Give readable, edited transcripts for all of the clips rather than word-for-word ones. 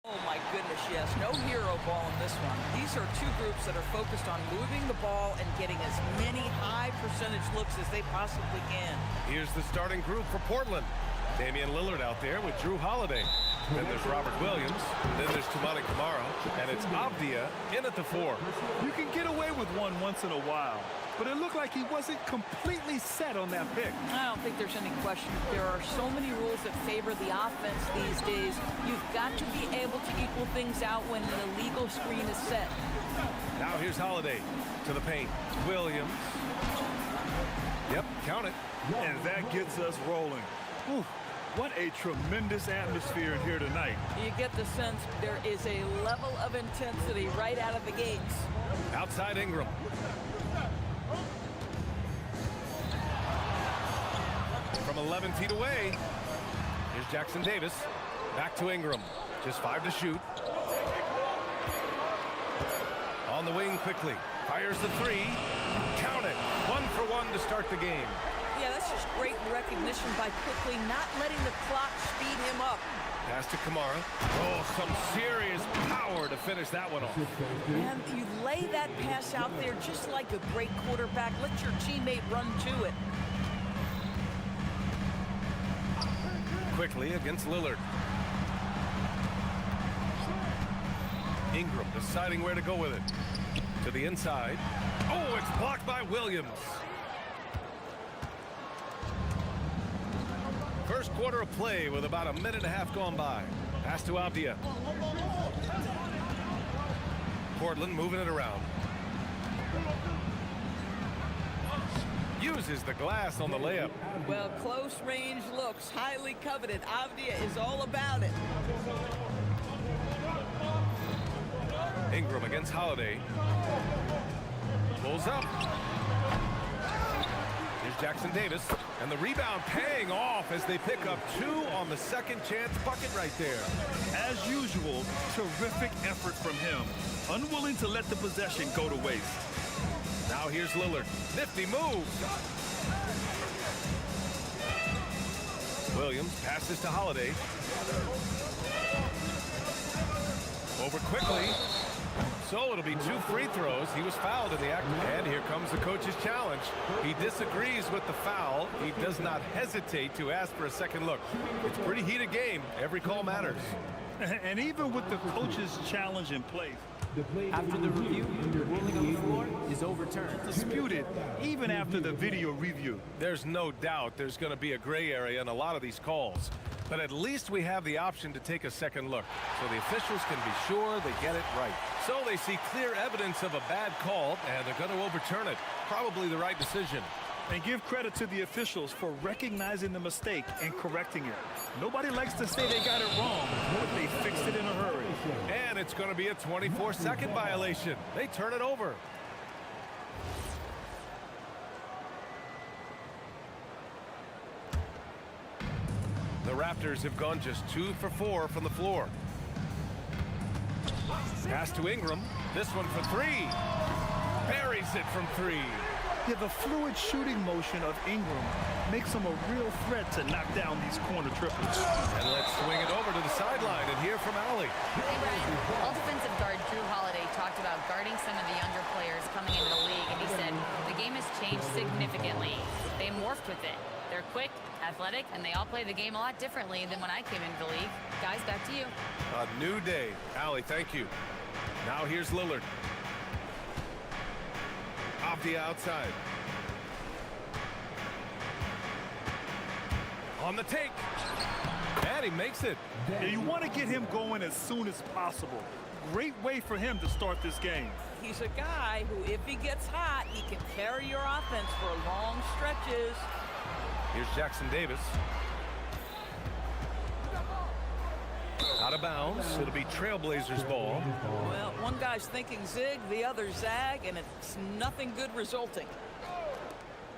Oh my goodness, yes. No hero ball in this one. These are two groups that are focused on moving the ball and getting as many high percentage looks as they possibly can. Here's the starting group for Portland. Damian Lillard out there with Drew Holiday. Then there's Robert Williams. Then there's Toumani Camara. And it's Avdia in at the 4. You can get away with one once in a while, but it looked like he wasn't completely set on that pick. I don't think there's any question. There are so many rules that favor the offense these days. You've got to be able to equal things out when an illegal screen is set. Now here's Holiday to the paint. Williams. Yep, count it. And that gets us rolling. Whew, what a tremendous atmosphere in here tonight. You get the sense there is a level of intensity right out of the gates. Outside Ingram. From 11 feet away, here's Jackson Davis. Back to Ingram. Just 5 to shoot. On the wing quickly. Fires the 3. Count it. 1 for 1 to start the game. Yeah, that's just great recognition by quickly not letting the clock speed him up. Pass to Camara. Oh, some serious power to finish that one off. And you lay that pass out there just like a great quarterback. Let your teammate run to it. Quickly against Lillard. Ingram deciding where to go with it. To the inside. Oh, it's blocked by Williams. First quarter of play with about a minute and a half gone by. Pass to Avdia. Portland moving it around. Uses the glass on the layup. Well, close range looks highly coveted. Avdia is all about it. Ingram against Holiday. Pulls up. Here's Jackson Davis. And the rebound paying off as they pick up 2 on the second chance bucket right there. As usual, terrific effort from him. Unwilling to let the possession go to waste. Now here's Lillard. Nifty move. Williams passes to Holiday. Over quickly. So it'll be 2 free throws. He was fouled in the act. And here comes the coach's challenge. He disagrees with the foul. He does not hesitate to ask for a second look. It's a pretty heated game. Every call matters. And even with the coach's challenge in place, After the review, your ruling on the floor is overturned. disputed even after the video review. There's no doubt there's going to be a gray area in a lot of these calls. But at least we have the option to take a second look, so the officials can be sure they get it right. So they see clear evidence of a bad call, and they're going to overturn it. Probably the right decision. And give credit to the officials for recognizing the mistake and correcting it. Nobody likes to say they got it wrong, but they fixed it in a hurry. And it's going to be a 24-second violation. They turn it over. The Raptors have gone just 2 for 4 from the floor. Pass to Ingram. This one for 3. Buries it from 3. Yeah, the fluid shooting motion of Ingram makes him a real threat to knock down these corner triples. And let's swing it over to the sideline and hear from Allie. Hey, Brian. All defensive guard Drew Holiday talked about guarding some of the younger players coming into the league, and he said the game has changed significantly. They morphed with it. They're quick, athletic, and they all play the game a lot differently than when I came into the league. Guys, back to you. A new day. Allie, thank you. Now here's Lillard. Off the outside. On the take. And he makes it. Yeah, you want to get him going as soon as possible. Great way for him to start this game. He's a guy who, if he gets hot, he can carry your offense for long stretches. Here's Jackson Davis. Out of bounds. It'll be Trailblazers ball. Well, one guy's thinking zig, the other zag, and it's nothing good resulting.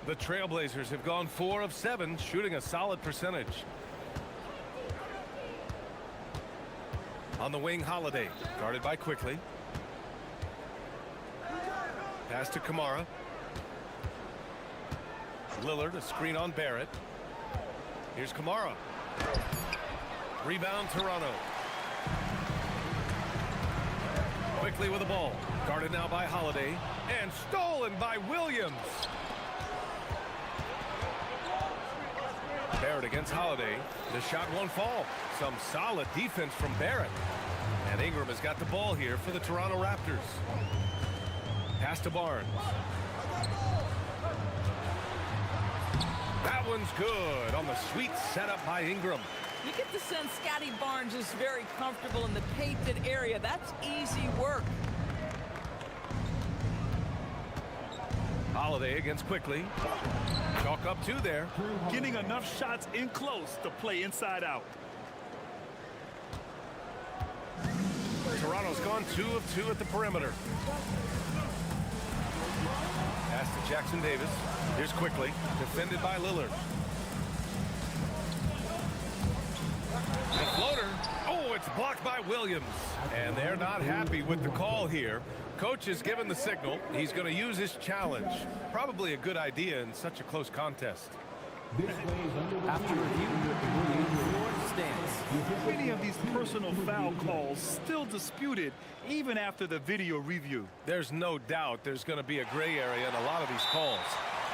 The Trailblazers have gone 4 of 7, shooting a solid percentage. On the wing, Holiday, guarded by Quickly. Pass to Camara. Lillard, a screen on Barrett. Here's Camara. Rebound, Toronto. quickly with the ball. Guarded now by Holiday. And stolen by Williams. Barrett against Holiday. The shot won't fall. Some solid defense from Barrett. And Ingram has got the ball here for the Toronto Raptors. Pass to Barnes. That one's good on the sweet setup by Ingram. You get the sense Scotty Barnes is very comfortable in the painted area. That's easy work. Holiday against Quickly. Chalk up two there. Getting enough shots in close to play inside out. Toronto's gone 2 of 2 at the perimeter. Pass to Jackson Davis. Here's Quickly, defended by Lillard. The floater. Oh, it's blocked by Williams. And they're not happy with the call here. Coach has given the signal. He's going to use his challenge. Probably a good idea in such a close contest. After review, the floor stands. Many of these personal foul calls still disputed even after the video review. There's no doubt there's going to be a gray area in a lot of these calls.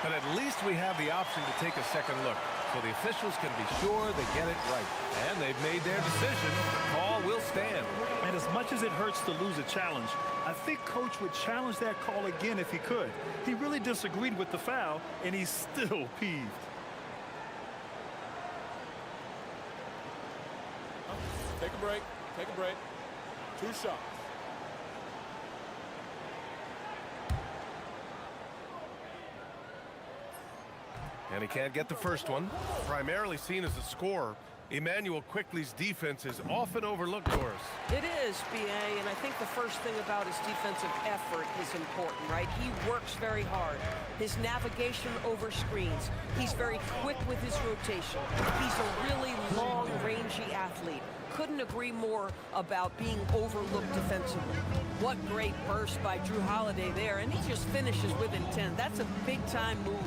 But at least we have the option to take a second look, so the officials can be sure they get it right. And they've made their decision. The call will stand. And as much as it hurts to lose a challenge, I think Coach would challenge that call again if he could. He really disagreed with the foul, and he's still peeved. Take a break. Take a break. 2 shots. And he can't get the first one. Primarily seen as a scorer, Emmanuel Quickly's defense is often overlooked, Doris. It is, B.A., and I think the first thing about his defensive effort is important, right? He works very hard. His navigation over screens. He's very quick with his rotation. He's a really long, rangy athlete. Couldn't agree more about being overlooked defensively. What great burst by Drew Holiday there, and he just finishes with intent. That's a big-time move.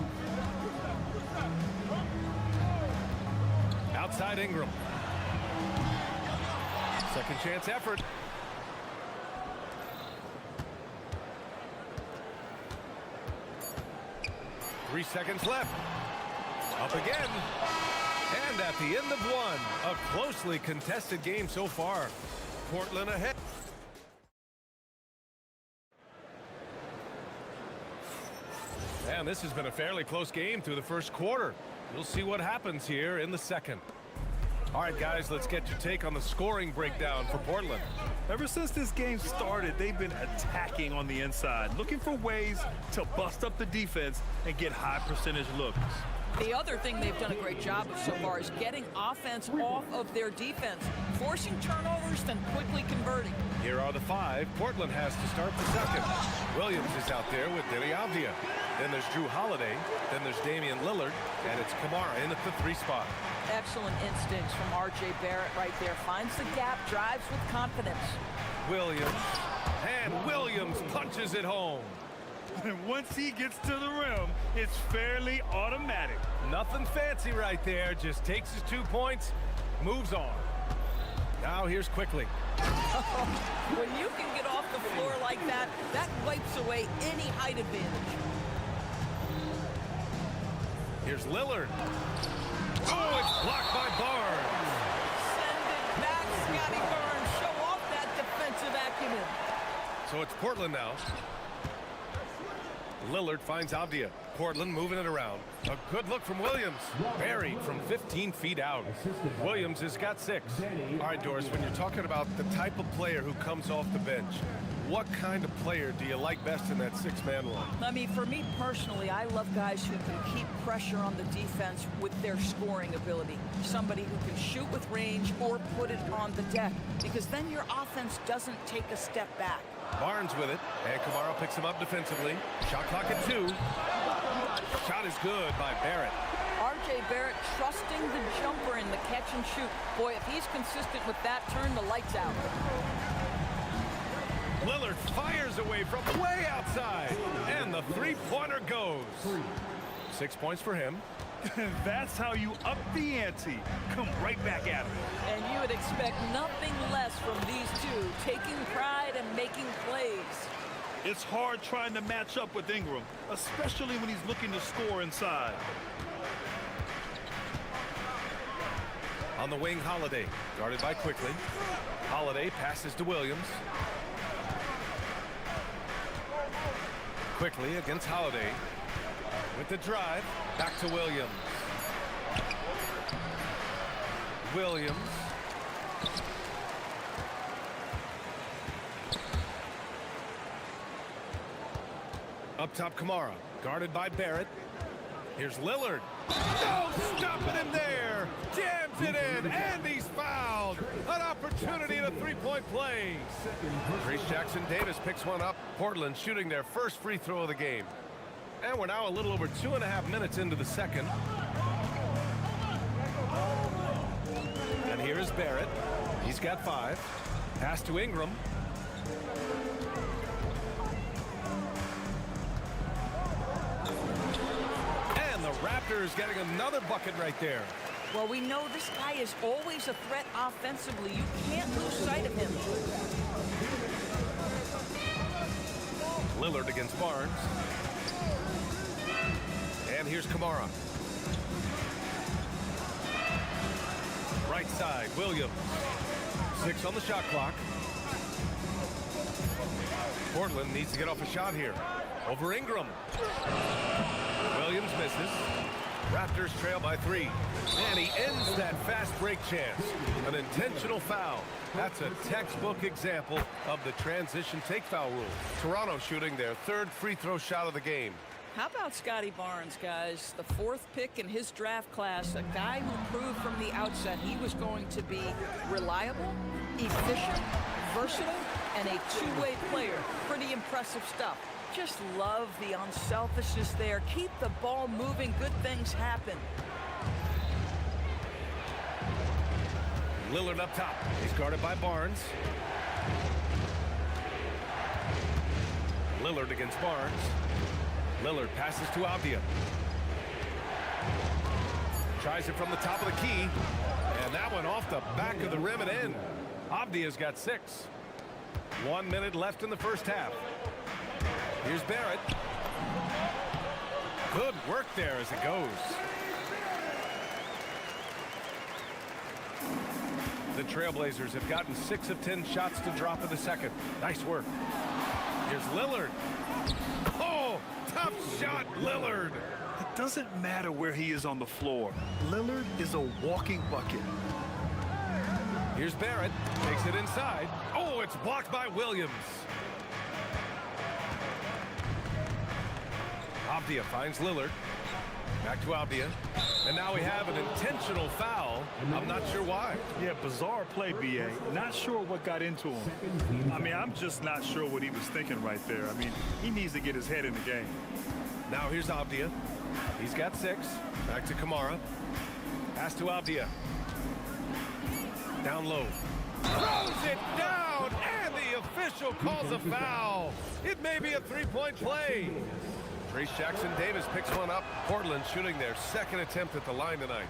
Outside Ingram. Second chance effort. Three seconds left. Up again. And at the end of one, a closely contested game so far. Portland ahead. And this has been a fairly close game through the first quarter. We'll see what happens here in the second. All right, guys, let's get your take on the scoring breakdown for Portland. Ever since this game started, they've been attacking on the inside, looking for ways to bust up the defense and get high percentage looks. The other thing they've done a great job of so far is getting offense off of their defense, forcing turnovers, then quickly converting. Here are the five. Portland has to start the second. Williams is out there with Deni Avdija. Then there's Drew Holiday. Then there's Damian Lillard. And it's Kamara in at the 3 spot. Excellent instincts from R.J. Barrett right there. Finds the gap, drives with confidence. Williams. And Williams punches it home. And once he gets to the rim, it's fairly automatic. Nothing fancy right there. Just takes his 2 points, moves on. Now here's Quickly. When you can get off the floor like that, that wipes away any height advantage. Here's Lillard. Oh, it's blocked by Barnes. Send it back, Scotty Barnes. Show off that defensive acumen. So it's Portland now. Lillard finds Avdija. Portland moving it around. A good look from Williams. Buried from 15 feet out. Williams has got 6. All right, Doris, when you're talking about the type of player who comes off the bench, what kind of player do you like best in that 6-man role? I mean, for me personally, I love guys who can keep pressure on the defense with their scoring ability. Somebody who can shoot with range or put it on the deck, because then your offense doesn't take a step back. Barnes with it, and Kamara picks him up defensively. Shot clock at 2. Shot is good by Barrett. R.J. Barrett trusting the jumper in the catch and shoot. Boy, if he's consistent with that, turn the lights out. Lillard fires away from way outside, and the 3-pointer goes. 6 points for him. That's how you up the ante. Come right back at him. And you would expect nothing less from these two, taking pride and making plays. It's hard trying to match up with Ingram, especially when he's looking to score inside. On the wing, Holiday, guarded by Quickly. Holiday passes to Williams. Quickly against Holiday. With the drive, back to Williams. Williams. Up top, Kamara, guarded by Barrett. Here's Lillard. Oh, stopping him there. Jams it in, and he's fouled. An opportunity at a three-point play. Grace Jackson-Davis picks one up. Portland shooting their first free throw of the game. And we're now a little over 2.5 minutes into the second. And here is Barrett. He's got 5. Pass to Ingram. And the Raptors getting another bucket right there. Well, we know this guy is always a threat offensively. You can't lose sight of him. Lillard against Barnes. And here's Kamara. Right side, Williams. 6 on the shot clock. Portland needs to get off a shot here. Over Ingram. Williams misses. Raptors trail by 3. And he ends that fast break chance. An intentional foul. That's a textbook example of the transition take foul rule. Toronto shooting their 3rd free throw shot of the game. How about Scotty Barnes, guys? The 4th pick in his draft class, a guy who proved from the outset he was going to be reliable, efficient, versatile, and a two-way player. Pretty impressive stuff. Just love the unselfishness there. Keep the ball moving. Good things happen. Lillard up top. He's guarded by Barnes. Lillard against Barnes. Lillard passes to Avdia. Tries it from the top of the key. And that one off the back of the rim and in. Avdia's got 6. 1 minute left in the first half. Here's Barrett. Good work there as it goes. The Trailblazers have gotten 6 of 10 shots to drop in the second. Nice work. Here's Lillard. Oh, tough shot, Lillard. It doesn't matter where he is on the floor. Lillard is a walking bucket. Here's Barrett. Takes it inside. Oh, it's blocked by Williams. Avdia finds Lillard. Back to Avdia. And now we have an intentional foul. I'm not sure why. Yeah, bizarre play, B.A. Not sure what got into him. I mean, I'm just not sure what he was thinking right there. I mean, he needs to get his head in the game. Now here's Avdia. He's got 6. Back to Kamara. Pass to Avdia. Down low. Throws it down, and the official calls a foul. It may be a three-point play. Grace Jackson-Davis picks one up. Portland shooting their 2nd attempt at the line tonight.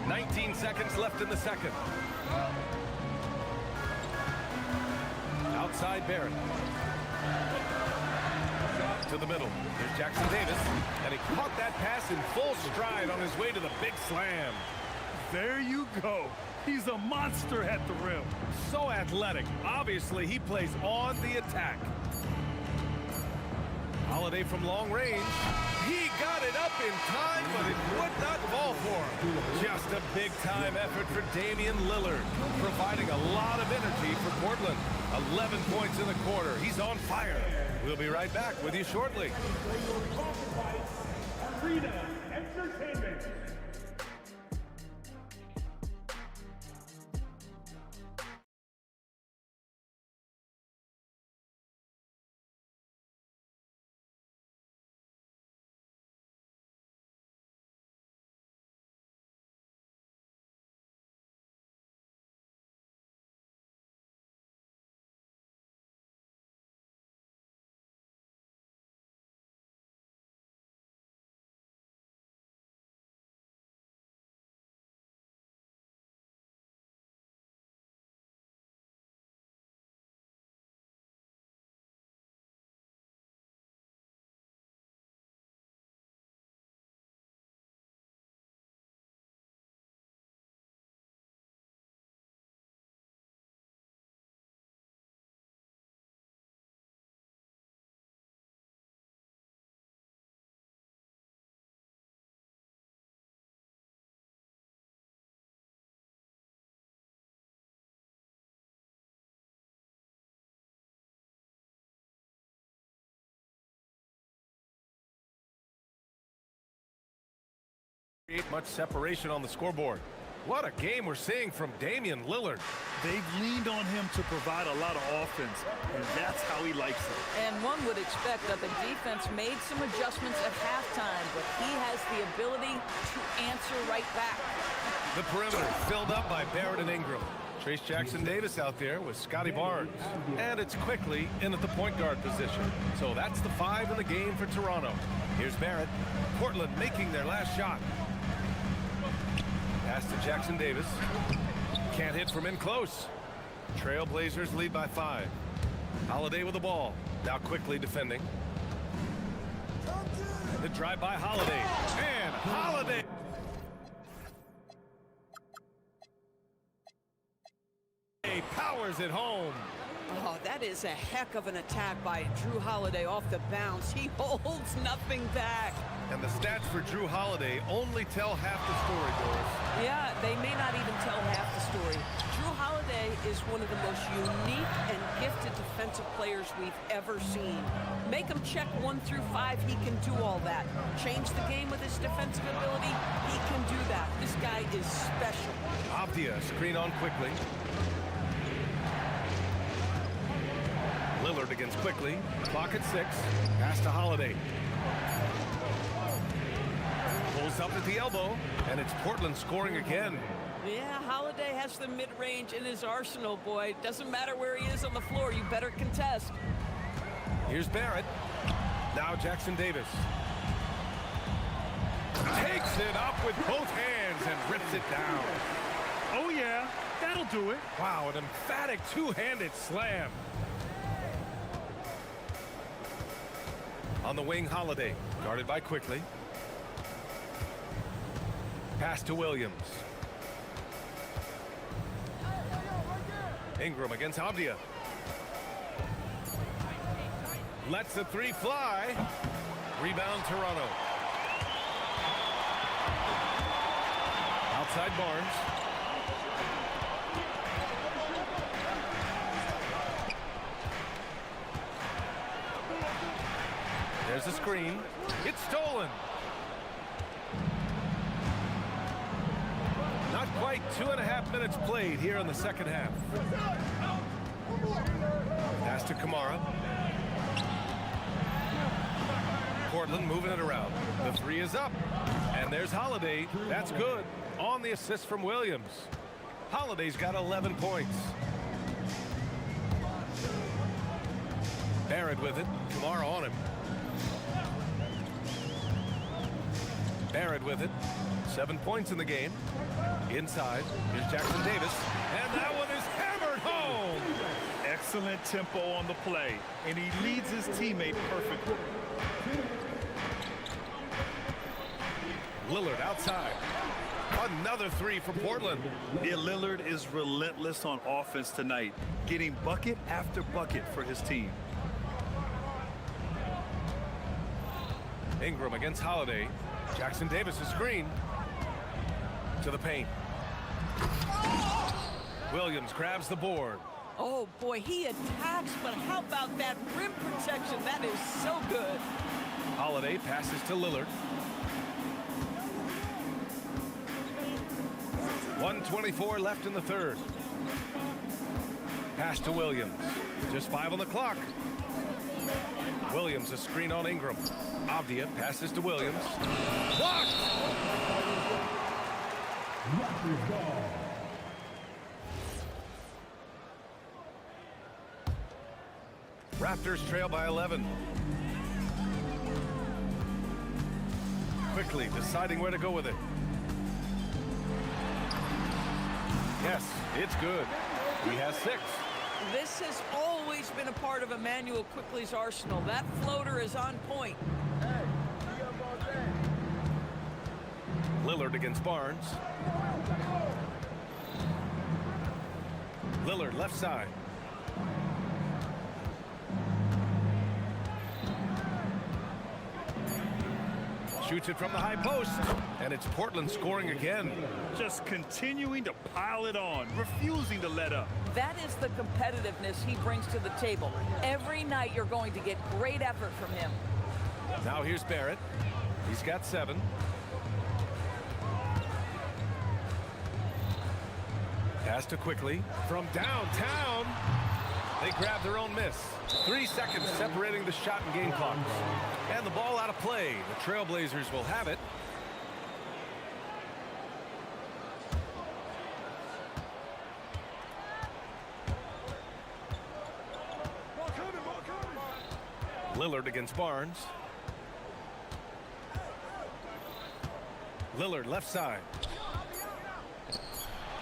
19 seconds left in the second. Outside Barrett. To the middle. There's Jackson-Davis. And he caught that pass in full stride on his way to the big slam. There you go. He's a monster at the rim. So athletic. Obviously, he plays on the attack. Holiday from long range. He got it up in time, but it would not fall for him. Just a big-time effort for Damian Lillard, providing a lot of energy for Portland. 11 points in the quarter. He's on fire. We'll be right back with you shortly. Freedom Entertainment. Create much separation on the scoreboard. What a game we're seeing from Damian Lillard. They've leaned on him to provide a lot of offense, and that's how he likes it. And one would expect that the defense made some adjustments at halftime, but he has the ability to answer right back. The perimeter filled up by Barrett and Ingram. Trace Jackson-Davis out there with Scotty Barnes. And it's quickly in at the point guard position. So that's the 5 in the game for Toronto. Here's Barrett. Portland making their last shot. Pass to Jackson-Davis. Can't hit from in close. Trailblazers lead by 5. Holiday with the ball. Now quickly defending. The drive by Holiday. And Holiday. Powers it home. Oh, that is a heck of an attack by Drew Holiday off the bounce. He holds nothing back. And the stats for Drew Holiday only tell half the story, Doris. Yeah, they may not even tell half the story. Drew Holiday is one of the most unique and gifted defensive players we've ever seen. Make him check 1 through 5, he can do all that. Change the game with his defensive ability, he can do that. This guy is special. Avdia screen on quickly. Lillard against quickly. Clock at 6. Pass to Holiday. Pulls up at the elbow, and it's Portland scoring again. Yeah, Holiday has the mid-range in his arsenal, boy. Doesn't matter where he is on the floor, you better contest. Here's Barrett. Now Jackson-Davis. Takes it up with both hands and rips it down. Oh, yeah, that'll do it. Wow, an emphatic two-handed slam. On the wing, Holiday, guarded by quickly. Pass to Williams. Ingram against Avdia. Lets the 3 fly. Rebound, Toronto. Outside Barnes. There's a screen. It's stolen. Not quite 2.5 minutes played here in the second half. Pass to Kamara. Portland moving it around. The 3 is up. And there's Holiday. That's good. On the assist from Williams. Holiday's got 11 points. Barrett with it. Kamara on him. Barrett with it. 7 points in the game. Inside. Here's Jackson-Davis. And that one is hammered home. Excellent tempo on the play, and he leads his teammate perfectly. Lillard outside. Another 3 for Portland. Yeah, Lillard is relentless on offense tonight, getting bucket after bucket for his team. Ingram against Holiday. Jackson-Davis' screen. To the paint. Williams grabs the board. Oh, boy, he attacks, but how about that rim protection? That is so good. Holiday passes to Lillard. 1:24 left in the third. Pass to Williams. Just 5 on the clock. Williams a screen on Ingram. Avdia passes to Williams. Blocked! Raptors trail by 11. Quickly deciding where to go with it. Yes, it's good. He has 6. This has always been a part of Emmanuel Quickly's arsenal. That floater is on point. Lillard against Barnes. Lillard left side. Shoots it from the high post, and it's Portland scoring again. Just continuing to pile it on, refusing to let up. That is the competitiveness he brings to the table. Every night you're going to get great effort from him. Now here's Barrett. He's got 7. Pass to quickly from downtown. They grab their own miss. 3 seconds separating the shot and game clock. And the ball out of play. The Trailblazers will have it. Lillard against Barnes. Lillard left side.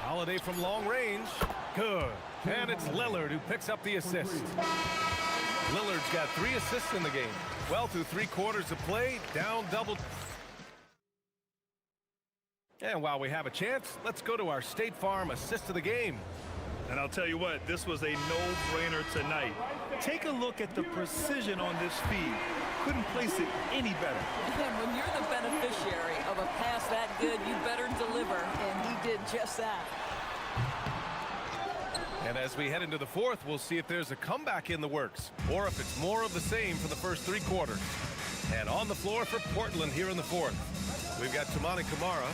Holiday from long range. Good. And it's Lillard who picks up the assist. Lillard's got 3 assists in the game. Well through 3 quarters of play, down double. And while we have a chance, let's go to our State Farm assist of the game. And I'll tell you what, this was a no-brainer tonight. Take a look at the precision on this feed. Couldn't place it any better. And when you're the beneficiary of a pass that good, you better deliver, and he did just that. And as we head into the fourth, we'll see if there's a comeback in the works, or if it's more of the same for the first 3 quarters. And on the floor for Portland here in the fourth, we've got Tamani Kamara,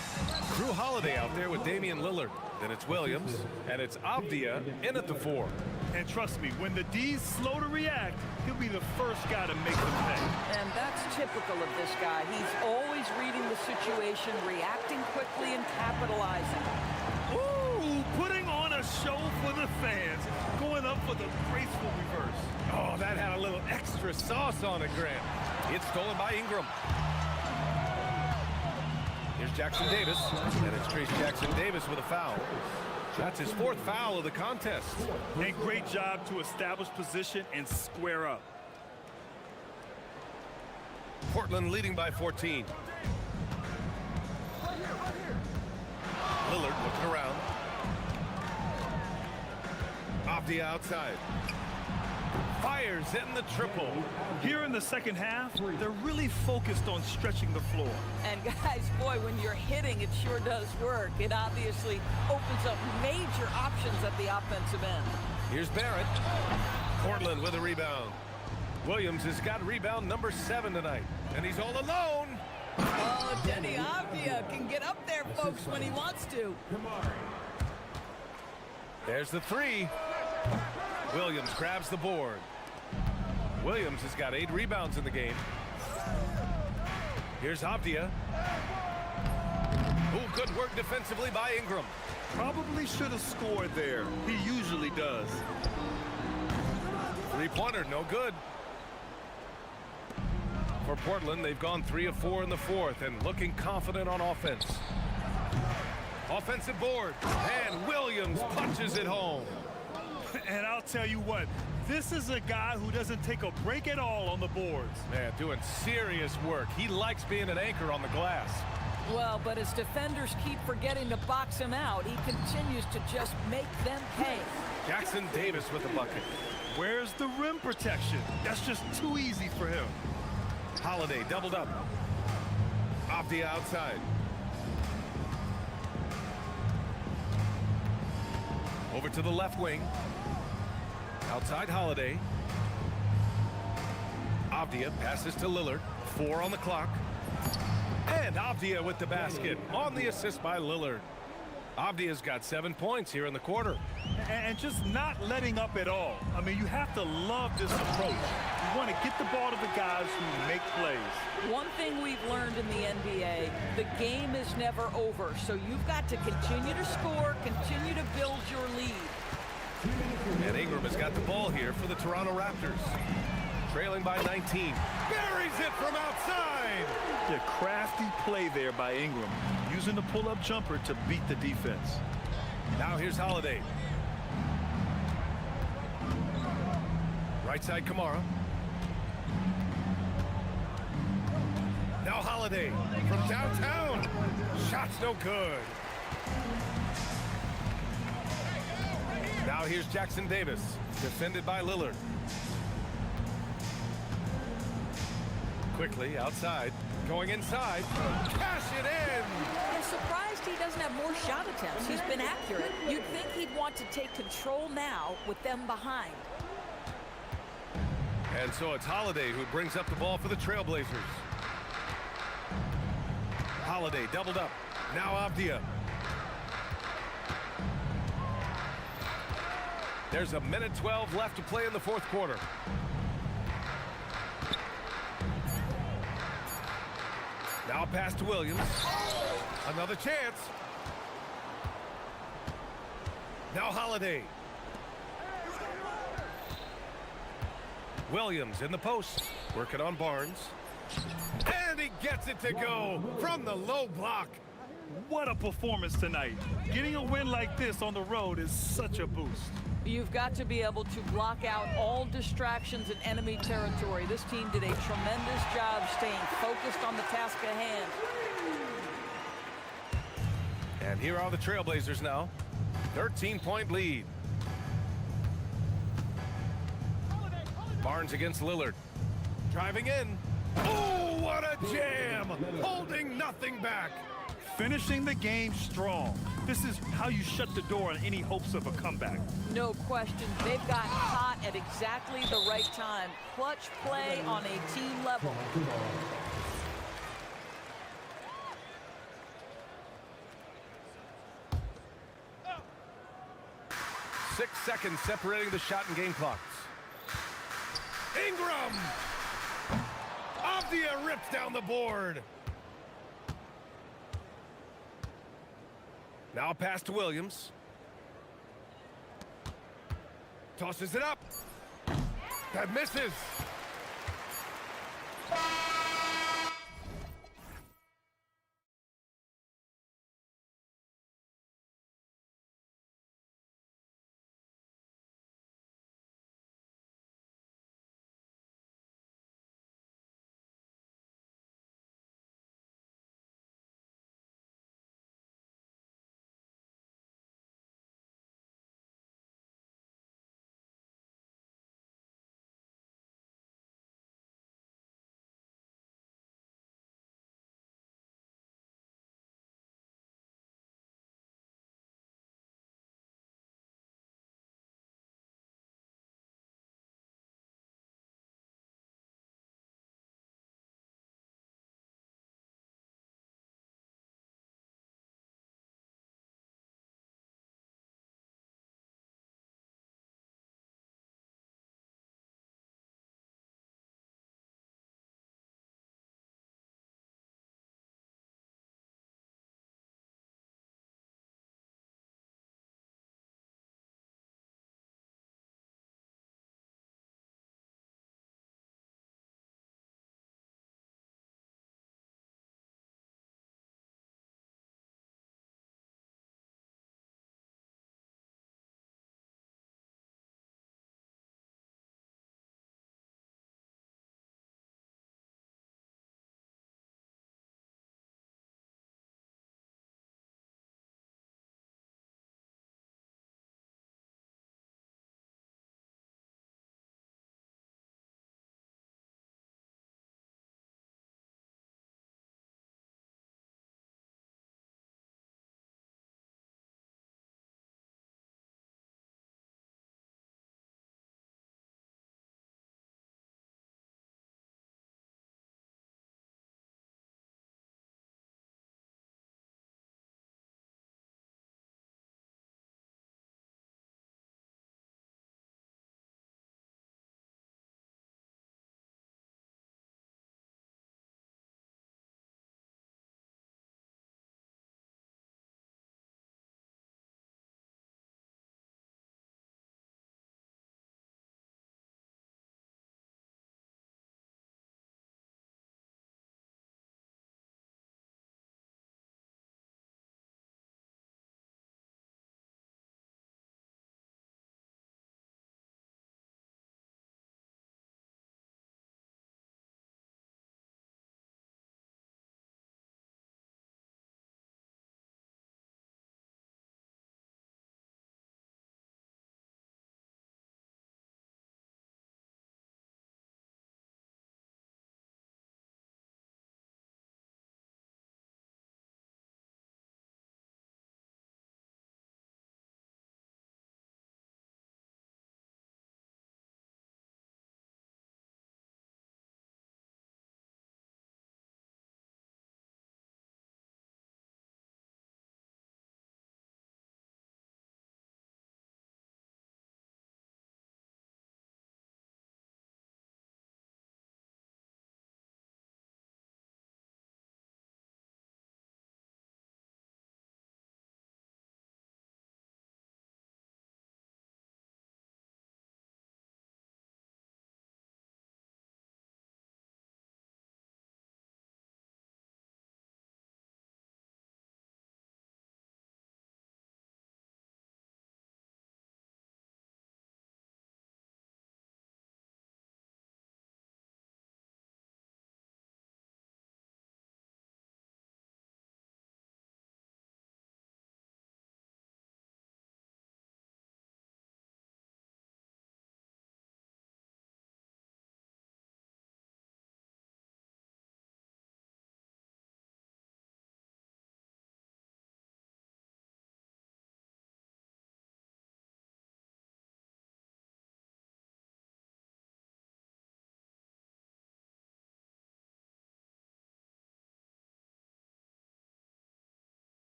Crew Holiday out there with Damian Lillard. Then it's Williams, and it's Avdia in at the 4. And trust me, when the D's slow to react, he'll be the first guy to make them pay. And that's typical of this guy. He's always reading the situation, reacting quickly, and capitalizing. Ooh, putting on a show for the fans, going up for the graceful reverse. Oh, that had a little extra sauce on it, Grant. It's stolen by Ingram. Here's Jackson Davis, and it's Trace Jackson Davis with a foul. That's his 4th foul of the contest. And great job to establish position and square up. Portland leading by 14. Lillard looking around. Off the outside. Fires in the triple. Here in the second half, they're really focused on stretching the floor. And guys, boy, when you're hitting, it sure does work. It obviously opens up major options at the offensive end. Here's Barrett. Portland with a rebound. Williams has got rebound number 7 tonight, and he's all alone. Oh, Denny Avdia can get up there, folks, when he wants to. There's the 3. Williams grabs the board. Williams has got 8 rebounds in the game. Here's Avdia. Oh, good work defensively by Ingram. Probably should have scored there. He usually does. 3-pointer, no good. For Portland, they've gone 3 of 4 in the fourth and looking confident on offense. Offensive board, and Williams punches it home. And I'll tell you what, this is a guy who doesn't take a break at all on the boards. Man, doing serious work. He likes being an anchor on the glass. Well, but as defenders keep forgetting to box him out, he continues to just make them pay. Jackson Davis with the bucket. Where's the rim protection? That's just too easy for him. Holiday doubled up. Off the outside. Over to the left wing. Outside Holiday. Avdia passes to Lillard. 4 on the clock. And Avdia with the basket on the assist by Lillard. Avdia's got 7 points here in the quarter. And just not letting up at all. I mean, you have to love this approach. You want to get the ball to the guys who make plays. One thing we've learned in the NBA, the game is never over. So you've got to continue to score, continue to build your lead. And Ingram has got the ball here for the Toronto Raptors. Trailing by 19. Buries it from outside. The crafty play there by Ingram, using the pull-up jumper to beat the defense. Now here's Holiday. Right side Kamara. Now Holiday from downtown. Shot's no good. Now here's Jackson Davis, defended by Lillard. Quickly outside, going inside, cash it in! I'm surprised he doesn't have more shot attempts. He's been accurate. You'd think he'd want to take control now with them behind. And so it's Holiday who brings up the ball for the Trailblazers. Holiday doubled up. Now Avdia. There's a minute 12 left to play in the fourth quarter. Now pass to Williams. Another chance. Now Holiday. Williams in the post, working on Barnes. And he gets it to go from the low block. What a performance tonight. Getting a win like this on the road is such a boost. You've got to be able to block out all distractions in enemy territory. This team did a tremendous job staying focused on the task at hand. And here are the Trailblazers now. 13-point lead. Barnes against Lillard. Driving in. Oh, what a jam! Holding nothing back. Finishing the game strong. This is how you shut the door on any hopes of a comeback. No question, they've gotten hot at exactly the right time. Clutch play on a team level. 6 seconds separating the shot and game clocks. Ingram! Avdia rips down the board. Now pass to Williams. Tosses it up. That misses.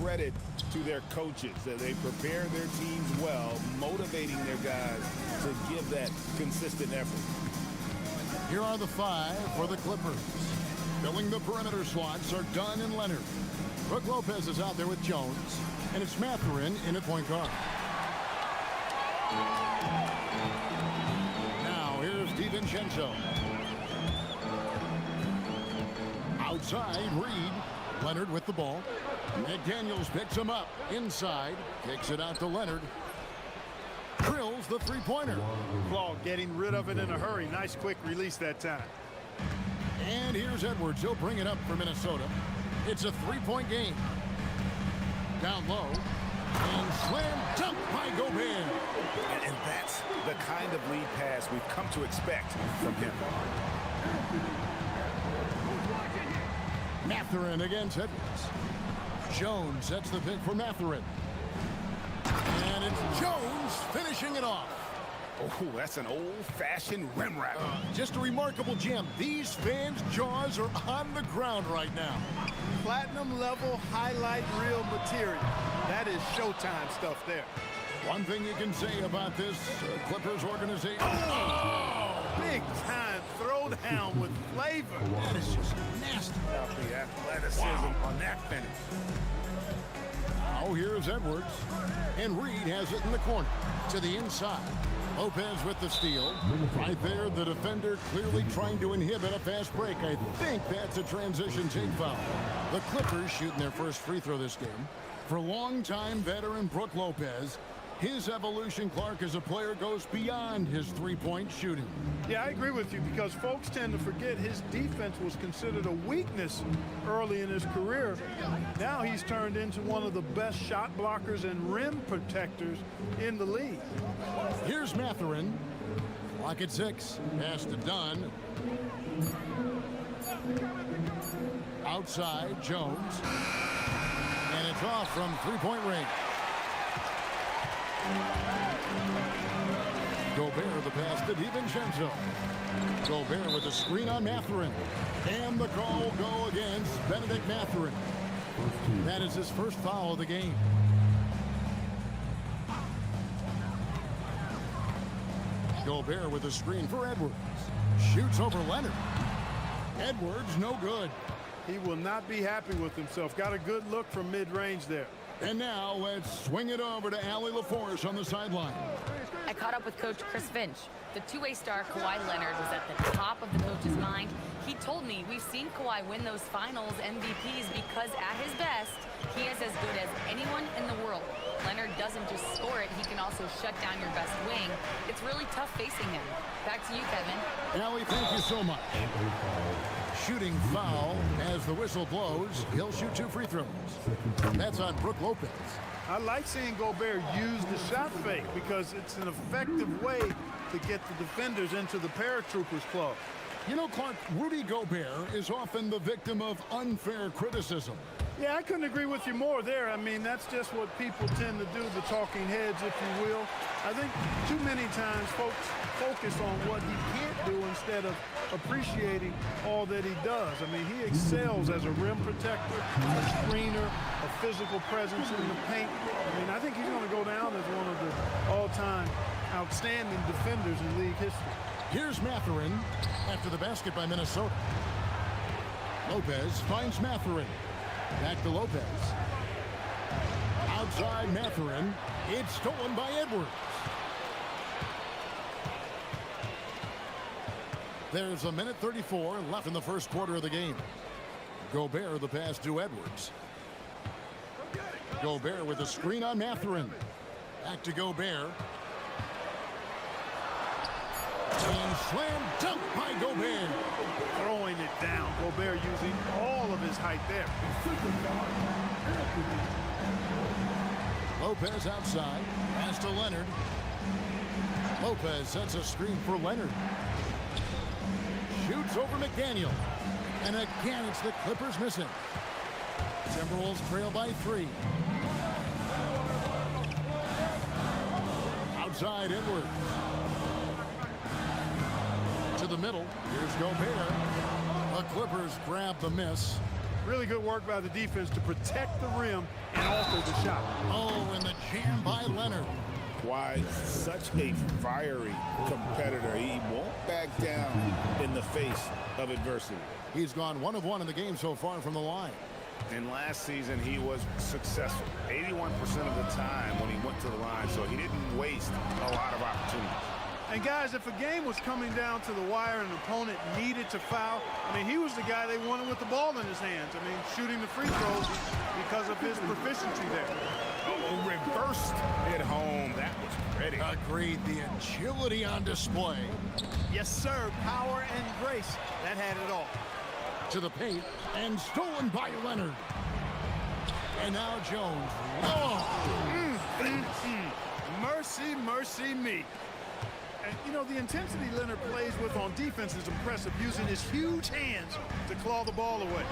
credit to their coaches that they prepare their teams well, motivating their guys to give that consistent effort. Here are the 5 for the Clippers. Filling the perimeter slots are Dunn and Leonard. Brook Lopez is out there with Jones, and it's Mathurin in at point guard. Now here's DiVincenzo. Outside, Reed. Leonard with the ball. McDaniels picks him up. Inside. Kicks it out to Leonard. Drills the three-pointer. Claw getting rid of it in a hurry. Nice quick release that time. And here's Edwards. He'll bring it up for Minnesota. It's a three-point game. Down low. And slam dunk by Gobert. And that's the kind of lead pass we've come to expect from him. Mathurin against Edwards. Jones sets the pick for Mathurin. And it's Jones finishing it off. Oh, that's an old-fashioned rim wrap. Just a remarkable gem. These fans' jaws are on the ground right now. Platinum level highlight reel material. That is Showtime stuff there. One thing you can say about this Clippers organization. Oh, big time throwdown with flavor. That is just nasty. The athleticism on that finish. Now here's Edwards. And Reed has it in the corner. To the inside. Lopez with the steal. Right there, the defender clearly trying to inhibit a fast break. I think that's a transition take foul. The Clippers shooting their first free throw this game. For longtime veteran Brook Lopez, his evolution, Clark, as a player goes beyond his three-point shooting. Yeah, I agree with you because folks tend to forget his defense was considered a weakness early in his career. Now he's turned into one of the best shot blockers and rim protectors in the league. Here's Mathurin. Clock at 6. Pass to Dunn. Outside, Jones. And it's off from three-point range. Gobert the pass to DiVincenzo. Gobert with a screen on Mathurin. And the call will go against Benedict Mathurin. That is his first foul of the game. Gobert with a screen for Edwards. Shoots over Leonard. Edwards no good. He will not be happy with himself. Got a good look from mid-range there. And now let's swing it over to Allie LaForce on the sideline. I caught up with Coach Chris Finch. The two-way star Kawhi Leonard was at the top of the coach's mind. He told me we've seen Kawhi win those finals MVPs because at his best, he is as good as anyone in the world. Leonard doesn't just score it, he can also shut down your best wing. It's really tough facing him. Back to you, Kevin. Allie, thank you so much. Shooting foul as the whistle blows. He'll shoot 2 free throws. That's on Brook Lopez. I like seeing Gobert use the shot fake because it's an effective way to get the defenders into the paratroopers club. You know, Clark, Rudy Gobert is often the victim of unfair criticism. Yeah, I couldn't agree with you more there. I mean, that's just what people tend to do, the talking heads, if you will. I think too many times folks focus on what he can't do instead of appreciating all that he does. I mean, he excels as a rim protector, a screener, a physical presence in the paint. I mean, I think he's going to go down as one of the all-time outstanding defenders in league history. Here's Mathurin after the basket by Minnesota. Lopez finds Mathurin. Back to Lopez. Outside Mathurin. It's stolen by Edwards. There's a minute 34 left in the first quarter of the game. Gobert the pass to Edwards. Gobert with a screen on Mathurin. Back to Gobert. And slam dunk by Gobert. Throwing it down. Gobert using all of his height there. Lopez outside. Pass to Leonard. Lopez sets a screen for Leonard. Shoots over McDaniel. And again, it's the Clippers missing. Timberwolves trail by 3. Outside Edwards. To the middle. Here's Gobert. The Clippers grab the miss. Really good work by the defense to protect the rim and also the shot. Oh, and the jam by Leonard. Kawhi, such a fiery competitor. He won't back down in the face of adversity. He's gone 1 of 1 in the game so far from the line. And last season, he was successful 81% of the time when he went to the line, so he didn't waste a lot of opportunities. And guys, if a game was coming down to the wire and an opponent needed to foul, I mean, he was the guy they wanted with the ball in his hands. I mean, shooting the free throws because of his proficiency there. Oh, reversed at home. That was pretty. Agreed. The agility on display. Yes, sir. Power and grace. That had it all. To the paint and stolen by Leonard. And now Jones. Oh! Mercy, mercy me. And, you know, the intensity Leonard plays with on defense is impressive, using his huge hands to claw the ball away.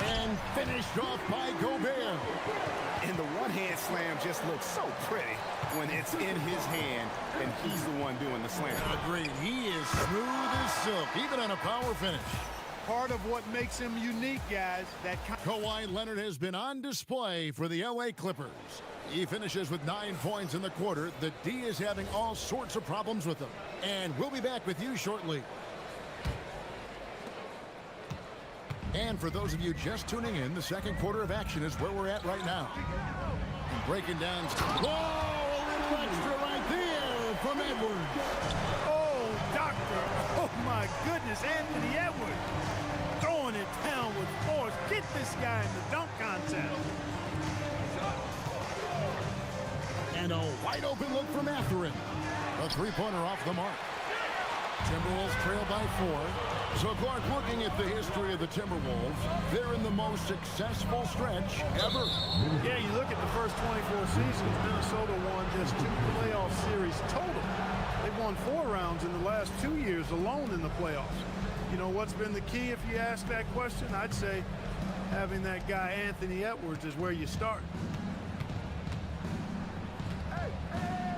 And finished off by Gobert. And the one-hand slam just looks so pretty when it's in his hand and he's the one doing the slam. Agreed. He is smooth as silk, even on a power finish. Part of what makes him unique, guys, that Kawhi Leonard has been on display for the LA Clippers. He finishes with 9 points in the quarter. The D is having all sorts of problems with him. And we'll be back with you shortly. And for those of you just tuning in, the second quarter of action is where we're at right now. And breaking down. Whoa, a little extra right there from Edwards. Oh, doctor. Oh, my goodness. Anthony Edwards throwing it down with force. Get this guy in the dunk contest. And a wide open look from Matherin. A three-pointer off the mark. Timberwolves trail by 4. So Clark, looking at the history of the Timberwolves, they're in the most successful stretch ever. Yeah, you look at the first 24 seasons, Minnesota won just 2 playoff series total. They've won 4 rounds in the last 2 years alone in the playoffs. You know what's been the key if you ask that question? I'd say having that guy Anthony Edwards is where you start.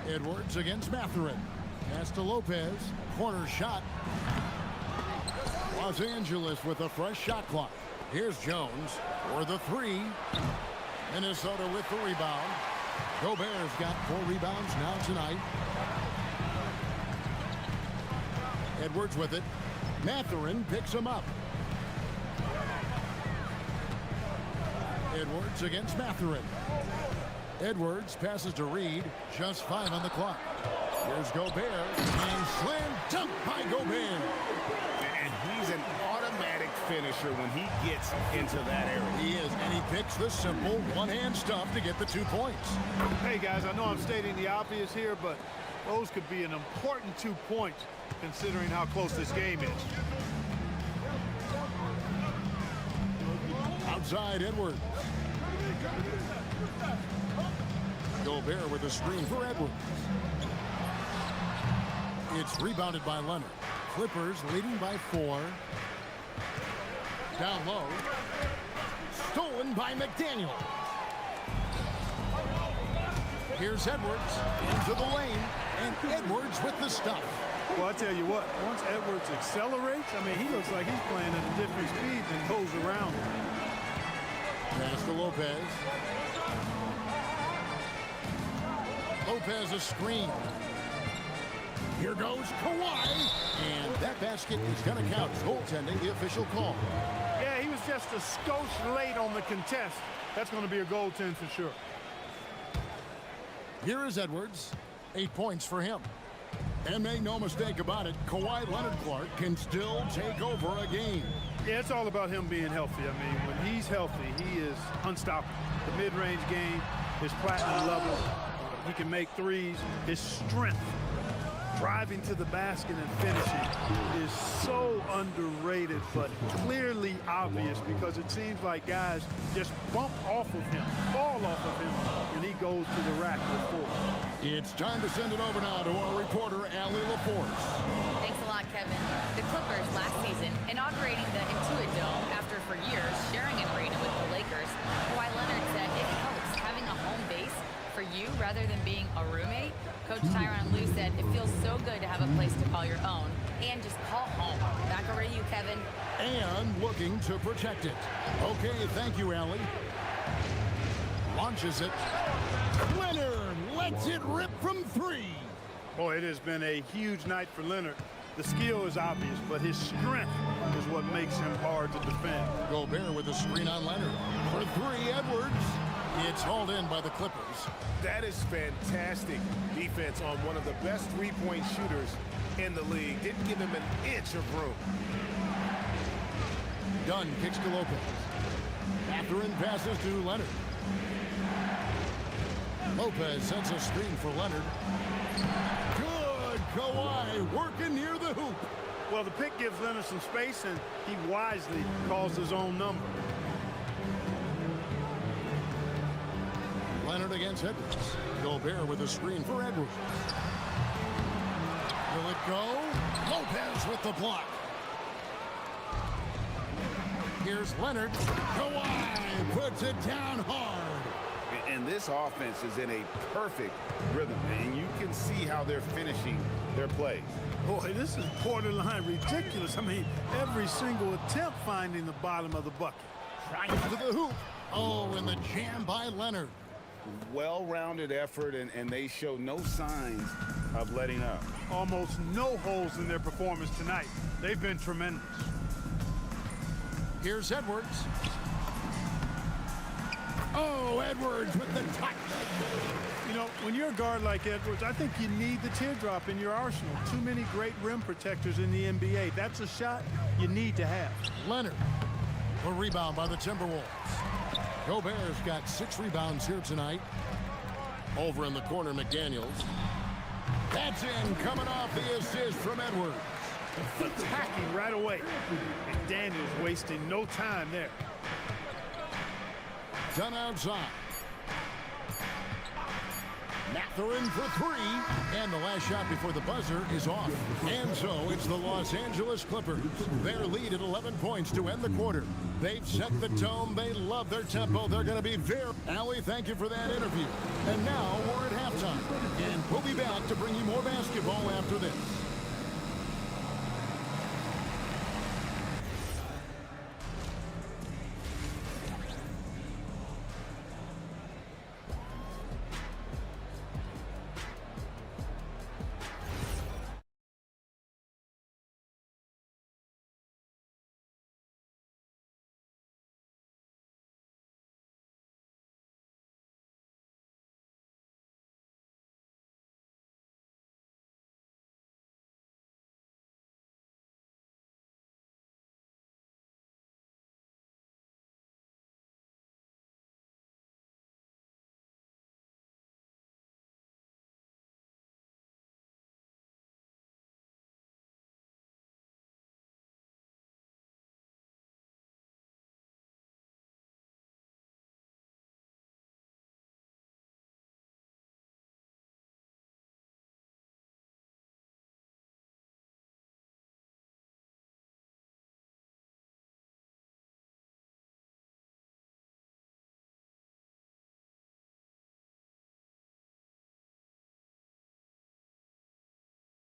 Edwards against Matherin. Pass to Lopez. Corner shot. Los Angeles with a fresh shot clock. Here's Jones for the 3. Minnesota with the rebound. Gobert's got 4 rebounds now tonight. Edwards with it. Matherin picks him up. Edwards against Matherin. Edwards passes to Reed. Just 5 on the clock. Here's Gobert. And slam dunk by Gobert. And he's an automatic finisher when he gets into that area. He is, and he picks the simple one-hand stuff to get the 2 points. Hey, guys, I know I'm stating the obvious here, but those could be an important 2 points considering how close this game is. Outside Edwards. Gobert with a screen for Edwards. It's rebounded by Leonard. Clippers leading by 4. Down low. Stolen by McDaniel. Here's Edwards into the lane. And Edwards with the stuff. Well, I tell you what, once Edwards accelerates, I mean, he looks like he's playing at a different speed than goes around him. Pass to Lopez. Lopez a screen. Here goes Kawhi. And that basket is going to count. Goaltending, the official call. Yeah, he was just a skosh late on the contest. That's going to be a goaltend for sure. Here is Edwards. 8 points for him. And make no mistake about it, Kawhi Leonard Clark can still take over a game. Yeah, it's all about him being healthy. I mean, when he's healthy, he is unstoppable. The mid-range game is platinum level. He can make threes. His strength, driving to the basket and finishing, is so underrated, but clearly obvious because it seems like guys just bump off of him, fall off of him, and he goes to the rack with 4. It's time to send it over now to our reporter, Allie LaForce. Thanks a lot, Kevin. The Clippers last season inaugurating the Intuit Dome after for years sharing an arena with the Lakers. Kawhi Leonard said it helps having a home base for you rather than being a roommate. Coach Tyronn Lue said it feels so good to have a place to call your own and just call home. Back Back over to you, Kevin. And looking to protect it. Okay, thank you, Allie. Launches it. Leonard lets it rip from 3. Boy, it has been a huge night for Leonard. The skill is obvious, but his strength is what makes him hard to defend. Gobert with a screen on Leonard. For 3, Edwards. It's hauled in by the Clippers. That is fantastic defense on one of the best three-point shooters in the league. Didn't give him an inch of room. Dunn kicks to Lopez. Mathurin passes to Leonard. Lopez sends a screen for Leonard. Good Kawhi working near the hoop. Well, the pick gives Leonard some space, and he wisely calls his own number. Leonard against Edwards. Gobert with a screen for Edwards. Will it go? Lopez with the block. Here's Leonard. Kawhi puts it down hard. And this offense is in a perfect rhythm, and you can see how they're finishing their plays. Boy, this is borderline ridiculous. I mean, every single attempt finding the bottom of the bucket. Right to the hoop. Oh, and the jam by Leonard. Well-rounded effort, and they show no signs of letting up. Almost no holes in their performance tonight. They've been tremendous. Here's Edwards. Oh, Edwards with the touch. You know, when you're a guard like Edwards, I think you need the teardrop in your arsenal. Too many great rim protectors in the NBA. That's a shot you need to have. Leonard. A rebound by the Timberwolves. Gobert's got 6 rebounds here tonight. Over in the corner, McDaniels. That's in, coming off the assist from Edwards. Attacking right away. And Daniels wasting no time there. Done outside. Mathurin for 3. And the last shot before the buzzer is off. And so it's the Los Angeles Clippers. Their lead at 11 points to end the quarter. They've set the tone. They love their tempo. They're going to be very... Allie, thank you for that interview. And now we're at halftime. And we'll be back to bring you more basketball after this.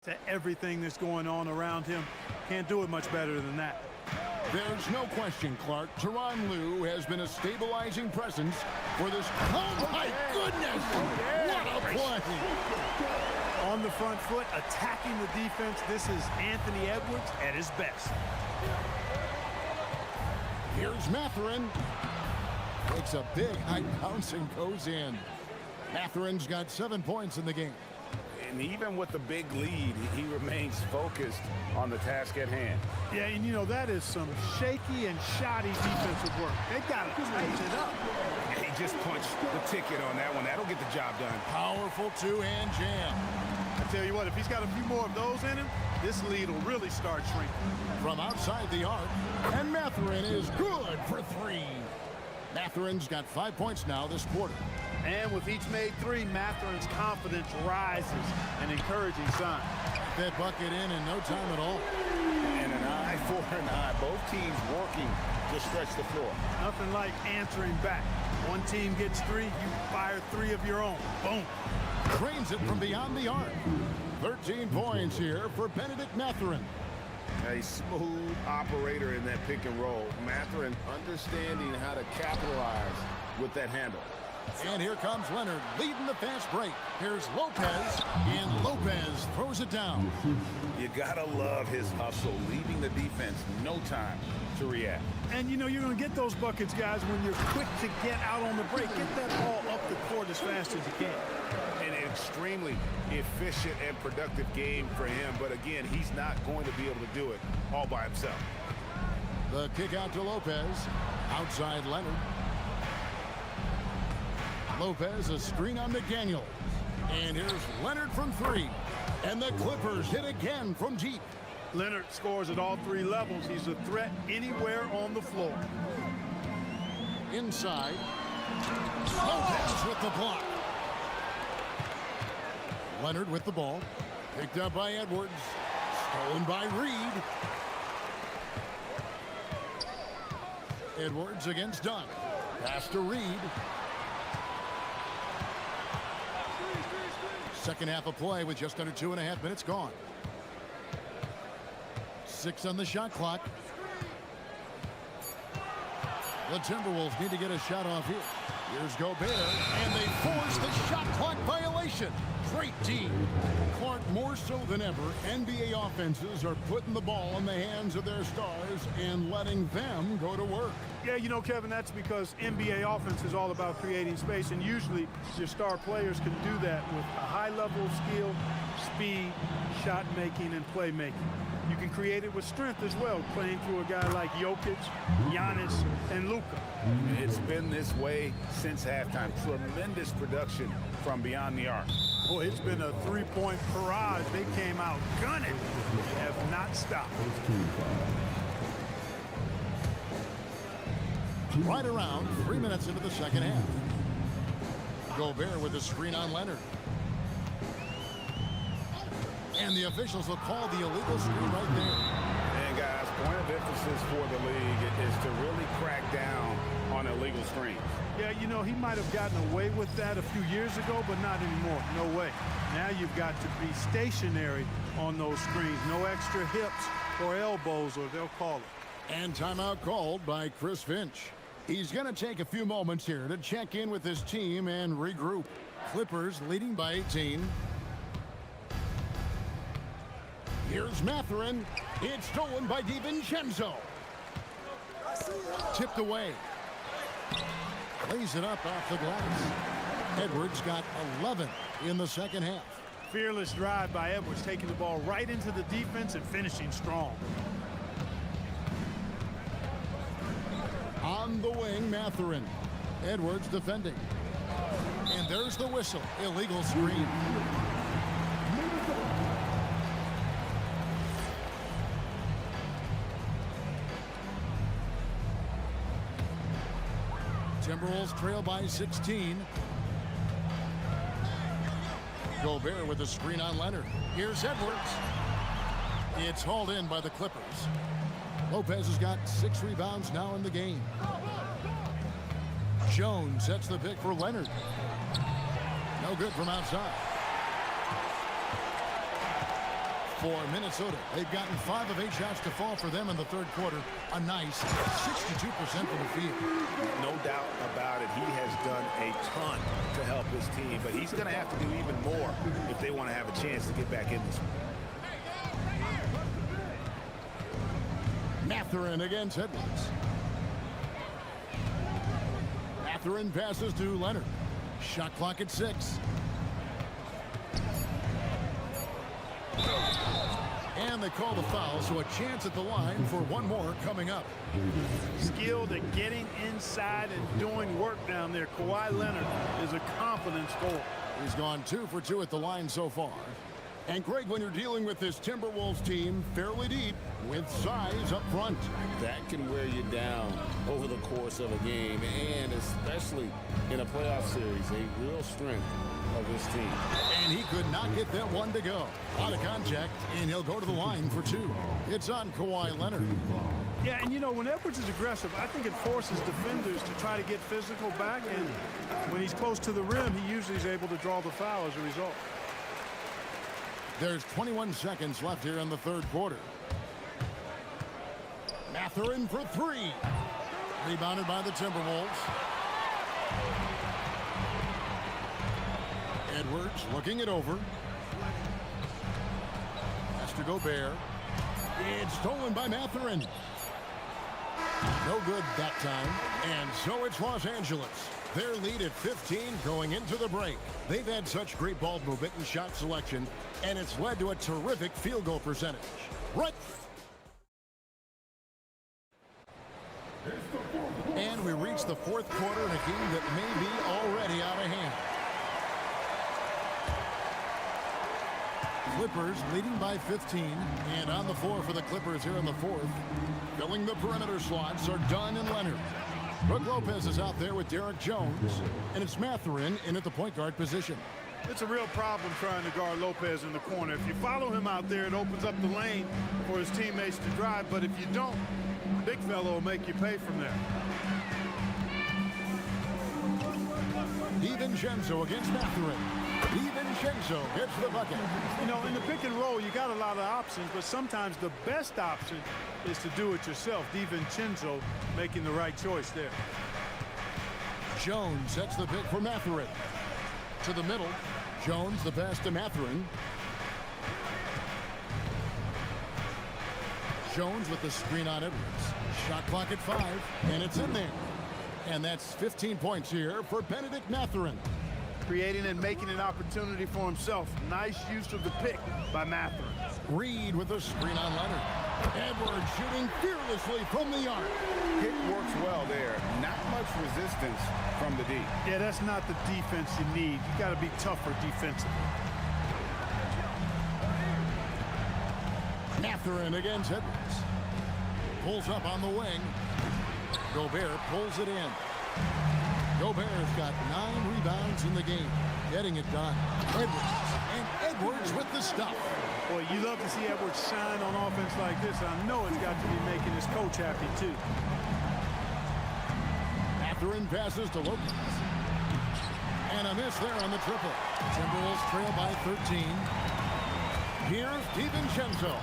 To everything that's going on around him. Can't do it much better than that. There's no question, Clark. Tyronn Lue has been a stabilizing presence for this. Oh, my goodness! What a play! On the front foot, attacking the defense. This is Anthony Edwards at his best. Here's Mathurin. Takes a big high bounce and goes in. Mathurin's got 7 points in the game. And even with the big lead, he remains focused on the task at hand. Yeah, and you know, that is some shaky and shoddy defensive work. They've got to tighten it up. He just punched the ticket on that one. That'll get the job done. Powerful two-hand jam. I tell you what, if he's got a few more of those in him, this lead will really start shrinking. From outside the arc, and Mathurin is good for 3. Mathurin's got 5 points now this quarter. And with each made 3, Mathurin's confidence rises, an encouraging sign. That bucket in no time at all. And an eye for an eye. Both teams working to stretch the floor. Nothing like answering back. One team gets 3, you fire 3 of your own. Boom. Trains it from beyond the arc. 13 points here for Benedict Mathurin. a smooth operator in that pick and roll. Mathurin understanding how to capitalize with that handle. And here comes Leonard leading the fast break. Here's Lopez, and Lopez throws it down. You gotta love his hustle, leaving the defense no time to react. And you know you're going to get those buckets, guys, when you're quick to get out on the break. Get that ball up the court as fast as you can. An extremely efficient and productive game for him, but again, he's not going to be able to do it all by himself. The kick out to Lopez. Outside Leonard. Lopez, a screen on McDaniel. And here's Leonard from three. And the Clippers hit again from deep. Leonard scores at all three levels. He's a threat anywhere on the floor. Inside. Lopez with the block. Leonard with the ball. Picked up by Edwards. Stolen by Reed. Edwards against Dunn. Pass to Reed. Second half of play with just under 2.5 minutes gone. 6 on the shot clock. The Timberwolves need to get a shot off here. Here's Gobert, and they force the shot clock violation. Great team. Clark, more so than ever, NBA offenses are putting the ball in the hands of their stars and letting them go to work. Yeah, you know, Kevin, that's because NBA offense is all about creating space, and usually your star players can do that with a high level of skill, speed, shot making, and playmaking. You can create it with strength as well, playing through a guy like Jokic, Giannis, and Luka. It's been this way since halftime. Tremendous production from beyond the arc. Boy, it's been a three-point barrage. They came out gunning. They have not stopped. Right around 3 minutes into the second half. Gobert with the screen on Leonard. And the officials will call the illegal screen right there. And guys, point of emphasis for the league is to really crack down on illegal screens. Yeah, you know, he might have gotten away with that a few years ago, but not anymore. No way. Now you've got to be stationary on those screens. No extra hips or elbows, or they'll call it. And timeout called by Chris Finch. He's going to take a few moments here to check in with his team and regroup. Clippers leading by 18. Here's Mathurin. It's stolen by DiVincenzo. Tipped away. Plays it up off the glass. Edwards got 11 in the second half. Fearless drive by Edwards, taking the ball right into the defense and finishing strong. On the wing, Mathurin. Edwards defending. And there's the whistle. Illegal screen. Timberwolves trail by 16. Gobert with a screen on Leonard. Here's Edwards. It's hauled in by the Clippers. Lopez has got 6 rebounds now in the game. Jones sets the pick for Leonard. No good from outside. For Minnesota, they've gotten 5 of 8 shots to fall for them in the third quarter. A nice 62% from the field. No doubt about it. He has done a ton to help his team, but he's going to have to do even more if they want to have a chance to get back in this one. Mathurin against Edwards. Mathurin passes to Leonard. Shot clock at 6. And they call the foul, so a chance at the line for one more coming up. Skilled at getting inside and doing work down there. Kawhi Leonard is a confident scorer. He's gone 2 for 2 at the line so far. And Greg, when you're dealing with this Timberwolves team fairly deep with size up front, that can wear you down over the course of a game, and especially in a playoff series, a real strength of this team. And he could not get that one to go. Out of contact, and he'll go to the line for 2. It's on Kawhi Leonard. Yeah, and you know, when Edwards is aggressive, I think it forces defenders to try to get physical back, and when he's close to the rim, he usually is able to draw the foul as a result. There's 21 seconds left here in the third quarter. Mathurin for three. Rebounded by the Timberwolves. Edwards looking it over. Pass to Gobert. It's stolen by Mathurin. No good that time. And so it's Los Angeles. Their lead at 15 going into the break. They've had such great ball movement and shot selection, and it's led to a terrific field goal percentage. Right. And we reach the fourth quarter in a game that may be already out of hand. Clippers leading by 15, and on the floor for the Clippers here in the fourth. Filling the perimeter slots are Dunn and Leonard. Brook Lopez is out there with Derek Jones, and it's Mathurin in at the point guard position. It's a real problem trying to guard Lopez in the corner. If you follow him out there, it opens up the lane for his teammates to drive, but if you don't, big fellow will make you pay from there. DiVincenzo against Mathurin. DiVincenzo gets the bucket. You know, in the pick and roll, you got a lot of options, but sometimes the best option is to do it yourself. DiVincenzo making the right choice there. Jones sets the pick for Mathurin. To the middle. Jones the pass to Mathurin. Jones with the screen on Edwards. Shot clock at 5, and it's in there. And that's 15 points here for Benedict Mathurin. Creating and making an opportunity for himself. Nice use of the pick by Mathurin. Reed with the screen on Leonard. Edwards shooting fearlessly from the arc. Pick works well there. Not much resistance from the D. Yeah, that's not the defense you need. You got to be tougher defensively. Mathurin against Edwards. Pulls up on the wing. Gobert pulls it in. Gobert's got 9 rebounds in the game. Getting it done. Edwards. And Edwards with the stuff. Boy, you love to see Edwards shine on offense like this. I know it's got to be making his coach happy, too. Mathurin passes to Lopez. And a miss there on the triple. Timberwolves trail by 13. Here's DiVincenzo.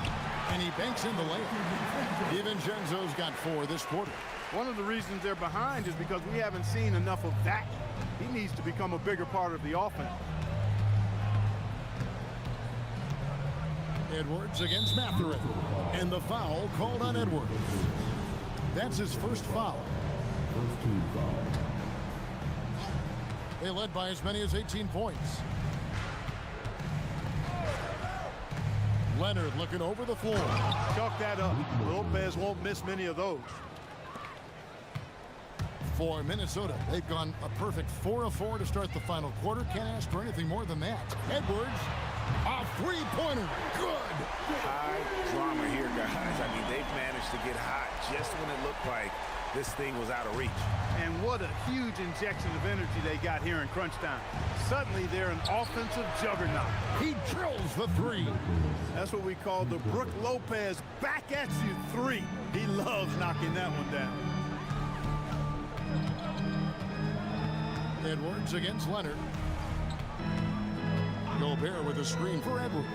And he banks in the layup. DiVincenzo's got 4 this quarter. One of the reasons they're behind is because we haven't seen enough of that. He needs to become a bigger part of the offense. Edwards against Mathurin. And the foul called on Edwards. That's his first foul. First team foul. They led by as many as 18 points. Leonard looking over the floor. Chalk that up. Lopez won't miss many of those. For Minnesota, they've gone a perfect 4 of 4 to start the final quarter. Can't ask for anything more than that. Edwards, a three-pointer. Good. High drama here, guys. I mean, they've managed to get hot just when it looked like this thing was out of reach. And what a huge injection of energy they got here in crunch time. Suddenly, they're an offensive juggernaut. He drills the 3. That's what we call the Brook Lopez back at you 3. He loves knocking that one down. Edwards against Leonard. Gobert with a screen for Edwards.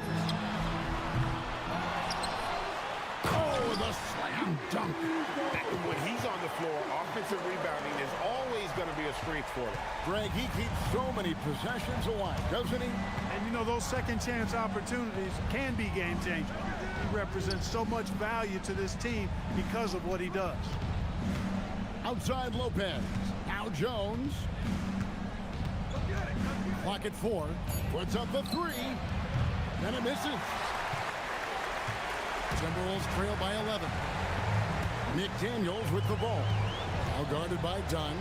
Oh, the slam dunk. When he's on the floor, offensive rebounding is always going to be a strength for him. Greg, he keeps so many possessions alive, doesn't he? And you know, those second chance opportunities can be game changing. He represents so much value to this team because of what he does. Outside Lopez. Now Jones. Clock at 4. Puts up the 3. And it misses. Timberwolves trail by 11. McDaniels with the ball. Now guarded by Dunn.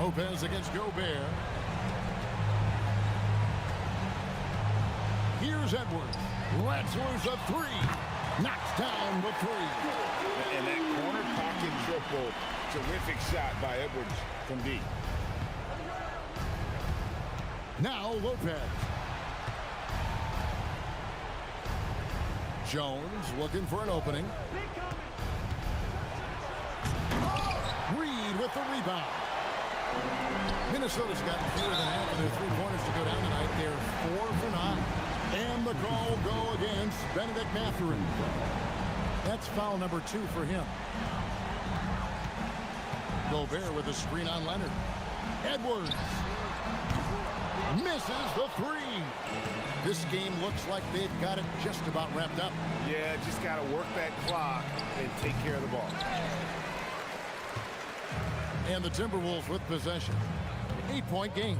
Lopez against Gobert. Here's Edwards. Lets loose a 3. Knocks down the 3. And that corner pocket triple. Terrific shot by Edwards from deep. Now Lopez. Jones looking for an opening. Reed with the rebound. Minnesota's got fewer than half of their 3 pointers to go down tonight. They're 4 for 9. And And the call will go against Benedict Mathurin. That's foul number 2 for him. Gobert with a screen on Leonard. Edwards misses the 3. This game looks like they've got it just about wrapped up. Yeah, just got to work that clock and take care of the ball. And the Timberwolves with possession. 8-point game.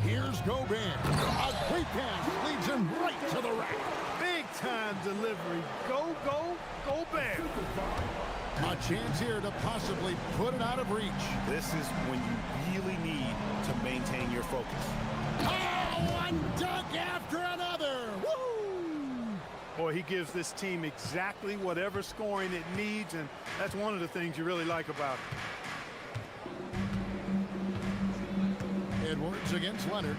Here's Gobert. A great pass leads him right to the rack. Big time delivery. Go, Gobert. A chance here to possibly put it out of reach. This is when you really need to maintain your focus. Oh, one dunk after another. Woo! Boy, he gives this team exactly whatever scoring it needs, and that's one of the things you really like about it. Edwards against Leonard.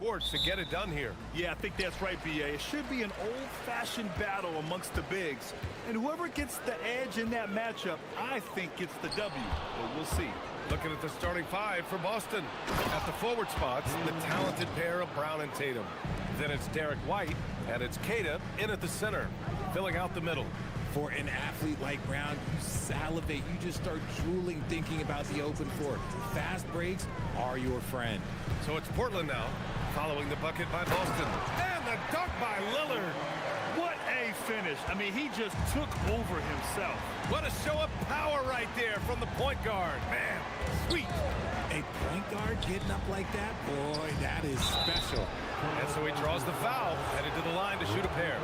Sports to get it done here. Yeah, I think that's right, BA. It should be an old-fashioned battle amongst the bigs. And whoever gets the edge in that matchup, I think gets the W. But we'll see. Looking at the starting five for Boston. At the forward spots, the talented pair of Brown and Tatum. Then it's Derek White, and it's Kata in at the center, filling out the middle. For an athlete like Brown, you salivate. You just start drooling thinking about the open floor. Fast breaks are your friend. So it's Portland now, following the bucket by Boston. And the dunk by Lillard. What a finish. I mean, he just took over himself. What a show of power right there from the point guard. Man, sweet. A point guard getting up like that? Boy, that is special. And so he draws the foul, headed to the line to shoot a pair.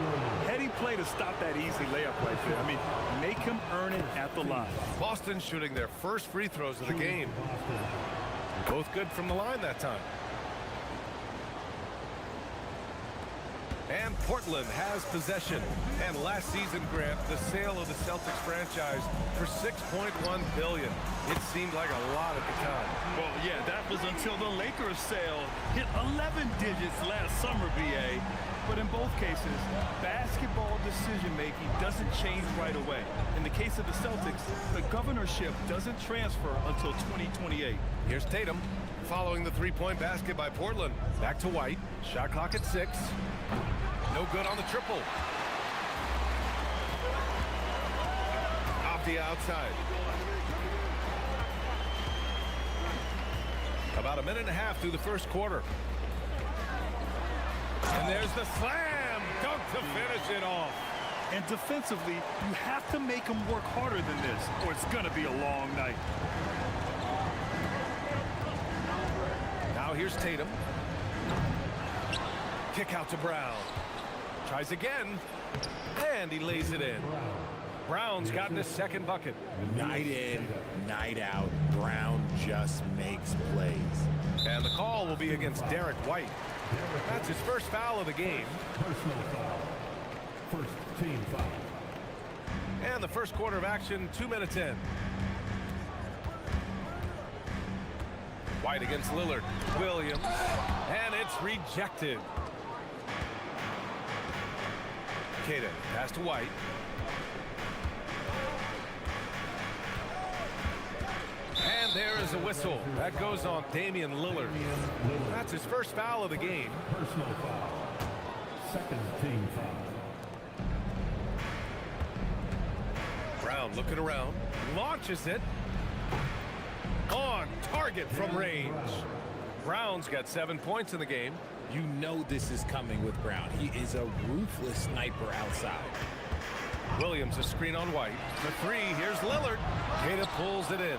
Heady play to stop that easy layup right there. I mean, make him earn it at the line. Boston shooting their first free throws of the game. Both good from the line that time. And Portland has possession. And last season, Grant, the sale of the Celtics franchise for $6.1 billion. It seemed like a lot at the time. Well, yeah, that was until the Lakers sale hit 11 digits last summer, BA. But in both cases, basketball decision-making doesn't change right away. In the case of the Celtics, the governorship doesn't transfer until 2028. Here's Tatum, following the three-point basket by Portland. Back to White. Shot clock at 6. No good on the triple. Off the outside. About a minute and a half through the first quarter. And there's the slam dunk to finish it off. And defensively, you have to make them work harder than this, or it's going to be a long night. Now here's Tatum. Kick out to Brown. Tries again, and he lays it in. Brown's gotten his second bucket. Night in, night out, Brown just makes plays. And the call will be against Derek White. That's his first foul of the game. Personal foul. First team foul. And the first quarter of action, 2 minutes in. White against Lillard. Williams. And it's rejected. Kata, pass to White. And there is a whistle. That goes on Damian Lillard. That's his first foul of the game. Personal foul. Second team foul. Brown looking around. Launches it. On target from range. Brown's got 7 points in the game. You know this is coming with Brown. He is a ruthless sniper outside. Williams a screen on White. The three, here's Lillard. Kata pulls it in.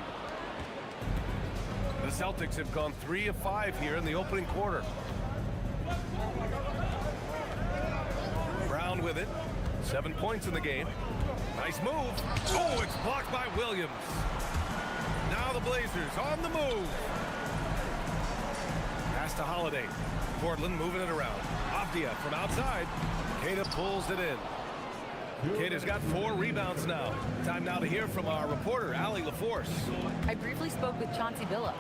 The Celtics have gone 3 of 5 here in the opening quarter. Brown with it. 7 points in the game. Nice move. Oh, it's blocked by Williams. Now the Blazers on the move. Pass to Holiday. Portland moving it around. Avdia from outside. Kata pulls it in. Kata's got 4 rebounds now. Time now to hear from our reporter, Allie LaForce. I briefly spoke with Chauncey Billups.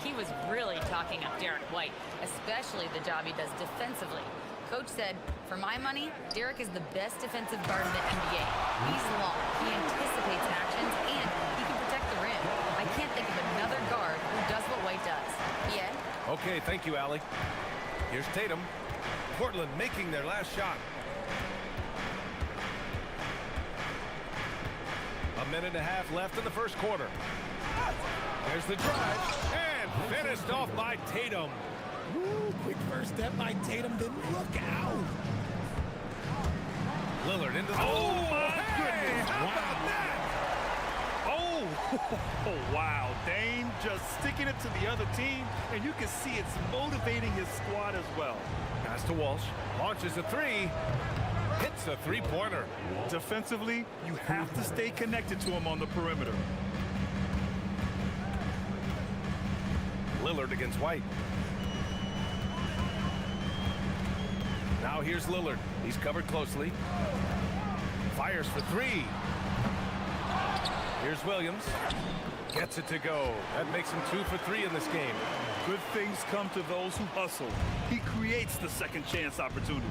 He was really talking up Derek White, especially the job he does defensively. Coach said, for my money, Derek is the best defensive guard in the NBA. He's long, he anticipates actions, and he can protect the rim. I can't think of another guard who does what White does. Yeah? Okay, thank you, Allie. Here's Tatum. Portland making their last shot. A minute and a half left in the first quarter. There's the drive, and finished off by Tatum. Ooh, quick first step by Tatum, then look out. Lillard into the... Oh, my hey, goodness. how about that? Oh, wow. Dame just sticking it to the other team, and you can see it's motivating his squad as well. Pass to Walsh. Launches a three. Hits a three-pointer. Defensively, you have to stay connected to him on the perimeter. Lillard against White. Now here's Lillard. He's covered closely. Fires for three. Here's Williams. Gets it to go. That makes him 2 for 3 in this game. Good things come to those who hustle. He creates the second chance opportunity.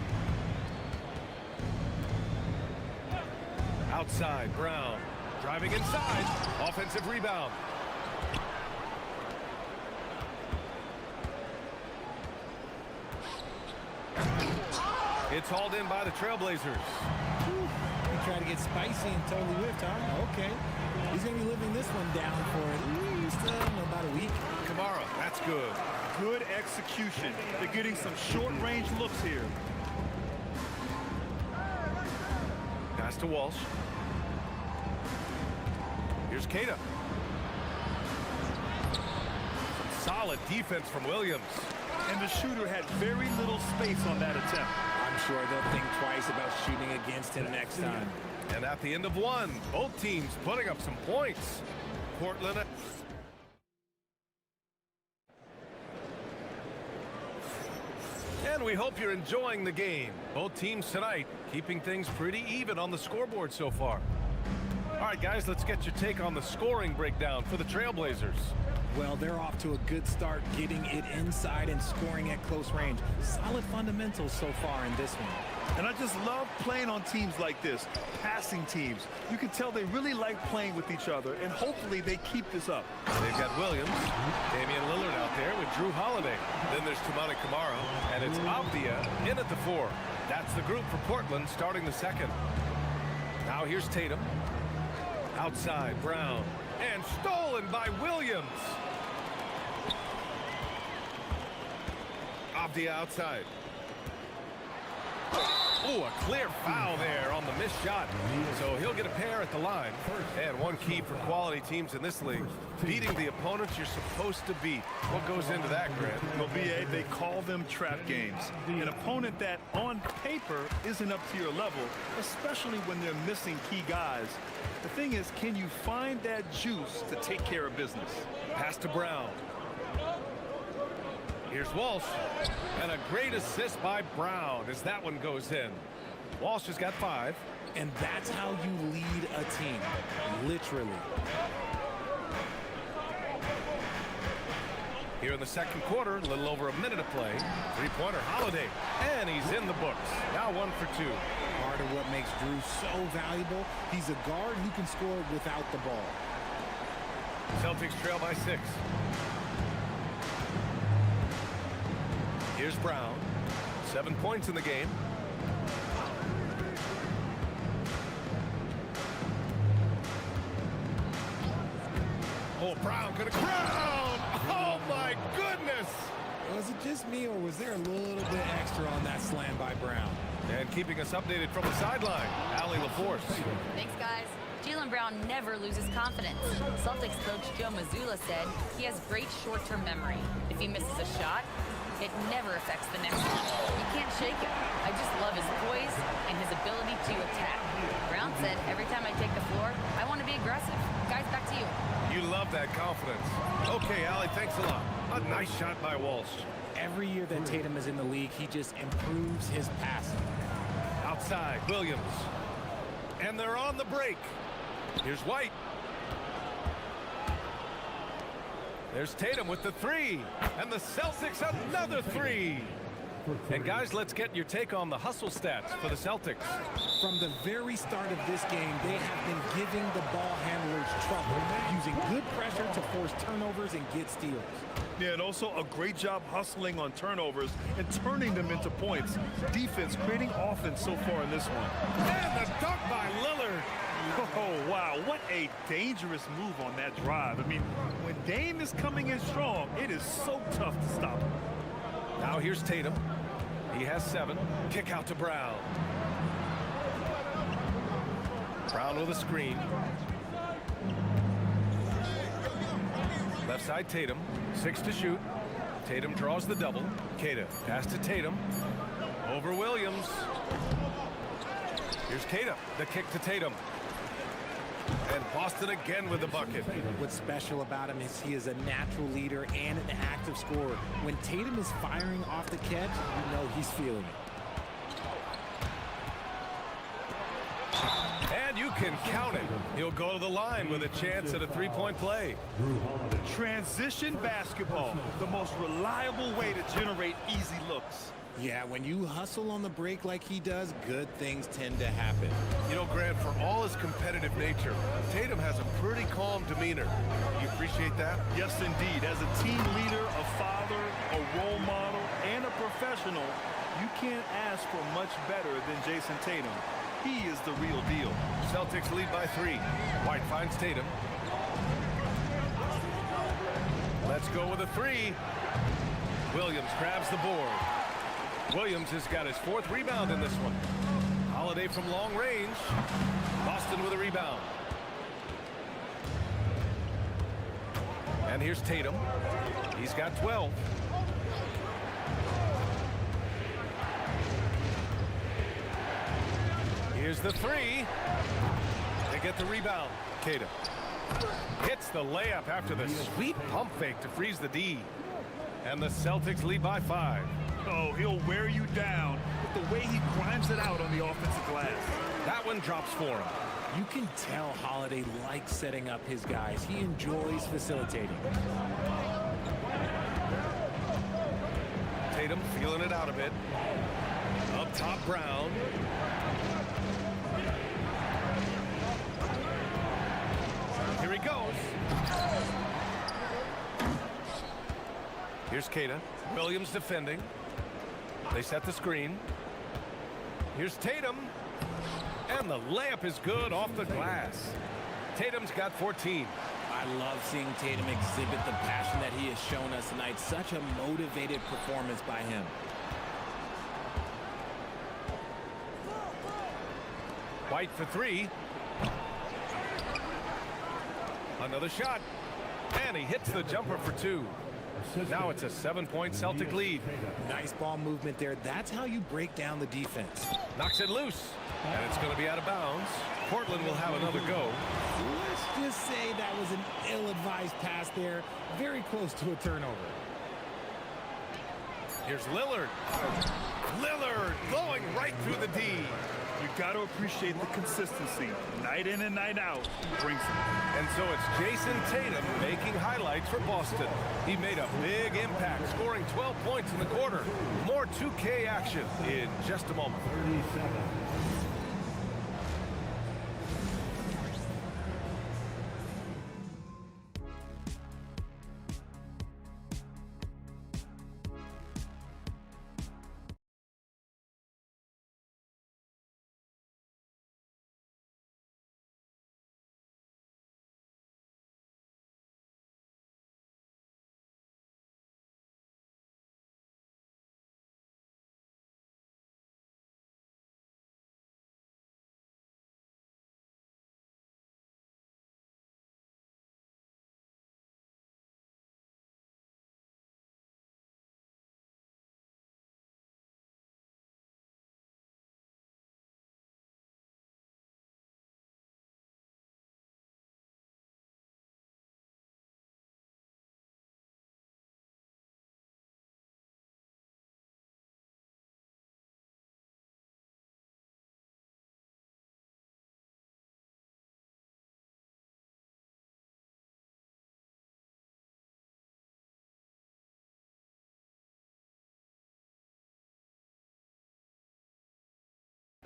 Outside, Brown. Driving inside. Offensive rebound. It's hauled in by the Trailblazers. He tried to get spicy and totally whipped, huh? Okay. He's going to be living this one down for at least about a week. Kamara, that's good. Good execution. They're getting some short-range looks here. Pass to Walsh. Here's Keita. Solid defense from Williams. And the shooter had very little space on that attempt. I'm sure they'll think twice about shooting against him next time. And at the end of one, both teams putting up some points. Portland. And we hope you're enjoying the game. Both teams tonight keeping things pretty even on the scoreboard so far. All right, guys, let's get your take on the scoring breakdown for the Trailblazers. Well, they're off to a good start getting it inside and scoring at close range. Solid fundamentals so far in this one. And I just love playing on teams like this, passing teams. You can tell they really like playing with each other, and hopefully they keep this up. They've got Williams, Damian Lillard out there with Drew Holiday. Then there's Toumani Camara, and it's Avdia in at the 4. That's the group for Portland starting the second. Now here's Tatum. Outside, Brown. And stolen by Williams. Avdia outside. Ooh, a clear foul there on the missed shot. So he'll get a pair at the line. And one key for quality teams in this league, beating the opponents you're supposed to beat. What goes into that, Grant? Well, BA, they call them trap games. An opponent that on paper isn't up to your level, especially when they're missing key guys. The thing is, can you find that juice to take care of business? Pass to Brown. Here's Walsh. And a great assist by Brown as that one goes in. Walsh has got 5. And that's how you lead a team, literally. Here in the second quarter, a little over a minute of play. Three-pointer Holiday. And he's in the books. Now 1 for 2. Part of what makes Drew so valuable, he's a guard who can score without the ball. Celtics trail by 6. Here's Brown. 7 points in the game. Oh, Brown gonna Brown! Oh my goodness! Was it just me, or was there a little bit extra on that slam by Brown? And keeping us updated from the sideline, Allie LaForce. Thanks, guys. Jaylen Brown never loses confidence. Celtics coach Joe Mazzulla said he has great short-term memory. If he misses a shot, it never affects the next one. You can't shake him. I just love his poise and his ability to attack. Brown said, every time I take the floor, I want to be aggressive. Guys, back to you. You love that confidence. Okay, Allie, thanks a lot. A nice shot by Walsh. Every year that Tatum is in the league, he just improves his passing. Outside, Williams. And they're on the break. Here's White. There's Tatum with the 3. And the Celtics another 3. And guys, let's get your take on the hustle stats for the Celtics. From the very start of this game, they have been giving the ball handlers trouble, using good pressure to force turnovers and get steals. Yeah, and also a great job hustling on turnovers and turning them into points. Defense creating offense so far in this one. And the dunk by Lillard. Oh, wow, what a dangerous move on that drive. I mean, when Dame is coming in strong, it is so tough to stop him. Now here's Tatum. He has 7. Kick out to Brown. Brown with a screen. Left side Tatum. 6 to shoot. Tatum draws the double. Keita pass to Tatum. Over Williams. Here's Keita. The kick to Tatum. And Boston again with the bucket. What's special about him is he is a natural leader and an active scorer. When Tatum is firing off the catch, you know he's feeling it. And you can count it. He'll go to the line with a chance at a three-point play. Transition basketball, the most reliable way to generate easy looks. Yeah, when you hustle on the break like he does, good things tend to happen. You know, Grant, for all his competitive nature, Tatum has a pretty calm demeanor. You appreciate that? Yes, indeed. As a team leader, a father, a role model, and a professional, you can't ask for much better than Jason Tatum. He is the real deal. Celtics lead by 3. White finds Tatum. Let's go with a 3. Williams grabs the board. Williams has got his 4th rebound in this one. Holiday from long range. Boston with a rebound. And here's Tatum. He's got 12. Here's the 3. They get the rebound. Tatum hits the layup after the sweet pump fake to freeze the D. And the Celtics lead by 5. Oh, he'll wear you down with the way he grinds it out on the offensive glass. That one drops for him. You can tell Holiday likes setting up his guys. He enjoys facilitating. Tatum feeling it out a bit. Up top, Brown. Here he goes. Here's Kata. Williams defending. They set the screen. Here's Tatum. And the layup is good off the glass. Tatum's got 14. I love seeing Tatum exhibit the passion that he has shown us tonight. Such a motivated performance by him. White for 3. Another shot. And he hits the jumper for 2. Now it's a 7-point Celtic lead. Nice ball movement there. That's how you break down the defense. Knocks it loose. And it's going to be out of bounds. Portland will have another go. Let's just say that was an ill-advised pass there. Very close to a turnover. Here's Lillard. Lillard going right through the D. You got to appreciate the consistency. Night in and night out, he brings it. And so it's Jason Tatum making highlights for Boston. He made a big impact, scoring 12 points in the quarter. More 2K action in just a moment. 37.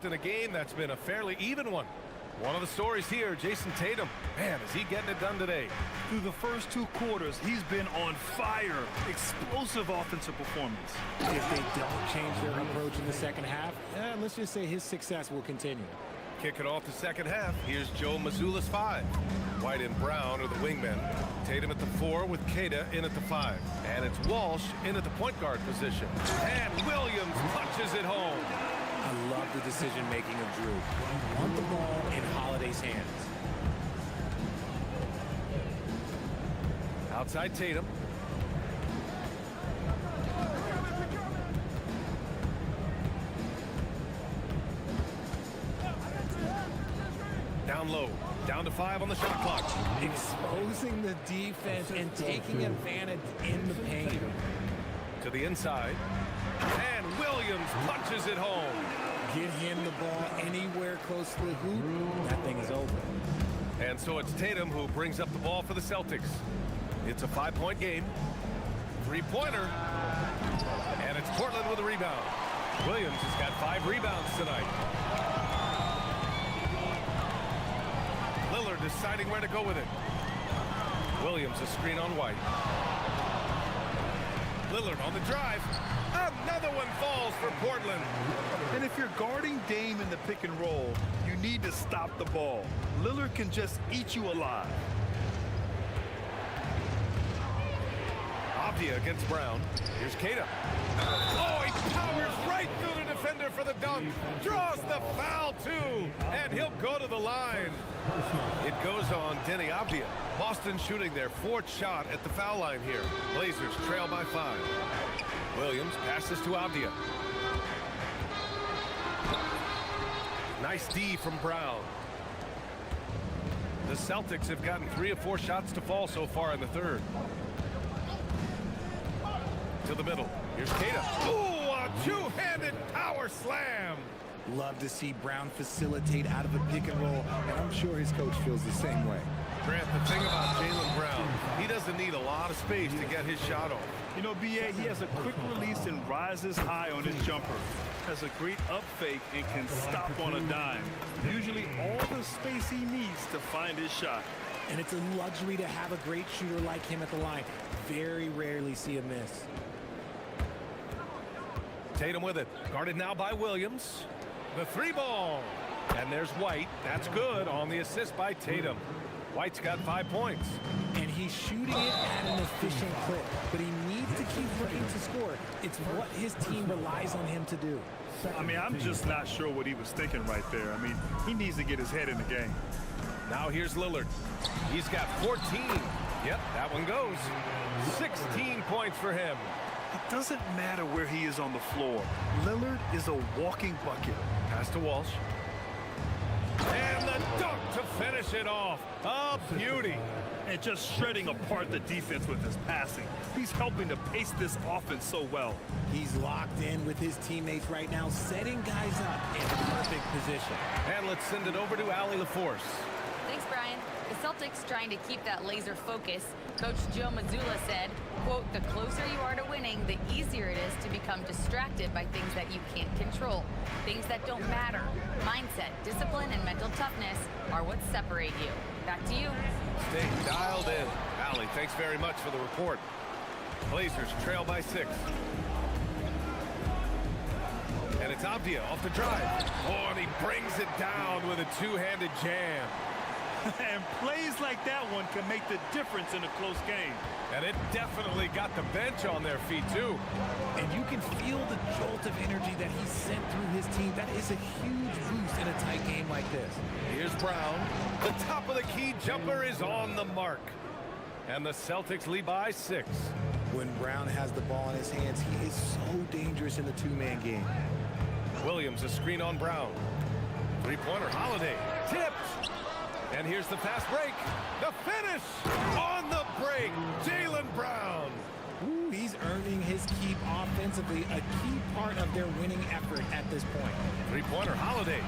In a game that's been a fairly even one. One of the stories here, Jason Tatum. Man, is he getting it done today. Through the first 2 quarters, he's been on fire. Explosive offensive performance. If they don't change their approach in the second half, let's just say his success will continue. Kicking off the second half, here's Joe Mazzulla's 5. White and Brown are the wingmen. Tatum at the 4 with Kata in at the 5. And it's Walsh in at the point guard position. And Williams punches it home. I love the decision-making of Drew. Want the ball in Holiday's hands. Outside Tatum. Down low. Down to 5 on the shot clock. Exposing the defense and taking advantage in the paint. To the inside. And Williams punches it home. Get him the ball anywhere close to the hoop, that thing is over. And so it's Tatum who brings up the ball for the Celtics. It's a 5-point game. Three-pointer. And it's Portland with a rebound. Williams has got 5 rebounds tonight. Lillard deciding where to go with it. Williams a screen on White. Lillard on the drive. Another one falls for Portland. And if you're guarding Dame in the pick and roll, you need to stop the ball. Lillard can just eat you alive. Avdia against Brown. Here's Kata. Oh, he powers right through the defender for the dunk. Draws the foul, too. And he'll go to the line. It goes on Denny Avdia. Boston shooting their 4th shot at the foul line here. Blazers trail by 5. Williams passes to Avdia. Nice D from Brown. The Celtics have gotten 3 of 4 shots to fall so far in the 3rd. To the middle. Here's Kata. Ooh, a 2-handed power slam. Love to see Brown facilitate out of a pick and roll, and I'm sure his coach feels the same way. Grant, the thing about Jaylen Brown, he doesn't need a lot of space to get his shot off. You know, B.A., he has a quick release and rises high on his jumper. Has a great up fake and can stop on a dime. Usually all the space he needs to find his shot. And it's a luxury to have a great shooter like him at the line. Very rarely see a miss. Tatum with it. Guarded now by Williams. The 3-ball. And there's White. That's good on the assist by Tatum. White's got 5 points. And he's shooting it at an efficient clip, but he needs to keep looking to score. It's what his team relies on him to do. I mean, I'm just not sure what he was thinking right there. I mean, he needs to get his head in the game. Now here's Lillard. He's got 14. Yep, that one goes. 16 points for him. It doesn't matter where he is on the floor. Lillard is a walking bucket. Pass to Walsh. And the dunk to finish it off. A beauty. And just shredding apart the defense with his passing. He's helping to pace this offense so well. He's locked in with his teammates right now, setting guys up in perfect position. And let's send it over to Allie LaForce. Thanks, Brian. The Celtics trying to keep that laser focus. Coach Joe Mazzulla said, quote, "The closer you are to winning, the easier it is to become distracted by things that you can't control. Things that don't matter. Mindset, discipline, and mental toughness are what separate you." Back to you. Stay dialed in. Allie, thanks very much for the report. Blazers trail by 6. And it's Avdia off the drive. Oh, and he brings it down with a 2-handed jam. And plays like that one can make the difference in a close game. And it definitely got the bench on their feet, too. And you can feel the jolt of energy that he sent through his team. That is a huge boost in a tight game like this. Here's Brown. The top of the key jumper is on the mark. And the Celtics lead by 6. When Brown has the ball in his hands, he is so dangerous in the 2-man game. Williams, a screen on Brown. 3-pointer, Holiday. Tipped. And here's the fast break. The finish on the break. Jaylen Brown. Ooh, he's earning his keep offensively, a key part of their winning effort at this point. 3-pointer, Holiday.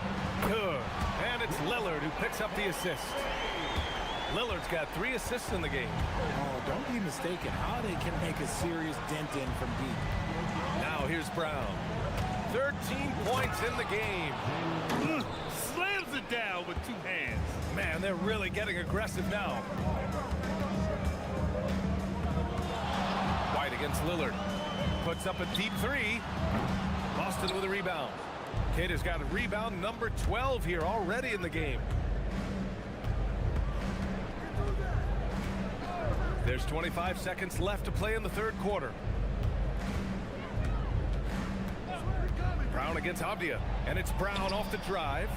Good. And it's Lillard who picks up the assist. Lillard's got 3 assists in the game. Oh, don't be mistaken. Holiday can make a serious dent in from deep. Now here's Brown. 13 points in the game. Slams it down with 2 hands. Man, they're really getting aggressive now. White against Lillard. Puts up a deep 3. Boston with a rebound. Kata's got a rebound number 12 here already in the game. There's 25 seconds left to play in the 3rd quarter. Brown against Avdia, and it's Brown off the drive.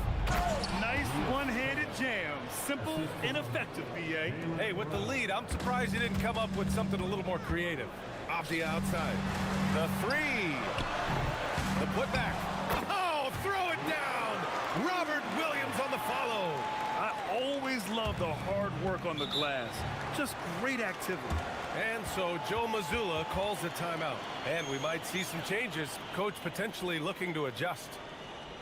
Nice one-handed jam. Simple and effective, B.A. Hey, with the lead, I'm surprised he didn't come up with something a little more creative. Avdia outside. The 3. The putback. Oh, throw it down. Robert Williams on the follow. I always love the hard work on the glass. Just great activity. And so Joe Mazzulla calls a timeout. And we might see some changes. Coach potentially looking to adjust.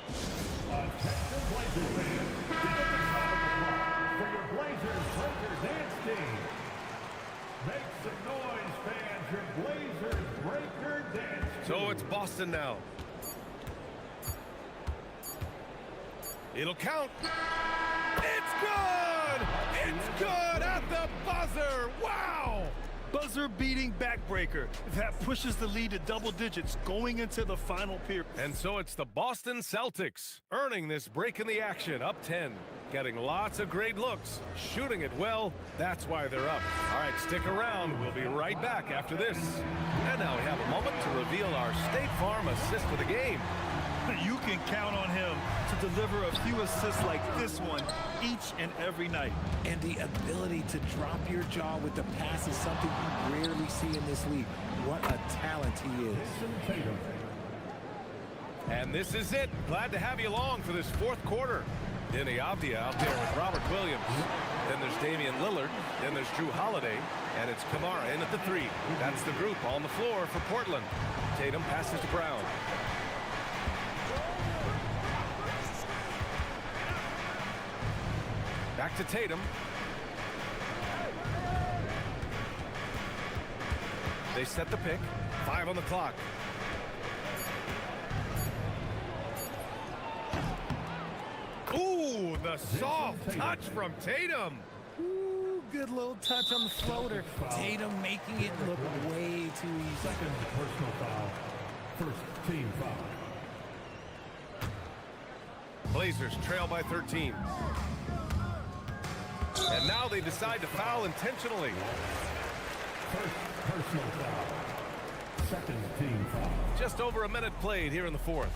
Attention Blazers fans, give it the sound of applause for your Blazers Breaker Dance team. Make some noise, fans, your Blazers Breaker Dance team. So it's Boston now. It'll count. It's good! It's good at the buzzer! Wow! Buzzer-beating backbreaker. That pushes the lead to double digits going into the final period. And so it's the Boston Celtics earning this break in the action, up 10. Getting lots of great looks, shooting it well. That's why they're up. All right, stick around. We'll be right back after this. And now we have a moment to reveal our State Farm assist of the game. You can count on him to deliver a few assists like this one each and every night. And the ability to drop your jaw with the pass is something you rarely see in this league. What a talent he is. And this is it. Glad to have you along for this fourth quarter. Denny Avdia out there with Robert Williams. Then there's Damian Lillard. Then there's Drew Holiday. And it's Kamara in at the three. That's the group on the floor for Portland. Tatum passes to Brown. Back to Tatum. They set the pick. 5 on the clock. Ooh, the soft touch from Tatum. Ooh, good little touch on the floater. Tatum making it look way too easy. Second personal foul. First team foul. Blazers trail by 13. And now they decide to foul intentionally. First personal foul. Second team foul. Just over a minute played here in the fourth.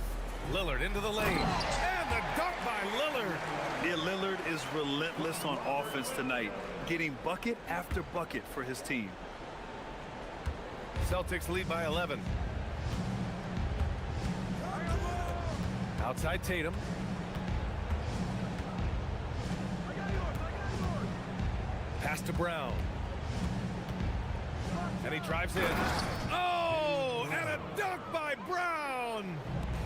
Lillard into the lane. And the dunk by Lillard. Yeah, Lillard is relentless on offense tonight, getting bucket after bucket for his team. Celtics lead by 11. Outside Tatum. Pass to Brown. And he drives in. Oh, and a dunk by Brown.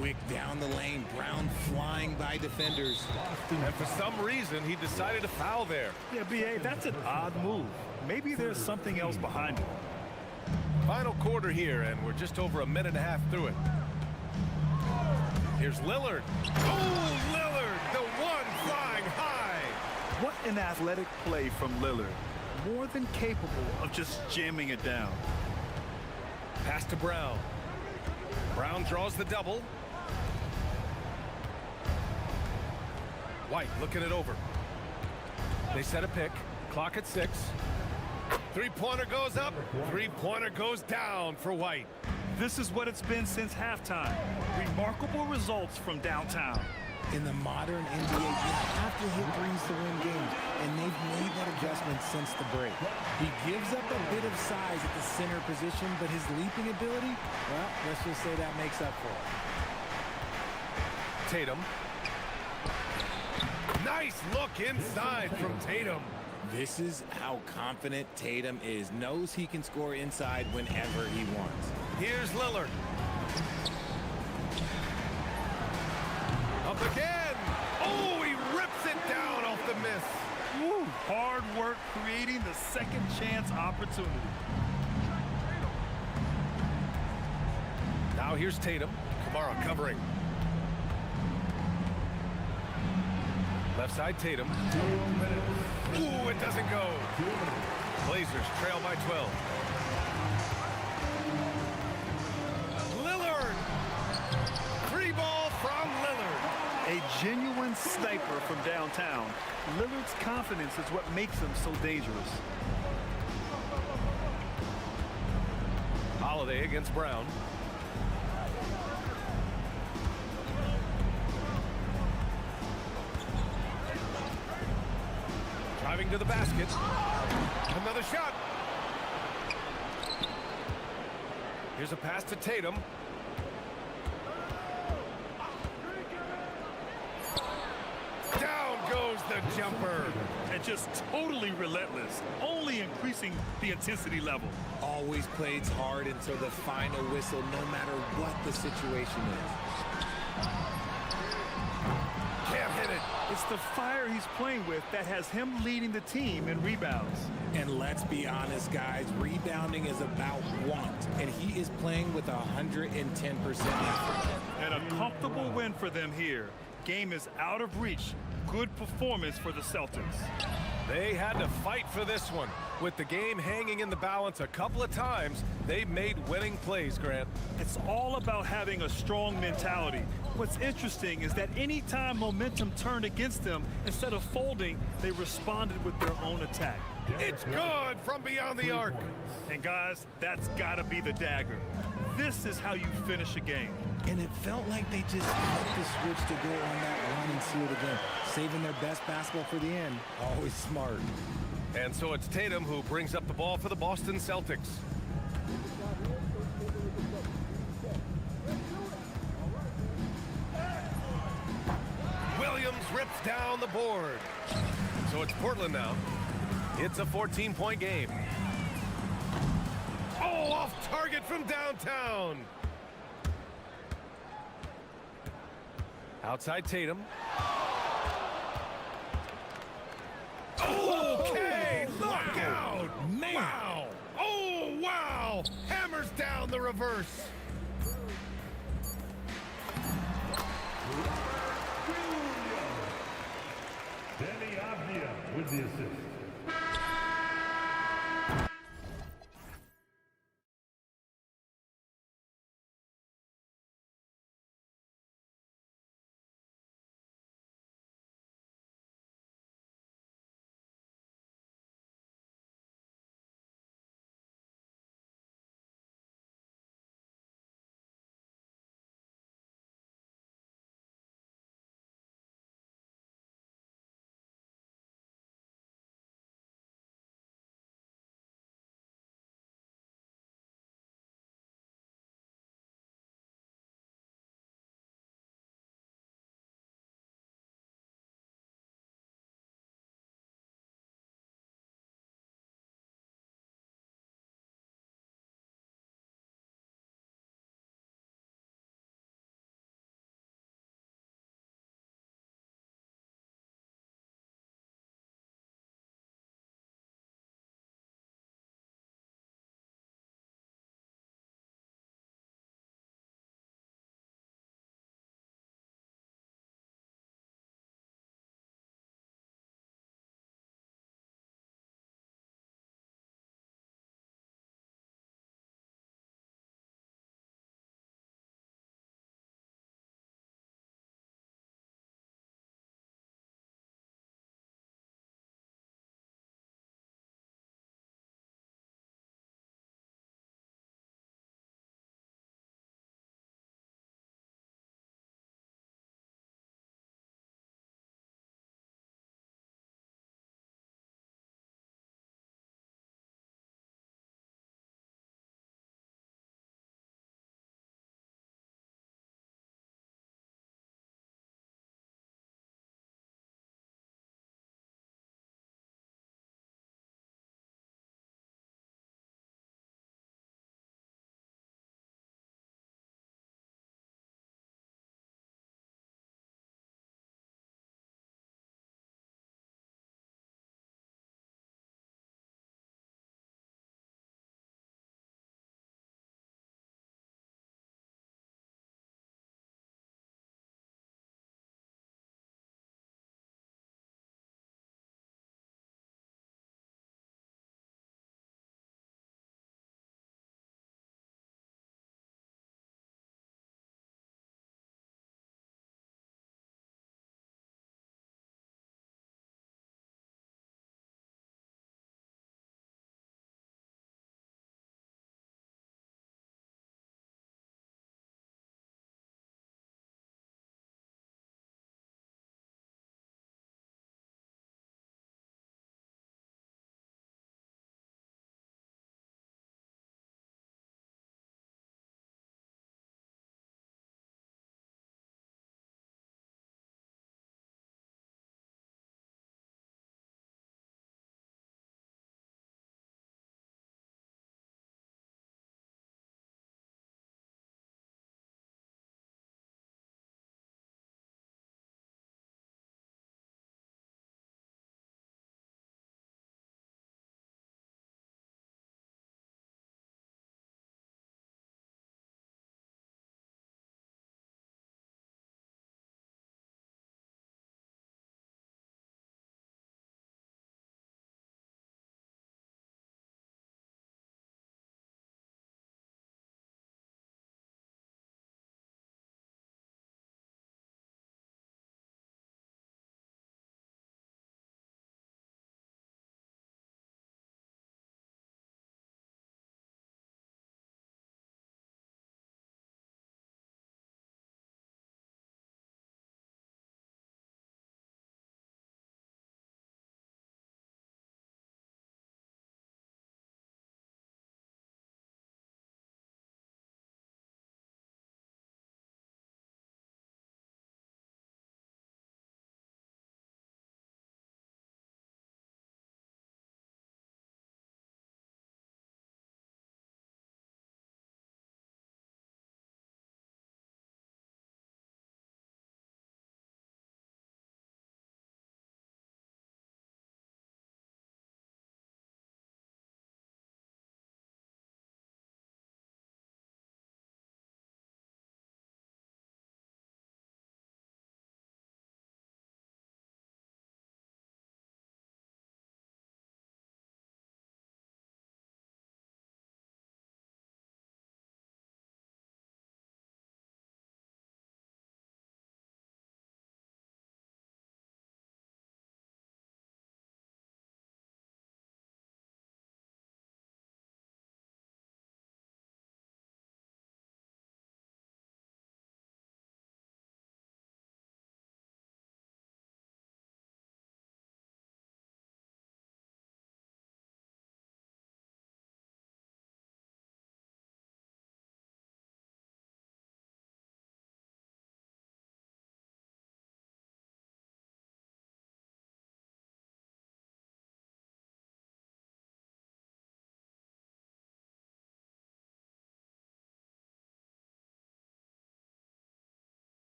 Quick down the lane. Brown flying by defenders. And for some reason, he decided to foul there. Yeah, B.A., that's an odd move. Maybe there's something else behind it. Final quarter here, and we're just over a minute and a half through it. Here's Lillard. Oh, Lillard, the one flying high. What an athletic play from Lillard. More than capable of just jamming it down. Pass to Brown. Brown draws the double. White looking it over. They set a pick. Clock at 6. Three-pointer goes up. Three-pointer goes down for White. This is what it's been since halftime. Remarkable results from downtown. In the modern NBA, you have to hit threes to win games, and they've made that adjustment since the break. He gives up a bit of size at the center position, but his leaping ability, well, let's just say that makes up for it. Tatum. Nice look inside from Tatum. This is how confident Tatum is. Knows he can score inside whenever he wants. Here's Lillard. Up again. Oh, he rips it down off the miss. Woo, hard work creating the second chance opportunity. Now here's Tatum. Kamara covering. Left side Tatum. Ooh, it doesn't go. Blazers trail by 12. Lillard. Free ball from Lillard. A genuine sniper from downtown. Lillard's confidence is what makes him so dangerous. Holiday against Brown. Driving to the basket. Another shot. Here's a pass to Tatum. Down goes the jumper. And just totally relentless, only increasing the intensity level. Always plays hard until the final whistle, no matter what the situation is. It's the fire he's playing with that has him leading the team in rebounds. And let's be honest, guys, rebounding is about want, and he is playing with 110% effort. And a comfortable win for them here. Game is out of reach. Good performance for the Celtics. They had to fight for this one. With the game hanging in the balance a couple of times, they've made winning plays, Grant. It's all about having a strong mentality. What's interesting is that any time momentum turned against them, instead of folding, they responded with their own attack. It's good from beyond the arc. And guys, that's gotta be the dagger. This is how you finish a game. And it felt like they just flipped the switch to go on that run and seal the game. Saving their best basketball for the end. Always smart. And so it's Tatum who brings up the ball for the Boston Celtics. Williams rips down the board. So it's Portland now. It's a 14-point game. Oh, off target from downtown. Outside Tatum. Okay, look out! Man. Wow! Oh, wow! Hammers down the reverse. Danny Avdia with the assist.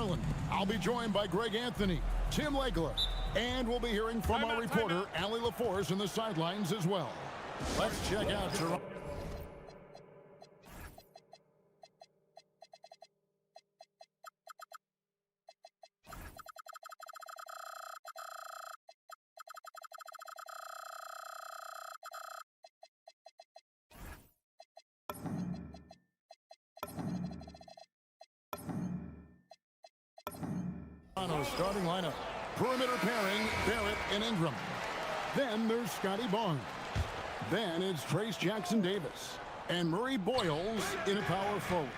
Ireland. I'll be joined by Greg Anthony, Tim Legler, and we'll be hearing from our reporter, Allie LaForce, in the sidelines as well. Let's check out Toronto. Starting lineup. Perimeter pairing, Barrett and Ingram. Then there's Scotty Barnes. Then it's Trace Jackson-Davis. And Murray Boyles in a power forward.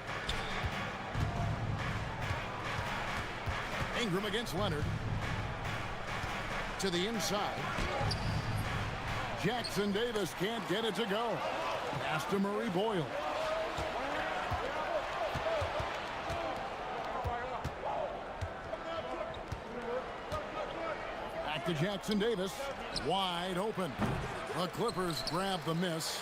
Ingram against Leonard. To the inside. Jackson-Davis can't get it to go. Pass to Murray Boyles. To Jackson-Davis, wide open. The Clippers grab the miss.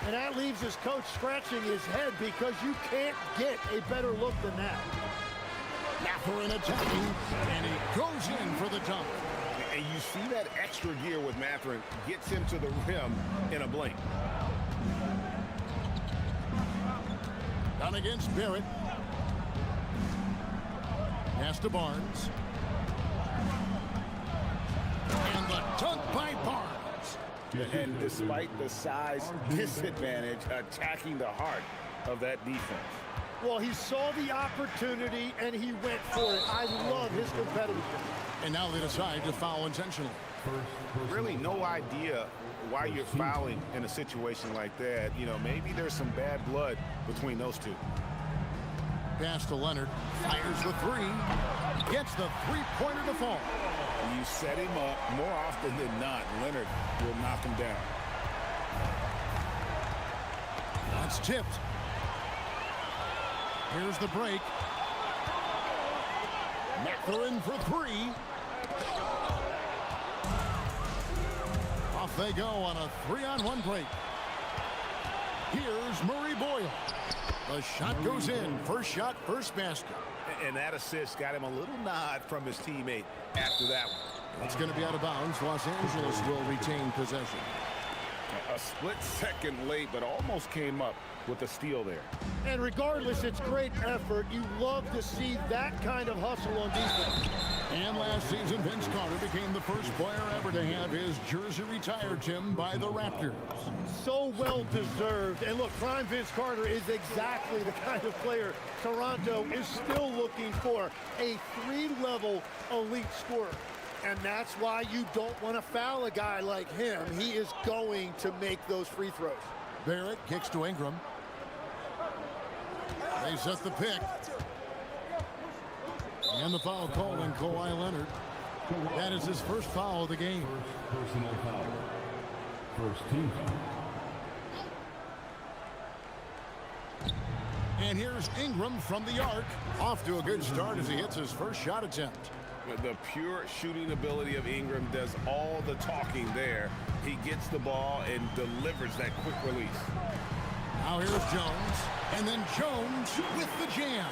And that leaves his coach scratching his head because you can't get a better look than that. Mathurin attacking, and he goes in for the dunk. And you see that extra gear with Mathurin gets him to the rim in a blink. Down against Barrett. Pass to Barnes. And the dunk by Barnes. And despite the size disadvantage, attacking the heart of that defense. Well, he saw the opportunity and he went for it. I love his competitiveness. And now they decide to foul intentionally. Really no idea why you're fouling in a situation like that. You know, maybe there's some bad blood between those two. Pass to Leonard. Fires the three. Gets the three-pointer to fall. You set him up more often than not. Leonard will knock him down. That's tipped. Here's the break. Mathurin for three. Off they go on a 3-on-1 break. Here's Murray Boyle. The shot goes in. First shot, first basket. And that assist got him a little nod from his teammate after that one. It's going to be out of bounds. Los Angeles will retain possession. A split second late, but almost came up with a steal there. And regardless, it's great effort. You love to see that kind of hustle on defense. And last season, Vince Carter became the first player ever to have his jersey retired, Tim, by the Raptors. So well deserved. And look, prime Vince Carter is exactly the kind of player Toronto is still looking for. A three-level elite scorer. And that's why you don't want to foul a guy like him. He is going to make those free throws. Barrett kicks to Ingram. They set the pick. And the foul called on Kawhi Leonard. That is his first foul of the game. First personal foul. First team foul. And here's Ingram from the arc. Off to a good start as he hits his first shot attempt. The pure shooting ability of Ingram does all the talking there. He gets the ball and delivers that quick release. Now here's Jones, and then Jones with the jam.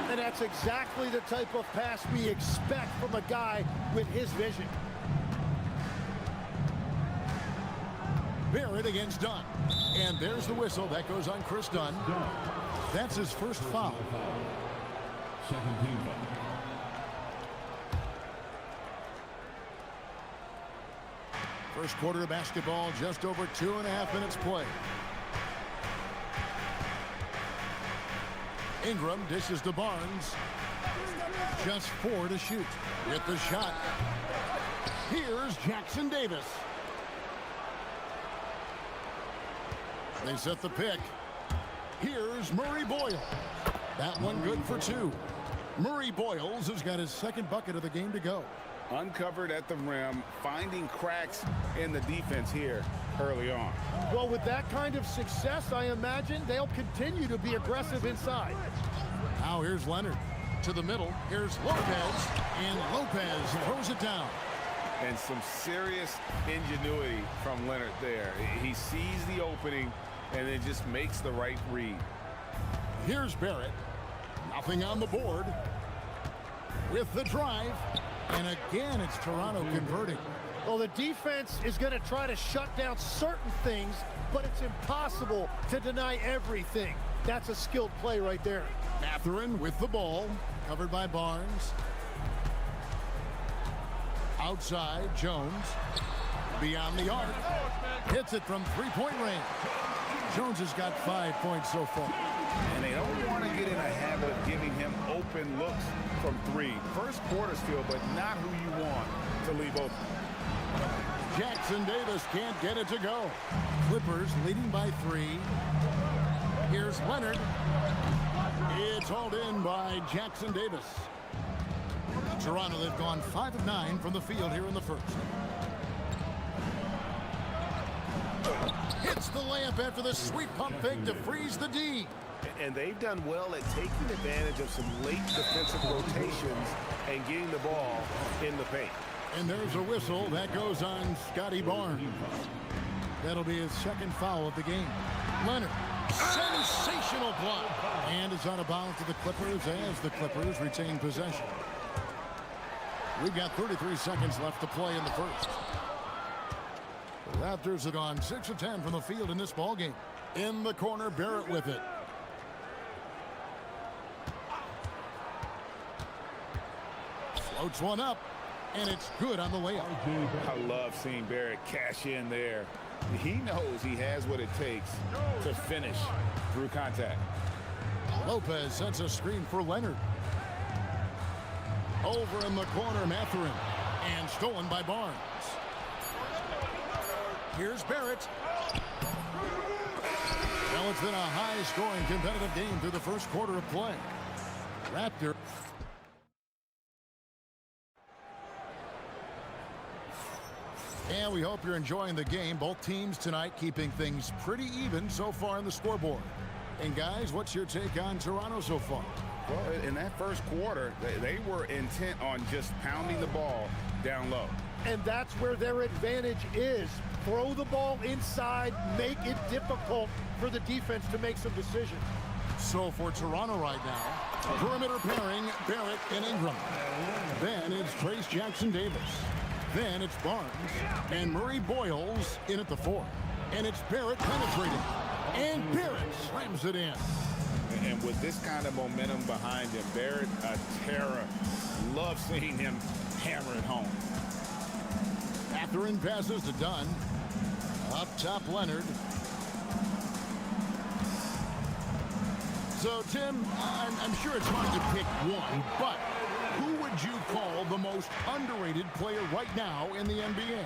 And that's exactly the type of pass we expect from a guy with his vision. Barrett against Dunn. And there's the whistle. That goes on Chris Dunn. That's his first foul. Second team foul. First quarter of basketball, just over 2.5 minutes play. Ingram dishes to Barnes. Just 4 to shoot. With the shot. Here's Jackson-Davis. They set the pick. Here's Murray Boyle. That one good for 2. Murray Boyles has got his second bucket of the game to go. Uncovered at the rim, finding cracks in the defense here early on. Well, with that kind of success, I imagine they'll continue to be aggressive inside. Now here's Leonard to the middle. Here's Lopez, and Lopez throws it down. And some serious ingenuity from Leonard there. He sees the opening and then just makes the right read. Here's Barrett. Nothing on the board. with the drive. And again, it's Toronto converting. Well, the defense is going to try to shut down certain things, but it's impossible to deny everything. That's a skilled play right there. Mathurin with the ball, covered by Barnes. Outside, Jones. Beyond the arc. Hits it from three-point range. Jones has got 5 points so far. And they don't want to get in a habit of giving him open looks from three. First quarter still, but not who you want to leave open. Jackson Davis can't get it to go. Clippers leading by 3. Here's Leonard. It's hauled in by Jackson Davis. Toronto, they've gone 5 of 9 from the field here in the first. Hits the layup after the sweet pump fake to freeze the D. And they've done well at taking advantage of some late defensive rotations and getting the ball in the paint. And there's a whistle that goes on Scotty Barnes. That'll be his second foul of the game. Leonard, sensational block. And is out of bounds to the Clippers as the Clippers retain possession. We've got 33 seconds left to play in the first. The Raptors have gone 6 of 10 from the field in this ballgame. In the corner, Barrett with it. Floats one up, and it's good on the layup. I love seeing Barrett cash in there. He knows he has what it takes to finish through contact. Lopez sets a screen for Leonard. Over in the corner, Mathurin. And stolen by Barnes. Here's Barrett. Well, it's been a high-scoring competitive game through the first quarter of play. Raptor. And we hope you're enjoying the game. Both teams tonight keeping things pretty even so far on the scoreboard. And guys, what's your take on Toronto so far? Well, in that first quarter, they were intent on just pounding the ball down low. And that's where their advantage is. Throw the ball inside, make it difficult for the defense to make some decisions. So for Toronto right now, perimeter pairing, Barrett and Ingram. Then it's Trace Jackson-Davis. Then it's Barnes and Murray Boyles in at the 4. And it's Barrett penetrating. And Barrett slams it in. And with this kind of momentum behind him, Barrett, a terror. Love seeing him hammer it home. Mathurin passes to Dunn. Up top, Leonard. So, Tim, I'm sure it's hard to pick one, but who would you call the most underrated player right now in the NBA?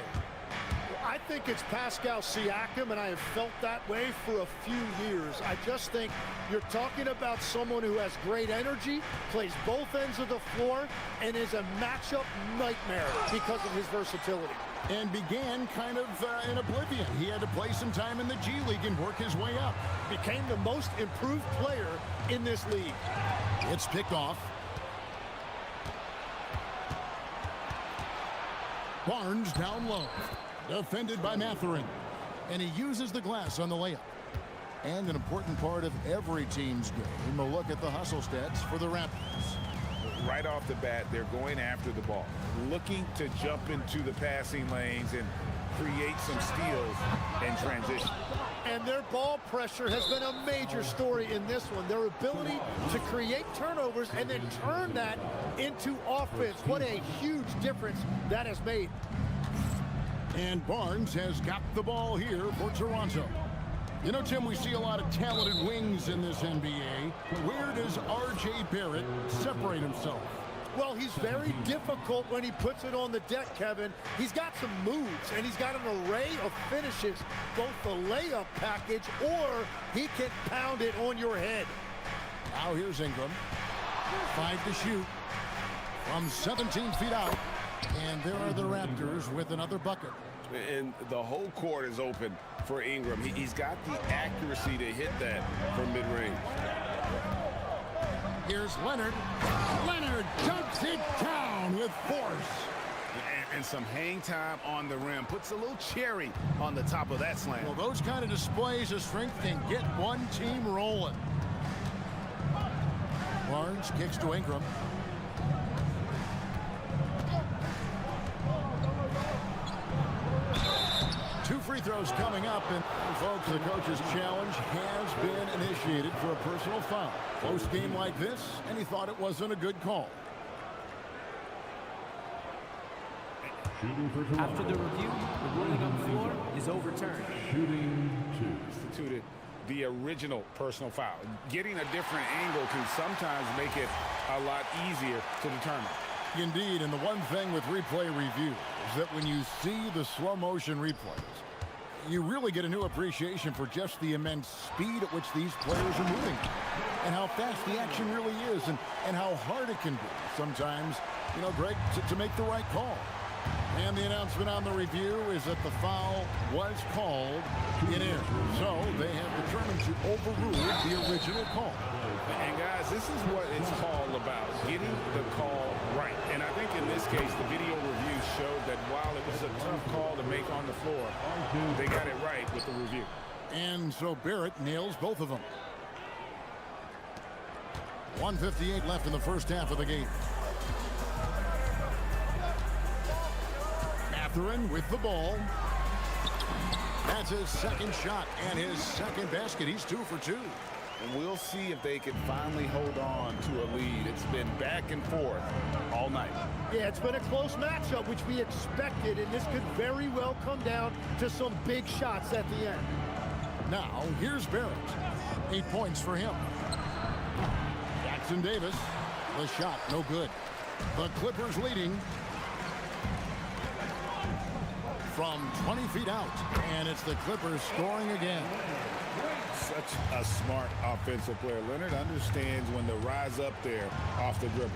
I think it's Pascal Siakam, and I have felt that way for a few years. I just think you're talking about someone who has great energy, plays both ends of the floor, and is a matchup nightmare because of his versatility. And began kind of in oblivion. He had to play some time in the G League and work his way up. Became the most improved player in this league. It's picked off. Barnes down low. Defended by Mathurin. And he uses the glass on the layup. And an important part of every team's game, a look at the hustle stats for the Raptors. Right off the bat, they're going after the ball, looking to jump into the passing lanes and create some steals and transition. And their ball pressure has been a major story in this one. Their ability to create turnovers and then turn that into offense. What a huge difference that has made. And Barnes has got the ball here for Toronto. You know, Tim, we see a lot of talented wings in this NBA. Where does R.J. Barrett separate himself? Well, he's very difficult when he puts it on the deck, Kevin. He's got some moves, and he's got an array of finishes, both the layup package, or he can pound it on your head. Now here's Ingram. 5 to shoot from 17 feet out. And there are the Raptors with another bucket. And the whole court is open for Ingram. He's got the accuracy to hit that from mid-range. Here's Leonard. Leonard dumps it down with force. And some hang time on the rim. Puts a little cherry on the top of that slam. Well, those kind of displays of strength can get one team rolling. Barnes kicks to Ingram. free throws coming up, and folks, the coach's challenge has been initiated for a personal foul. Close game like this, and he thought it wasn't a good call. After the review, the ruling on the floor is overturned. Instituted the original personal foul. Getting a different angle can sometimes make it a lot easier to determine. Indeed, and the one thing with replay review is that when you see the slow motion replays, you really get a new appreciation for just the immense speed at which these players are moving and how fast the action really is and how hard it can be sometimes, you know, Greg, to make the right call. And the announcement on the review is that the foul was called in error. So they have determined to overrule the original call. And guys, this is what it's all about, getting the call right. And I think in this case, the video review showed that while it was a tough call to make on the floor, they got it right with the review. And so Barrett nails both of them. 1:58 left in the first half of the game. Mathurin with the ball. That's his second shot and his second basket. He's 2 for 2. And we'll see if they can finally hold on to a lead. It's been back and forth all night. Yeah, it's been a close matchup, which we expected, and this could very well come down to some big shots at the end. Now, here's Barrett. 8 points for him. Jackson Davis. The shot, no good. The Clippers leading from 20 feet out. And it's the Clippers scoring again. Such a smart offensive player. Leonard understands when to rise up there off the dribble.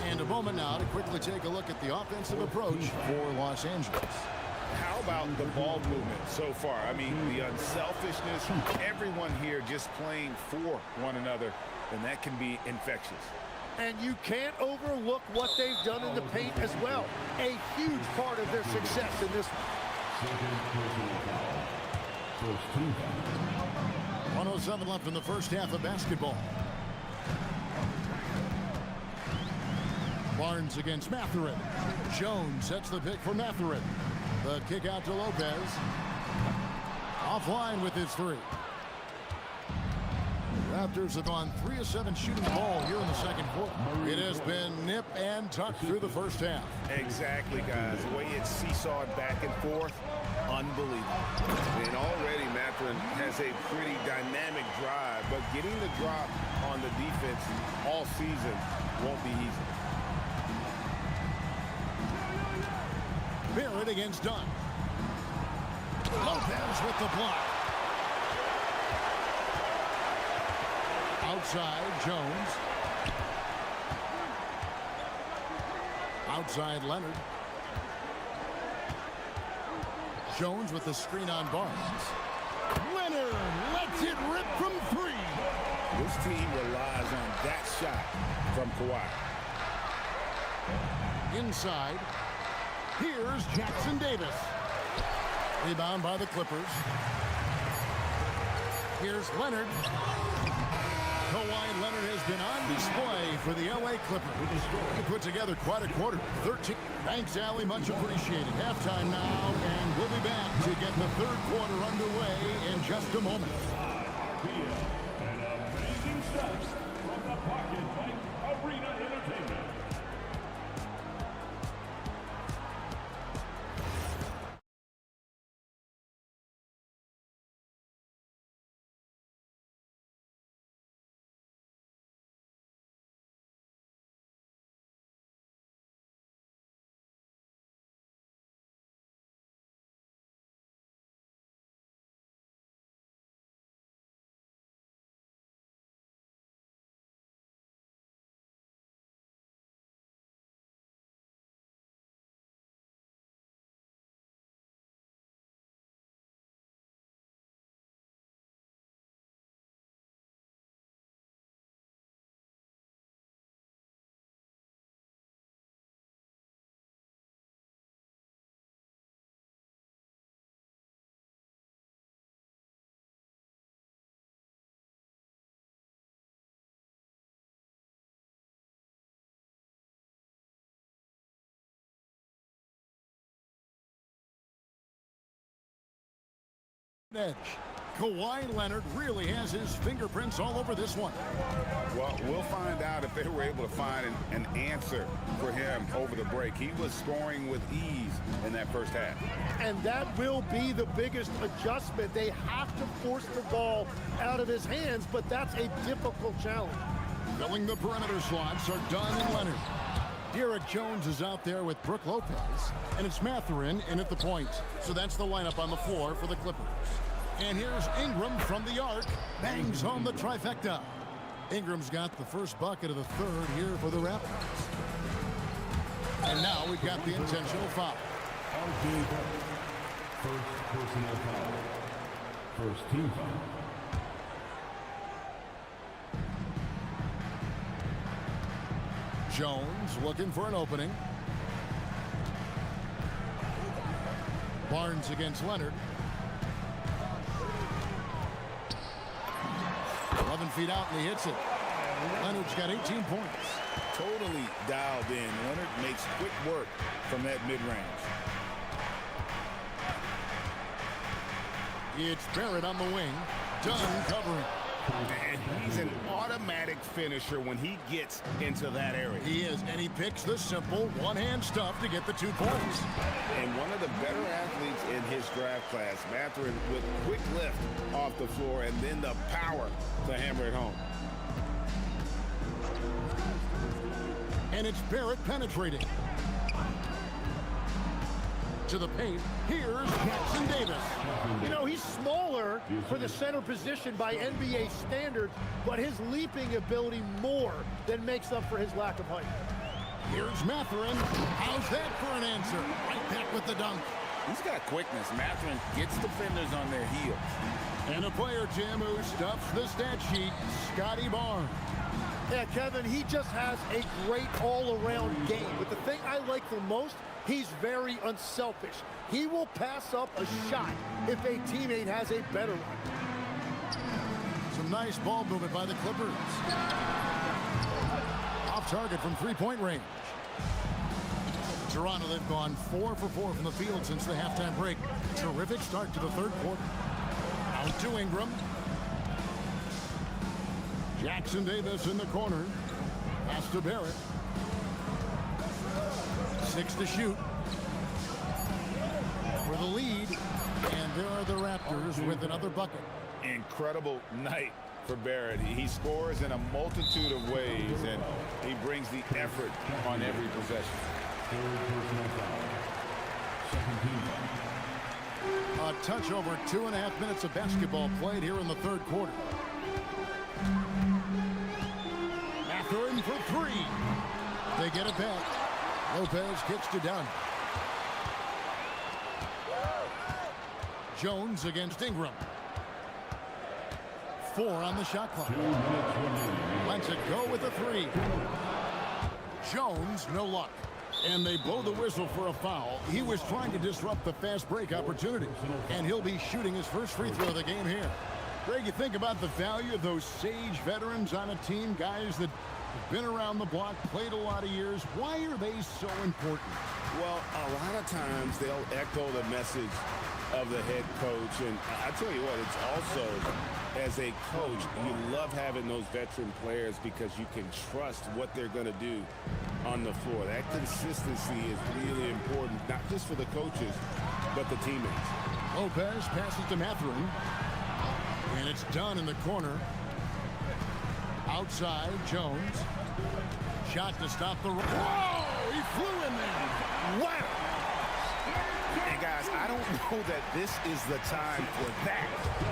And a moment now to quickly take a look at the offensive approach for Los Angeles. How about the ball movement so far? I mean, the unselfishness, everyone here just playing for one another, and that can be infectious. And you can't overlook what they've done in the paint as well. A huge part of their success in this one. 1:07 left in the first half of basketball. Barnes against Mathurin. Jones sets the pick for Mathurin. The kick out to Lopez. Offline with his 3. Raptors have gone 3 of 7 shooting the ball here in the second quarter. It has been nip and tuck through the first half. Exactly, guys. The way it's seesawed back and forth, unbelievable. And already Mathurin has a pretty dynamic drive, but getting the drop on the defense all season won't be easy. Barrett against Dunn. Lopez with the block. Outside, Jones. Outside, Leonard. Jones with the screen on Barnes. Leonard lets it rip from 3. This team relies on that shot from Kawhi. Inside, here's Jackson Davis. Rebound by the Clippers. Here's Leonard. Kawhi Leonard has been on display for the LA Clippers. He put together quite a quarter. 13. Thanks, Allie. Much appreciated. Halftime now, and we'll be back to get the third quarter underway in just a moment. An amazing stuff from the Pocket Bank Arena Entertainment. edge. Kawhi Leonard really has his fingerprints all over this one. Well, we'll find out if they were able to find an answer for him over the break. He was scoring with ease in that first half. And that will be the biggest adjustment. They have to force the ball out of his hands, but that's a difficult challenge. Filling the perimeter slots are Dunn and Leonard. Derek Jones is out there with Brook Lopez, and it's Mathurin in at the point. So that's the lineup on the floor for the Clippers. And here's Ingram from the arc, bangs home the trifecta. Ingram's got the first bucket of the third here for the Raptors. And now we've got the intentional foul. First personal foul. First team foul. Jones looking for an opening. Barnes against Leonard. 11 feet out and he hits it. Leonard's got 18 points. Totally dialed in. Leonard makes quick work from that mid-range. It's Barrett on the wing. Dunn covering. And he's an automatic finisher when he gets into that area. He is, and he picks the simple one-hand stuff to get the 2 points. And one of the better athletes in his draft class, Mathurin, with quick lift off the floor and then the power to hammer it home. And it's Barrett penetrating. To the paint, here's Jackson Davis. You know, he's smaller for the center position by NBA standards, but his leaping ability more than makes up for his lack of height. Here's Mathurin. How's that for an answer? Right back with the dunk. He's got quickness. Mathurin gets defenders on their heels. And a player, Jim, who stuffs the stat sheet, Scotty Barnes. Yeah, Kevin, he just has a great all-around game. But the thing I like the most, he's very unselfish. He will pass up a shot if a teammate has a better one. Some nice ball movement by the Clippers. Off target from three-point range. Toronto, they've gone 4 for 4 from the field since the halftime break. Terrific start to the third quarter. Out to Ingram. Jackson Davis in the corner. Pass to Barrett. 6 to shoot. For the lead. And there are the Raptors with another bucket. Incredible night for Barrett. He scores in a multitude of ways, and he brings the effort on every possession. A touch over 2.5 minutes of basketball played here in the third quarter. Mathurin for 3. They get it back. Lopez kicks to Dunn. Jones against Ingram. 4 on the shot clock. Lets it go with a 3. Jones, no luck. And they blow the whistle for a foul. He was trying to disrupt the fast break opportunity. And he'll be shooting his first free throw of the game here. Greg, you think about the value of those sage veterans on a team, guys that have been around the block, played a lot of years. Why are they so important? Well, a lot of times they'll echo the message of the head coach. And I tell you what, it's also, as a coach, you love having those veteran players because you can trust what they're going to do on the floor. That consistency is really important, not just for the coaches, but the teammates. Lopez passes to Mathurin. And it's Dunn in the corner. Outside, Jones. Shot to stop the run. Whoa! He flew in there. Wow! And guys, I don't know that this is the time for that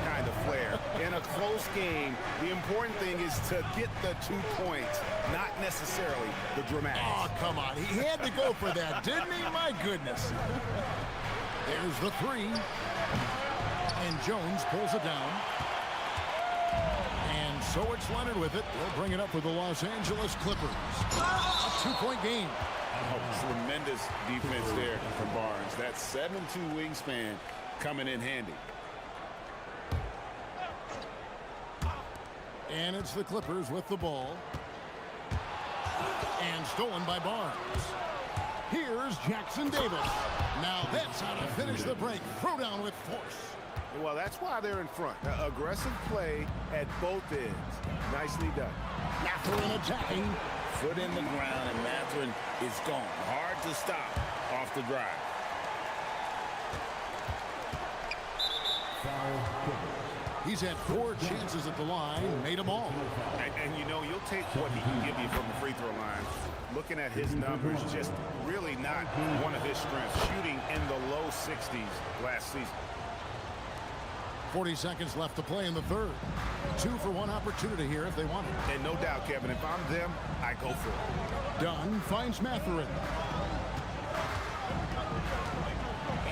kind of flair. In a close game, the important thing is to get the 2 points, not necessarily the dramatics. Oh, come on. He had to go for that, didn't he? My goodness. There's the 3. And Jones pulls it down. And so it's Leonard with it. They'll bring it up for the Los Angeles Clippers. A 2-point game. Oh, tremendous defense there from Barnes. That 7'2" wingspan coming in handy. And it's the Clippers with the ball. And stolen by Barnes. Here's Jackson Davis. Now that's how to finish the break. Throw down with force. Well, that's why they're in front. Aggressive play at both ends. Nicely done. Mathurin attacking. Foot in the ground, and Mathurin is gone. Hard to stop off the drive. He's had 4 chances at the line, made them all. And you know, you'll take what he can give you from the free throw line. Looking at his numbers, just really not one of his strengths. Shooting in the low 60s last season. 40 seconds left to play in the third. 2-for-1 opportunity here if they want it. And no doubt, Kevin, if I'm them, I go for it. Dunn finds Mathurin.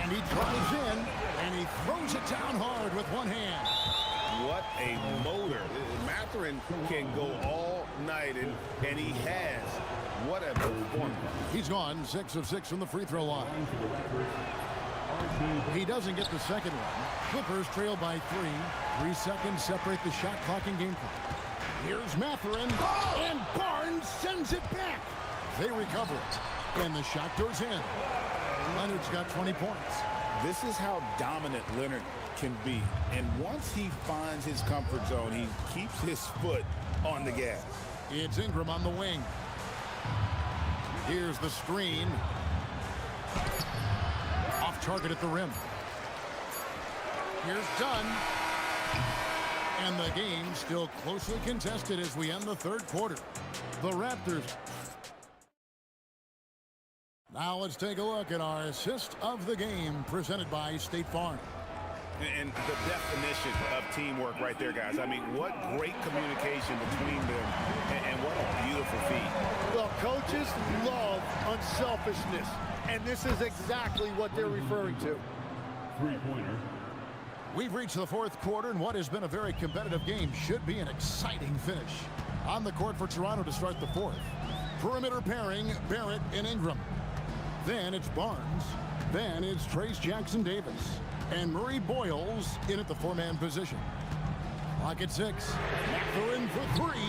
And he drives in, and he throws it down hard with one hand. What a motor. Mathurin can go all night, and he has. What a performance. He's gone 6 of 6 from the free throw line. He doesn't get the second one. Clippers trail by 3. 3 seconds separate the shot clock and game clock. Here's Mathurin, and Barnes sends it back. They recover it, and the shot goes in. Leonard's got 20 points. This is how dominant Leonard can be. And once he finds his comfort zone, he keeps his foot on the gas. It's Ingram on the wing. Here's the screen. Off target at the rim. Here's Dunn. And the game still closely contested as we end the third quarter. The Raptors. Now let's take a look at our assist of the game presented by State Farm. And the definition of teamwork right there, guys. I mean, what great communication between them, and what a beautiful feat. Well, coaches love unselfishness, and this is exactly what they're referring to. Three-pointer. We've reached the fourth quarter, and what has been a very competitive game should be an exciting finish. On the court for Toronto to start the fourth. Perimeter pairing, Barrett and Ingram. Then it's Barnes. Then it's Trace Jackson-Davis. And Murray Boyles in at the 4-man position. Clock at 6. Mathurin for 3.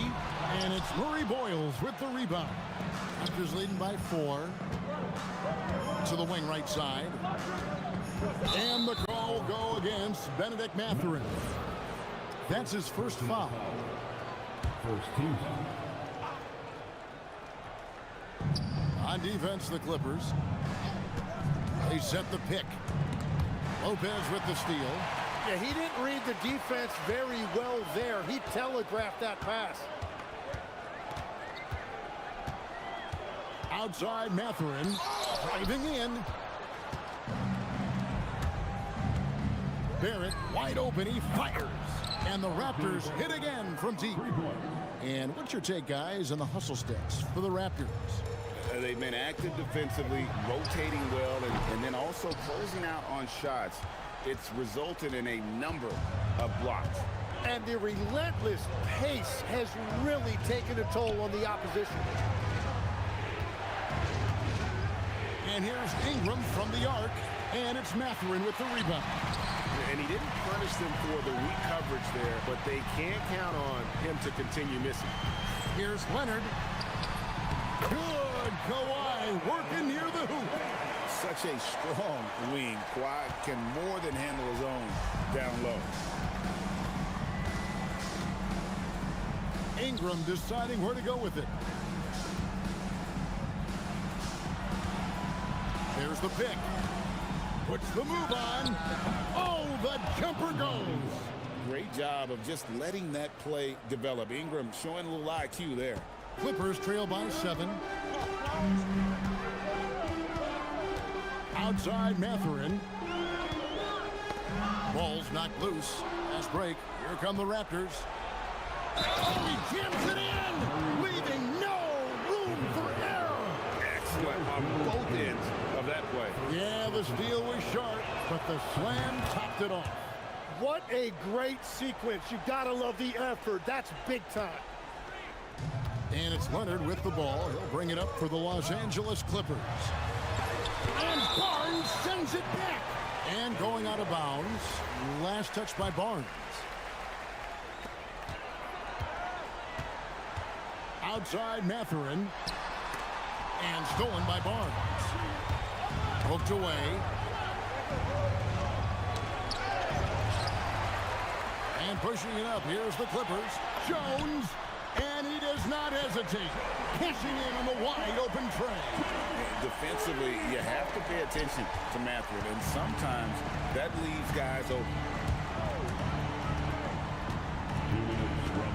And it's Murray Boyles with the rebound. Raptors leading by 4. To the wing right side. And the call will go against Benedict Mathurin. That's his first foul. First team. On defense, the Clippers. They set the pick. Lopez with the steal. Yeah, he didn't read the defense very well there. He telegraphed that pass. Outside Mathurin. Driving in. Barrett wide open. He fires. And the Raptors hit again from deep. And what's your take, guys, on the hustle stats for the Raptors? They've been active defensively, rotating well, and then also closing out on shots. It's resulted in a number of blocks. And the relentless pace has really taken a toll on the opposition. And here's Ingram from the arc, and it's Mathurin with the rebound. And he didn't punish them for the weak coverage there, but they can't count on him to continue missing. Here's Leonard. Good Kawhi working near the hoop. Such a strong wing. Kawhi can more than handle his own down low. Ingram deciding where to go with it. There's the pick. Puts the move on. Oh, the jumper goes. Great job of just letting that play develop. Ingram showing a little IQ there. Clippers trail by 7. Outside Mathurin. Ball's knocked loose. Last break. Here come the Raptors. Oh, he jams it in, leaving no room for error. Excellent on both ends of that play. Yeah, the steal was sharp, but the slam topped it off. What a great sequence. You gotta love the effort. That's big time. And it's Leonard with the ball. He'll bring it up for the Los Angeles Clippers. And Barnes sends it back. And going out of bounds. Last touch by Barnes. Outside Mathurin. And stolen by Barnes. Hooked away. And pushing it up, here's the Clippers. Jones, and he does not hesitate. Cashing in on the wide open tray. Defensively, you have to pay attention to Matthew, and sometimes that leaves guys open.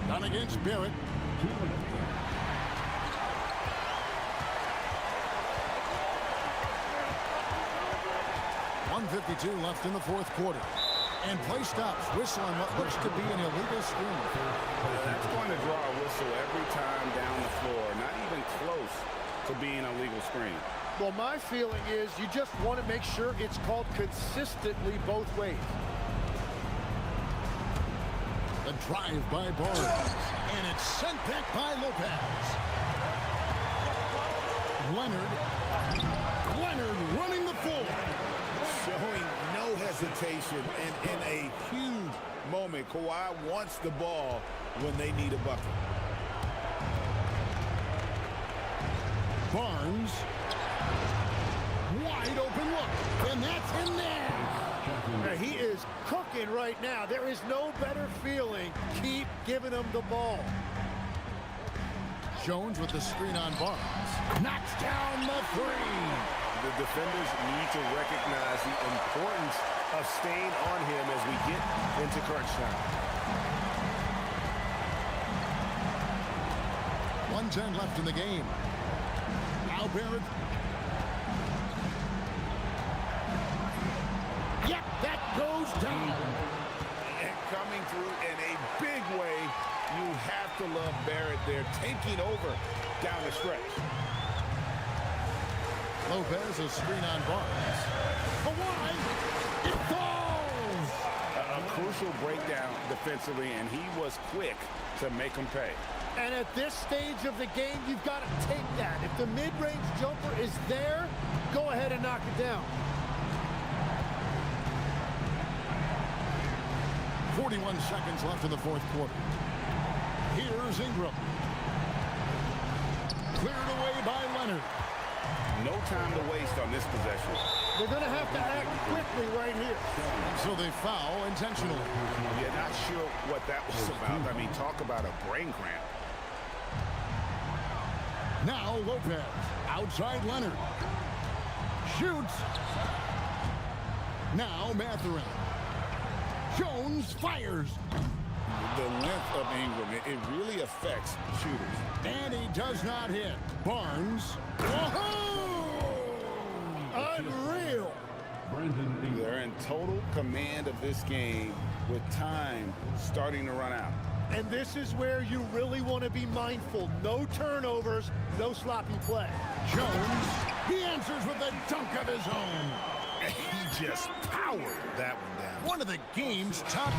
Done against Barrett. 1:52 left in the fourth quarter. And play stops. Whistle on what looks to be an illegal screen. That's going to draw a whistle every time down the floor. Not even close to being a legal screen. Well, my feeling is you just want to make sure it's called consistently both ways. The drive by Barnes. And it's sent back by Lopez. Leonard running the floor. Showing no hesitation, and in a huge moment, Kawhi wants the ball when they need a bucket. Barnes. Wide open look, and that's in there. Now, he is cooking right now. There is no better feeling. Keep giving him the ball. Jones with the screen on Barnes. Knocks down the three. The defenders need to recognize the importance of staying on him as we get into crunch time. 1:10 left in the game. Now Barrett. Yep, that goes down. And coming through in a big way, you have to love Barrett there, taking over down the stretch. Lopez, a screen on Barnes. Kawhi, it falls! A crucial breakdown defensively, and he was quick to make him pay. And at this stage of the game, you've got to take that. If the mid-range jumper is there, go ahead and knock it down. 41 seconds left in the fourth quarter. Here's Ingram. Cleared away by Leonard. No time to waste on this possession. They're going to have to act quickly right here. So they foul intentionally. Yeah, not sure what that was about. I mean, talk about a brain cramp. Now Lopez, outside Leonard. Shoots. Now Mathurin. Jones fires. The length of Ingram, it really affects shooters. And he does not hit. Barnes. Whoa! Unreal. They're in total command of this game with time starting to run out. And this is where you really want to be mindful. No turnovers, no sloppy play. Jones, he answers with a dunk of his own. He just powered that one down. One of the game's top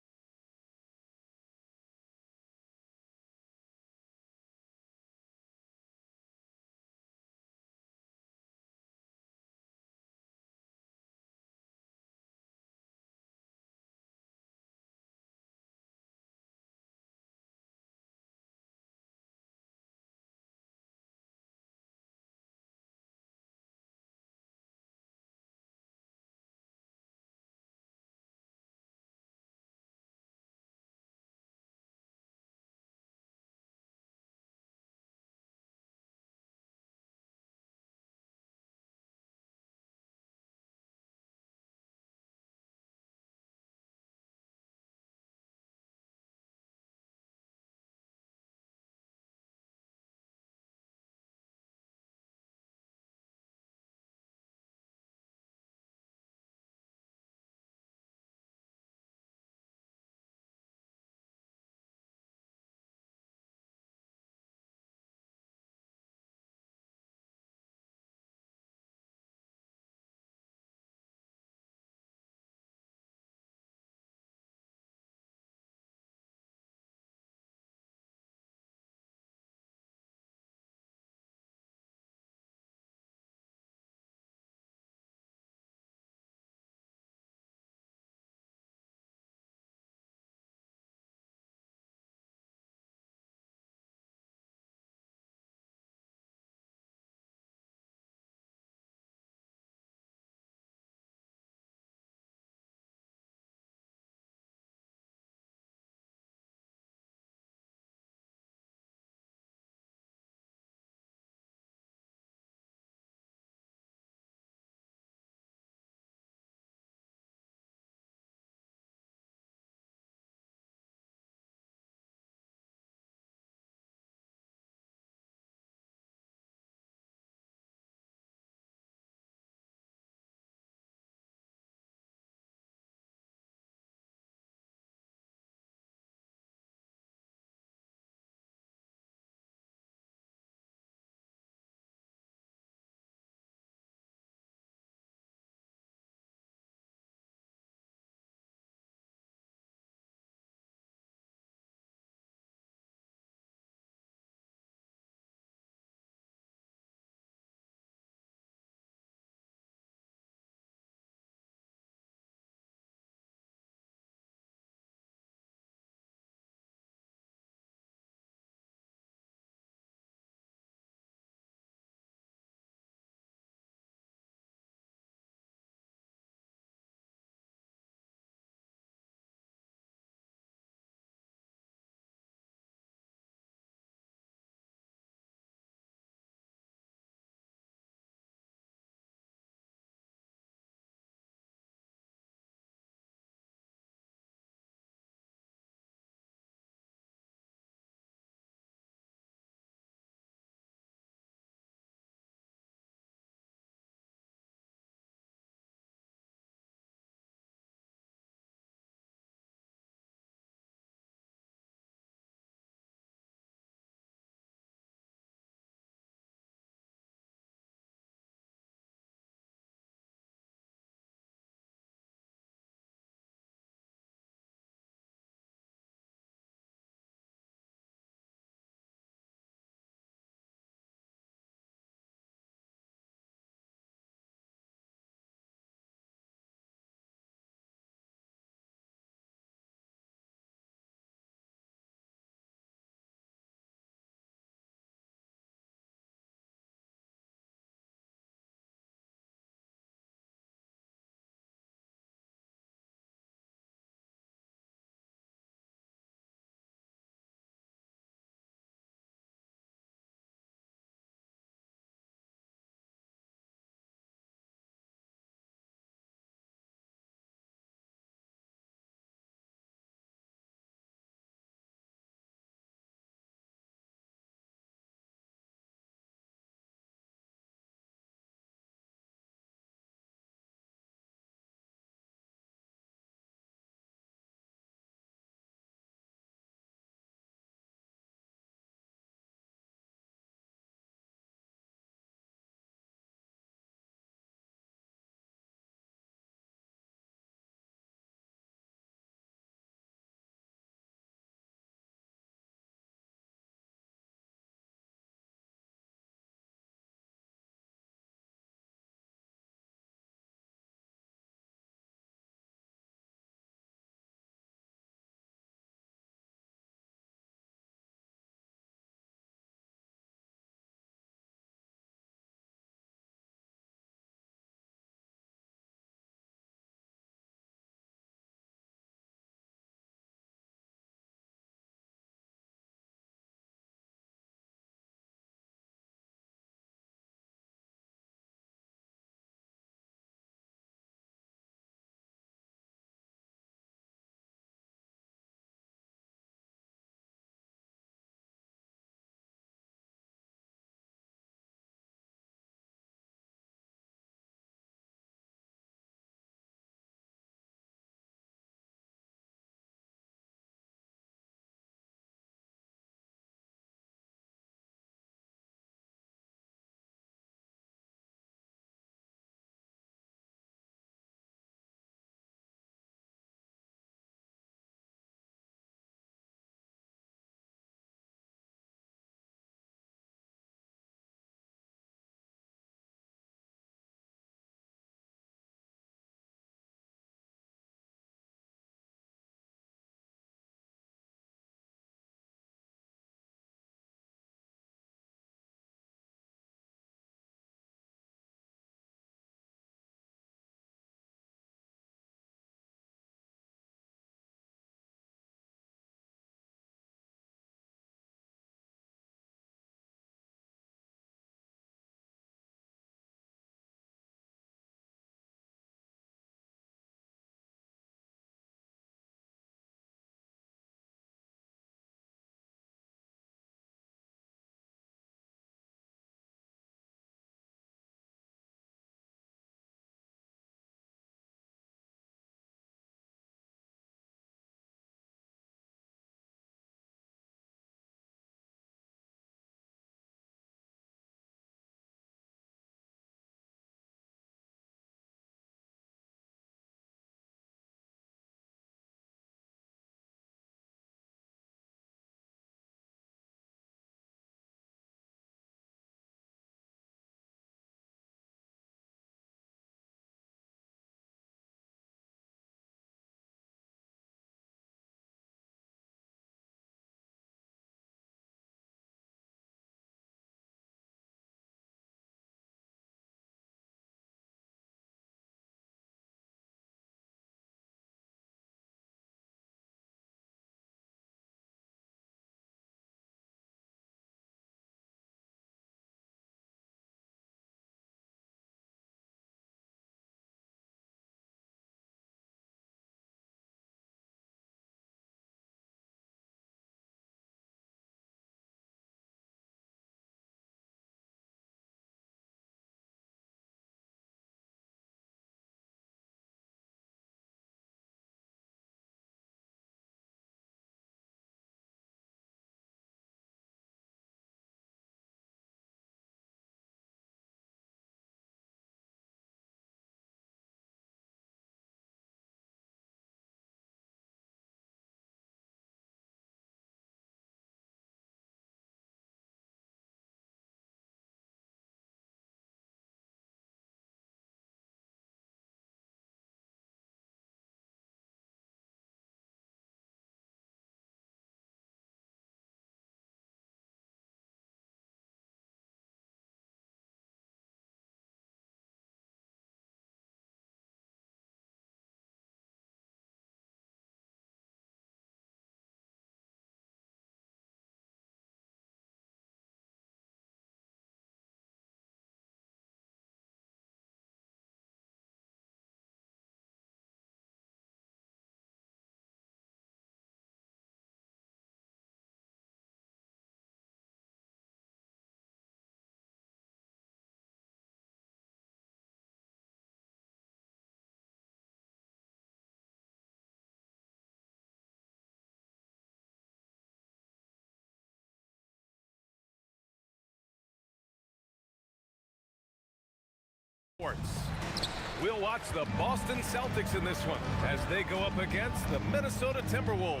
We'll watch the Boston Celtics in this one as they go up against the Minnesota Timberwolves.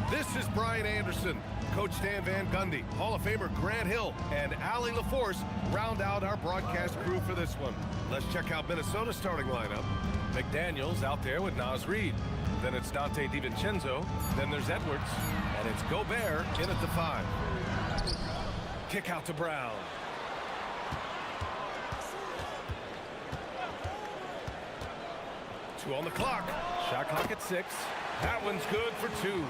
This is Brian Anderson. Coach Stan Van Gundy, Hall of Famer Grant Hill, and Allie LaForce round out our broadcast crew for this one. Let's check out Minnesota's starting lineup. McDaniels out there with Naz Reid. Then it's Dante DiVincenzo. Then there's Edwards. And it's Gobert in at the 5. Kick out to Brown. Two on the clock. Shot clock at 6. That one's good for 2.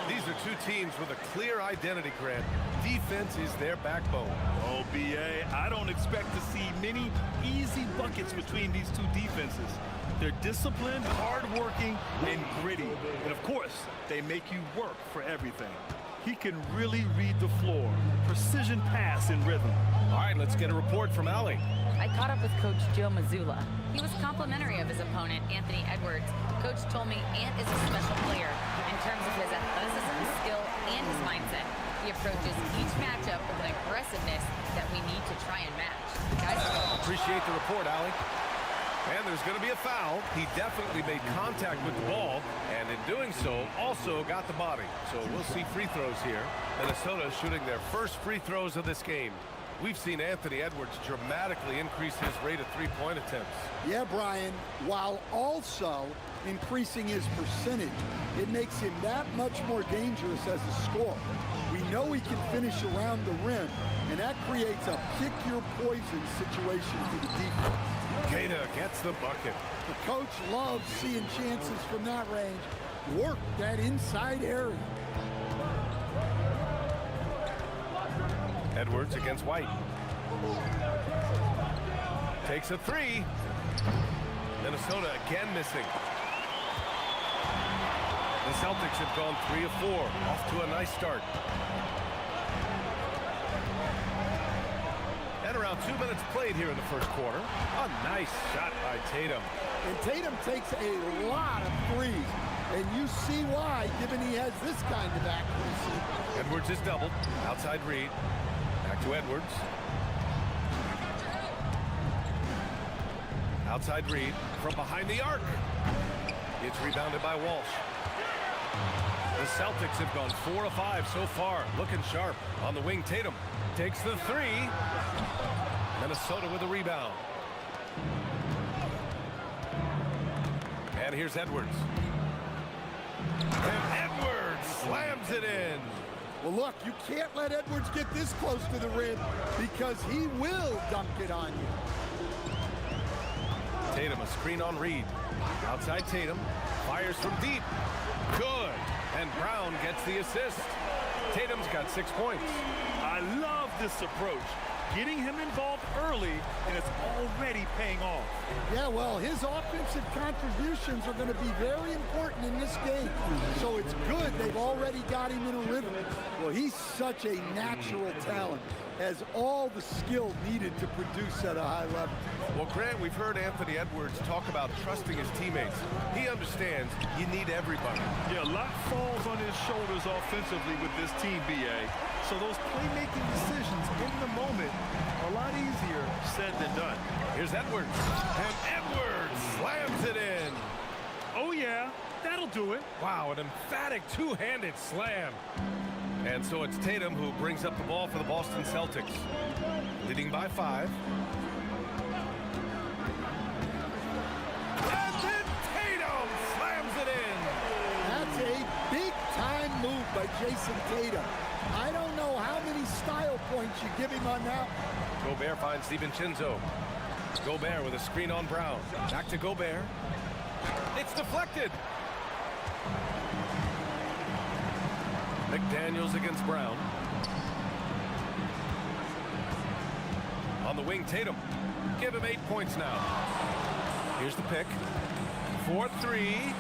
These are two teams with a clear identity, Grant. Defense is their backbone. Oh, BA, I don't expect to see many easy buckets between these two defenses. They're disciplined, hardworking, and gritty. And of course, they make you work for everything. He can really read the floor. Precision pass and rhythm. All right, let's get a report from Allie. I caught up with Coach Joe Mazzulla. He was complimentary of his opponent, Anthony Edwards. Coach told me Ant is a special player in terms of his athleticism, skill, and his mindset. He approaches each matchup with an aggressiveness that we need to try and match. Guys, appreciate the report, Allie. And there's going to be a foul. He definitely made contact with the ball, and in doing so, also got the body. So we'll see free throws here. Minnesota shooting their first free throws of this game. We've seen Anthony Edwards dramatically increase his rate of three-point attempts. Yeah, Brian, while also increasing his percentage, it makes him that much more dangerous as a scorer. We know he can finish around the rim, and that creates a pick-your-poison situation for the defense. Keita gets the bucket. The coach loves seeing chances from that range. Work that inside area. Edwards against White. Takes a 3. Minnesota again missing. The Celtics have gone 3 of 4. Off to a nice start. And around 2 minutes played here in the first quarter. A nice shot by Tatum. And Tatum takes a lot of threes. And you see why, given he has this kind of accuracy. Edwards is doubled. Outside Reid. Back to Edwards. Outside Reid from behind the arc. It's rebounded by Walsh. The Celtics have gone 4 of 5 so far. Looking sharp. On the wing, Tatum takes the 3. Minnesota with a rebound. And here's Edwards. And Edwards slams it in. Well, look, you can't let Edwards get this close to the rim because he will dunk it on you. Tatum, a screen on Reid. Outside Tatum, fires from deep. Good. And Brown gets the assist. Tatum's got 6 points. I love this approach. Getting him involved early, and it's already paying off. Yeah, well, his offensive contributions are going to be very important in this game. So it's good they've already got him in a rhythm. Well, he's such a natural talent, has all the skill needed to produce at a high level. Well, Grant, we've heard Anthony Edwards talk about trusting his teammates. He understands you need everybody. Yeah, a lot falls on his shoulders offensively with this team, BA. So those playmaking decisions in the moment are a lot easier said than done. Here's Edwards. And Edwards slams it in. Oh, yeah, that'll do it. Wow, an emphatic two-handed slam. And so it's Tatum who brings up the ball for the Boston Celtics. Leading by 5. And then Tatum slams it in. That's a big-time move by Jason Tatum. I don't know how many style points you give him on that. Gobert finds DiVincenzo. Gobert with a screen on Brown. Back to Gobert. It's deflected. McDaniels against Brown. On the wing, Tatum. Give him 8 points now. Here's the pick. 4-3.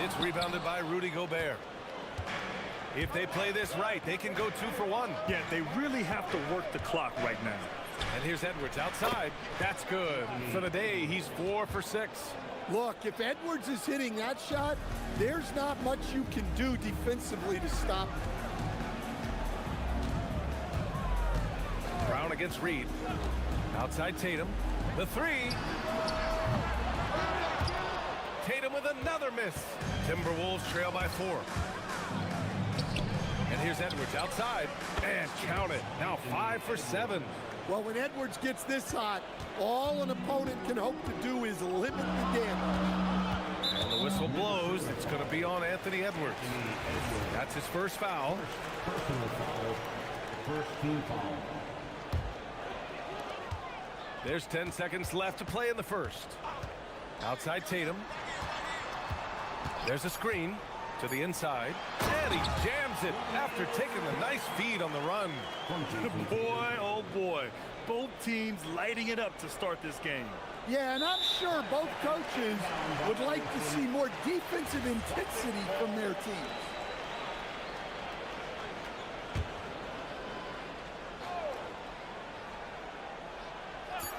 It's rebounded by Rudy Gobert. If they play this right, they can go 2 for 1. Yeah, they really have to work the clock right now. And here's Edwards outside. That's good. For the day, he's 4 for 6. Look, if Edwards is hitting that shot, there's not much you can do defensively to stop him. Brown against Reid. Outside Tatum. The 3. Tatum with another miss. Timberwolves trail by 4. And here's Edwards outside. And count it. Now 5 for 7. Well, when Edwards gets this hot, all an opponent can hope to do is limit the damage. And the whistle blows. It's going to be on Anthony Edwards. That's his first foul. Personal foul. First team foul. There's 10 seconds left to play in the first. Outside Tatum. There's a screen to the inside. And he jams it after taking a nice feed on the run. Boy, oh boy. Both teams lighting it up to start this game. Yeah, and I'm sure both coaches would like to see more defensive intensity from their teams.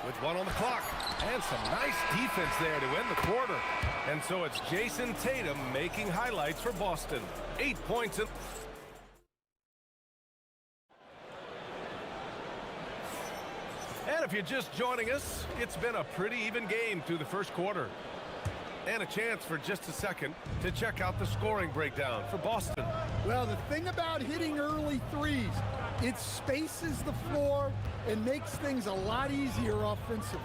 With 1 on the clock. And some nice defense there to end the quarter. And so it's Jason Tatum making highlights for Boston. 8 points. And if you're just joining us, it's been a pretty even game through the first quarter. And a chance for just a second to check out the scoring breakdown for Boston. Well, the thing about hitting early threes, it spaces the floor and makes things a lot easier offensively.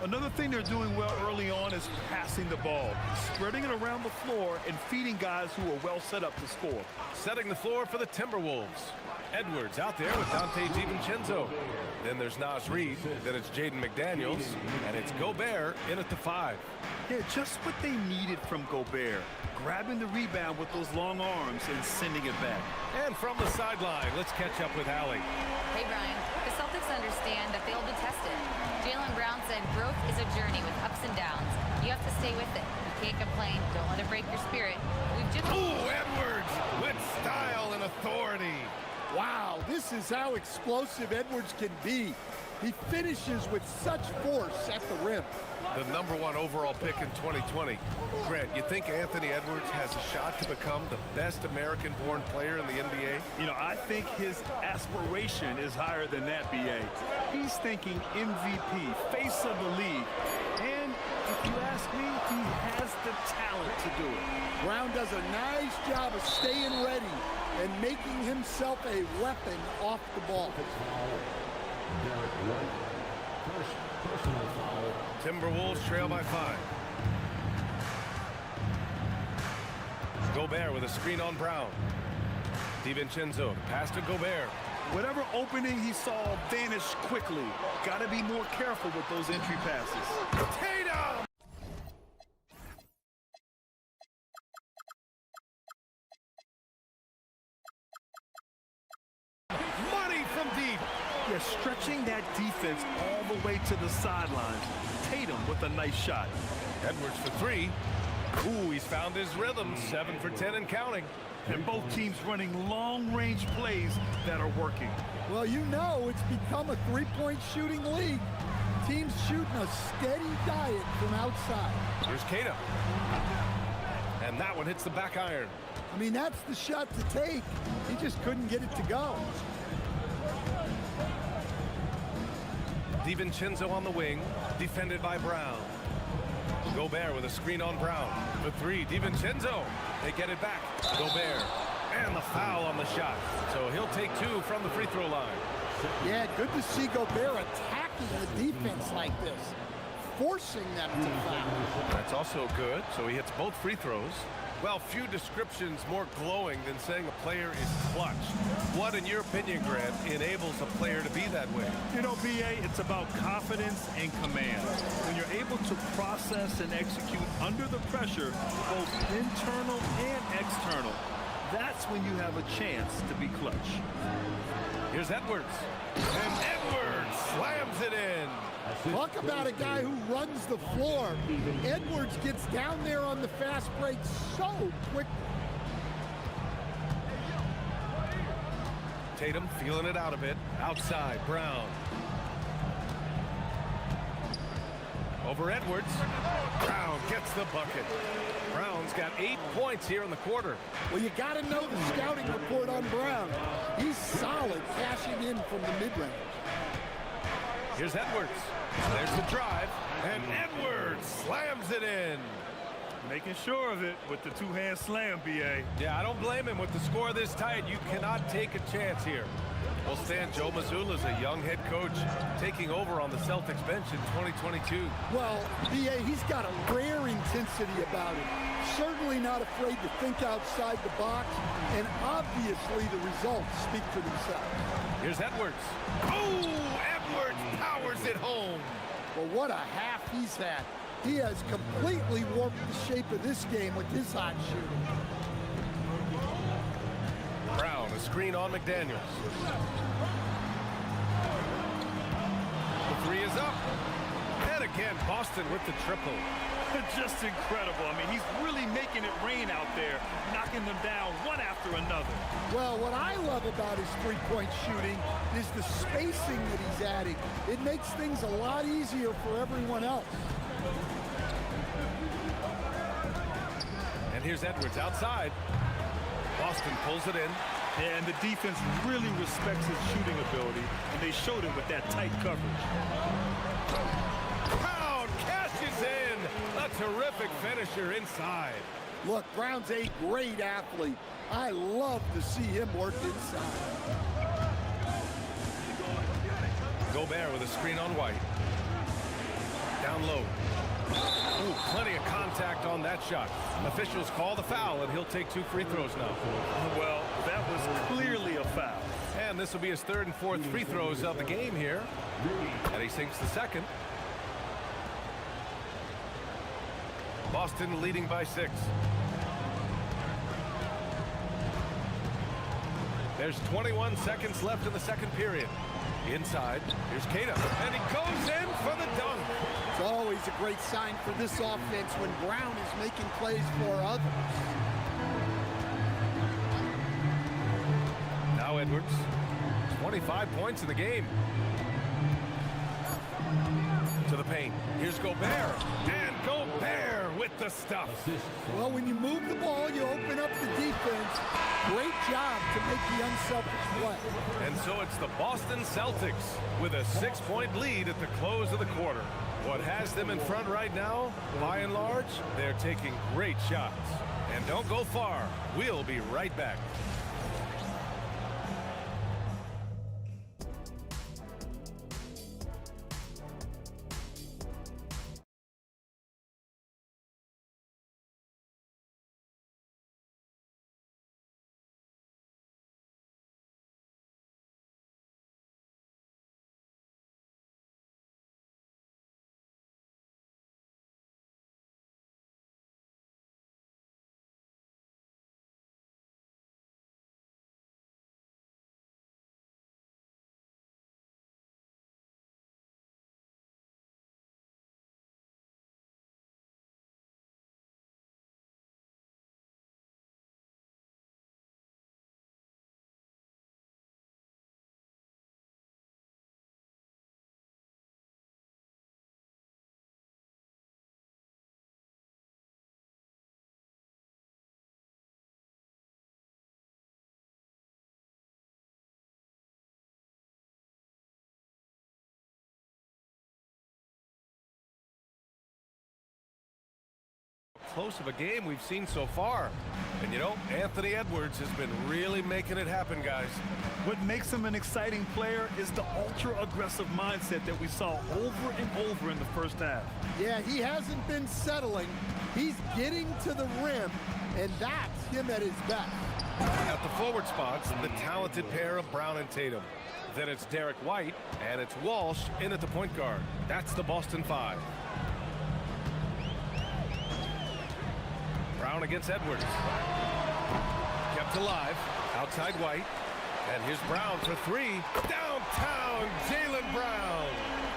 Another thing they're doing well early on is passing the ball, spreading it around the floor and feeding guys who are well set up to score. Setting the floor for the Timberwolves. Edwards out there with Dante DiVincenzo. Then there's Naz Reid. Then it's Jaden McDaniels. And it's Gobert in at the 5. Yeah, just what they needed from Gobert. Grabbing the rebound with those long arms and sending it back. And from the sideline, let's catch up with Allie. Hey, Brian. The Celtics understand that they'll be tested. Jaylen Brown said growth is a journey with ups and downs. You have to stay with it. You can't complain. Don't let it break your spirit. We've just... Ooh, Edwards with style and authority. Wow, this is how explosive Edwards can be. He finishes with such force at the rim. The #1 overall pick in 2020. Grant, you think Anthony Edwards has a shot to become the best American-born player in the NBA? You know, I think his aspiration is higher than that, B.A. He's thinking MVP, face of the league. And if you ask me, he has the talent to do it. Brown does a nice job of staying ready and making himself a weapon off the ball. First personal foul. Timberwolves trail by 5. Gobert with a screen on Brown. DiVincenzo, pass to Gobert. Whatever opening he saw vanished quickly. Got to be more careful with those entry passes. Tatum! Money from deep. Yeah, stretching that defense all the way to the sidelines. Tatum with a nice shot. Edwards for 3. Ooh, he's found his rhythm. 7 for 10 and counting. And both teams running long-range plays that are working. Well, you know it's become a three-point shooting league. Teams shooting a steady diet from outside. Here's Cato. And that one hits the back iron. I mean, that's the shot to take. He just couldn't get it to go. DiVincenzo on the wing, defended by Brown. Gobert with a screen on Brown. For 3, DiVincenzo. They get it back. Gobert. And the foul on the shot. So he'll take 2 from the free throw line. Yeah, good to see Gobert attacking the defense like this. Forcing them to foul. That's also good. So he hits both free throws. Well, few descriptions more glowing than saying a player is clutch. What, in your opinion, Grant, enables a player to be that way? You know, B.A., it's about confidence and command. When you're able to process and execute under the pressure, both internal and external, that's when you have a chance to be clutch. Here's Edwards. And Edwards slams it in. Talk about a guy who runs the floor. Edwards gets down there on the fast break so quick. Tatum feeling it out a bit. Outside, Brown. Over Edwards. Brown gets the bucket. Brown's got 8 points here in the quarter. Well, you got to know the scouting report on Brown. He's solid cashing in from the mid-range. Here's Edwards. There's the drive. And Edwards slams it in. Making sure of it with the two-hand slam, B.A. Yeah, I don't blame him. With the score this tight, you cannot take a chance here. Well, Stan, Joe Mazzulla is a young head coach taking over on the Celtics bench in 2022. Well, B.A., he's got a rare intensity about him. Certainly not afraid to think outside the box, and obviously the results speak for themselves. Here's Edwards. Oh, Edwards powers it home. Well, what a half he's had. He has completely warped the shape of this game with his hot shooting. Brown, a screen on McDaniels. The three is up. And again, Boston with the triple. Just incredible. I mean, he's really making it rain out there, knocking them down one after another. Well, what I love about his three-point shooting is the spacing that he's adding. It makes things a lot easier for everyone else. And here's Edwards outside. Boston pulls it in. Yeah, and the defense really respects his shooting ability, and they showed it with that tight coverage. Brown cashes in. A terrific finisher inside. Look, Brown's a great athlete. I love to see him work inside. Gobert with a screen on White. Down low. Ooh, plenty of contact on that shot. Officials call the foul, and he'll take 2 free throws now. Well, that was clearly a foul. And this will be his 3rd and 4th free throws of the game here. And he sinks the second. Boston leading by 6. There's 21 seconds left in the second period. Inside, here's Kata, and he goes in for the dunk. It's always a great sign for this offense when Brown is making plays for others. Now Edwards, 25 points in the game. To the paint, here's Gobert, and Gobert with the stuff. Well, when you move the ball, you open up the defense. Great job to make the unselfish play. And so it's the Boston Celtics with a 6-point lead at the close of the quarter. What has them in front right now, by and large, they're taking great shots. And don't go far. We'll be right back. Close of a game we've seen so far. And you know, Anthony Edwards has been really making it happen, guys. What makes him an exciting player is the ultra-aggressive mindset that we saw over and over in the first half. Yeah, he hasn't been settling. He's getting to the rim, and that's him at his best. At the forward spots, the talented pair of Brown and Tatum. Then it's Derek White, and it's Walsh in at the point guard. That's the Boston 5. Brown against Edwards. Kept alive. Outside White. And here's Brown for 3. Downtown, Jaylen Brown.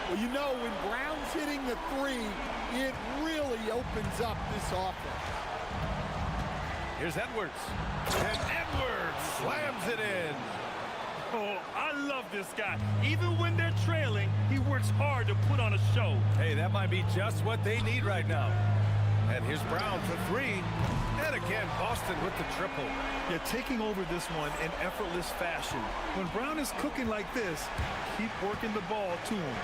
Well, you know, when Brown's hitting the 3, it really opens up this offense. Here's Edwards. And Edwards slams it in. Oh, I love this guy. Even when they're trailing, he works hard to put on a show. Hey, that might be just what they need right now. And here's Brown for three. And again, Boston with the triple. Yeah, taking over this one in effortless fashion. When Brown is cooking like this, keep working the ball to him.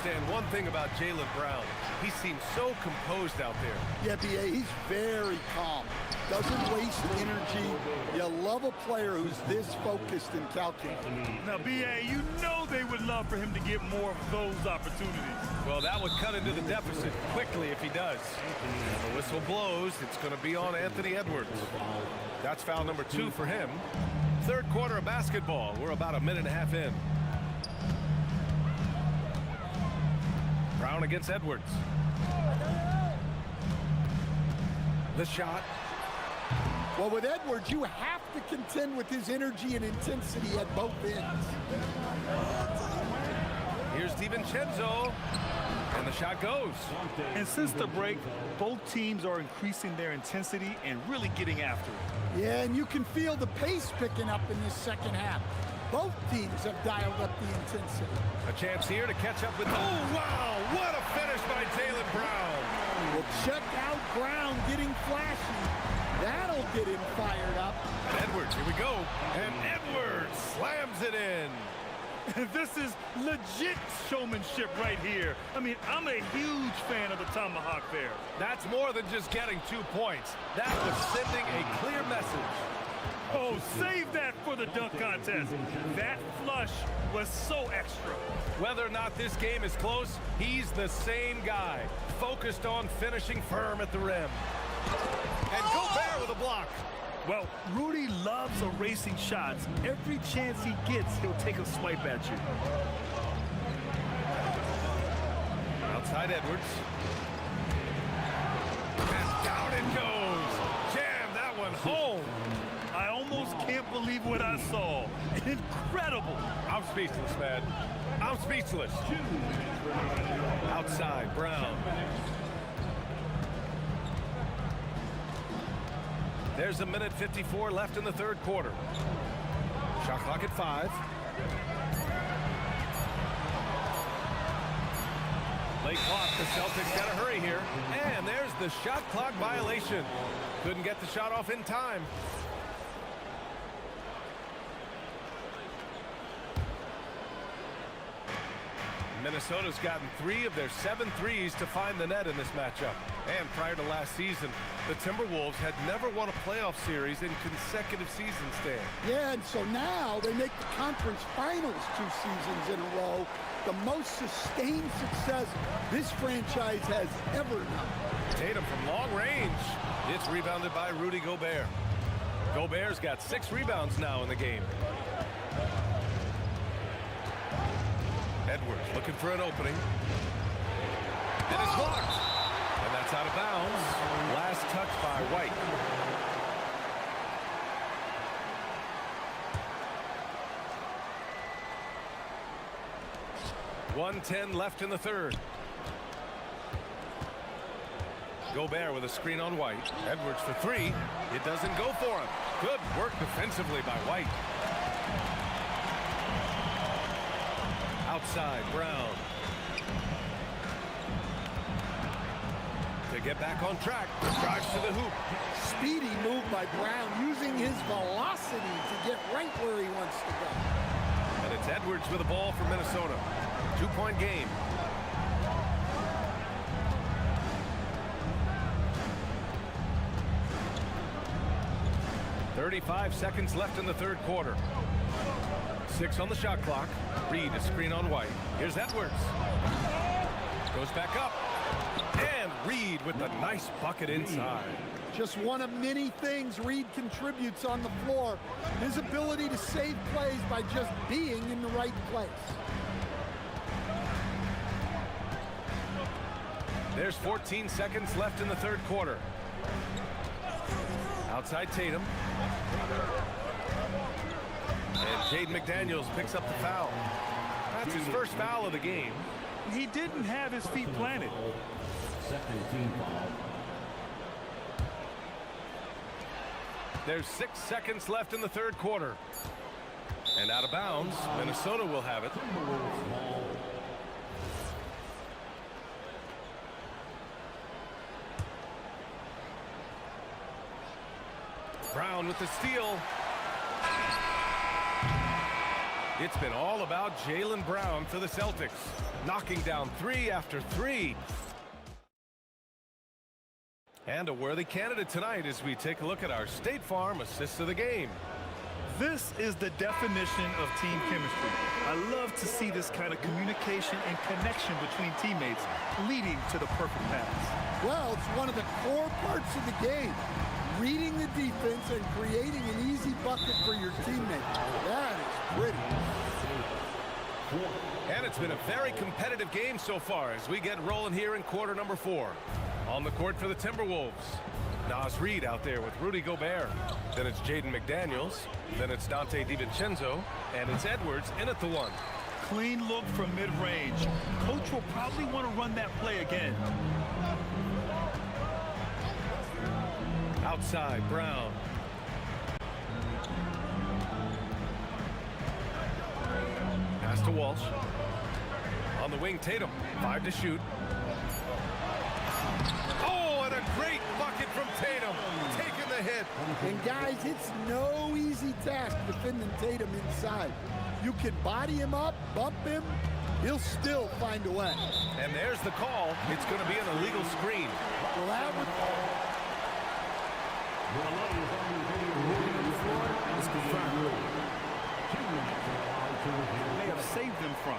Stan, one thing about Jaylen Brown, he seems so composed out there. Yeah, B.A., he's very calm. Doesn't waste energy. You love a player who's this focused and calculated. Now, B.A., you know they would love for him to get more of those opportunities. Well, that would cut into the deficit quickly if he does. And the whistle blows. It's going to be on Anthony Edwards. That's foul number 2 for him. Third quarter of basketball. We're about a minute and a half in. Brown against Edwards. The shot. Well, with Edwards, you have to contend with his energy and intensity at both ends. Here's DiVincenzo. And the shot goes. And since the break, both teams are increasing their intensity and really getting after it. Yeah, and you can feel the pace picking up in this second half. Both teams have dialed up the intensity. A chance here to catch up with... Oh, wow! What a finish by Jaylen Brown. Well, check out Brown getting flashy. That'll get him fired up. And Edwards, here we go. And Edwards slams it in. This is legit showmanship right here. I mean, I'm a huge fan of the tomahawk there. That's more than just getting 2 points. That was sending a clear message. Oh, save that for the dunk contest. That flush was so extra. Whether or not this game is close, he's the same guy, focused on finishing firm at the rim. And Gobert with a block. Well, Rudy loves erasing shots. Every chance he gets, he'll take a swipe at you. Outside Edwards. And down it goes. Jam that one home. I almost can't believe what I saw. Incredible. I'm speechless, man. I'm speechless. Outside, Brown. There's a minute 54 left in the third quarter. Shot clock at 5. Late clock, the Celtics got to hurry here. And there's the shot clock violation. Couldn't get the shot off in time. Minnesota's gotten 3 of their 7 threes to find the net in this matchup. And prior to last season, the Timberwolves had never won a playoff series in consecutive seasons, Stan. Yeah, and so now they make the conference finals 2 seasons in a row. The most sustained success this franchise has ever known. Tatum from long range. It's rebounded by Rudy Gobert. Gobert's got 6 rebounds now in the game. Edwards looking for an opening. And it's blocked. And that's out of bounds. Last touch by White. .110 left in the third. Gobert with a screen on White. Edwards for 3. It doesn't go for him. Good work defensively by White. Outside, Brown. To get back on track, drives to the hoop. Speedy move by Brown, using his velocity to get right where he wants to go. And it's Edwards with the ball for Minnesota. 2-point game. .35 seconds left in the third quarter. 6 on the shot clock. Reed a screen on White. Here's Edwards. Goes back up. And Reed with the nice bucket inside. Just one of many things Reed contributes on the floor. His ability to save plays by just being in the right place. There's 14 seconds left in the third quarter. Outside Tatum. And Jaden McDaniels picks up the foul. That's his first foul of the game. He didn't have his feet planted. Second team foul. There's 6 seconds left in the third quarter. And out of bounds, Minnesota will have it. Brown with the steal. It's been all about Jaylen Brown for the Celtics, knocking down 3 after 3. And a worthy candidate tonight as we take a look at our State Farm assists of the game. This is the definition of team chemistry. I love to see this kind of communication and connection between teammates leading to the perfect pass. Well, it's one of the core parts of the game. Reading the defense and creating an easy bucket for your teammate. That is pretty. And it's been a very competitive game so far as we get rolling here in quarter number 4. On the court for the Timberwolves, Naz Reid out there with Rudy Gobert. Then it's Jaden McDaniels. Then it's Dante DiVincenzo. And it's Edwards in at the 1. Clean look from mid-range. Coach will probably want to run that play again. Outside, Brown. Pass to Walsh. On the wing, Tatum. 5 to shoot. Oh, and a great bucket from Tatum. Taking the hit. And guys, it's no easy task defending Tatum inside. You can body him up, bump him, he'll still find a way. And there's the call. It's going to be an illegal screen. Well, that would... Is confirmed. They have saved them from.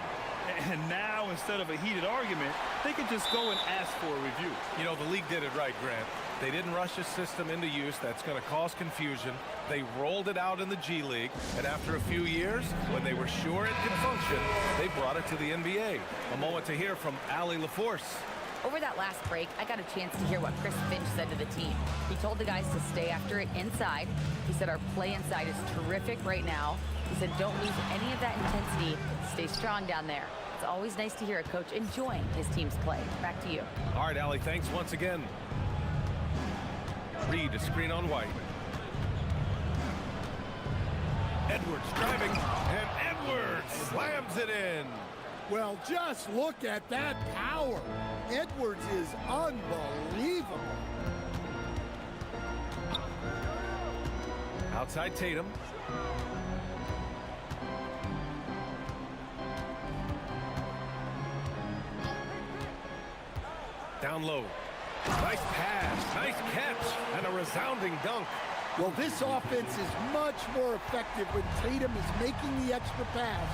And now, instead of a heated argument, they could just go and ask for a review. You know, the league did it right, Grant. They didn't rush a system into use that's going to cause confusion. They rolled it out in the G League, and after a few years, when they were sure it could function, they brought it to the NBA. A moment to hear from Allie LaForce. Over that last break, I got a chance to hear what Chris Finch said to the team. He told the guys to stay after it inside. He said our play inside is terrific right now. He said don't lose any of that intensity. Stay strong down there. It's always nice to hear a coach enjoying his team's play. Back to you. All right, Allie, thanks once again. Reed, a screen on White. Edwards driving, and Edwards slams it in. Well, just look at that power. Edwards is unbelievable. Outside Tatum. Down low. Nice pass, nice catch, and a resounding dunk. Well, this offense is much more effective when Tatum is making the extra pass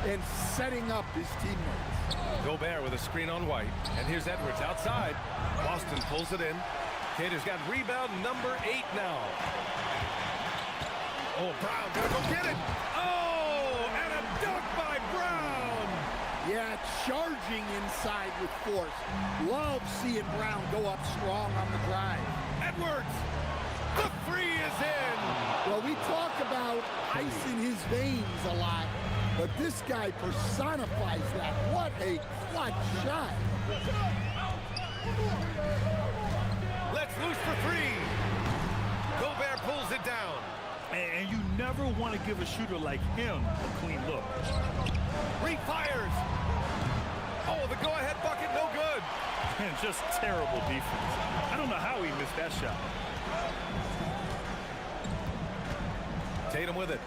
and setting up his teammates. Gobert with a screen on White. And here's Edwards outside. Boston pulls it in. Cater's got rebound number 8 now. Oh, Brown gonna go get it. Oh, and a dunk by Brown. Yeah, charging inside with force. Love seeing Brown go up strong on the drive. Edwards, the 3 is in. Well, we talk about ice in his veins a lot, but this guy personifies that. What a clutch shot. Let's loose for 3. Gobert pulls it down. And you never want to give a shooter like him a clean look. Reed fires. Oh, the go-ahead bucket, no good. And just terrible defense. I don't know how he missed that shot. Tatum with it.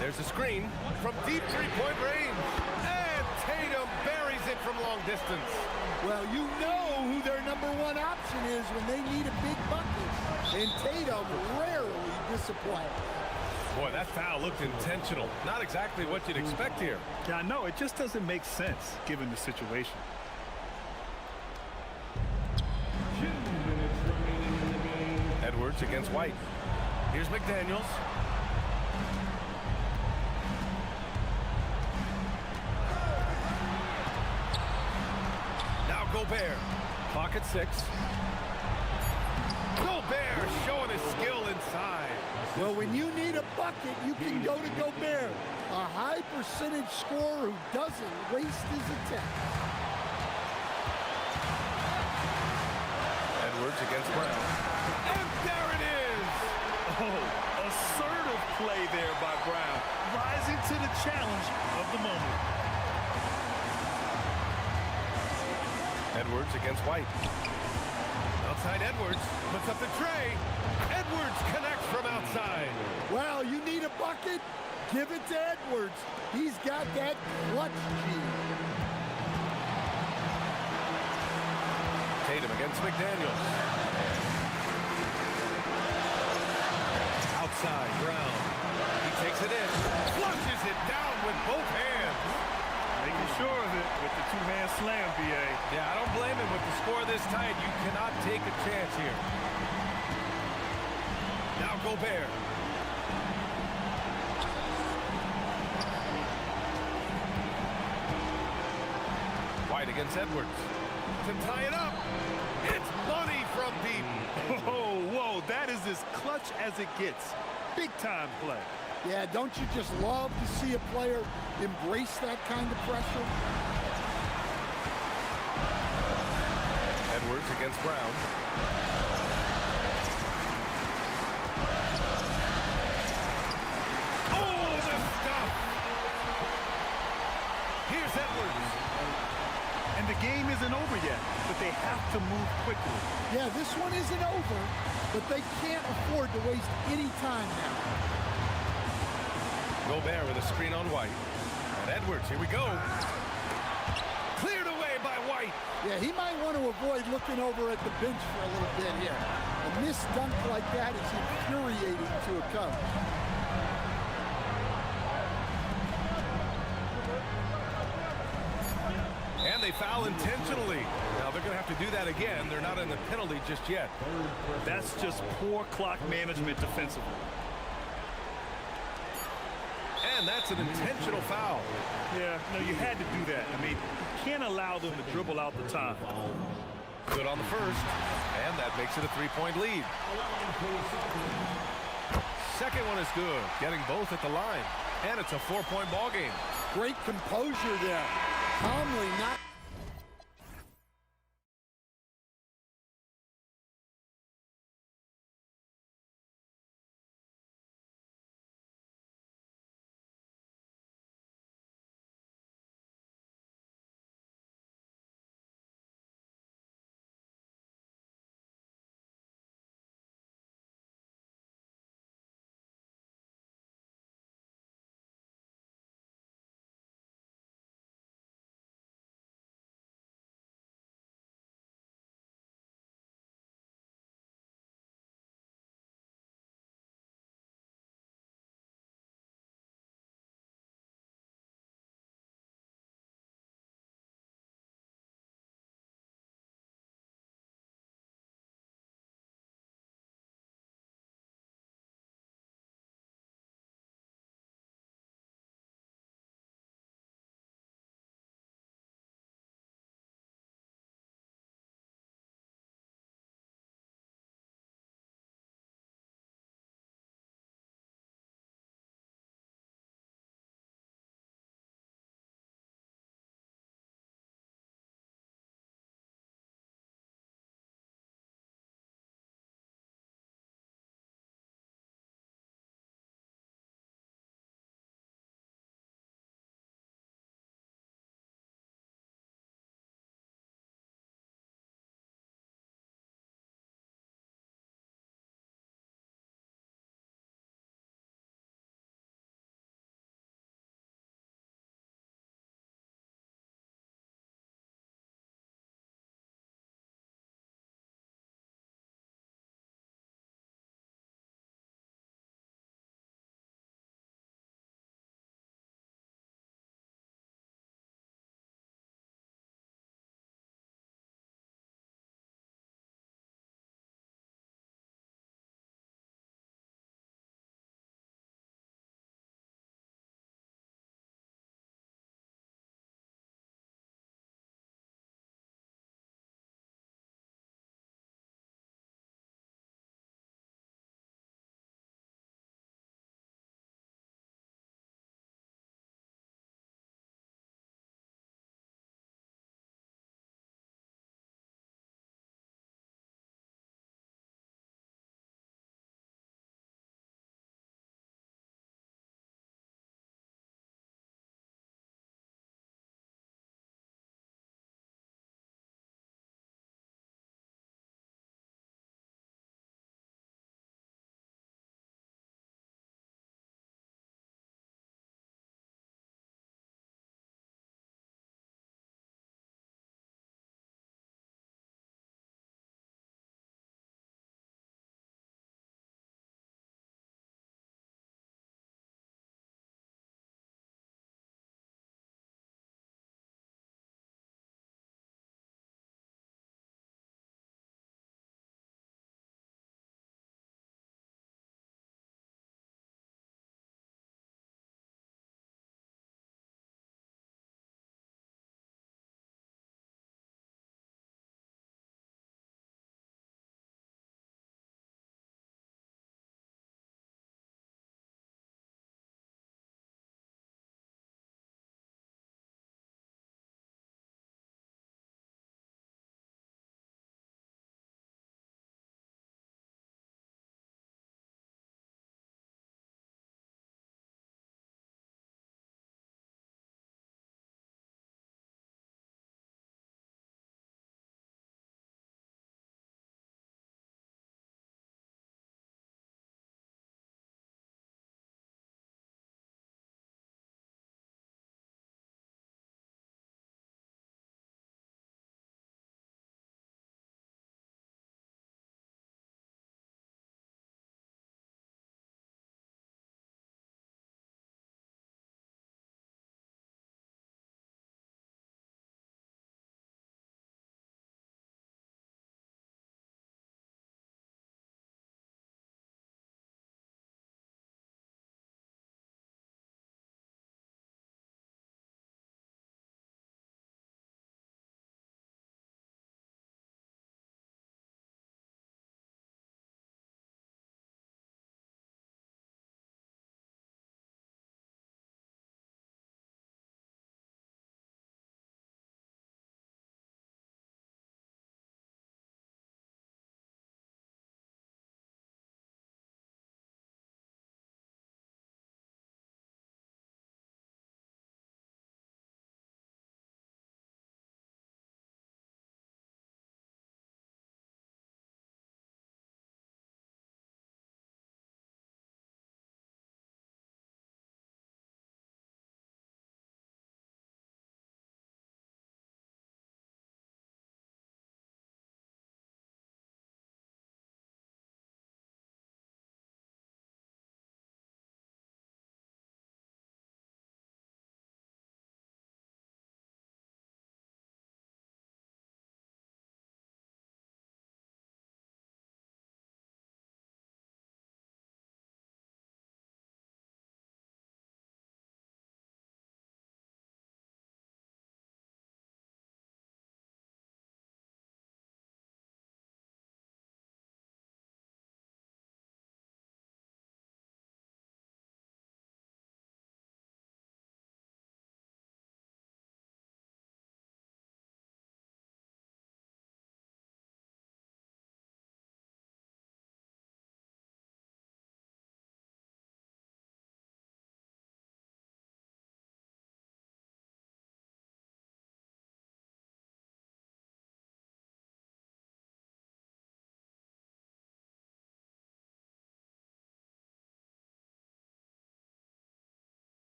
There's a screen from deep three-point range. And Tatum buries it from long distance. Well, you know who their #1 option is when they need a big bucket. And Tatum rarely disappoints. Boy, that foul looked intentional. Not exactly what you'd expect here. Yeah, I know. It just doesn't make sense given the situation. Edwards against White. Here's McDaniels. Now Gobert. Clock at 6. Gobert showing his skill inside. Well, when you need a bucket, you can go to Gobert. A high percentage scorer who doesn't waste his attempts. Edwards against Brown. And there it is! Oh, assertive play there by Brown. Rising to the challenge of the moment. Edwards against White. Outside Edwards, puts up the tray. Edwards connects from outside. Well, you need a bucket? Give it to Edwards. He's got that clutch gene. Tatum against McDaniels. Outside, Brown. He takes it in. Flushes it down with both hands. Making sure of it with the two-hand slam, BA. Yeah, I don't blame him with the score this tight. You cannot take a chance here. Now Gobert. White against Edwards. To tie it up. It's money from deep. Whoa, whoa, that is as clutch as it gets. Big-time play. Yeah, don't you just love to see a player embrace that kind of pressure? Edwards against Brown. Oh, the stuff! Here's Edwards. And the game isn't over yet, but they have to move quickly. Yeah, this one isn't over, but they can't afford to waste any time now. Gobert with a screen on White. And Edwards, here we go. Cleared away by White. Yeah, he might want to avoid looking over at the bench for a little bit here. A missed dunk like that is infuriating to a coach. And they foul intentionally. Now they're going to have to do that again. They're not in the penalty just yet. That's just poor clock management defensively. And that's an intentional foul. Yeah, no, you had to do that. I mean, you can't allow them to dribble out the time. Good on the first, and that makes it a three-point lead. Second one is good, getting both at the line. And it's a four-point ball game. Great composure there. Calmly not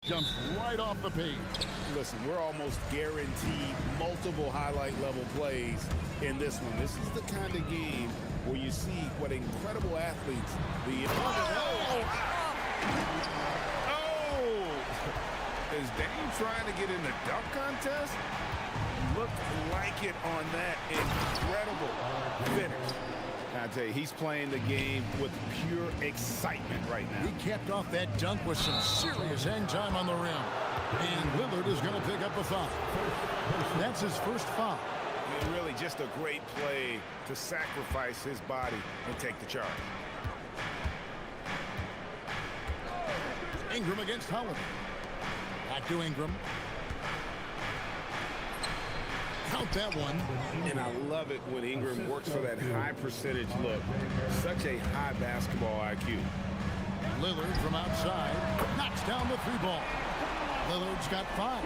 jumps right off the page. Listen, we're almost guaranteed multiple highlight level plays in this one. This is the kind of game where you see what incredible athletes the Is Dame trying to get in the dunk contest? Looked like it on that incredible finish. I tell you, he's playing the game with pure excitement right now. He capped off that dunk with some serious hang time on the rim. And Lillard is going to pick up a foul. That's his first foul. And really just a great play to sacrifice his body and take the charge. Ingram against Holiday. Back to Ingram. Count that one. And I love it when Ingram works for that high percentage look. Such a high basketball IQ. Lillard from outside knocks down the three ball. Lillard's got 5.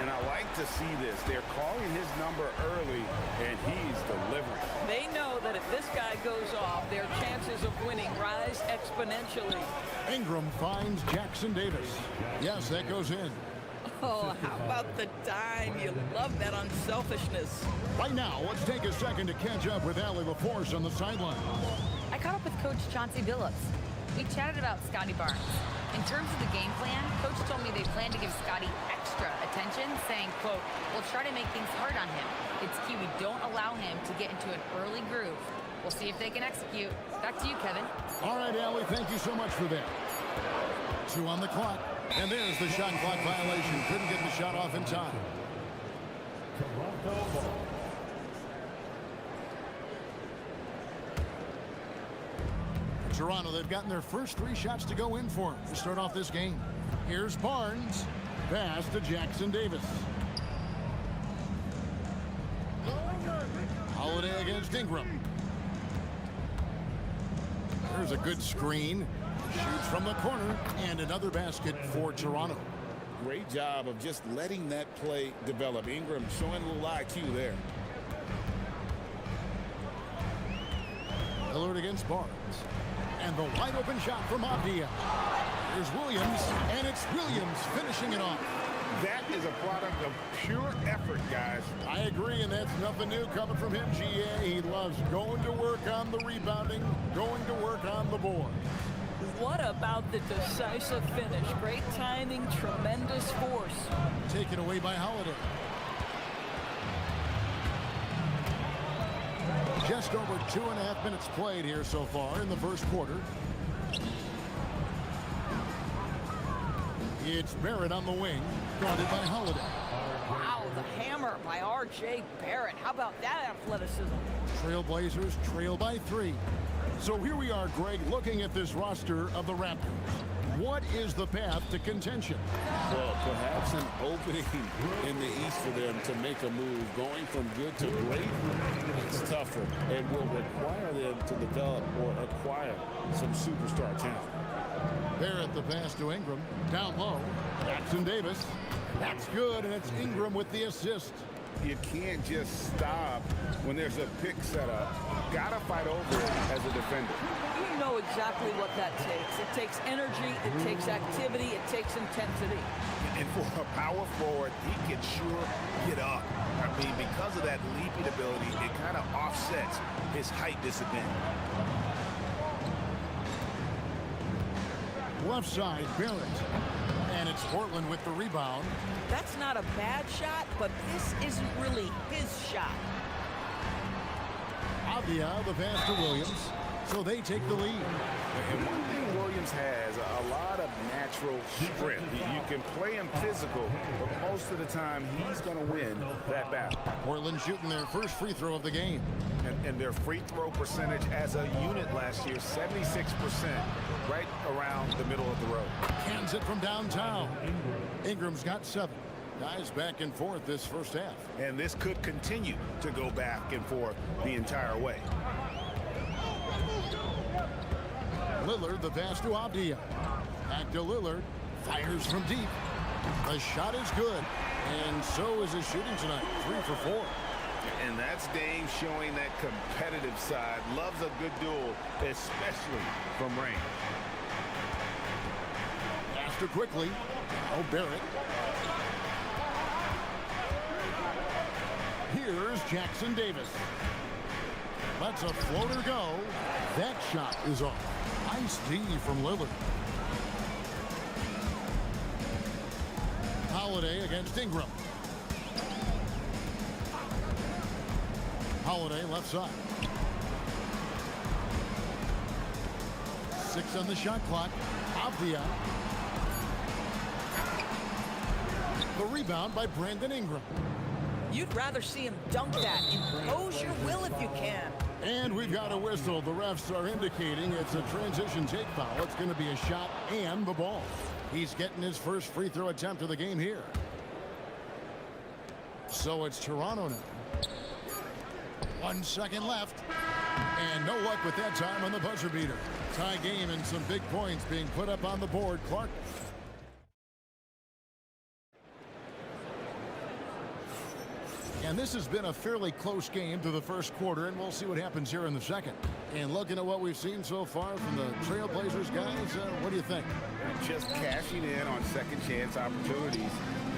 And I like to see this. They're calling his number early, and he's delivering. They know that if this guy goes off, their chances of winning rise exponentially. Ingram finds Jackson Davis. Yes, that goes in. Oh, how about the dime? You love that unselfishness. Right now, let's take a second to catch up with Allie LaForce on the sideline. I caught up with Coach Chauncey Billups. We chatted about Scotty Barnes. In terms of the game plan, Coach told me they plan to give Scotty extra attention, saying, quote, "We'll try to make things hard on him. It's key we don't allow him to get into an early groove. We'll see if they can execute." Back to you, Kevin. All right, Allie, thank you so much for that. 2 on the clock. And there's the shot clock violation. Couldn't get the shot off in time. Toronto, they've gotten their first 3 shots to go in for them to start off this game. Here's Barnes. Pass to Jackson Davis. Holiday against Ingram. There's a good screen. Shoots from the corner, and another basket for Toronto. Great job of just letting that play develop. Ingram showing a little IQ there. Lillard against Barnes. And the wide open shot from Abdia. Here's Williams, and it's Williams finishing it off. That is a product of pure effort, guys. I agree, and that's nothing new coming from him, GA. He loves going to work on the rebounding, going to work on the board. What about the decisive finish? Great timing, tremendous force. Taken away by Holiday. Just over 2.5 minutes played here so far in the first quarter. It's Barrett on the wing, guarded by Holiday. Wow, the hammer by R.J. Barrett. How about that athleticism? Trailblazers trail by 3. So here we are, Greg, looking at this roster of the Raptors. What is the path to contention? Well, perhaps an opening in the East for them to make a move. Going from good to great, it's tougher and will require them to develop or acquire some superstar talent. Barrett the pass to Ingram. Down low. Jackson Davis. That's good, and it's Ingram with the assist. You can't just stop when there's a pick set up. Gotta fight over it as a defender. You know exactly what that takes. It takes energy, it takes activity, it takes intensity. And for a power forward, he can sure get up. I mean, because of that leaping ability, it kind of offsets his height disadvantage. Left side, Barrett. And it's Portland with the rebound. That's not a bad shot, but this isn't really his shot. Abdia, the pass to Williams. So they take the lead. And one thing Williams has, a lot of natural strength. You can play him physical, but most of the time he's going to win that battle. Portland shooting their first free throw of the game. And their free throw percentage as a unit last year, 76%, right around the middle of the road. Cans it from downtown. Ingram's got 7. Guys back and forth this first half. And this could continue to go back and forth the entire way. Lillard, the pass to Abdia. Back to Lillard. Fires from deep. The shot is good. And so is his shooting tonight. 3 for 4. And that's Dame showing that competitive side. Loves a good duel, especially from range. Faster quickly. Oh, Barrett. Here's Jackson Davis. Lets a floater go. That shot is off. Nice D from Lillard. Holiday against Ingram. Holiday left side. 6 on the shot clock. Avdia. The rebound by Brandon Ingram. You'd rather see him dunk that. Impose your will if you can. And we've got a whistle. The refs are indicating it's a transition take foul. It's going to be a shot and the ball. He's getting his first free throw attempt of the game here. So it's Toronto now. 1 second left. And no luck with that time on the buzzer beater. Tie game and some big points being put up on the board. Clark. And this has been a fairly close game to the first quarter, and we'll see what happens here in the second. And looking at what we've seen so far from the Trailblazers guys, what do you think? They're just cashing in on second chance opportunities.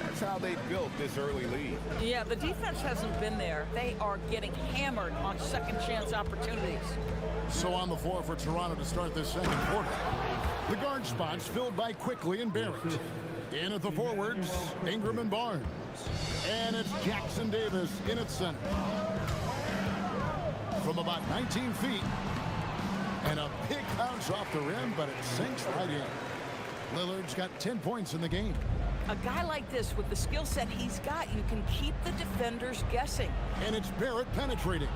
That's how they built this early lead. Yeah, the defense hasn't been there. They are getting hammered on second chance opportunities. So on the floor for Toronto to start this second quarter. The guard spots filled by Quickly and Barrett. In at the forwards, Ingram and Barnes. And it's Jackson Davis in its center. From about 19 feet. And a big bounce off the rim, but it sinks right in. Lillard's got 10 points in the game. A guy like this, with the skill set he's got, you can keep the defenders guessing. And it's Barrett penetrating.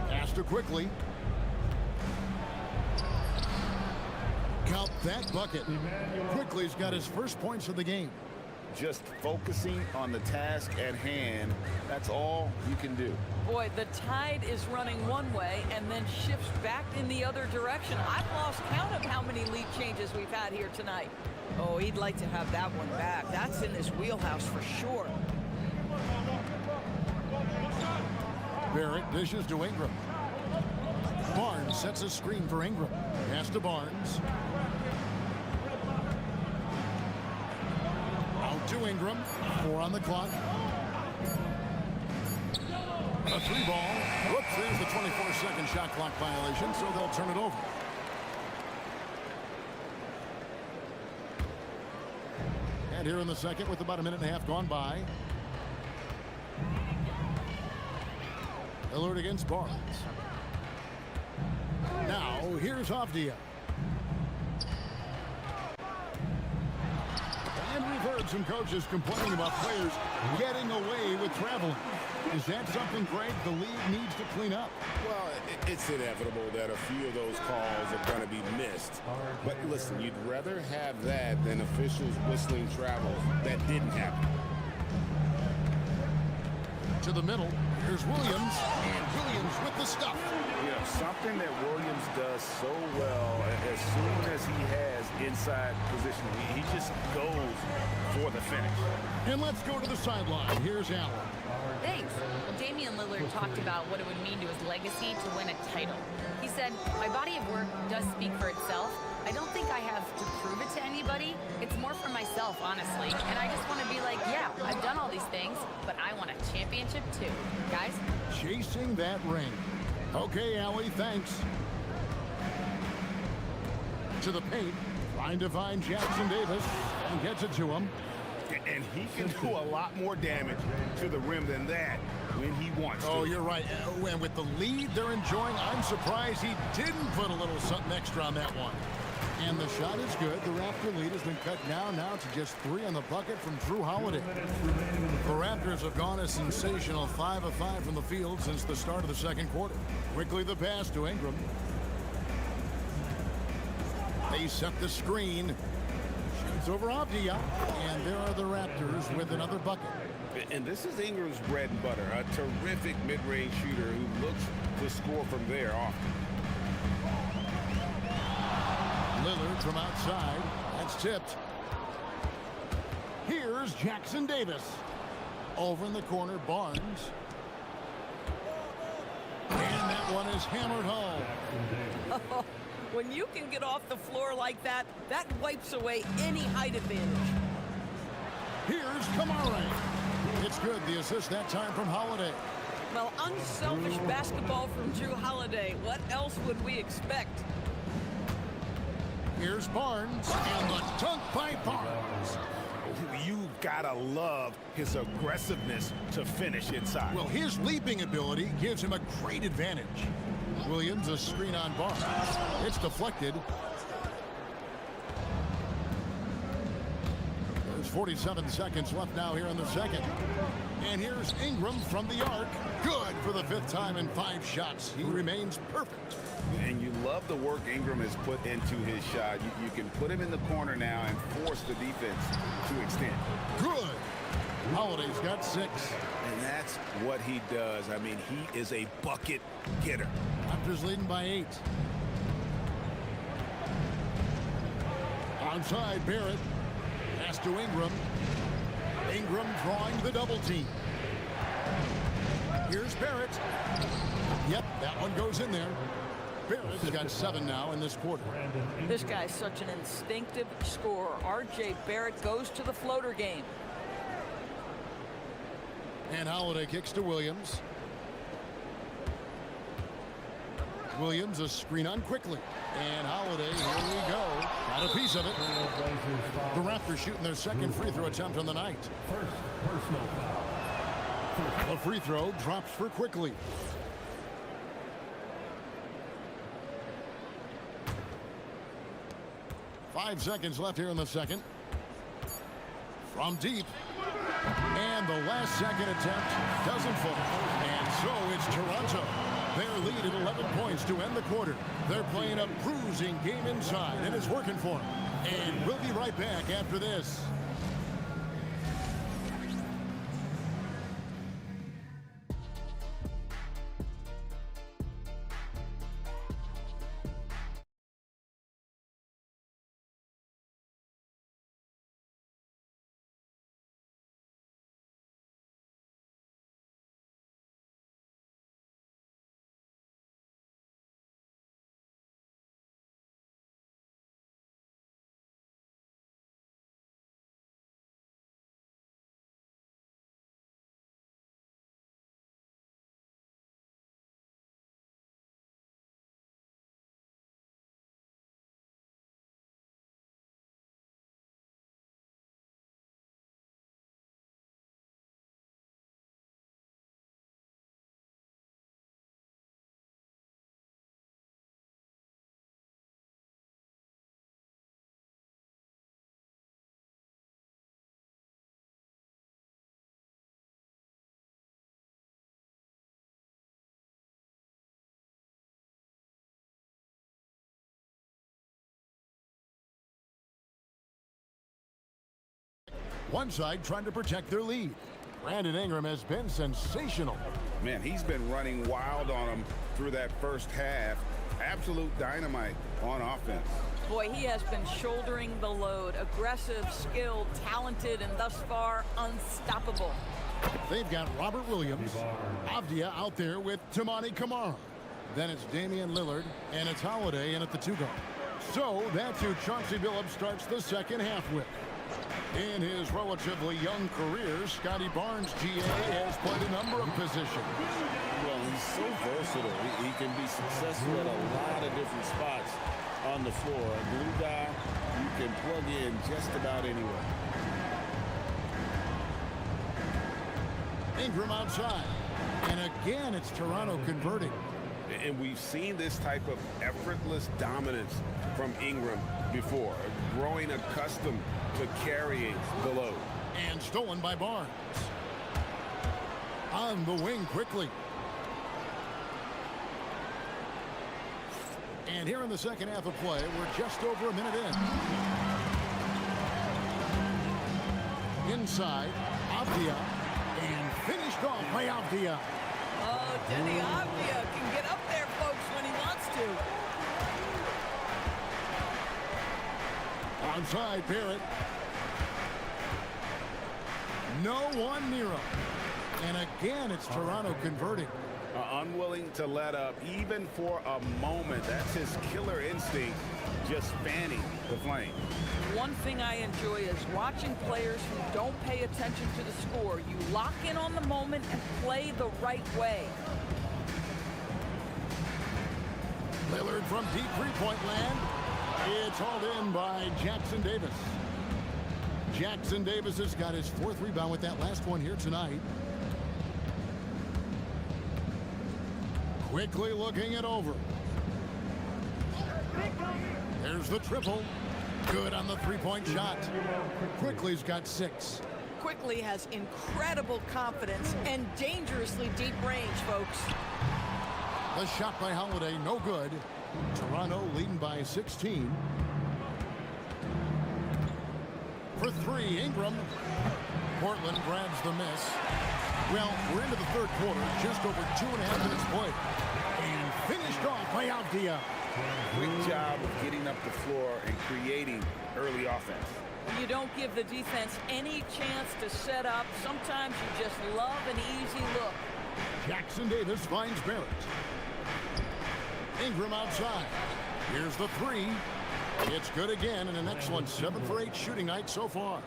Pass to Quickly. Count that bucket. Quickly's got his first points of the game. Just focusing on the task at hand, that's all you can do. Boy, the tide is running one way and then shifts back in the other direction. I've lost count of how many lead changes we've had here tonight. Oh, he'd like to have that one back. That's in his wheelhouse for sure. Barrett dishes to Ingram. Barnes sets a screen for Ingram. Pass to Barnes. Out to Ingram. 4 on the clock. A 3 ball. Whoops, there's the 24-second shot clock violation, so they'll turn it over. And here in the second with about a minute and a half gone by. Lillard against Barnes. Now, here's Avdia. And we've heard some coaches complaining about players getting away with traveling. Is that something, Greg, the league needs to clean up? Well, it's inevitable that a few of those calls are going to be missed. But listen, you'd rather have that than officials whistling travels that didn't happen. To the middle, here's Williams, and Williams with the stuff. You know, something that Williams does so well, as soon as he has inside position, he just goes for the finish. And let's go to the sideline. Here's Allen. Thanks. Well, Damian Lillard talked about what it would mean to his legacy to win a title. He said, "My body of work does speak for itself. I don't think I have to prove it to anybody. It's more for myself, honestly. And I just want to be like, yeah, I've done all these things, but I want a championship too." Guys? Chasing that ring. Okay, Allie, thanks. To the paint. Trying to find Jackson Davis. And gets it to him. And he can do a lot more damage to the rim than that when he wants to. Oh, you're right. And with the lead they're enjoying, I'm surprised he didn't put a little something extra on that one. And the shot is good. The Raptor lead has been cut down now to just 3 on the bucket from Drew Holiday. The Raptors have gone a sensational 5 of 5 from the field since the start of the second quarter. Quickly the pass to Ingram. They set the screen. Shoots over Avdia. And there are the Raptors with another bucket. And this is Ingram's bread and butter. A terrific mid-range shooter who looks to score from there often. Lillard from outside. That's tipped. Here's Jackson Davis. Over in the corner, Barnes. And that one is hammered home. When you can get off the floor like that, that wipes away any height advantage. Here's Kamara. It's good. The assist that time from Holiday. Well, unselfish basketball from Drew Holiday. What else would we expect? Here's Barnes, and the dunk by Barnes. You gotta love his aggressiveness to finish inside. Well, his leaping ability gives him a great advantage. Williams, a screen on Barnes. It's deflected. There's 47 seconds left now here in the second. And here's Ingram from the arc. Good for the 5th time in 5 shots. He remains perfect. And you love the work Ingram has put into his shot. You can put him in the corner now and force the defense to extend. Good. Holiday's got 6. And that's what he does. I mean, he is a bucket getter. Raptors leading by 8. Onside, Barrett. Pass to Ingram. Ingram drawing the double team. Here's Barrett. Yep, that one goes in there. Barrett's got 7 now in this quarter. This guy's such an instinctive scorer. R.J. Barrett goes to the floater game. And Holiday kicks to Williams. Williams, a screen on quickly. And Holiday, here we go. Got a piece of it. The Raptors shooting their second free throw attempt on the night. First personal foul. The free throw drops for quickly. Five seconds left here in the second. From deep. And the last second attempt doesn't fall. And so it's Toronto. Their lead at 11 points to end the quarter. They're playing a bruising game inside, and it's working for them. And we'll be right back after this. One side trying to protect their lead. Brandon Ingram has been sensational. Man, he's been running wild on them through that first half. Absolute dynamite on offense. Boy, he has been shouldering the load. Aggressive, skilled, talented, and thus far unstoppable. They've got Robert Williams, Avdia out there with Tamani Kamara. Then it's Damian Lillard, and it's Holiday in at the 2 guard. So that's who Chauncey Billups starts the second half with. In his relatively young career, Scotty Barnes, GA, has played a number of positions. Well, he's so versatile. He can be successful at a lot of different spots on the floor. A glue guy, you can plug in just about anywhere. Ingram outside. And again, it's Toronto converting. And we've seen this type of effortless dominance from Ingram before, growing accustomed to carrying the load. And stolen by Barnes. On the wing quickly. And here in the second half of play, we're just over a minute in. Inside, Avdia. And finished off by Avdia. Oh, Denny Avdia can get up there, folks, when he wants to. Onside, Barrett. No one near him. And again, it's Toronto converting. unwilling to let up even for a moment. That's his killer instinct, just fanning the flame. One thing I enjoy is watching players who don't pay attention to the score. You lock in on the moment and play the right way. Lillard from deep three-point land. It's hauled in by Jackson Davis. Jackson Davis has got his 4th rebound with that last one here tonight. Quickly looking it over. There's the triple. Good on the three-point shot. Quickly's got 6. Quickly has incredible confidence and dangerously deep range, folks. The shot by Holiday, no good. Toronto leading by 16. For 3, Ingram. Portland grabs the miss. Well, we're into the third quarter, just over 2.5 minutes played. And finished off by Avdia. Quick job of getting up the floor and creating early offense. You don't give the defense any chance to set up. Sometimes you just love an easy look. Jackson Davis finds Barrett. Ingram outside. Here's the 3. It's good again, and an excellent 7 for 8 shooting night so far.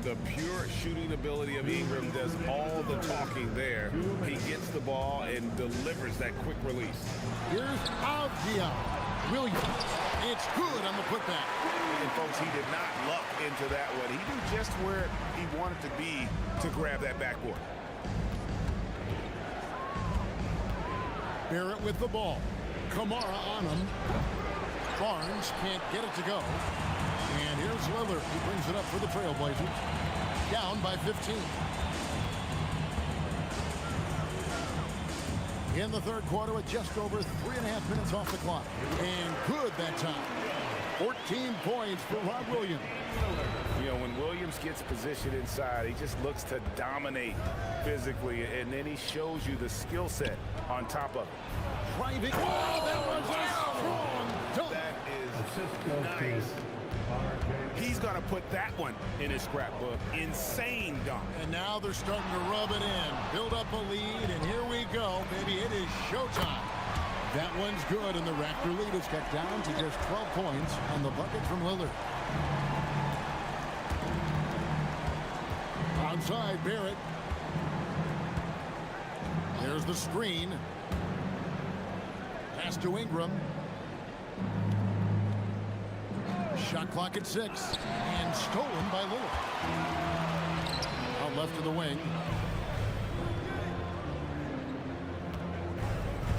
The pure shooting ability of Ingram does all the talking there. He gets the ball and delivers that quick release. Here's Avdia. Williams. It's good on the putback. And folks, he did not luck into that one. He knew just where he wanted to be to grab that backboard. Barrett with the ball. Kamara on him. Barnes can't get it to go. And here's Lillard, who brings it up for the Trailblazers. Down by 15. In the third quarter with just over 3.5 minutes off the clock. And good that time. 14 points for Rob Williams. You know, when Williams gets positioned inside, he just looks to dominate physically, and then he shows you the skill set on top of it. Driving. Oh, that was a strong dunk. That is nice. He's going to put that one in his scrapbook. Insane dunk. And now they're starting to rub it in. Build up a lead, and here we go, baby. It is showtime. That one's good, and the Raptor lead is cut down to just 12 points on the bucket from Lillard. Outside, Barrett. There's the screen. Pass to Ingram. Shot clock at 6. And stolen by Lillard. Out left to the wing.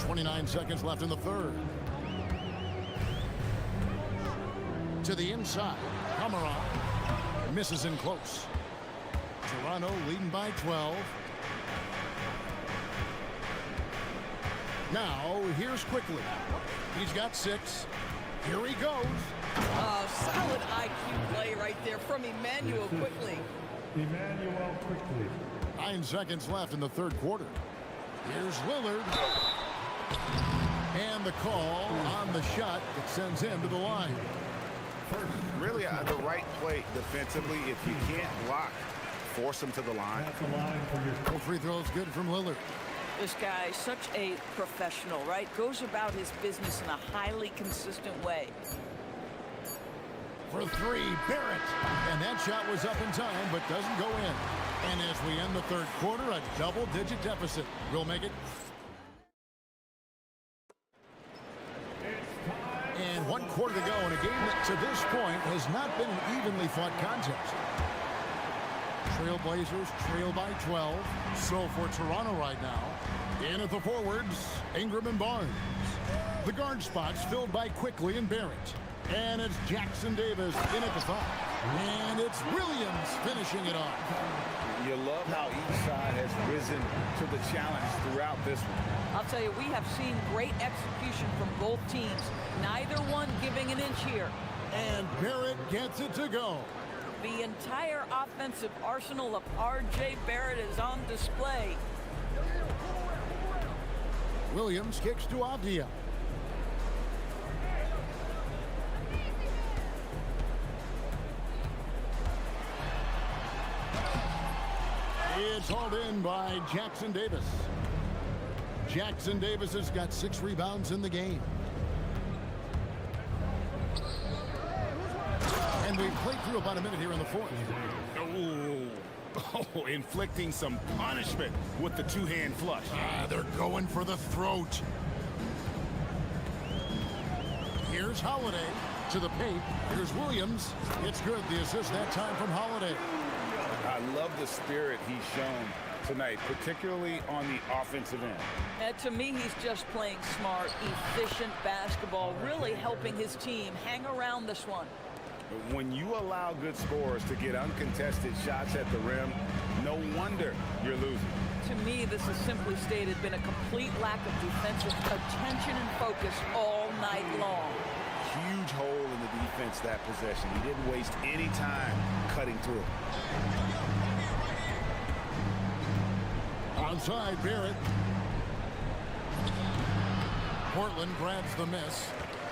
29 seconds left in the third. To the inside. Kamara misses in close. Toronto leading by 12. Now, here's Quickly. He's got 6. Here he goes. Solid IQ play right there from Emmanuel Quickly. Emmanuel Quickly. 9 seconds left in the third quarter. Here's Lillard. And the call on the shot that sends him to the line. Really the right play defensively. If you can't block, force him to the line. That's a line for your Full free throws good from Lillard. This guy, such a professional, right? Goes about his business in a highly consistent way. For 3, Barrett. And that shot was up in time, but doesn't go in. And as we end the third quarter, a double-digit deficit. We'll make it. And 1 quarter to go in a game that to this point has not been an evenly fought contest. Trailblazers trail by 12. So for Toronto right now, in at the forwards, Ingram and Barnes. The guard spots filled by Quickly and Barrett. And it's Jackson Davis in at the 5. And it's Williams finishing it off. You love how each side has risen to the challenge throughout this one. I'll tell you, we have seen great execution from both teams. Neither one giving an inch here. And Barrett gets it to go. The entire offensive arsenal of R.J. Barrett is on display. Williams kicks to Avdia. It's hauled in by Jackson Davis. Jackson Davis has got 6 rebounds in the game. And we've played through about a minute here in the fourth. Oh, inflicting some punishment with the two-hand flush. They're going for the throat. Here's Holiday to the paint. Here's Williams. It's good. The assist that time from Holiday. I love the spirit he's shown tonight, particularly on the offensive end. And to me, he's just playing smart, efficient basketball, really helping his team hang around this one. When you allow good scorers to get uncontested shots at the rim, no wonder you're losing. To me, this has simply stated been a complete lack of defensive attention and focus all night long. Huge hole in the defense that possession. He didn't waste any time cutting through. Outside, Barrett. Portland grabs the miss.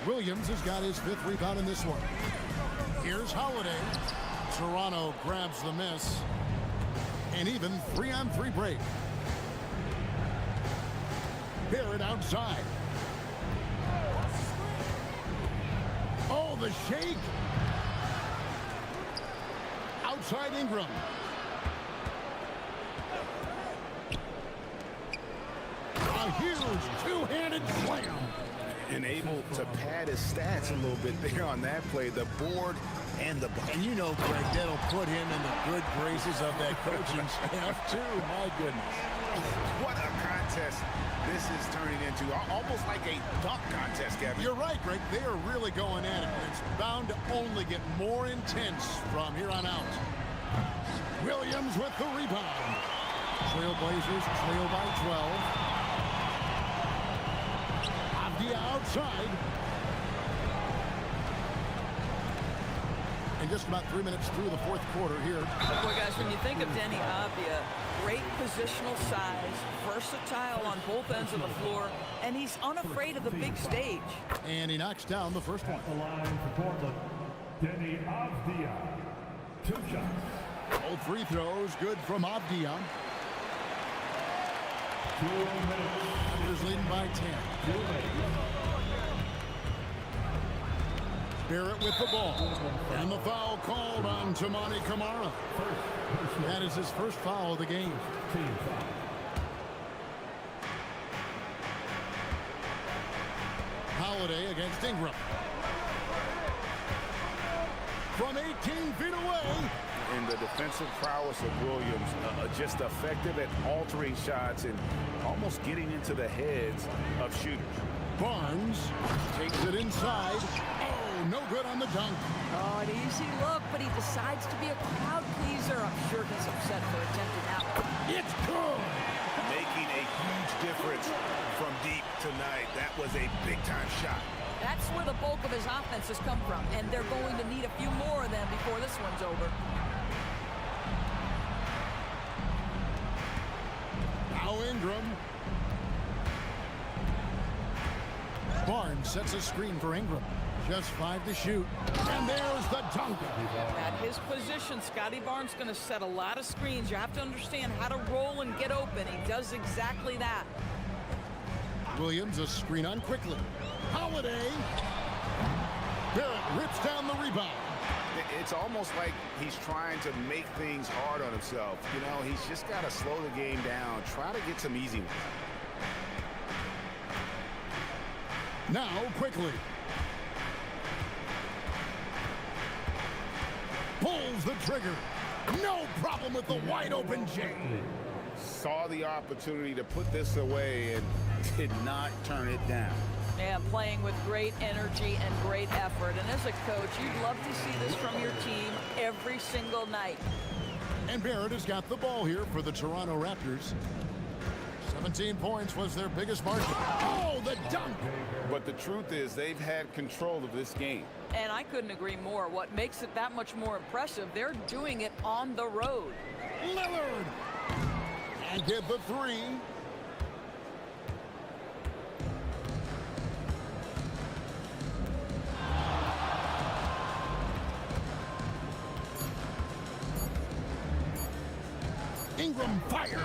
Williams has got his 5th rebound in this one. Here's Holiday. Toronto grabs the miss. An even 3-on-3 break. Barrett outside. Oh, the shake. Outside Ingram. A huge two-handed slam. And able to pad his stats a little bit there on that play, the board and the bucket. And you know, Greg, that'll put him in the good graces of that coaching staff, too. My goodness. What a contest this is turning into. Almost like a dunk contest, Kevin. You're right, Greg. They are really going at it. It's bound to only get more intense from here on out. Williams with the rebound. Trailblazers trail by 12. The outside. And just about 3 minutes through the fourth quarter here. Boy, guys, when you think of Denny Avdia, great positional size, versatile on both ends of the floor, and he's unafraid of the big stage. And he knocks down the first one. The line for Portland, Denny Avdia. 2 shots. Both free throws, good from Avdia. 2 minutes. Raptors leading by 10. 2 minutes. Barrett with the ball. And the foul called on Tamani Kamara. That is his first foul of the game. Team foul. Holiday against Ingram. From 18 feet away. And the defensive prowess of Williams, just effective at altering shots and almost getting into the heads of shooters. Barnes takes it inside. Oh, no good on the dunk. Oh, an easy look, but he decides to be a crowd pleaser. I'm sure he's upset for attempting that one. It's good. Making a huge difference from deep tonight. That was a big-time shot. That's where the bulk of his offense has come from, and they're going to need a few more of them before this one's over. Now Ingram. Barnes sets a screen for Ingram. Just 5 to shoot. And there's the dunk. At his position, Scotty Barnes going to set a lot of screens. You have to understand how to roll and get open. He does exactly that. Williams a screen on quickly. Holiday. Barrett rips down the rebound. It's almost like he's trying to make things hard on himself. You know, he's just got to slow the game down. Try to get some easy ones. Now quickly. Pulls the trigger. No problem with the wide open J. Saw the opportunity to put this away and did not turn it down. Yeah, playing with great energy and great effort. And as a coach, you'd love to see this from your team every single night. And Barrett has got the ball here for the Toronto Raptors. 17 points was their biggest margin. Oh, the dunk! But the truth is they've had control of this game. And I couldn't agree more. What makes it that much more impressive, they're doing it on the road. Lillard! And get the 3. Ingram fires.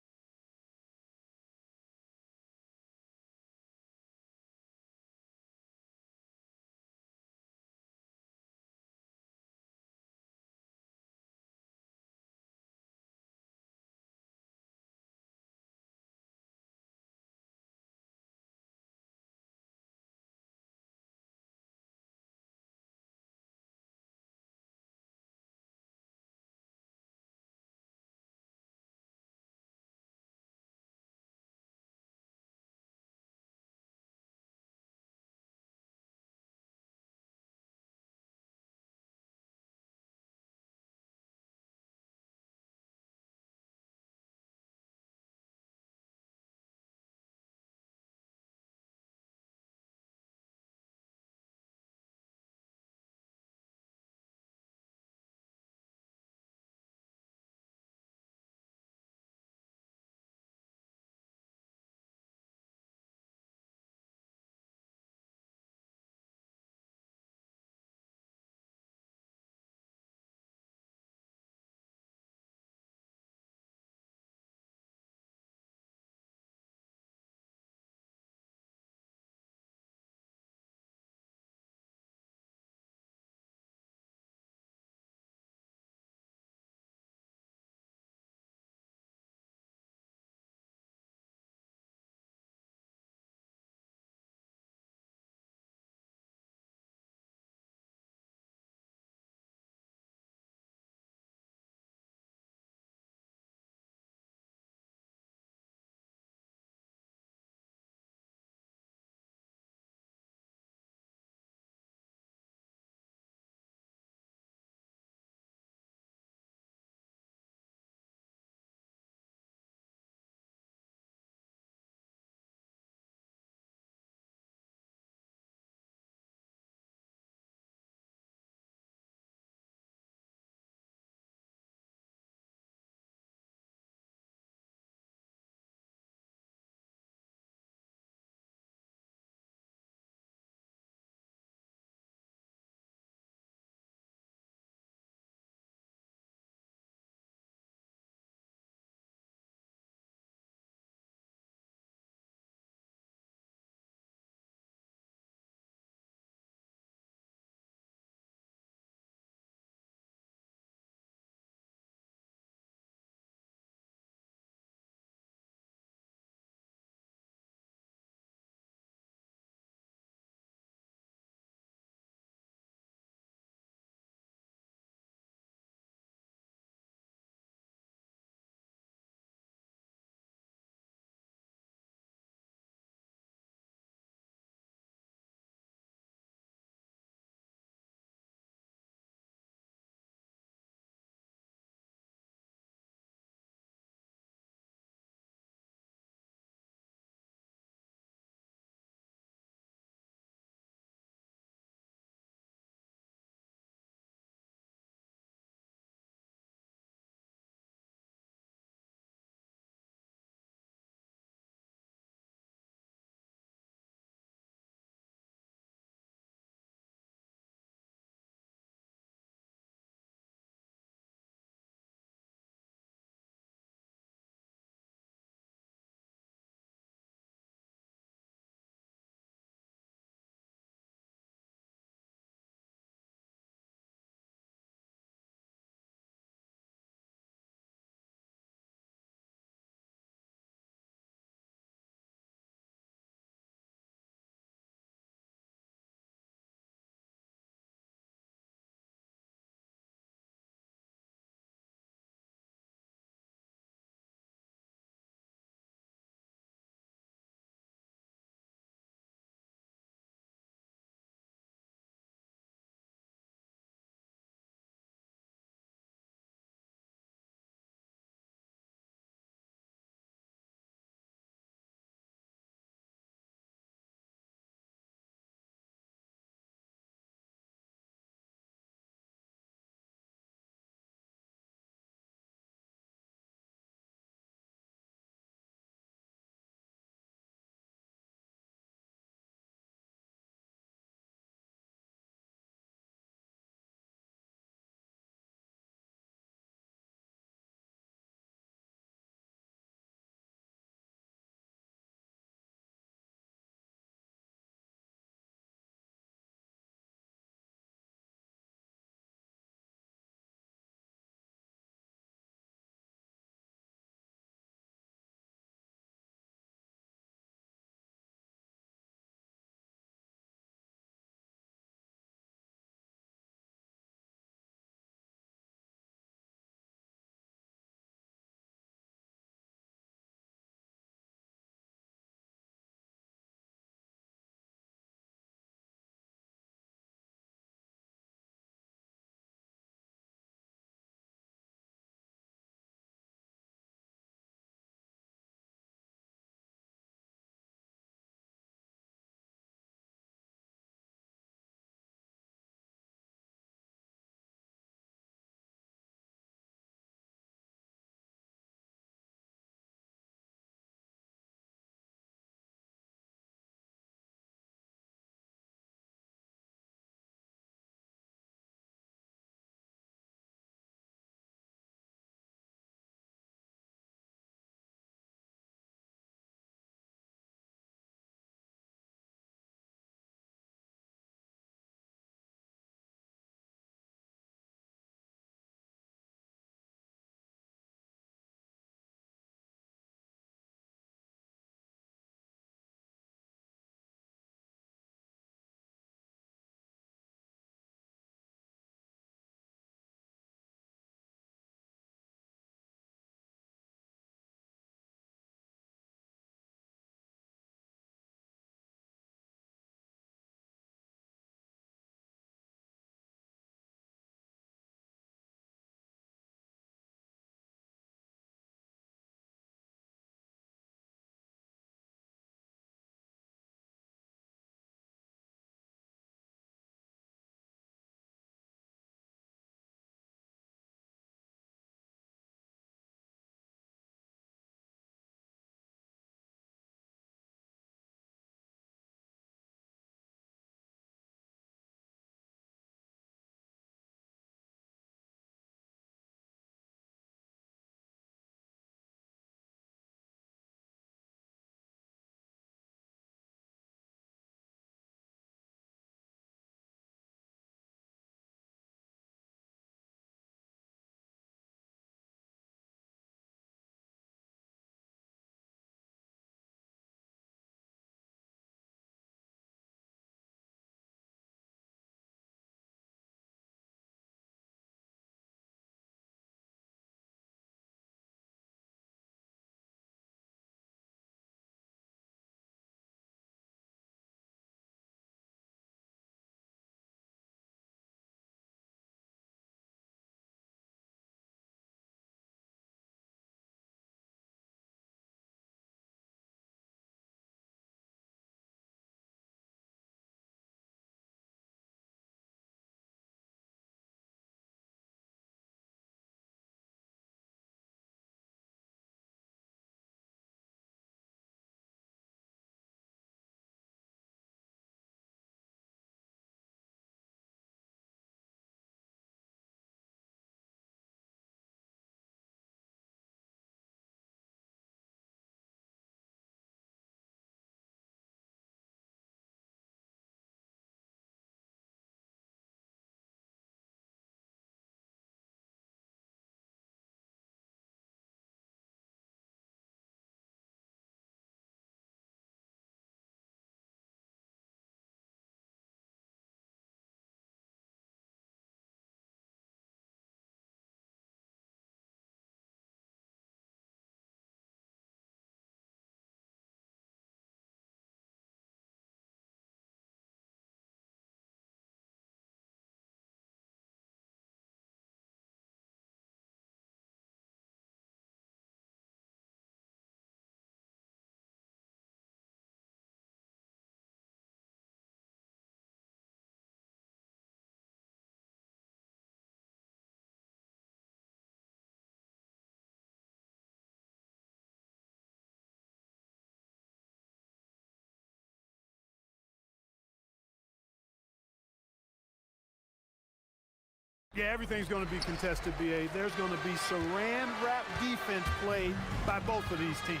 Yeah, everything's going to be contested, BA. There's going to be saran wrap defense played by both of these teams.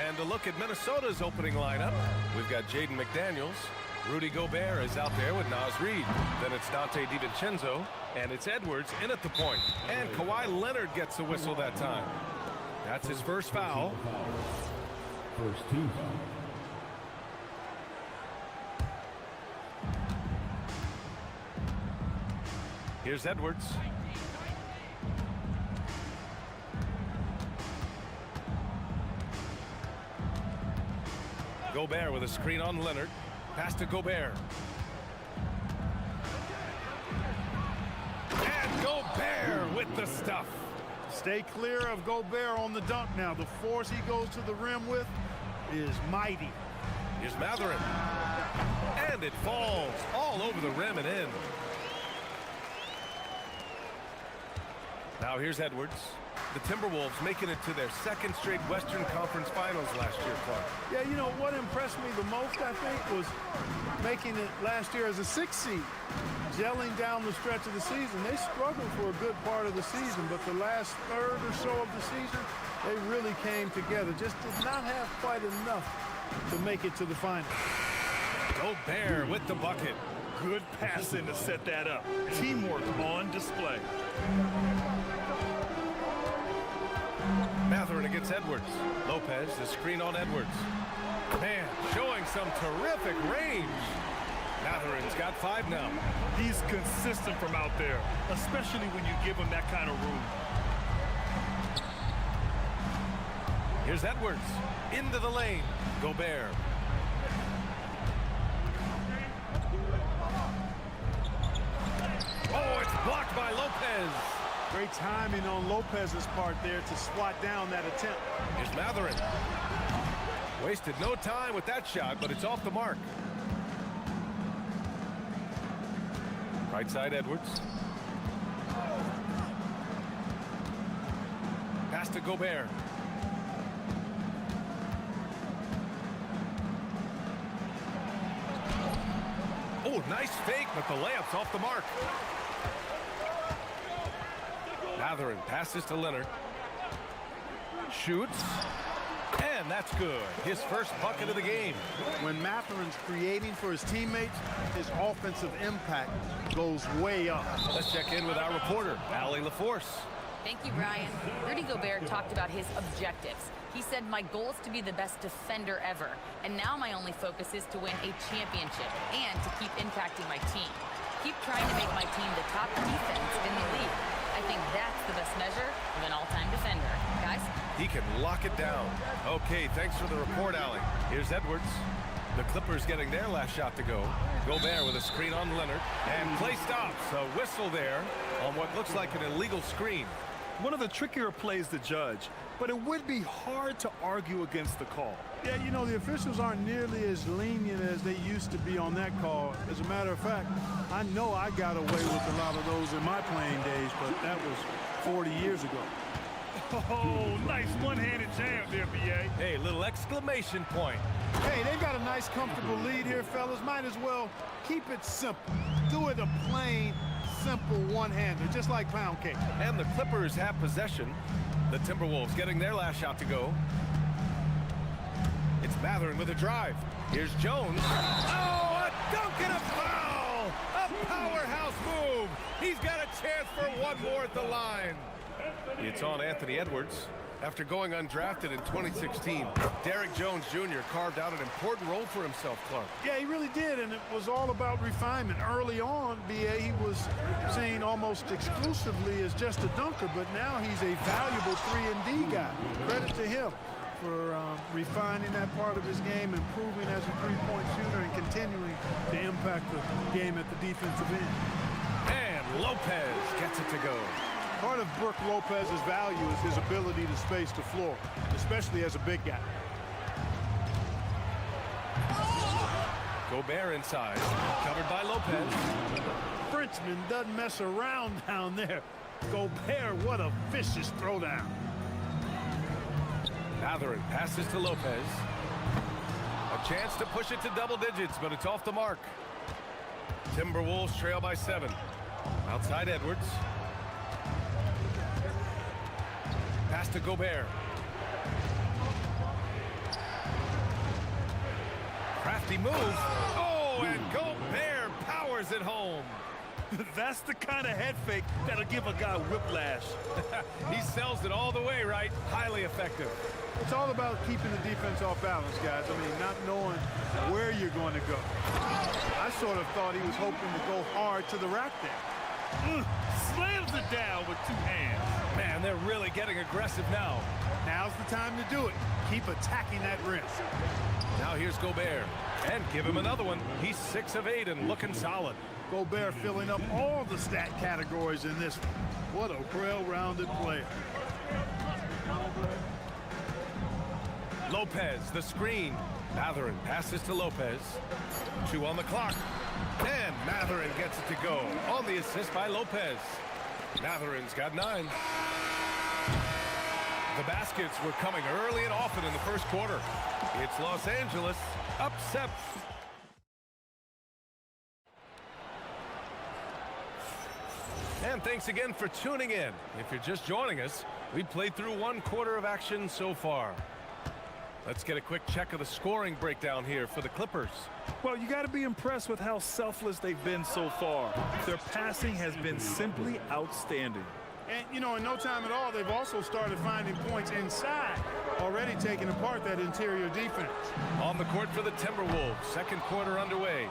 And to look at Minnesota's opening lineup, we've got Jaden McDaniels. Rudy Gobert is out there with Naz Reid. Then it's Dante DiVincenzo, and it's Edwards in at the point. And Kawhi Leonard gets the whistle that time. That's his first foul. First team. Here's Edwards. Gobert with a screen on Leonard. Pass to Gobert. And Gobert with the stuff. Stay clear of Gobert on the dunk now. The force he goes to the rim with is mighty. Here's Matherin. And it falls all over the rim and in. Now here's Edwards. The Timberwolves making it to their second straight Western Conference Finals last year, Clark. Yeah, you know, what impressed me the most, I think, was making it last year as a 6th seed. Gelling down the stretch of the season. They struggled for a good part of the season, but the last third or so of the season, they really came together. Just did not have quite enough to make it to the finals. Gobert with the bucket. Good passing to set that up. Teamwork on display. Matherin against Edwards. Lopez, the screen on Edwards. Man, showing some terrific range. Matherin's got 5 now. He's consistent from out there, especially when you give him that kind of room. Here's Edwards. Into the lane. Gobert. Oh, it's blocked by Lopez. Great timing on Lopez's part there to swat down that attempt. Here's Matherin. Wasted no time with that shot, but it's off the mark. Right side, Edwards. Pass to Gobert. Oh, nice fake, but the layup's off the mark. Matherin passes to Leonard. Shoots. And that's good. His first bucket of the game. When Matherin's creating for his teammates, his offensive impact goes way up. Let's check in with our reporter, Allie LaForce. Thank you, Brian. Rudy Gobert talked about his objectives. He said, my goal is to be the best defender ever. And now my only focus is to win a championship and to keep impacting my team. Keep trying to make my team the top defense in the league. I think that's the best measure of an all-time defender. Guys? He can lock it down. Okay, thanks for the report, Allie. Here's Edwards. The Clippers getting their last shot to go. Gobert with a screen on Leonard. And play stops. A whistle there on what looks like an illegal screen. One of the trickier plays to judge, but it would be hard to argue against the call. Yeah, you know, the officials aren't nearly as lenient as they used to be on that call. As a matter of fact, I know I got away with a lot of those in my playing days, but that was 40 years ago. Oh, nice one-handed jam there, B.A. Hey, little exclamation point. Hey, they've got a nice, comfortable lead here, fellas. Might as well keep it simple. Do it a plain, simple one-hander, just like pound cake. And the Clippers have possession. The Timberwolves getting their last shot to go. It's Matherin with a drive. Here's Jones. Oh, a dunk and a foul! A powerhouse move! He's got a chance for one more at the line. It's on Anthony Edwards. After going undrafted in 2016, Derrick Jones Jr. carved out an important role for himself, Clark. Yeah, he really did, and it was all about refinement. Early on, B.A., he was seen almost exclusively as just a dunker, but now he's a valuable 3-and-D guy. Credit to him for refining that part of his game, improving as a three-point shooter, and continuing to impact the game at the defensive end. And Lopez gets it to go. Part of Brook Lopez's value is his ability to space the floor, especially as a big guy. Gobert inside, covered by Lopez. Frenchman doesn't mess around down there. Gobert, what a vicious throwdown. Matherin passes to Lopez. A chance to push it to double digits, but it's off the mark. Timberwolves trail by 7. Outside Edwards. Pass to Gobert. Crafty move. Oh, and Gobert powers it home. That's the kind of head fake that'll give a guy whiplash. He sells it all the way, right? Highly effective. It's all about keeping the defense off balance, guys. I mean, not knowing where you're going to go. I sort of thought he was hoping to go hard to the rack there. Slams it down with two hands. Man, they're really getting aggressive now. Now's the time to do it. Keep attacking that rim. Now here's Gobert. And give him another one. He's 6 of 8 and looking solid. Gobert filling up all the stat categories in this one. What a well-rounded player. Lopez, the screen. Matherin passes to Lopez. 2 on the clock. And Matherin gets it to go on the assist by Lopez. Matherin's got 9. The baskets were coming early and often in the first quarter. It's Los Angeles upset. And thanks again for tuning in. If you're just joining us, we played through 1 quarter of action so far. Let's get a quick check of the scoring breakdown here for the Clippers. Well, you got to be impressed with how selfless they've been so far. Their passing has been simply outstanding. And, you know, in no time at all, they've also started finding points inside, already taking apart that interior defense. On the court for the Timberwolves, second quarter underway.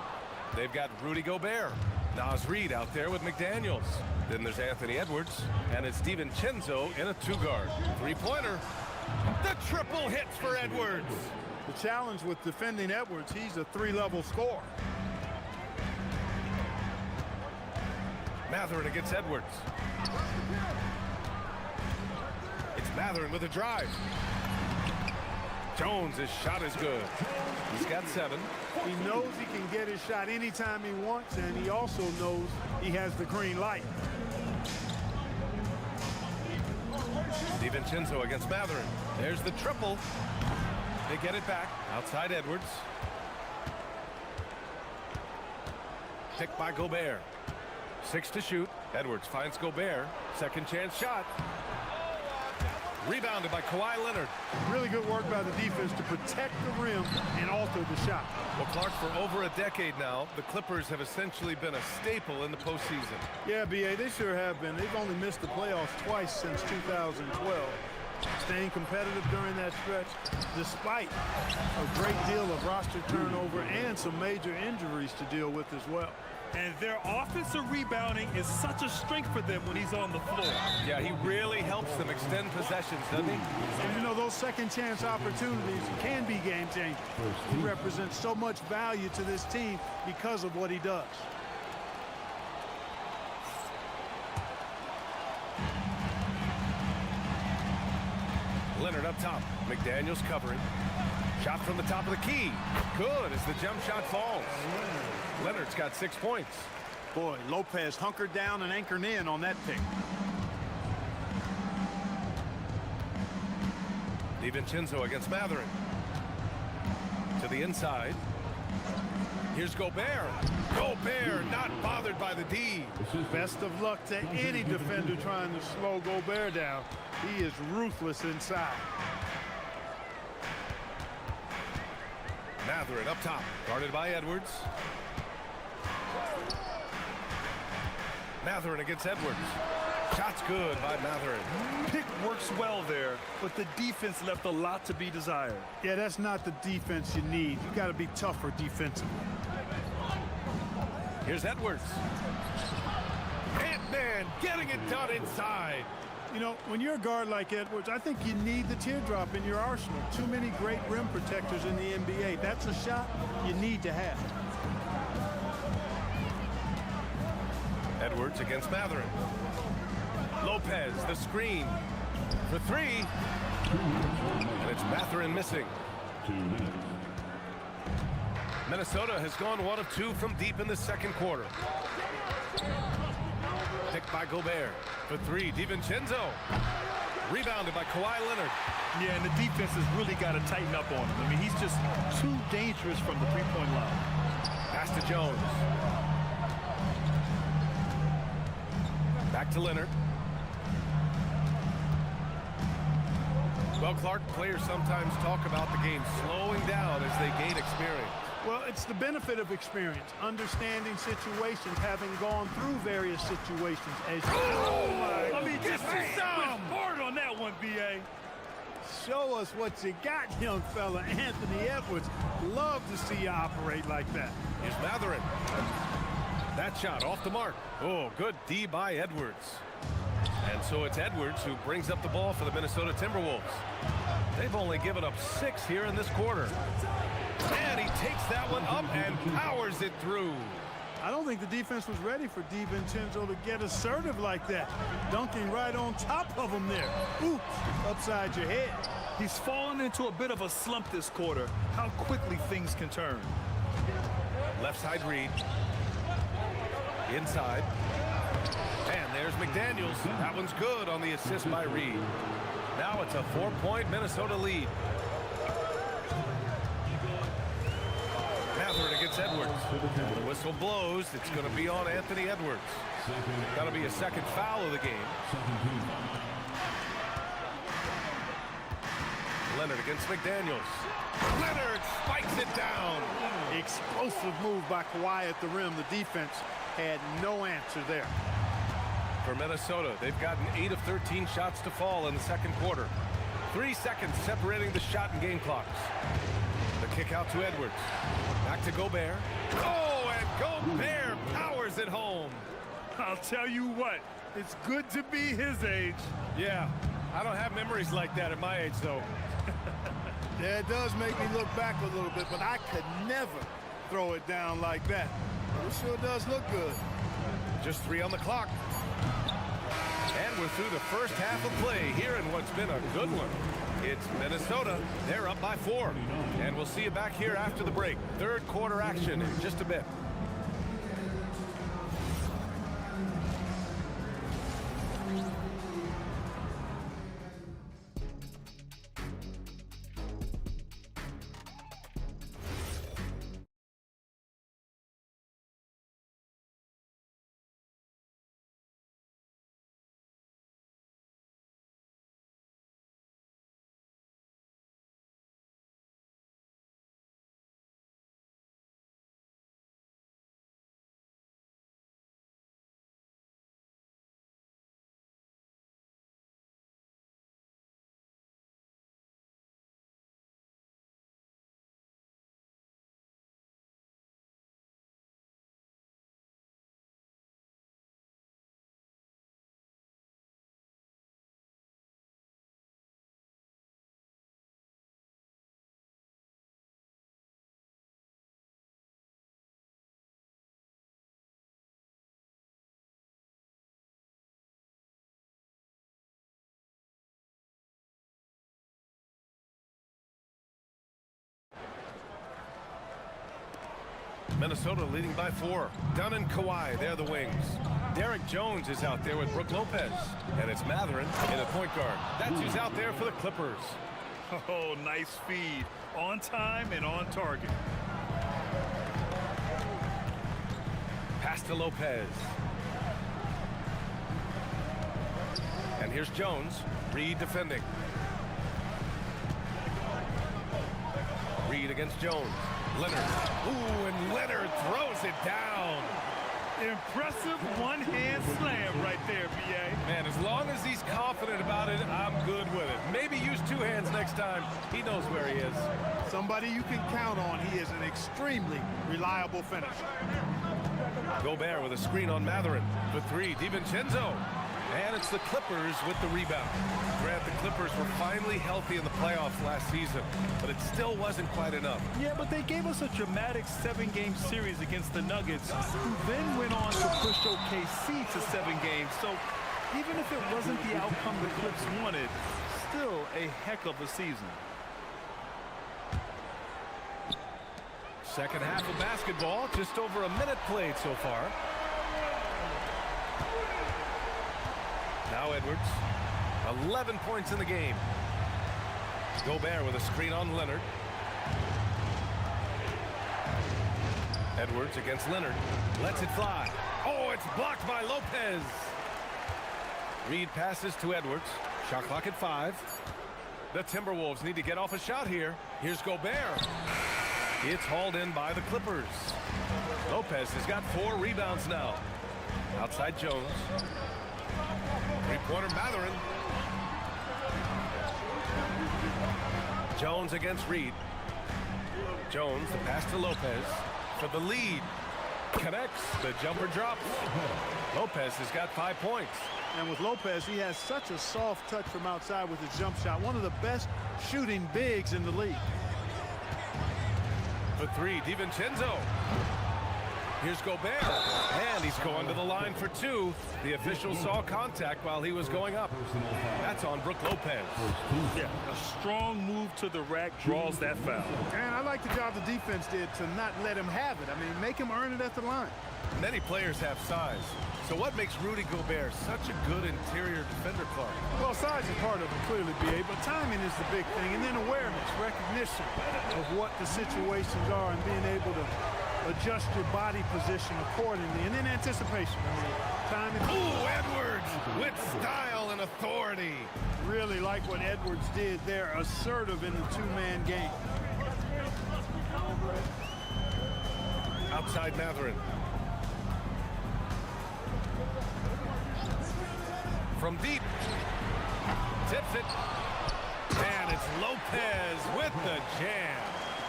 They've got Rudy Gobert. Naz Reid out there with McDaniels. Then there's Anthony Edwards, and it's DiVincenzo in a 2-guard. 3-pointer. The triple hits for Edwards. The challenge with defending Edwards, he's a 3-level scorer. Matherin against Edwards. It's Matherin with a drive. Jones' shot is good. He's got 7. He knows he can get his shot anytime he wants, and he also knows he has the green light. DiVincenzo against Matherin. There's the triple. They get it back. Outside Edwards. Picked by Gobert. 6 to shoot. Edwards finds Gobert. Second chance shot. Rebounded by Kawhi Leonard. Really good work by the defense to protect the rim and alter the shot. Well, Clark, for over a decade now, the Clippers have essentially been a staple in the postseason. Yeah, B.A., they sure have been. They've only missed the playoffs twice since 2012. Staying competitive during that stretch, despite a great deal of roster turnover and some major injuries to deal with as well. And their offensive rebounding is such a strength for them when he's on the floor. Yeah, he really helps them extend possessions, doesn't he? And you know, those second chance opportunities can be game changers. He represents so much value to this team because of what he does. Leonard up top. McDaniels covering. Shot from the top of the key. Good as the jump shot falls. Leonard's got 6 points. Boy, Lopez hunkered down and anchored in on that pick. DiVincenzo against Matherin. To the inside. Here's Gobert. Gobert not bothered by the D. Best of luck to any defender trying to slow Gobert down. He is ruthless inside. Matherin up top. Guarded by Edwards. Matherin against Edwards. Shot's good by Matherin. Pick works well there, but the defense left a lot to be desired. Yeah, that's not the defense you need. You got to be tougher defensively. Here's Edwards. Ant-Man getting it done inside. You know, when you're a guard like Edwards, I think you need the teardrop in your arsenal. Too many great rim protectors in the NBA. That's a shot you need to have. Edwards against Matherin. Lopez, the screen for 3. And it's Matherin missing. Minnesota has gone 1 of 2 from deep in the second quarter. Picked by Gobert for 3. DiVincenzo. Rebounded by Kawhi Leonard. Yeah, and the defense has really got to tighten up on him. I mean, he's just too dangerous from the three-point line. Pass to Jones. Back to Leonard. Well, Clark, players sometimes talk about the game slowing down as they gain experience. Well, it's the benefit of experience, understanding situations, having gone through various situations. As I mean, just hard on that one, B.A. Show us what you got, young fella. Anthony Edwards, love to see you operate like that. Here's Matherin. That shot off the mark. Oh, good D by Edwards. And so it's Edwards who brings up the ball for the Minnesota Timberwolves. They've only given up 6 here in this quarter. And he takes that one up and powers it through. I don't think the defense was ready for DiVincenzo to get assertive like that. Dunking right on top of him there. Oops, upside your head. He's fallen into a bit of a slump this quarter. How quickly things can turn. Left side Reed. Inside. And there's McDaniels. That one's good on the assist by Reed. Now it's a 4-point Minnesota lead. Matherin against Edwards. The whistle blows. It's going to be on Anthony Edwards. That'll be a second foul of the game. Leonard against McDaniels. Leonard spikes it down. Explosive move by Kawhi at the rim. The defense had no answer there. For Minnesota, they've gotten 8 of 13 shots to fall in the second quarter. 3 seconds separating the shot and game clocks. The kick out to Edwards. Back to Gobert. Oh, and Gobert powers it home. I'll tell you what, it's good to be his age. Yeah, I don't have memories like that at my age, though. Yeah, it does make me look back a little bit, but I could never throw it down like that. But it sure does look good. Just 3 on the clock. And we're through the first half of play here in what's been a good one. It's Minnesota. They're up by 4. And we'll see you back here after the break. Third quarter action in just a bit. Minnesota leading by 4. Dunn and Kawhi, they're the wings. Derek Jones is out there with Brook Lopez. And it's Matherin in a point guard. That's who's out there for the Clippers. Oh, nice feed. On time and on target. Pass to Lopez. And here's Jones. Reed defending. Reed against Jones. Leonard. Ooh, and Leonard throws it down. Impressive one-hand slam right there, B.A. Man, as long as he's confident about it, I'm good with it. Maybe use 2 hands next time. He knows where he is. Somebody you can count on. He is an extremely reliable finisher. Gobert with a screen on Matherin. For 3, DiVincenzo. And it's the Clippers with the rebound. Grant, the Clippers were finally healthy in the playoffs last season, but it still wasn't quite enough. Yeah, but they gave us a dramatic 7-game series against the Nuggets, who then went on to push OKC to 7 games. So even if it wasn't the outcome the Clips wanted, still a heck of a season. Second half of basketball, just over a minute played so far. Now Edwards, 11 points in the game. Gobert with a screen on Leonard. Edwards against Leonard, lets it fly. Oh, it's blocked by Lopez. Reed passes to Edwards. Shot clock at 5. The Timberwolves need to get off a shot here. Here's Gobert. It's hauled in by the Clippers. Lopez has got 4 rebounds now. Outside Jones. Three-pointer Mathurin. Jones against Reed. Jones, the pass to Lopez for the lead. Connects. The jumper drops. Lopez has got 5 points. And with Lopez, he has such a soft touch from outside with his jump shot. One of the best shooting bigs in the league. For 3, DiVincenzo. Here's Gobert. And he's going to the line for 2. The official saw contact while he was going up. That's on Brook Lopez. Yeah, a strong move to the rack draws that foul. And I like the job the defense did to not let him have it. I mean, make him earn it at the line. Many players have size. So what makes Rudy Gobert such a good interior defender, Clark? Well, size is part of it, clearly, B.A., but timing is the big thing. And then awareness, recognition of what the situations are and being able to adjust your body position accordingly. And then anticipation. I mean, timing. Ooh, Edwards with style and authority. Really like what Edwards did there, assertive in the two-man game. Outside Mathurin. From deep. Tips it. And it's Lopez with the jam.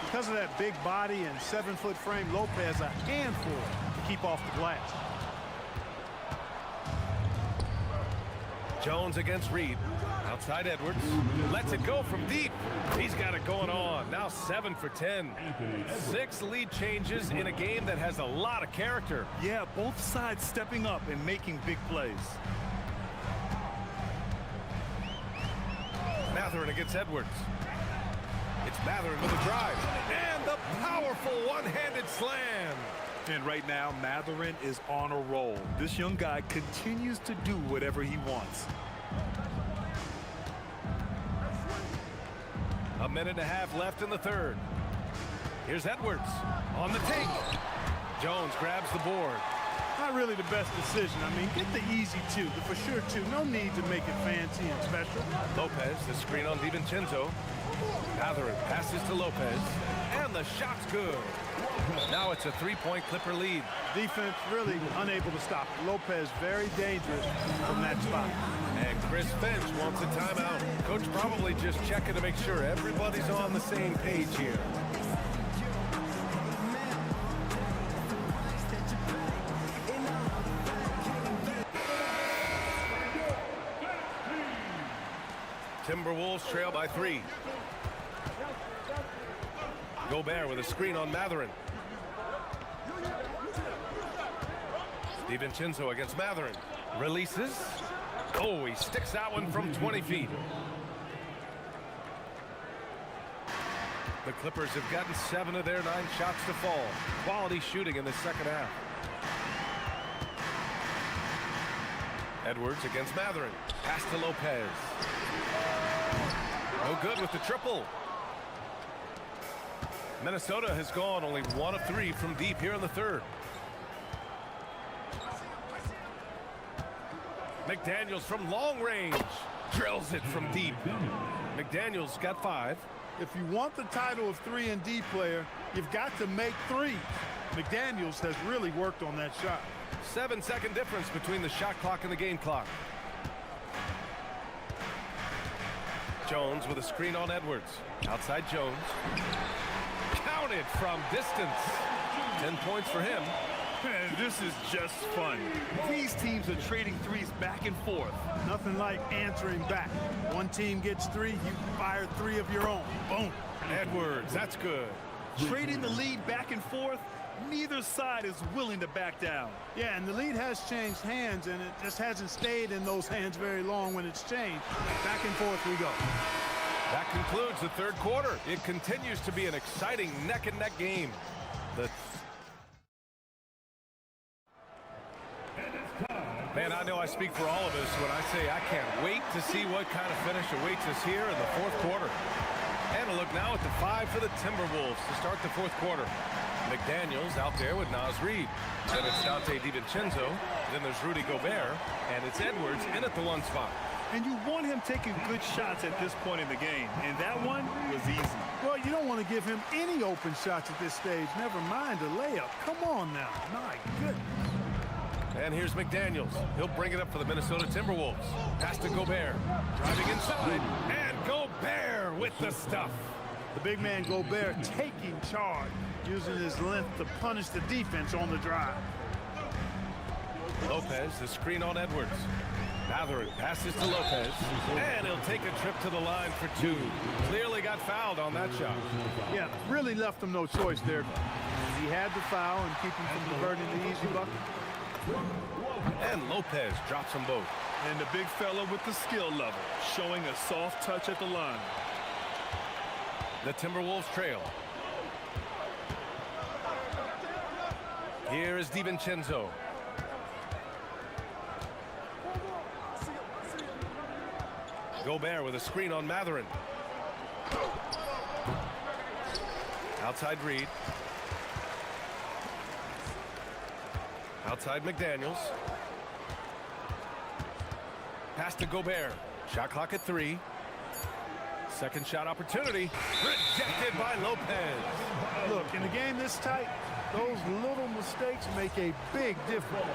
Because of that big body and 7-foot frame, Lopez a handful to keep off the glass. Jones against Reed. Outside Edwards. Lets it go from deep. He's got it going on. Now 7 for 10. 6 lead changes in a game that has a lot of character. Yeah, both sides stepping up and making big plays. Mathurin against Edwards. It's Mathurin with a drive. And the powerful one-handed slam. And right now, Mathurin is on a roll. This young guy continues to do whatever he wants. A minute and a half left in the third. Here's Edwards on the take. Jones grabs the board. Not really the best decision. I mean, get the easy 2, the for sure 2. No need to make it fancy and special. Lopez, the screen on DiVincenzo. Mathurin passes to Lopez. And the shot's good. Now it's a 3-point Clipper lead. Defense really unable to stop. Lopez very dangerous from that spot. And Chris Finch wants a timeout. Coach probably just checking to make sure everybody's on the same page here. Timberwolves trail by 3. Gobert with a screen on Mathurin. DiVincenzo against Mathurin. Releases. Oh, he sticks that one from 20 feet. The Clippers have gotten 7 of their 9 shots to fall. Quality shooting in the second half. Edwards against Mathurin. Pass to Lopez. No good with the triple. Minnesota has gone only 1 of 3 from deep here in the third. McDaniels from long range. Drills it from deep. McDaniels got 5. If you want the title of 3 and D player, you've got to make 3s. McDaniels has really worked on that shot. 7-second difference between the shot clock and the game clock. Jones with a screen on Edwards. Outside Jones. Counted from distance. 10 points for him. Man, this is just fun. These teams are trading threes back and forth. Nothing like answering back. One team gets 3, you fire 3 of your own. Boom. Edwards, that's good. Trading the lead back and forth, neither side is willing to back down. Yeah, and the lead has changed hands, and it just hasn't stayed in those hands very long when it's changed. Back and forth we go. That concludes the third quarter. It continues to be an exciting neck-and-neck game. Man, I know I speak for all of us when I say I can't wait to see what kind of finish awaits us here in the fourth quarter. And a look now at the 5 for the Timberwolves to start the fourth quarter. McDaniels out there with Naz Reid. Then it's Dante DiVincenzo. Then there's Rudy Gobert, and it's Edwards in at the one spot. And you want him taking good shots at this point in the game, and that one was easy. Well, you don't want to give him any open shots at this stage, never mind a layup. Come on now, my goodness. And here's McDaniels. He'll bring it up for the Minnesota Timberwolves. Pass to Gobert. Driving inside. And Gobert with the stuff. The big man Gobert taking charge, using his length to punish the defense on the drive. Lopez, the screen on Edwards. Matherin passes to Lopez. And he'll take a trip to the line for two. Clearly got fouled on that shot. Yeah, really left him no choice there. He had the foul and keep him from converting the easy bucket. And Lopez drops them both. And the big fella with the skill level, showing a soft touch at the line. The Timberwolves trail. Here is DiVincenzo. Gobert with a screen on Matherin. Outside Reed. Outside McDaniels. Pass to Gobert. Shot clock at 3. Second shot opportunity. Rejected by Lopez. Look, in a game this tight, those little mistakes make a big difference.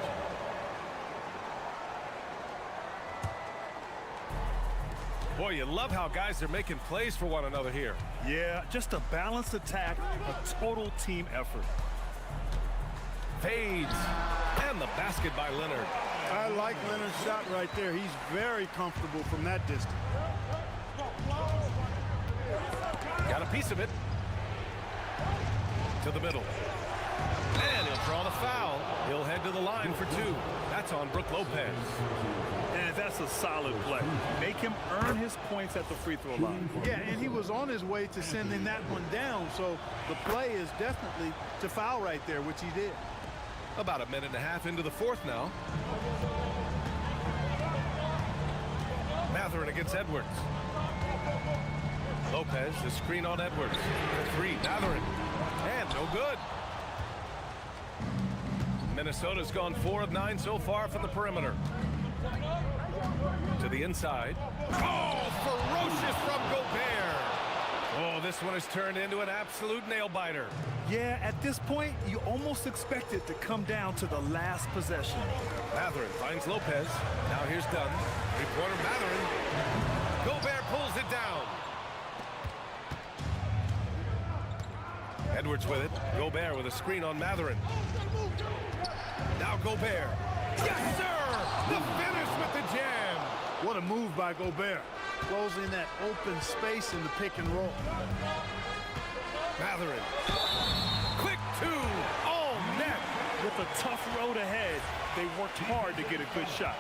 Boy, you love how guys are making plays for one another here. Yeah, just a balanced attack, a total team effort. Fades. And the basket by Leonard. I like Leonard's shot right there. He's very comfortable from that distance. Got a piece of it. To the middle. And he'll draw the foul. He'll head to the line for 2. That's on Brook Lopez. And that's a solid play. Make him earn his points at the free throw line. Yeah, and he was on his way to sending that one down, so the play is definitely to foul right there, which he did. About a minute and a half into the fourth now. Matherin against Edwards. Lopez, the screen on Edwards. For 3, Matherin. And no good. Minnesota's gone 4 of 9 so far from the perimeter. To the inside. Oh, ferocious from Gobert. Oh, this one has turned into an absolute nail-biter. Yeah, at this point, you almost expect it to come down to the last possession. Matherin finds Lopez. Now here's Dunn. Three-pointer Matherin. Gobert pulls it down. Edwards with it. Gobert with a screen on Matherin. Now Gobert. Yes, sir! The finish with the jam. What a move by Gobert. Closing that open space in the pick and roll. Matherin. Quick 2. All net. With a tough road ahead, they worked hard to get a good shot.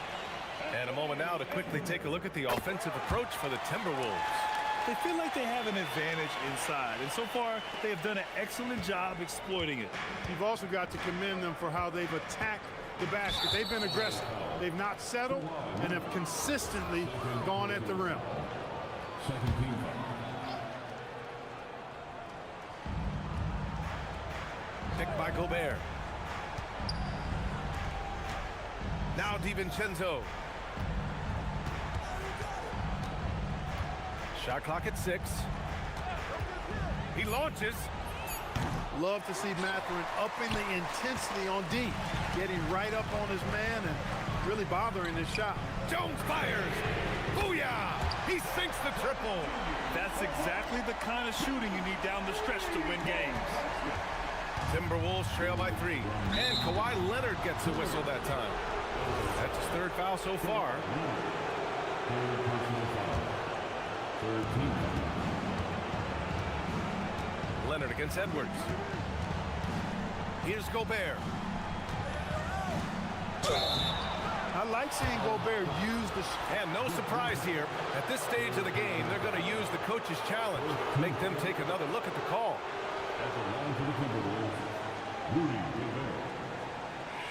And a moment now to quickly take a look at the offensive approach for the Timberwolves. They feel like they have an advantage inside, and so far, they have done an excellent job exploiting it. You've also got to commend them for how they've attacked the basket. They've been aggressive. They've not settled and have consistently gone at the rim. Second team. Picked by Gobert. Now DiVincenzo. Shot clock at 6. He launches. Love to see Matherin upping the intensity on D, getting right up on his man and really bothering his shot. Jones fires. Booyah! He sinks the triple. That's exactly the kind of shooting you need down the stretch to win games. Timberwolves trail by 3. And Kawhi Leonard gets a whistle that time. That's his 3rd foul so far. Leonard against Edwards. Here's Gobert. I like seeing Gobert use the... And no surprise here. At this stage of the game, they're going to use the coach's challenge to make them take another look at the call. At the line for the Timberwolves, Rudy Gobert,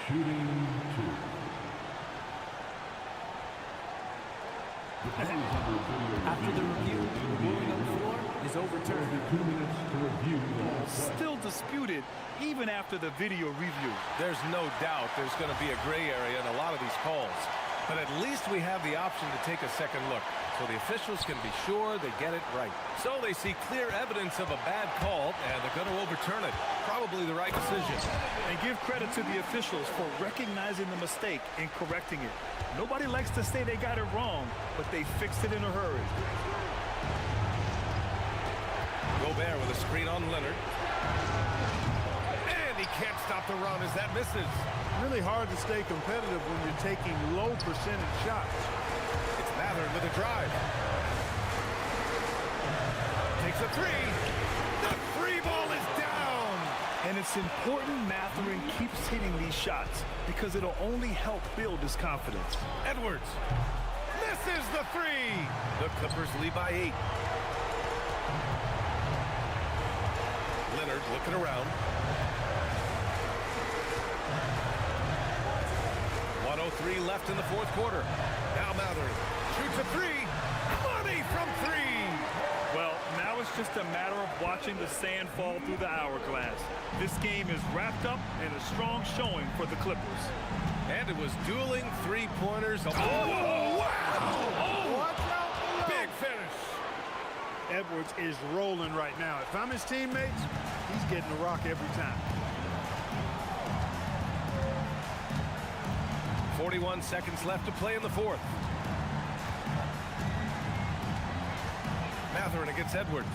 shooting 2. After the review, the ruling on the floor is overturned. 2 minutes to review the play. Still disputed even after the video review. There's no doubt there's going to be a gray area in a lot of these calls. But at least we have the option to take a second look, so the officials can be sure they get it right. So they see clear evidence of a bad call, and they're going to overturn it. Probably the right decision. And give credit to the officials for recognizing the mistake and correcting it. Nobody likes to say they got it wrong, but they fixed it in a hurry. Gobert with a screen on Leonard. And he can't stop the run as that misses. Really hard to stay competitive when you're taking low percentage shots. It's Matherin with a drive. Takes a three. The free ball is down. And it's important Matherin keeps hitting these shots because it'll only help build his confidence. Edwards. This is the three. The Clippers lead by 8. Leonard looking around. 1:03 left in the fourth quarter. Now Matherin shoots a three. Money from 3. Well, now it's just a matter of watching the sand fall through the hourglass. This game is wrapped up in a strong showing for the Clippers. And it was dueling three-pointers. Oh, wow! Oh, watch out! Big finish. Edwards is rolling right now. If I'm his teammates, he's getting the rock every time. 41 seconds left to play in the fourth. Matherin against Edwards.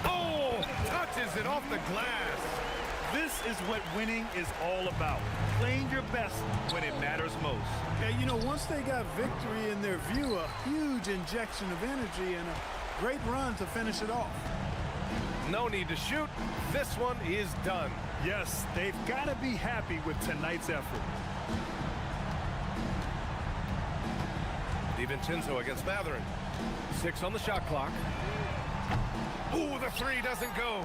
Oh, touches it off the glass. This is what winning is all about. Playing your best when it matters most. Yeah, you know, once they got victory in their view, a huge injection of energy and a great run to finish it off. No need to shoot. This one is done. Yes, they've got to be happy with tonight's effort. DiVincenzo against Matherin. 6 on the shot clock. Ooh, the three doesn't go.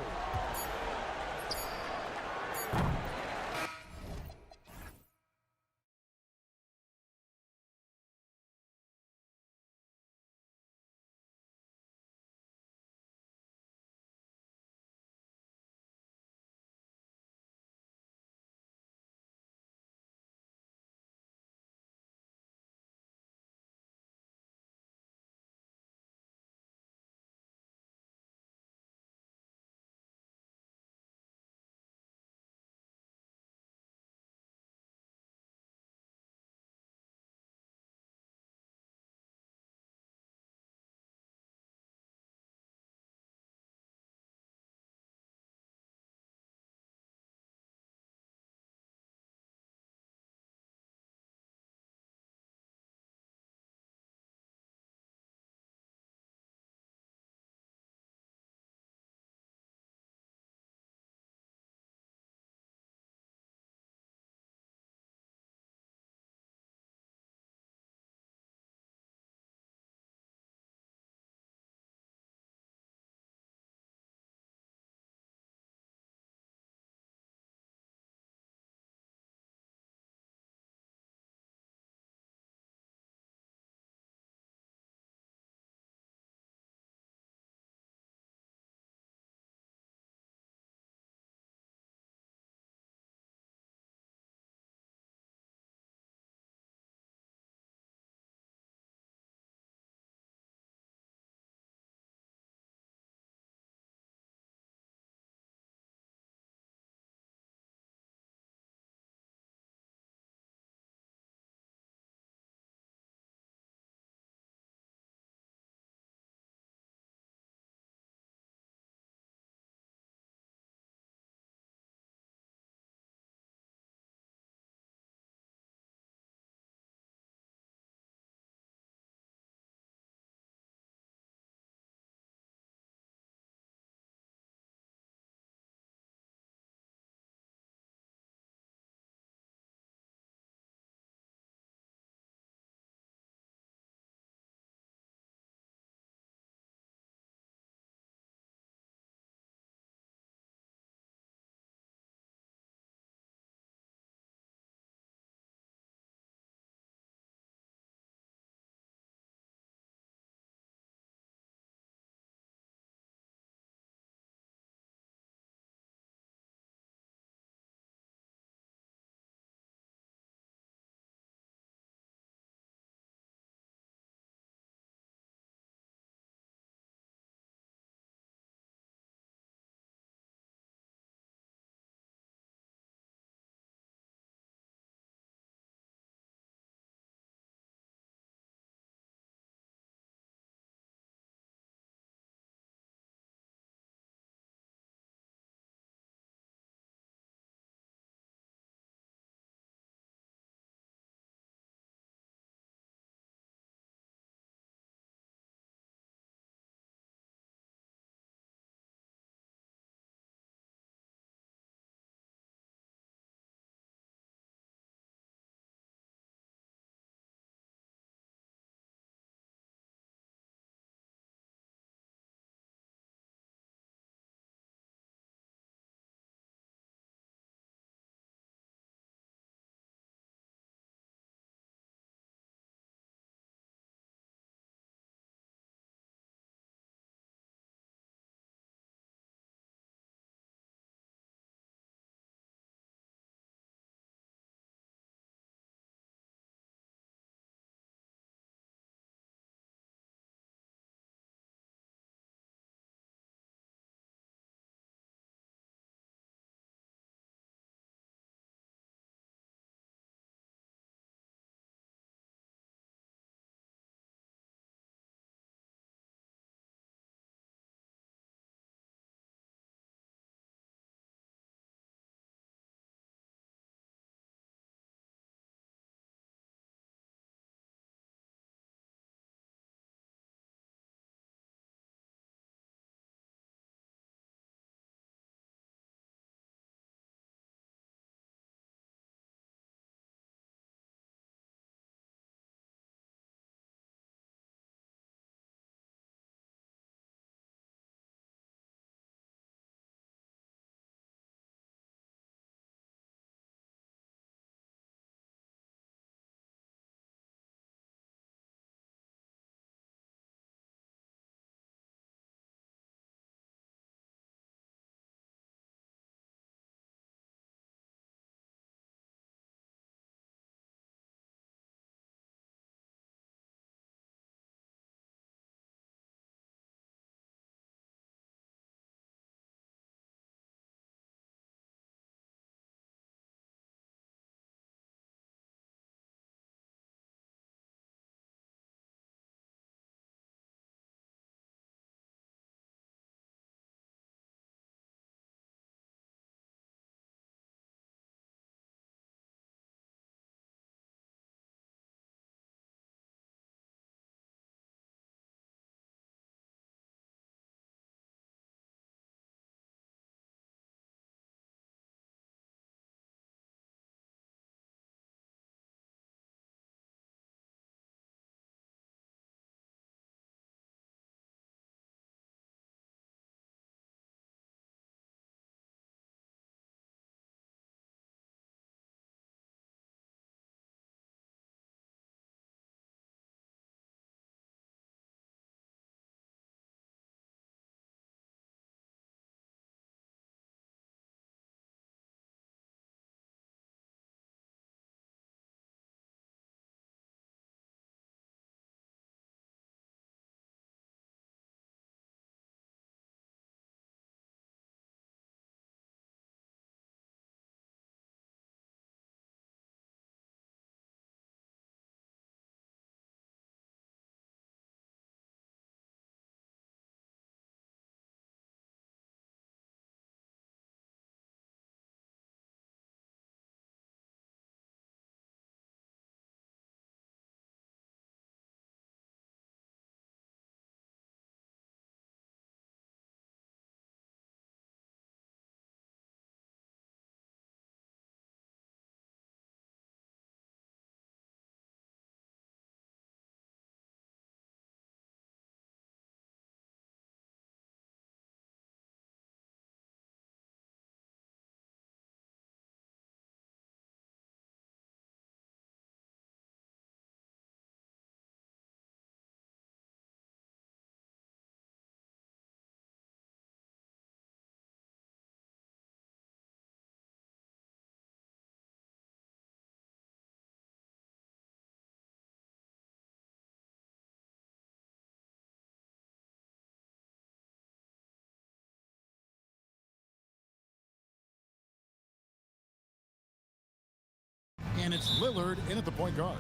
And it's Lillard in at the point guard.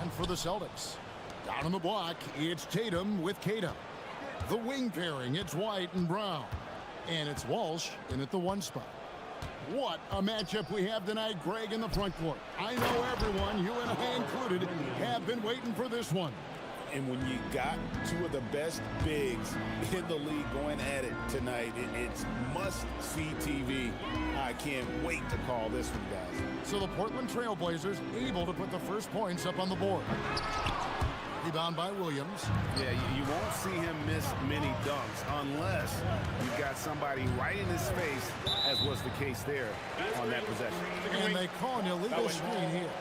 And for the Celtics, down on the block, it's Tatum with Keita. The wing pairing, it's White and Brown. And it's Walsh in at the 1 spot. What a matchup we have tonight, Greg, in the front court. I know everyone, you and I included, have been waiting for this one. And when you got two of the best bigs in the league going at it tonight, it's must-see TV. I can't wait to call this one, guys. So the Portland Trail Blazers able to put the first points up on the board. Rebound by Williams. Yeah, you won't see him miss many dunks unless you've got somebody right in his face, as was the case there on that possession. And they call an illegal screen here.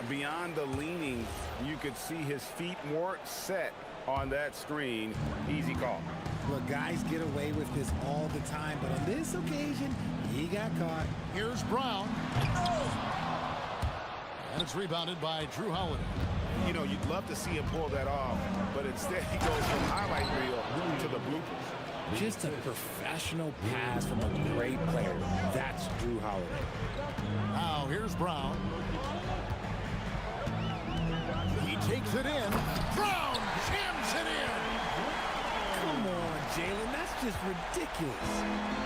Beyond the leaning, you could see his feet more set on that screen. Easy call. Look, guys get away with this all the time, but on this occasion, he got caught. Here's Brown. And it's rebounded by Drew Holiday. You know, you'd love to see him pull that off, but instead he goes from highlight reel to the bloopers. Just a professional pass from a great player. That's Drew Holiday. Now here's Brown. He takes it in. Brown jams it in. Come on, Jalen. That's just ridiculous.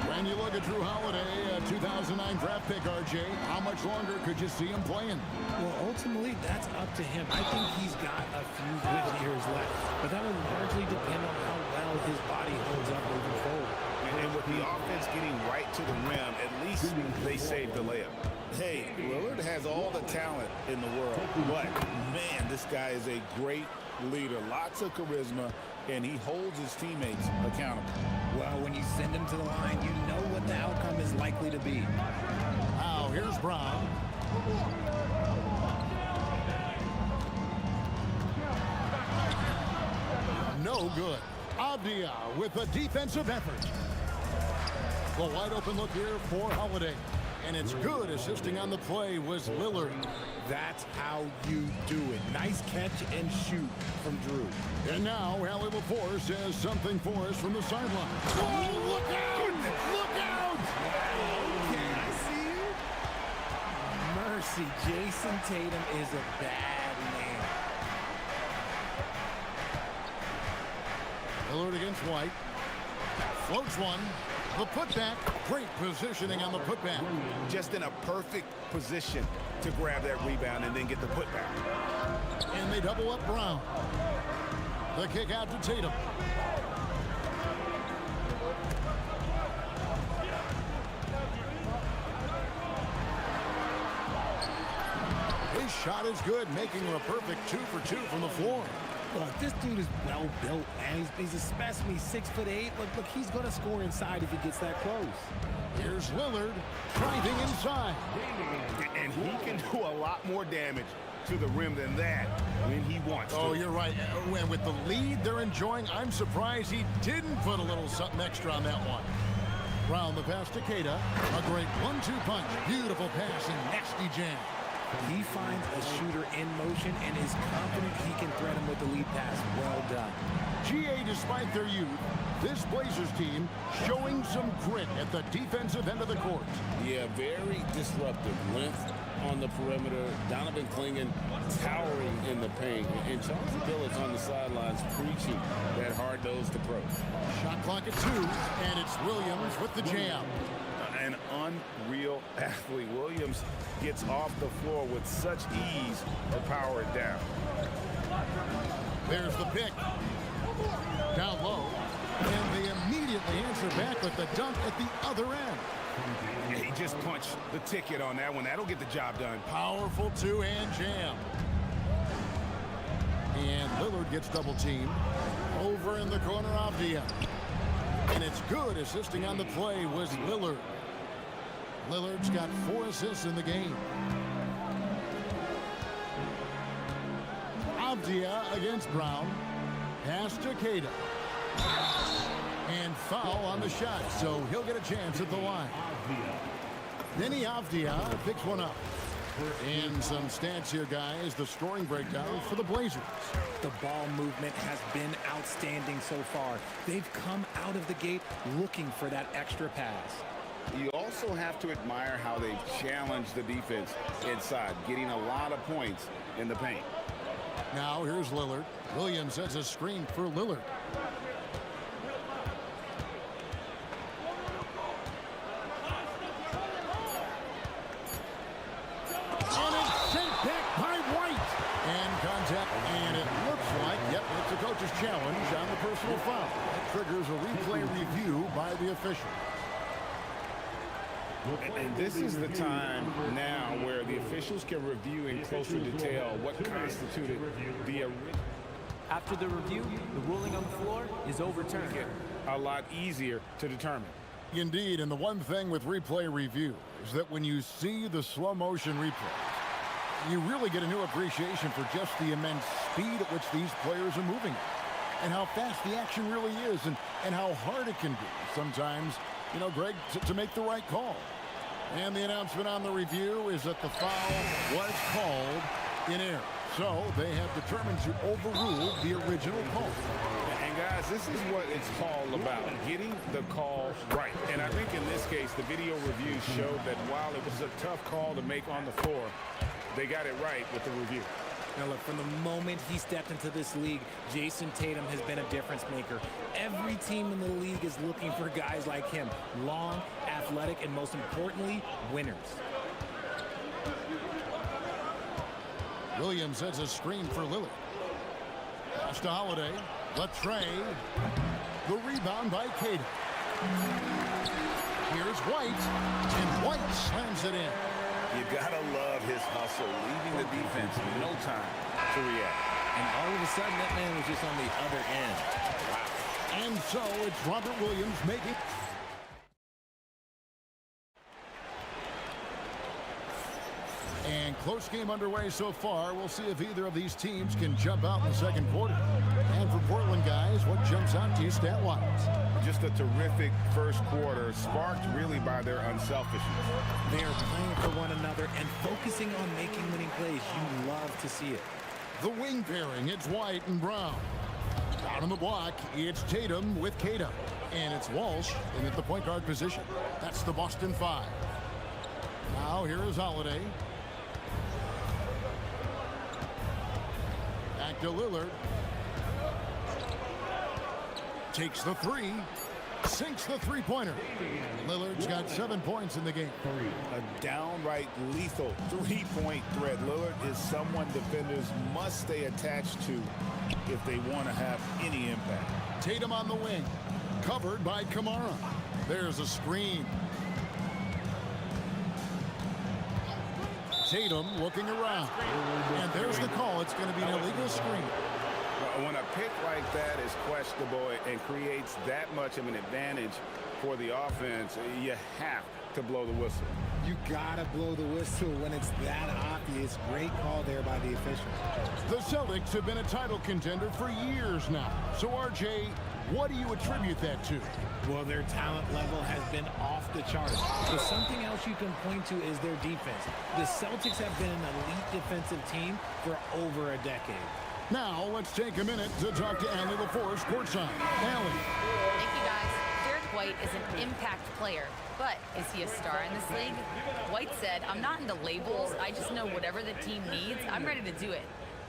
When you look at Drew Holiday, a 2009 draft pick, RJ, how much longer could you see him playing? Well, ultimately, that's up to him. I think he's got a few good years left, but that will largely depend on how well his body holds up moving forward. And with the offense getting right to the rim, at least they saved the layup. Hey, Lillard has all the talent in the world, but man, this guy is a great leader. Lots of charisma, and he holds his teammates accountable. Well, when you send him to the line, you know what the outcome is likely to be. Now here's Brown. No good. Avdia with a defensive effort. The wide open look here for Holiday. And it's good. Assisting on the play was Lillard. That's how you do it. Nice catch and shoot from Drew. And now Allie LaForce has something for us from the sideline. Oh, look out! Look out! Okay, I see you. Mercy, Jason Tatum is a bad man. Lillard against White. Floats one. The putback. Great positioning on the putback. Just in a perfect position to grab that rebound and then get the putback. And they double up Brown. The kick out to Tatum. His shot is good, making it a perfect 2 for 2 from the floor. Look, this dude is well built, man. He's a specimen. He's 6'8". Look, he's going to score inside if he gets that close. Here's Lillard driving inside. And he can do a lot more damage to the rim than that when he wants to. Oh, you're right. And with the lead they're enjoying, I'm surprised he didn't put a little something extra on that one. Brown the pass to Keita. A great 1-2 punch. Beautiful pass and nasty jam. He finds a shooter in motion and is confident he can threat him with the lead pass. Well done. GA, despite their youth, this Blazers team showing some grit at the defensive end of the court. Yeah, very disruptive. Length on the perimeter. Donovan Clingan towering in the paint. And Charles Billups on the sidelines preaching that hard-nosed approach. Shot clock at 2, and it's Williams with the jam. An unreal athlete. Williams gets off the floor with such ease to power it down. There's the pick. Down low. And they immediately answer back with the dunk at the other end. Yeah, he just punched the ticket on that one. That'll get the job done. Powerful two-hand jam. And Lillard gets double teamed. Over in the corner, Avdia. And it's good. Assisting on the play was Lillard. Lillard's got 4 assists in the game. Avdia against Brown. Pass to Keita. And foul on the shot, so he'll get a chance at the line. Denny Avdia picks one up. And some stats here, guys. The scoring breakdown for the Blazers. The ball movement has been outstanding so far. They've come out of the gate looking for that extra pass. You also have to admire how they've challenged the defense inside, getting a lot of points in the paint. Now here's Lillard. Williams sets a screen for Lillard. And it's sent back by White. And contact, and it looks like, yep, it's a coach's challenge on the personal foul. That triggers a replay review by the official. And this is the time now where the officials can review in closer detail what constituted the original. After the review, the ruling on the floor is overturned. A lot easier to determine. Indeed, and the one thing with replay review is that when you see the slow motion replays, you really get a new appreciation for just the immense speed at which these players are moving and how fast the action really is and how hard it can be sometimes, you know, Greg, to make the right call. And the announcement on the review is that the foul was called in error. So they have determined to overrule the original call. And guys, this is what it's all about, getting the call right. And I think in this case, the video review showed that while it was a tough call to make on the floor, they got it right with the review. Now look, from the moment he stepped into this league, Jason Tatum has been a difference maker. Every team in the league is looking for guys like him. Long, athletic, and most importantly, winners. Williams sets a screen for Lillard. Pass to Holiday. Latre. The rebound by Tatum. Here's White. And White slams it in. You gotta love his hustle, leaving the defense in no time to react. And all of a sudden, that man was just on the other end. Wow. And so it's Robert Williams making... And close game underway so far. We'll see if either of these teams can jump out in the second quarter. And for Portland guys, what jumps out to you stat-wise? Just a terrific first quarter, sparked really by their unselfishness. They are playing for one another and focusing on making winning plays. You love to see it. The wing pairing, it's White and Brown. Down on the block, it's Tatum with Cada. And it's Walsh in at the point guard position. That's the Boston Five. Now here is Holiday. Back to Lillard. Takes the three. Sinks the three-pointer. Lillard's got 7 points in the game. A downright lethal three-point threat. Lillard is someone defenders must stay attached to if they want to have any impact. Tatum on the wing. Covered by Kamara. There's a screen. Tatum looking around. And there's the call. It's going to be an illegal screen. When a pick like that is questionable and creates that much of an advantage for the offense, you have to blow the whistle. You gotta blow the whistle when it's that obvious. Great call there by the officials. The Celtics have been a title contender for years now. So, RJ, what do you attribute that to? Well, their talent level has been off the charts. But something else you can point to is their defense. The Celtics have been an elite defensive team for over a decade. Now, let's take a minute to talk to Allie LaForce courtside. Allie. Thank you, guys. Derek White is an impact player, but is he a star in this league? White said, "I'm not into labels. I just know whatever the team needs, I'm ready to do it."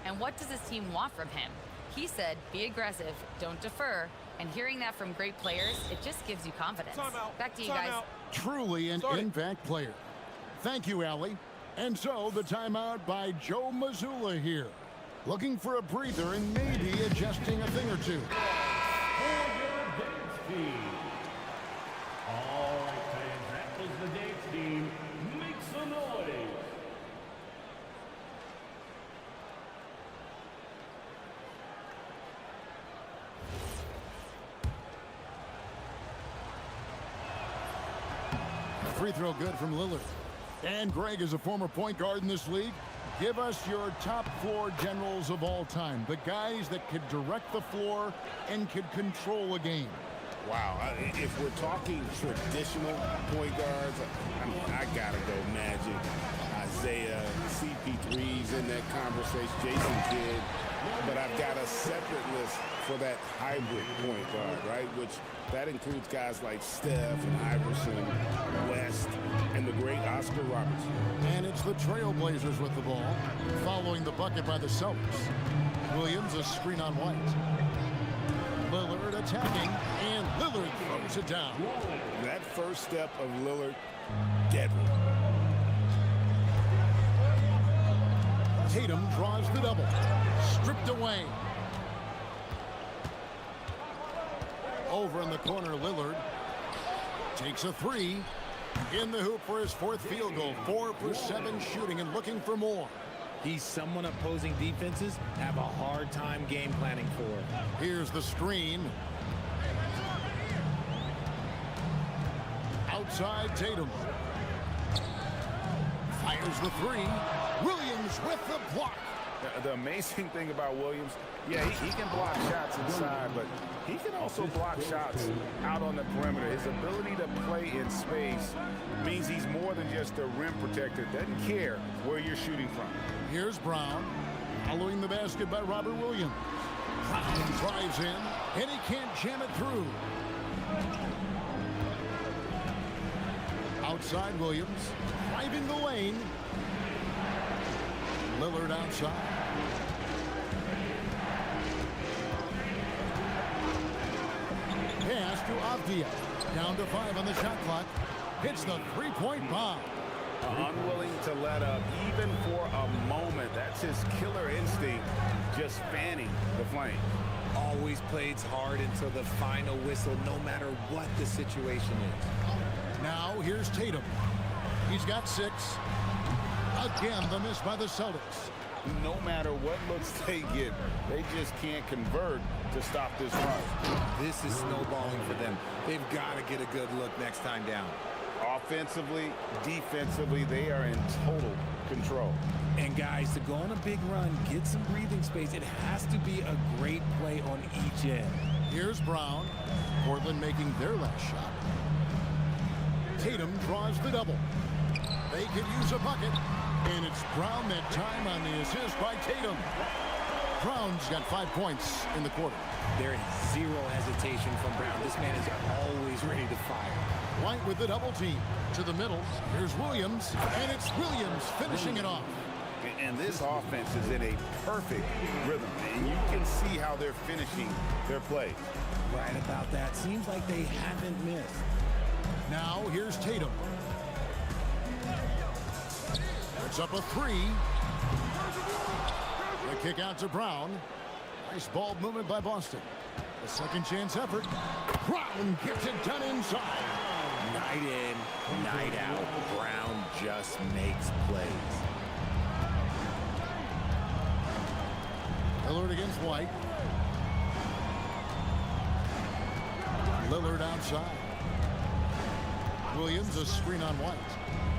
And what does his team want from him? He said, "Be aggressive, don't defer." And hearing that from great players, it just gives you confidence. Back to you guys. Truly an impact player. Thank you, Allie. And so the timeout by Joe Mazzulla here. Looking for a breather and maybe adjusting a thing or two. All right, fans, that was the dance team. Make some noise. Free throw good from Lillard. And Greg is a former point guard in this league. Give us your top floor generals of all time. The guys that could direct the floor and could control a game. Wow, if we're talking traditional point guards, I mean, I gotta go Magic, Isaiah, CP3's in that conversation, Jason Kidd. But I've got a separate list for that hybrid point guard, right? Which that includes guys like Steph and Iverson, Wade. Oscar Roberts. And it's the Trailblazers with the ball, following the bucket by the Celtics. Williams, a screen on White. Lillard attacking, and Lillard throws it down. That first step of Lillard, deadly. Tatum draws the double. Stripped away. Over in the corner, Lillard takes a three. In the hoop for his fourth field goal. 4 for 7 shooting and looking for more. He's someone opposing defenses have a hard time game planning for. Here's the screen. Outside Tatum. Fires the three. Williams with the block. The amazing thing about Williams, yeah, he can block shots inside, but he can also block shots out on the perimeter. His ability to play in space means he's more than just a rim protector. Doesn't care where you're shooting from. Here's Brown, following the basket by Robert Williams. Brown drives in, and he can't jam it through. Outside Williams, driving the lane. Lillard outside. Pass to Avdia. Down to 5 on the shot clock. Hits the three-point bomb. Unwilling to let up, even for a moment. That's his killer instinct, just fanning the flame. Always plays hard until the final whistle, no matter what the situation is. Now here's Tatum. He's got 6. Again, the miss by the Celtics. No matter what looks they get, they just can't convert to stop this run. This is snowballing for them. They've got to get a good look next time down. Offensively, defensively, they are in total control. And guys, to go on a big run, get some breathing space, it has to be a great play on each end. Here's Brown. Portland making their last shot. Tatum draws the double. They could use a bucket. And it's Brown that time on the assist by Tatum. Brown's got 5 points in the quarter. There is zero hesitation from Brown. This man is always ready to fire. White with the double team. To the middle. Here's Williams. And it's Williams finishing it off. And this offense is in a perfect rhythm. And you can see how they're finishing their plays. Right about that. Seems like they haven't missed. Now here's Tatum. It's up a 3. The kick out to Brown. Nice ball movement by Boston. A second chance effort. Brown gets it done inside. Night in, night out. Brown just makes plays. Lillard against White. Lillard outside. Williams a screen on White.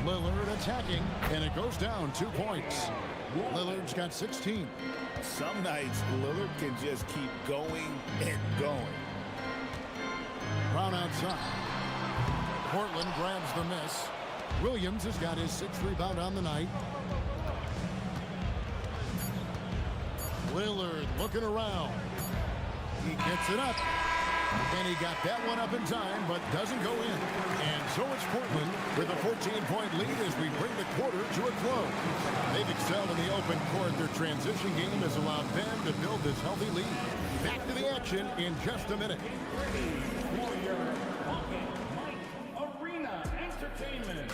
Lillard attacking, and it goes down 2 points. Lillard's got 16. Some nights, Lillard can just keep going and going. Brown outside. Portland grabs the miss. Williams has got his 6th rebound on the night. Lillard looking around. He gets it up. And he got that one up in time, but doesn't go in. And so it's Portland with a 14-point lead as we bring the quarter to a close. They've excelled in the open court. Their transition game has allowed them to build this healthy lead. Back to the action in just a minute. Arena Entertainment.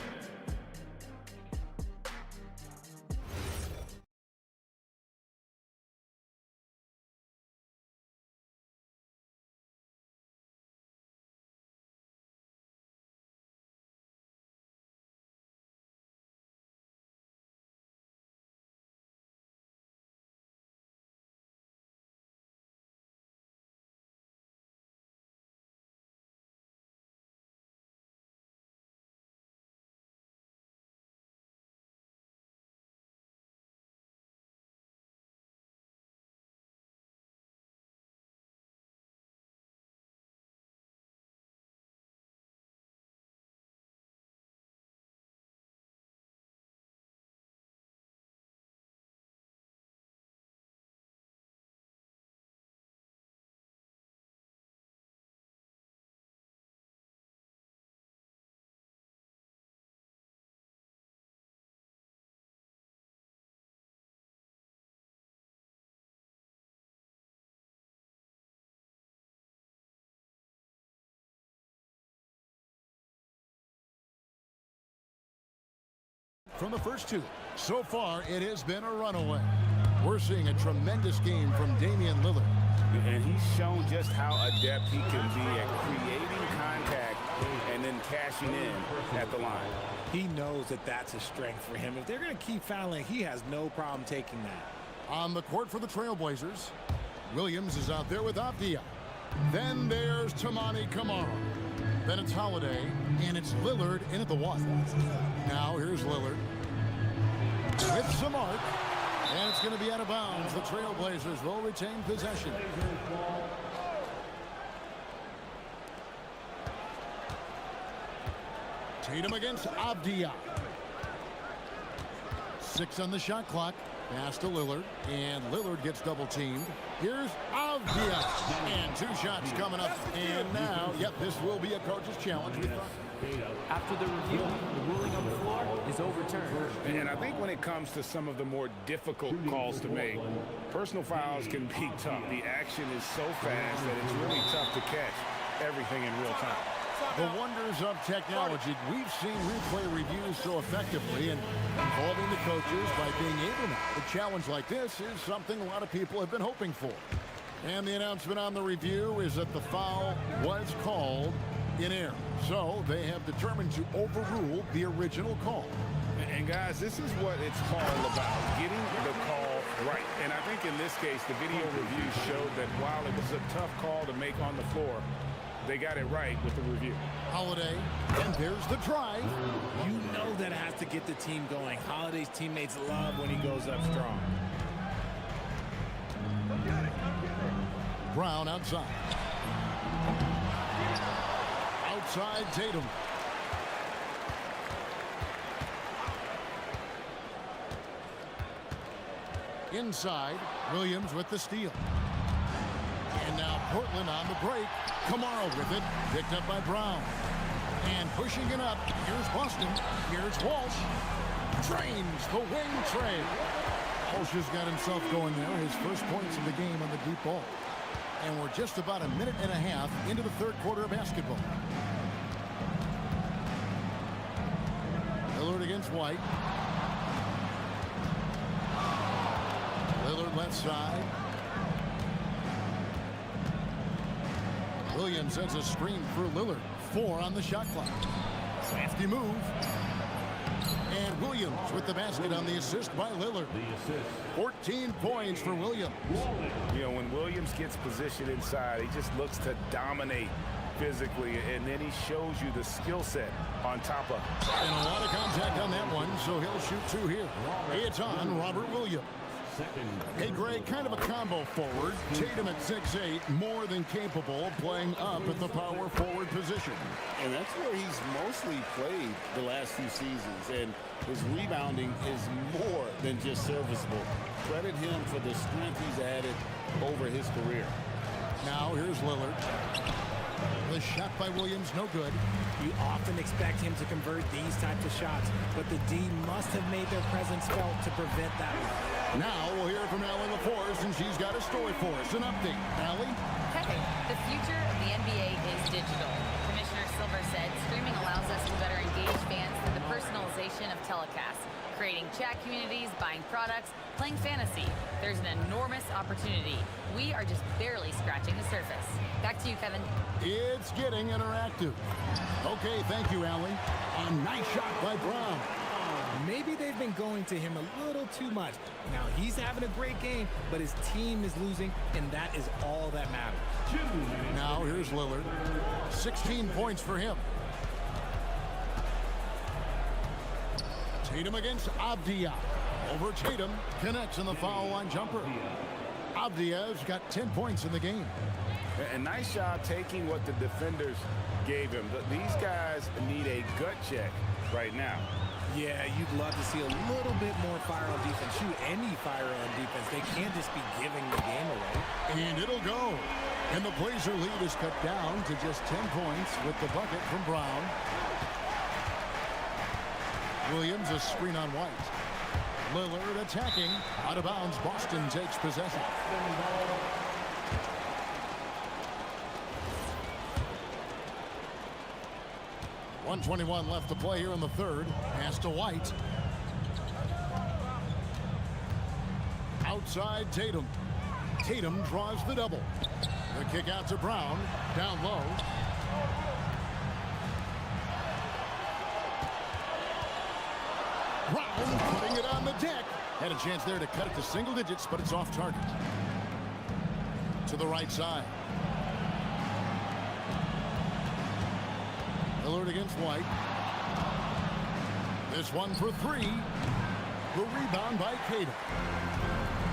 from the first two. So far, it has been a runaway. We're seeing a tremendous game from Damian Lillard. And he's shown just how adept he can be at creating contact and then cashing in at the line. He knows that that's a strength for him. If they're going to keep fouling, he has no problem taking that. On the court for the Trailblazers, Williams is out there with Avdia. Then there's Tamani Kamara. Then it's Holiday, and it's Lillard in at the one. Now here's Lillard with some arc, and it's going to be out of bounds. The Trailblazers will retain possession. Tatum against Avdia. 6 on the shot clock. Pass to Lillard, and Lillard gets double teamed. Here's Avdia, and 2 shots coming up. And now, this will be a coach's challenge. After the review, the ruling on the floor is overturned. And I think when it comes to some of the more difficult calls to make, personal fouls can be tough. The action is so fast that it's really tough to catch everything in real time. The wonders of technology. We've seen replay reviews so effectively and involving the coaches by being able to. A challenge like this is something a lot of people have been hoping for. And the announcement on the review is that the foul was called in error. So they have determined to overrule the original call. And guys, this is what it's all about, getting the call right. And I think in this case, the video review showed that while it was a tough call to make on the floor, they got it right with the review. Holiday, and there's the drive. You know that has to get the team going. Holiday's teammates love when he goes up strong. Brown outside. Outside Tatum. Inside, Williams with the steal. And now Portland on the break. Kamara with it, picked up by Brown. And pushing it up, here's Boston, here's Walsh. Drains the wing trade. Walsh has got himself going there, his first points of the game on the deep ball. And we're just about a minute and a half into the third quarter of basketball. Lillard against White. Lillard left side. Williams sends a screen for Lillard. 4 on the shot clock. Crafty move. And Williams with the basket on the assist by Lillard. 14 points for Williams. You know, when Williams gets positioned inside, he just looks to dominate physically, and then he shows you the skill set on top of it. And a lot of contact on that one, so he'll shoot 2 here. It's on Robert Williams. Hey, Greg, kind of a combo forward. Tatum at 6'8", more than capable of playing up at the power forward position. And that's where he's mostly played the last few seasons. And his rebounding is more than just serviceable. Credit him for the strength he's added over his career. Now here's Lillard. The shot by Williams, no good. You often expect him to convert these types of shots, but the D must have made their presence felt to prevent that one. Now we'll hear from Allie LaForce, and she's got a story for us. An update. Allie? Hey, the future of the NBA is digital. Commissioner Silver said streaming allows us to better engage fans through the personalization of telecasts, creating chat communities, buying products, playing fantasy. There's an enormous opportunity. We are just barely scratching the surface. Back to you, Kevin. It's getting interactive. Okay, thank you, Allie. A nice shot by Brown. Maybe they've been going to him a little too much. Now he's having a great game, but his team is losing, and that is all that matters. Now here's Lillard. 16 points for him. Tatum against Avdia. Over Tatum, connects in the foul line jumper. Avdia's got 10 points in the game. A nice job taking what the defenders gave him. These guys need a gut check right now. Yeah, you'd love to see a little bit more fire on defense. Shoot, any fire on defense. They can't just be giving the game away. And it'll go. And the Blazer lead is cut down to just 10 points with the bucket from Brown. Williams, a screen on White. Lillard attacking. Out of bounds, Boston takes possession. 1:21 left to play here in the third. Pass to White. Outside Tatum. Tatum draws the double. The kick out to Brown. Down low. Brown putting it on the deck. Had a chance there to cut it to single digits, but it's off target. To the right side. Lillard against White. This one for three. The rebound by Queta.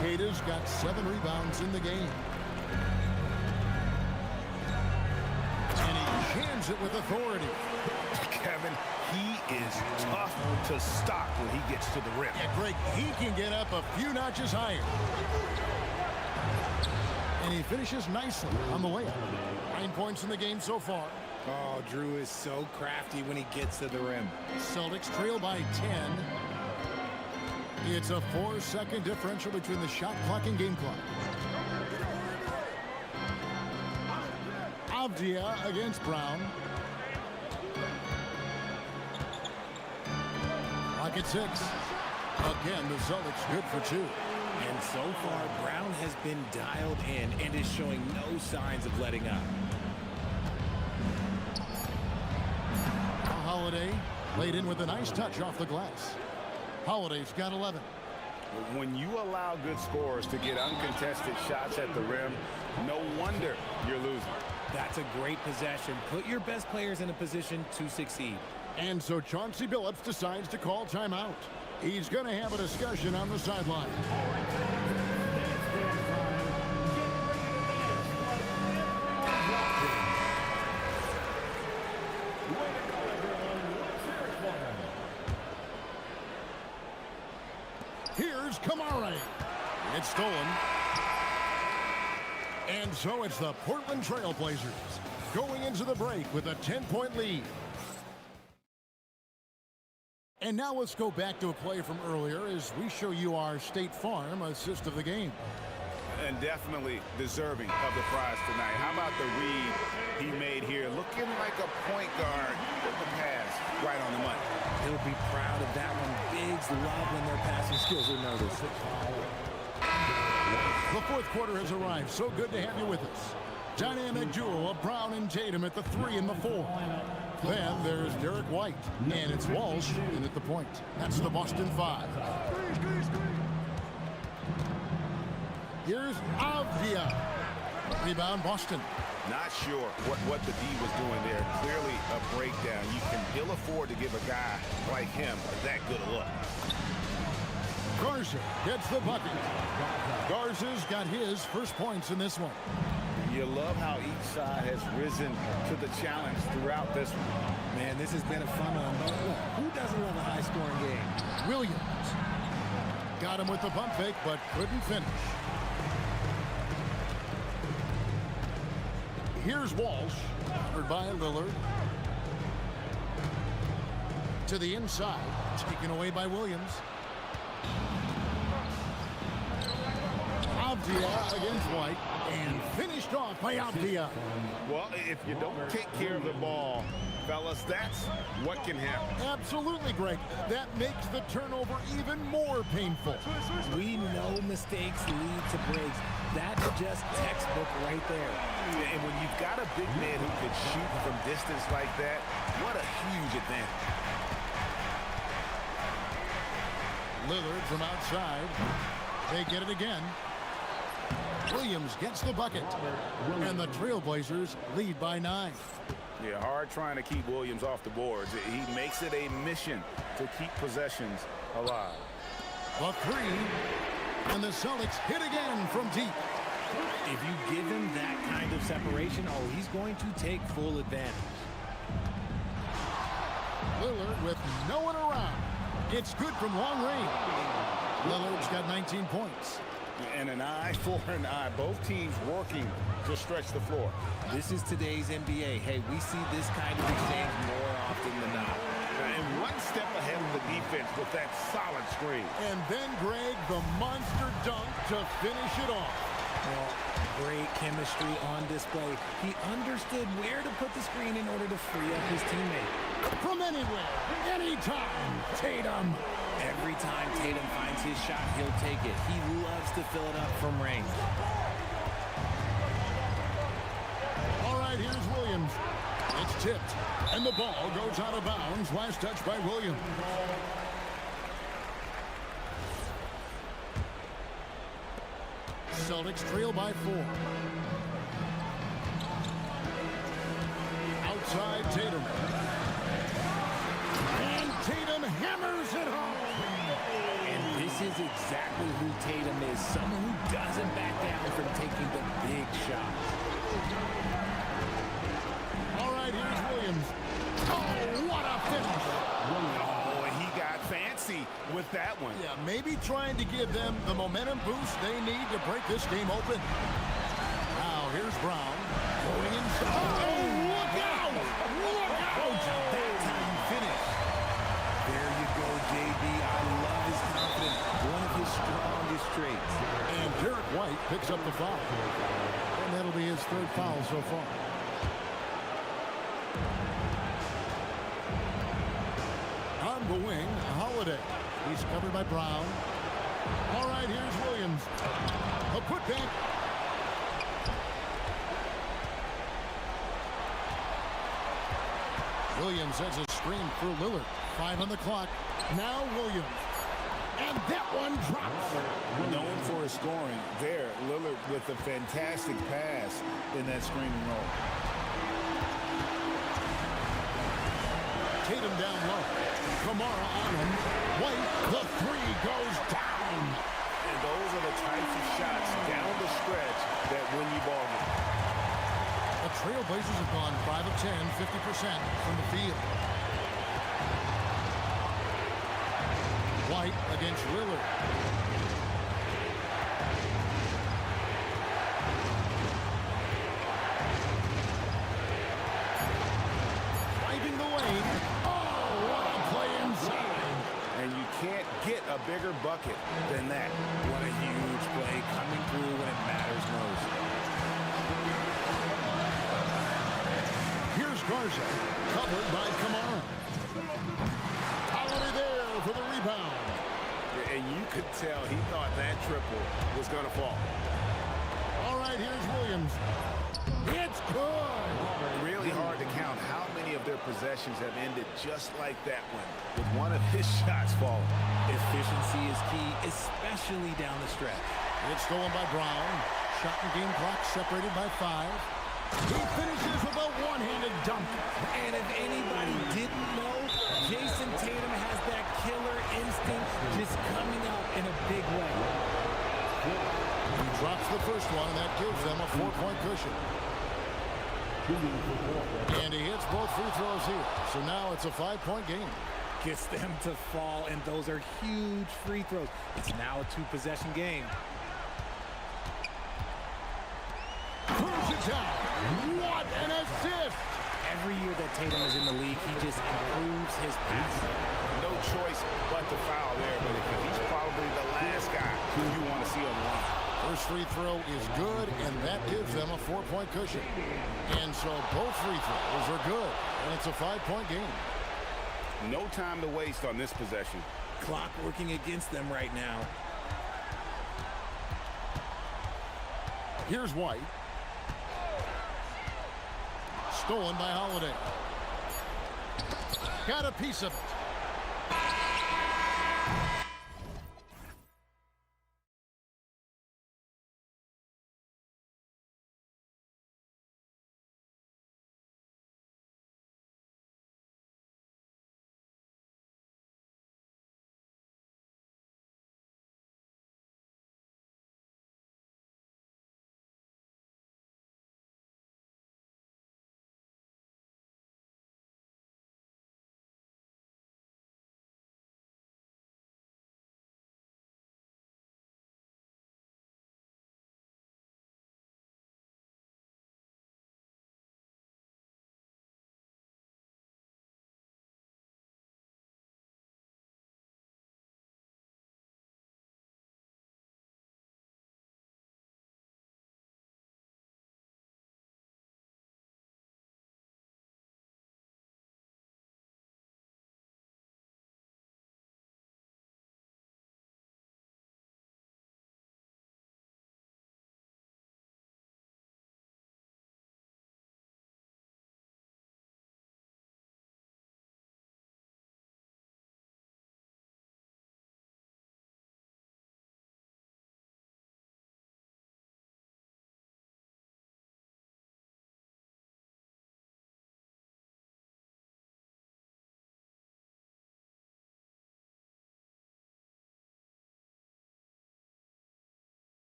Queta's got 7 rebounds in the game. And he jams it with authority. Kevin, he is tough to stop when he gets to the rim. Yeah, Greg, he can get up a few notches higher. And he finishes nicely on the way up. 9 points in the game so far. Oh, Drew is so crafty when he gets to the rim. Celtics trail by 10. It's a 4-second differential between the shot clock and game clock. Avdia against Brown. Lock at 6. Again, the Celtics good for 2. And so far, Brown has been dialed in and is showing no signs of letting up. Holiday laid in with a nice touch off the glass. Holiday's got 11. When you allow good scorers to get uncontested shots at the rim, no wonder you're losing. That's a great possession. Put your best players in a position to succeed. And so Chauncey Billups decides to call timeout. He's going to have a discussion on the sideline. Here's Kamara. It's stolen. And so it's the Portland Trail Blazers going into the break with a 10-point lead. And now let's go back to a play from earlier as we show you our State Farm assist of the game. And definitely deserving of the prize tonight. How about the read he made here? Looking like a point guard with the pass right on the money. He'll be proud of that one. Bigs love when their passing skills are noticed. The fourth quarter has arrived. So good to have you with us. Dynamic duo of Brown and Tatum at the 3 and the 4. Then there's Derek White, and it's Walsh in at the point. That's the Boston 5. Here's Avdia. Rebound, Boston. Not sure what the D was doing there. Clearly a breakdown. You can ill afford to give a guy like him that good a look. Garza gets the bucket. Garza's got his first points in this one. You love how each side has risen to the challenge throughout this one. Man, this has been a fun one. But who doesn't love a high-scoring game? Williams got him with the pump fake, but couldn't finish. Here's Walsh, covered by Lillard. To the inside, taken away by Williams. Avdia against White, and finished off by Avdia. Well, if you don't take care of the ball, fellas, that's what can happen. Absolutely, Greg. That makes the turnover even more painful. We know mistakes lead to breaks. That's just textbook right there. And when you've got a big man who can shoot from distance like that, what a huge advantage. Lillard from outside. They get it again. Williams gets the bucket. And the Trailblazers lead by 9. Yeah, hard trying to keep Williams off the boards. He makes it a mission to keep possessions alive. The 3. And the Celtics hit again from deep. If you give him that kind of separation, oh, he's going to take full advantage. Lillard with no one around. It's good from long range. Lillard's got 19 points. And an eye for an eye. Both teams working to stretch the floor. This is today's NBA. Hey, we see this kind of exchange more often than not. And one step ahead of the defense with that solid screen. And then, Greg, the monster dunk to finish it off. Well, great chemistry on display. He understood where to put the screen in order to free up his teammate. From anywhere, anytime, Tatum. Every time Tatum finds his shot, he'll take it. He loves to fill it up from range. All right, here's Williams. It's tipped, and the ball goes out of bounds. Last touch by Williams. Celtics trail by 4. Outside Tatum. And Tatum hammers it home. And this is exactly who Tatum is. Someone who doesn't back down from taking the big shots. All right, here's Williams. Oh, what a finish. Oh, and he got fancy with that one. Yeah, maybe trying to give them the momentum boost they need to break this game open. Now, here's Brown. Going inside. Oh, look out! Look out! That time finish. There you go, JB. I love his confidence. One of his strongest traits. And Derek White picks up the foul. And that'll be his 3rd foul so far. On the wing, Holiday. He's covered by Brown. All right, here's Williams. A putback. Williams has a screen through Lillard. 5 on the clock. Now Williams. And that one drops. Known for his scoring, there, Lillard with a fantastic pass in that screen and roll. Tatum down low. Kamara on him. White, the 3 goes down. And those are the types of shots down the stretch that win you ball games. The Trailblazers have gone 5 of 10, 50% from the field. White against Lillard. Driving the lane. Oh, what a play inside. And you can't get a bigger bucket than that. What a huge play coming through when it matters most. Here's Garza, covered by Kamara. Holiday there for the rebound. And you could tell he thought that triple was going to fall. All right, here's Williams. It's good. Really hard to count how many of their possessions have ended just like that one, with one of his shots falling. Efficiency is key, especially down the stretch. It's stolen by Brown. Shot and game clock separated by 5. He finishes with a one-handed dunk. And if anybody didn't know, Jason Tatum has that killer instinct just coming out in a big way. He drops the first one, and that gives them a 4-point cushion. And he hits both free throws here. So now it's a 5-point game. Gets them to fall, and those are huge free throws. It's now a 2-possession game. Pulls it down. What an assist! Every year that Tatum is in the league, he just improves his passing. No choice but to foul there, but he's probably the last guy who you want to see on the line. First free throw is good, and that gives them a 4-point cushion. And so both free throws are good, and it's a 5-point game. No time to waste on this possession. Clock working against them right now. Here's White. Stolen by Holiday. Got a piece of it.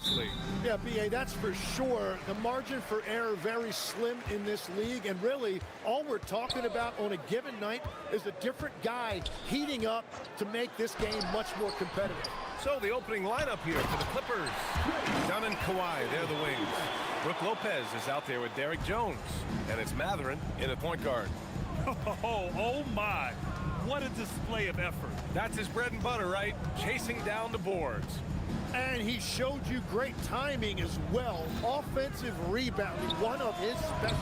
nicely. Yeah, B.A., that's for sure. The margin for error very slim in this league, and really all we're talking about on a given night is a different guy heating up to make this game much more competitive. So the opening lineup here for the Clippers. Dunn and Kawhi, they're the wings. Brooke Lopez is out there with Derek Jones. And it's Matherin in at point guard. Oh my. What a display of effort. That's his bread and butter, right? Chasing down the boards. And he showed you great timing as well. Offensive rebounding, one of his specialties.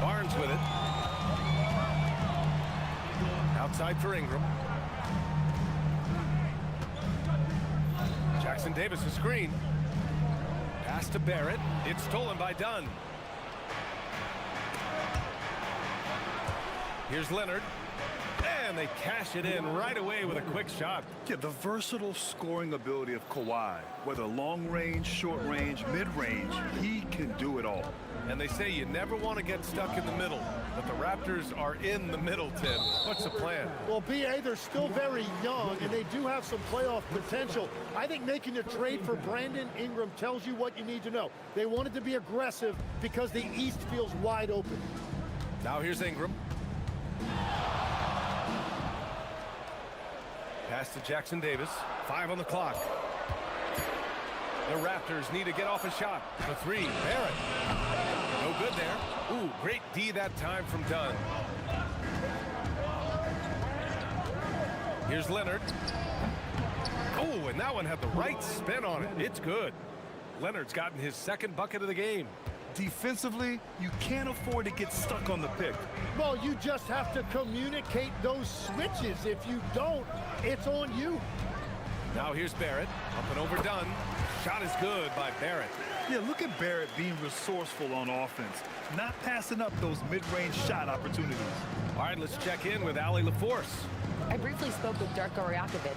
Barnes with it. Outside for Ingram. Jackson Davis a screen. Pass to Barrett. It's stolen by Dunn. Here's Leonard. And they cash it in right away with a quick shot. Yeah, the versatile scoring ability of Kawhi, whether long range, short range, mid range, he can do it all. And they say you never want to get stuck in the middle, but the Raptors are in the middle, Tim. What's the plan? Well, B.A., they're still very young, and they do have some playoff potential. I think making a trade for Brandon Ingram tells you what you need to know. They wanted to be aggressive because the East feels wide open. Now here's Ingram. Pass to Jackson Davis. 5 on the clock. The Raptors need to get off a shot. The three, Barrett. No good there. Ooh, great D that time from Dunn. Here's Leonard. Oh, and that one had the right spin on it. It's good. Leonard's gotten his second bucket of the game. Defensively, you can't afford to get stuck on the pick. Well, you just have to communicate those switches. If you don't, it's on you. Now here's Barrett. Up and over Dunn. Shot is good by Barrett. Yeah, look at Barrett being resourceful on offense, not passing up those mid-range shot opportunities. All right, let's check in with Allie LaForce. I briefly spoke with Darko Rajakovic.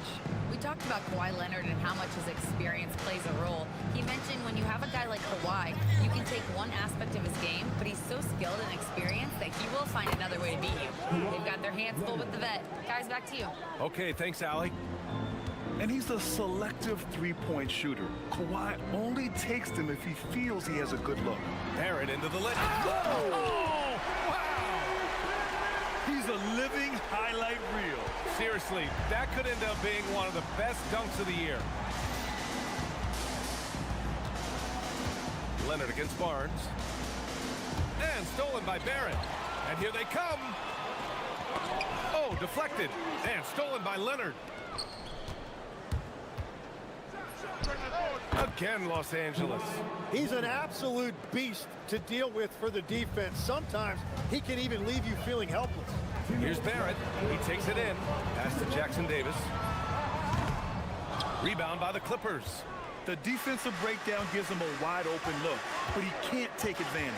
We talked about Kawhi Leonard and how much his experience plays a role. He mentioned when you have a guy like Kawhi, you can take one aspect of his game, but he's so skilled and experienced that he will find another way to beat you. They've got their hands full with the vet. Guys, back to you. Okay, thanks, Allie. And he's a selective three-point shooter. Kawhi only takes them if he feels he has a good look. Barrett into the leg. Oh, wow! He's a living highlight reel. Seriously, that could end up being one of the best dunks of the year. Leonard against Barnes. And stolen by Barrett. And here they come. Oh, deflected. And stolen by Leonard. Again, Los Angeles. He's an absolute beast to deal with for the defense. Sometimes he can even leave you feeling helpless. Here's Barrett. He takes it in. Pass to Jackson Davis. Rebound by the Clippers. The defensive breakdown gives him a wide open look, but he can't take advantage.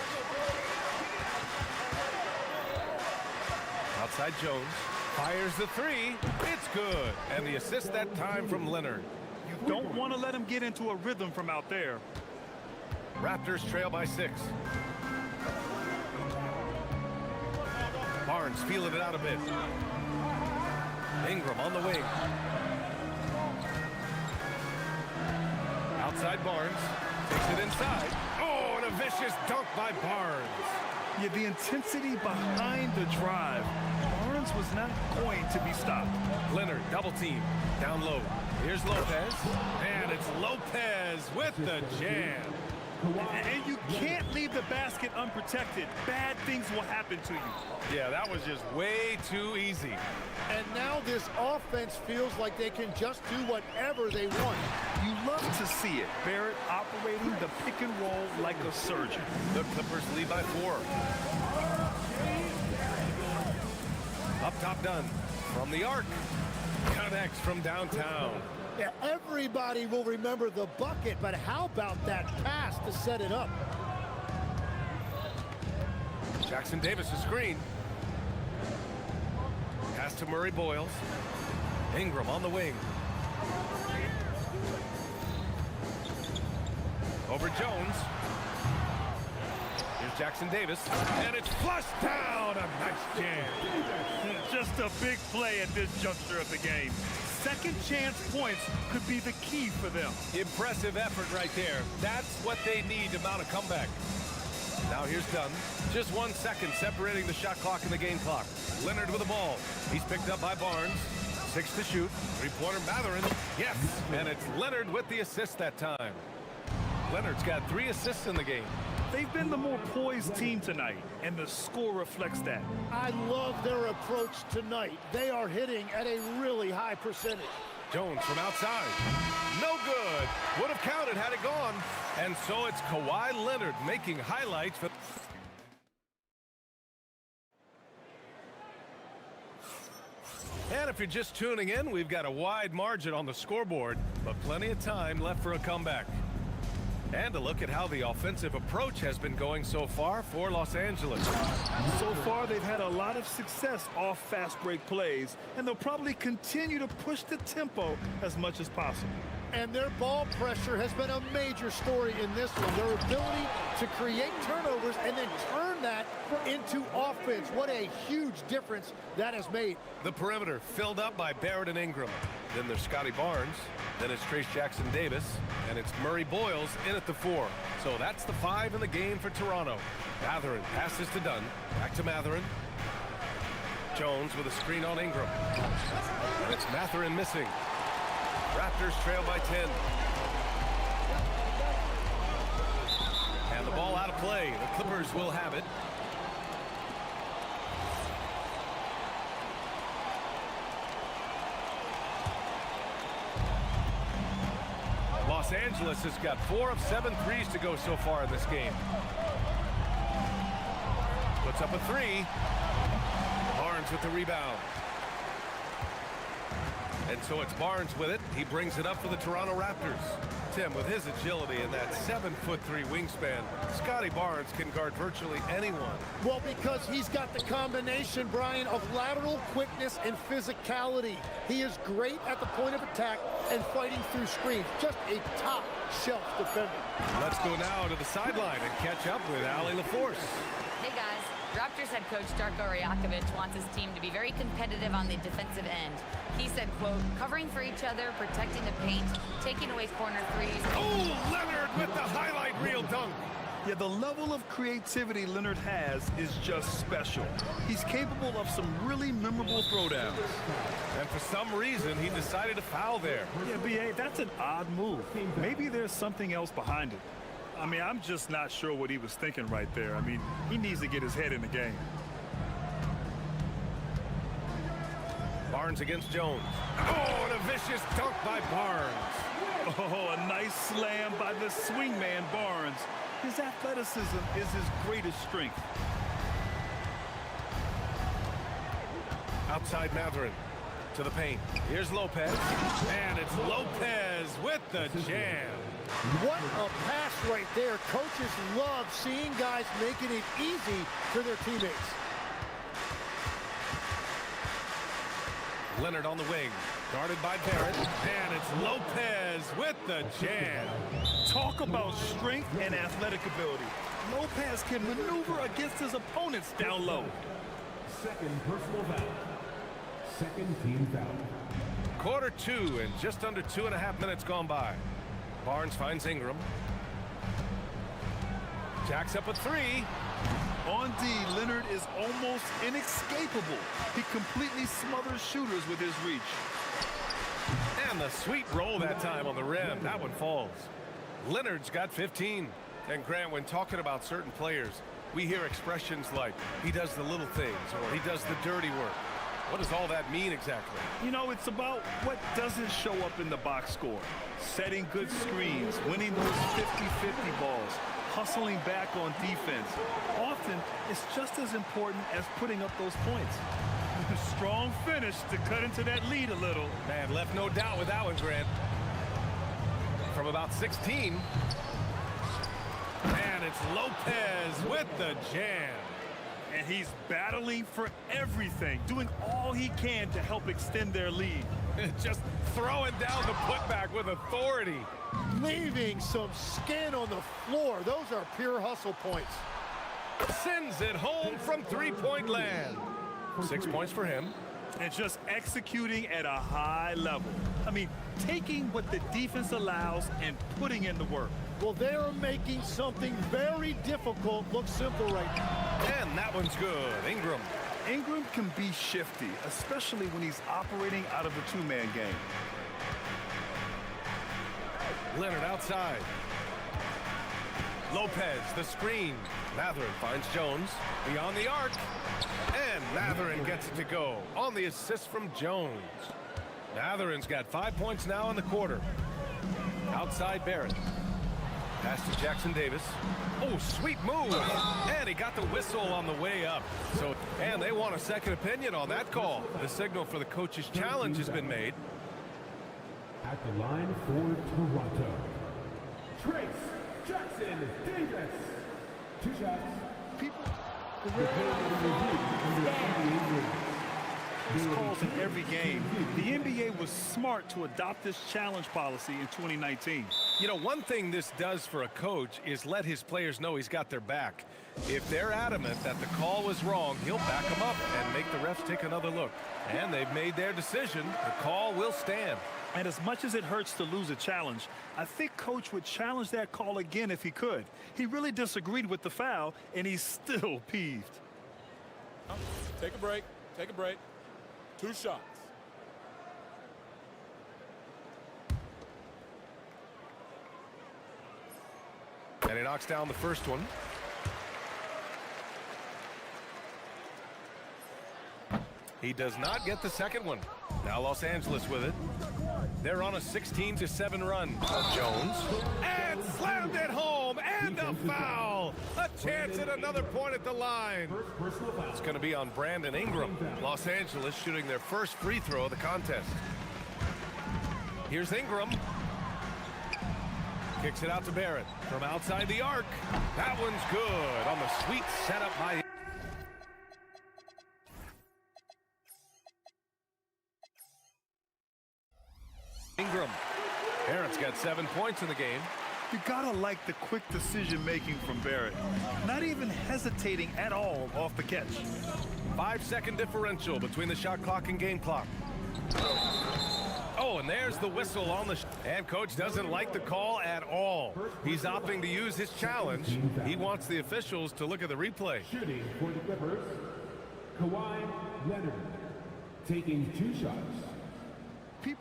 Outside Jones. Fires the three. It's good. And the assist that time from Leonard. You don't want to let him get into a rhythm from out there. Raptors trail by 6. Barnes feeling it out a bit. Ingram on the wing. Outside Barnes. Takes it inside. Oh, and a vicious dunk by Barnes. Yeah, the intensity behind the drive. Barnes was not going to be stopped. Leonard double team. Down low. Here's Lopez. And it's Lopez with the jam. And you can't leave the basket unprotected. Bad things will happen to you. Yeah, that was just way too easy. And now this offense feels like they can just do whatever they want. You love to see it. Barrett operating the pick and roll like a surgeon. The Clippers lead by 4. Up top Dunn. From the arc. Connects from downtown. Yeah, everybody will remember the bucket, but how about that pass to set it up? Jackson Davis a screen. Pass to Murray Boyles. Ingram on the wing. Over Jones. Here's Jackson Davis, and it's flushed down. A nice jam. Just a big play at this juncture of the game. Second chance points could be the key for them. Impressive effort right there. That's what they need to mount a comeback. Now here's Dunn. Just 1 second separating the shot clock and the game clock. Leonard with the ball. He's picked up by Barnes. 6 to shoot. Three-pointer Mathurin. Yes, and it's Leonard with the assist that time. Leonard's got 3 assists in the game. They've been the more poised team tonight, and the score reflects that. I love their approach tonight. They are hitting at a really high percentage. Jones from outside. No good. Would have counted had it gone. And so it's Kawhi Leonard making highlights for... And if you're just tuning in, we've got a wide margin on the scoreboard, but plenty of time left for a comeback. And a look at how the offensive approach has been going so far for Los Angeles. So far, they've had a lot of success off fast break plays, and they'll probably continue to push the tempo as much as possible. And their ball pressure has been a major story in this one. Their ability to create turnovers and then turn that into offense. What a huge difference that has made. The perimeter filled up by Barrett and Ingram. Then there's Scotty Barnes. Then it's Trace Jackson Davis. And it's Murray Boyles in at the 4. So that's the 5 in the game for Toronto. Mathurin passes to Dunn. Back to Mathurin. Jones with a screen on Ingram. And it's Mathurin missing. Raptors trail by 10. And the ball out of play. The Clippers will have it. Los Angeles has got 4 of 7 threes to go so far in this game. Puts up a 3. Barnes with the rebound. And so it's Barnes with it. He brings it up for the Toronto Raptors. Tim, with his agility and that 7'3" wingspan, Scotty Barnes can guard virtually anyone. Well, because he's got the combination, Brian, of lateral quickness and physicality. He is great at the point of attack and fighting through screens. Just a top shelf defender. Let's go now to the sideline and catch up with Allie LaForce. Hey guys, Raptors head coach Darko Rajakovic wants his team to be very competitive on the defensive end. He said, quote, covering for each other, protecting the paint, taking away corner threes. Oh, Leonard with the highlight reel dunk. Yeah, the level of creativity Leonard has is just special. He's capable of some really memorable throwdowns. And for some reason, he decided to foul there. Yeah, B.A., that's an odd move. Maybe there's something else behind it. I mean, I'm just not sure what he was thinking right there. I mean, he needs to get his head in the game. Barnes against Jones. Oh, and a vicious dunk by Barnes. Oh, a nice slam by the swingman Barnes. His athleticism is his greatest strength. Outside Mathurin to the paint. Here's Lopez. And it's Lopez with the jam. What a pass right there. Coaches love seeing guys making it easy for their teammates. Leonard on the wing, guarded by Barrett, and it's Lopez with the jam. Talk about strength and athletic ability. Lopez can maneuver against his opponents down low. Second personal foul. Second team foul. Quarter 2 and just under 2.5 minutes gone by. Barnes finds Ingram. Jacks up a 3. On D, Leonard is almost inescapable. He completely smothers shooters with his reach. And the sweet roll that time on the rim. That one falls. Leonard's got 15. And Grant, when talking about certain players, we hear expressions like, he does the little things, or he does the dirty work. What does all that mean exactly? You know, it's about what doesn't show up in the box score. Setting good screens, winning those 50-50 balls, hustling back on defense. Often, it's just as important as putting up those points. Strong finish to cut into that lead a little. Man, left no doubt with that one, Grant. From about 16. And it's Lopez with the jam. And he's battling for everything, doing all he can to help extend their lead. Just throwing down the putback with authority. Leaving some skin on the floor. Those are pure hustle points. Sends it home from three-point land. 6 points for him. And just executing at a high level. I mean, taking what the defense allows and putting in the work. Well, they are making something very difficult look simple right now. And that one's good. Ingram. Ingram can be shifty, especially when he's operating out of a two-man game. Leonard outside. Lopez, the screen. Matherin finds Jones beyond the arc. And Matherin gets it to go on the assist from Jones. Matherin's got 5 points now in the quarter. Outside Barrett. Pass to Jackson Davis. Oh, sweet move. And he got the whistle on the way up. And they want a second opinion on that call. The signal for the coach's challenge has been made. At the line for Toronto, Trace Jackson Davis. 2 shots. These calls in every game. The NBA was smart to adopt this challenge policy in 2019. You know, one thing this does for a coach is let his players know he's got their back. If they're adamant that the call was wrong, he'll back them up and make the refs take another look. And they've made their decision. The call will stand. And as much as it hurts to lose a challenge, I think Coach would challenge that call again if he could. He really disagreed with the foul, and he's still peeved. Take a break. Take a break. 2 shots. And he knocks down the first one. He does not get the second one. Now Los Angeles with it. They're on a 16-7 run. Jones. And slammed it home. And a foul. A chance at another point at the line. It's going to be on Brandon Ingram. Los Angeles shooting their first free throw of the contest. Here's Ingram. Kicks it out to Barrett from outside the arc. That one's good on the sweet setup by Ingram. Barrett's got 7 points in the game. You gotta like the quick decision making from Barrett. Not even hesitating at all off the catch. 5-second differential between the shot clock and game clock. Oh, and there's the whistle on the and coach doesn't like the call at all. He's opting to use his challenge. He wants the officials to look at the replay. Shooting for the Clippers, Kawhi Leonard, taking 2 shots.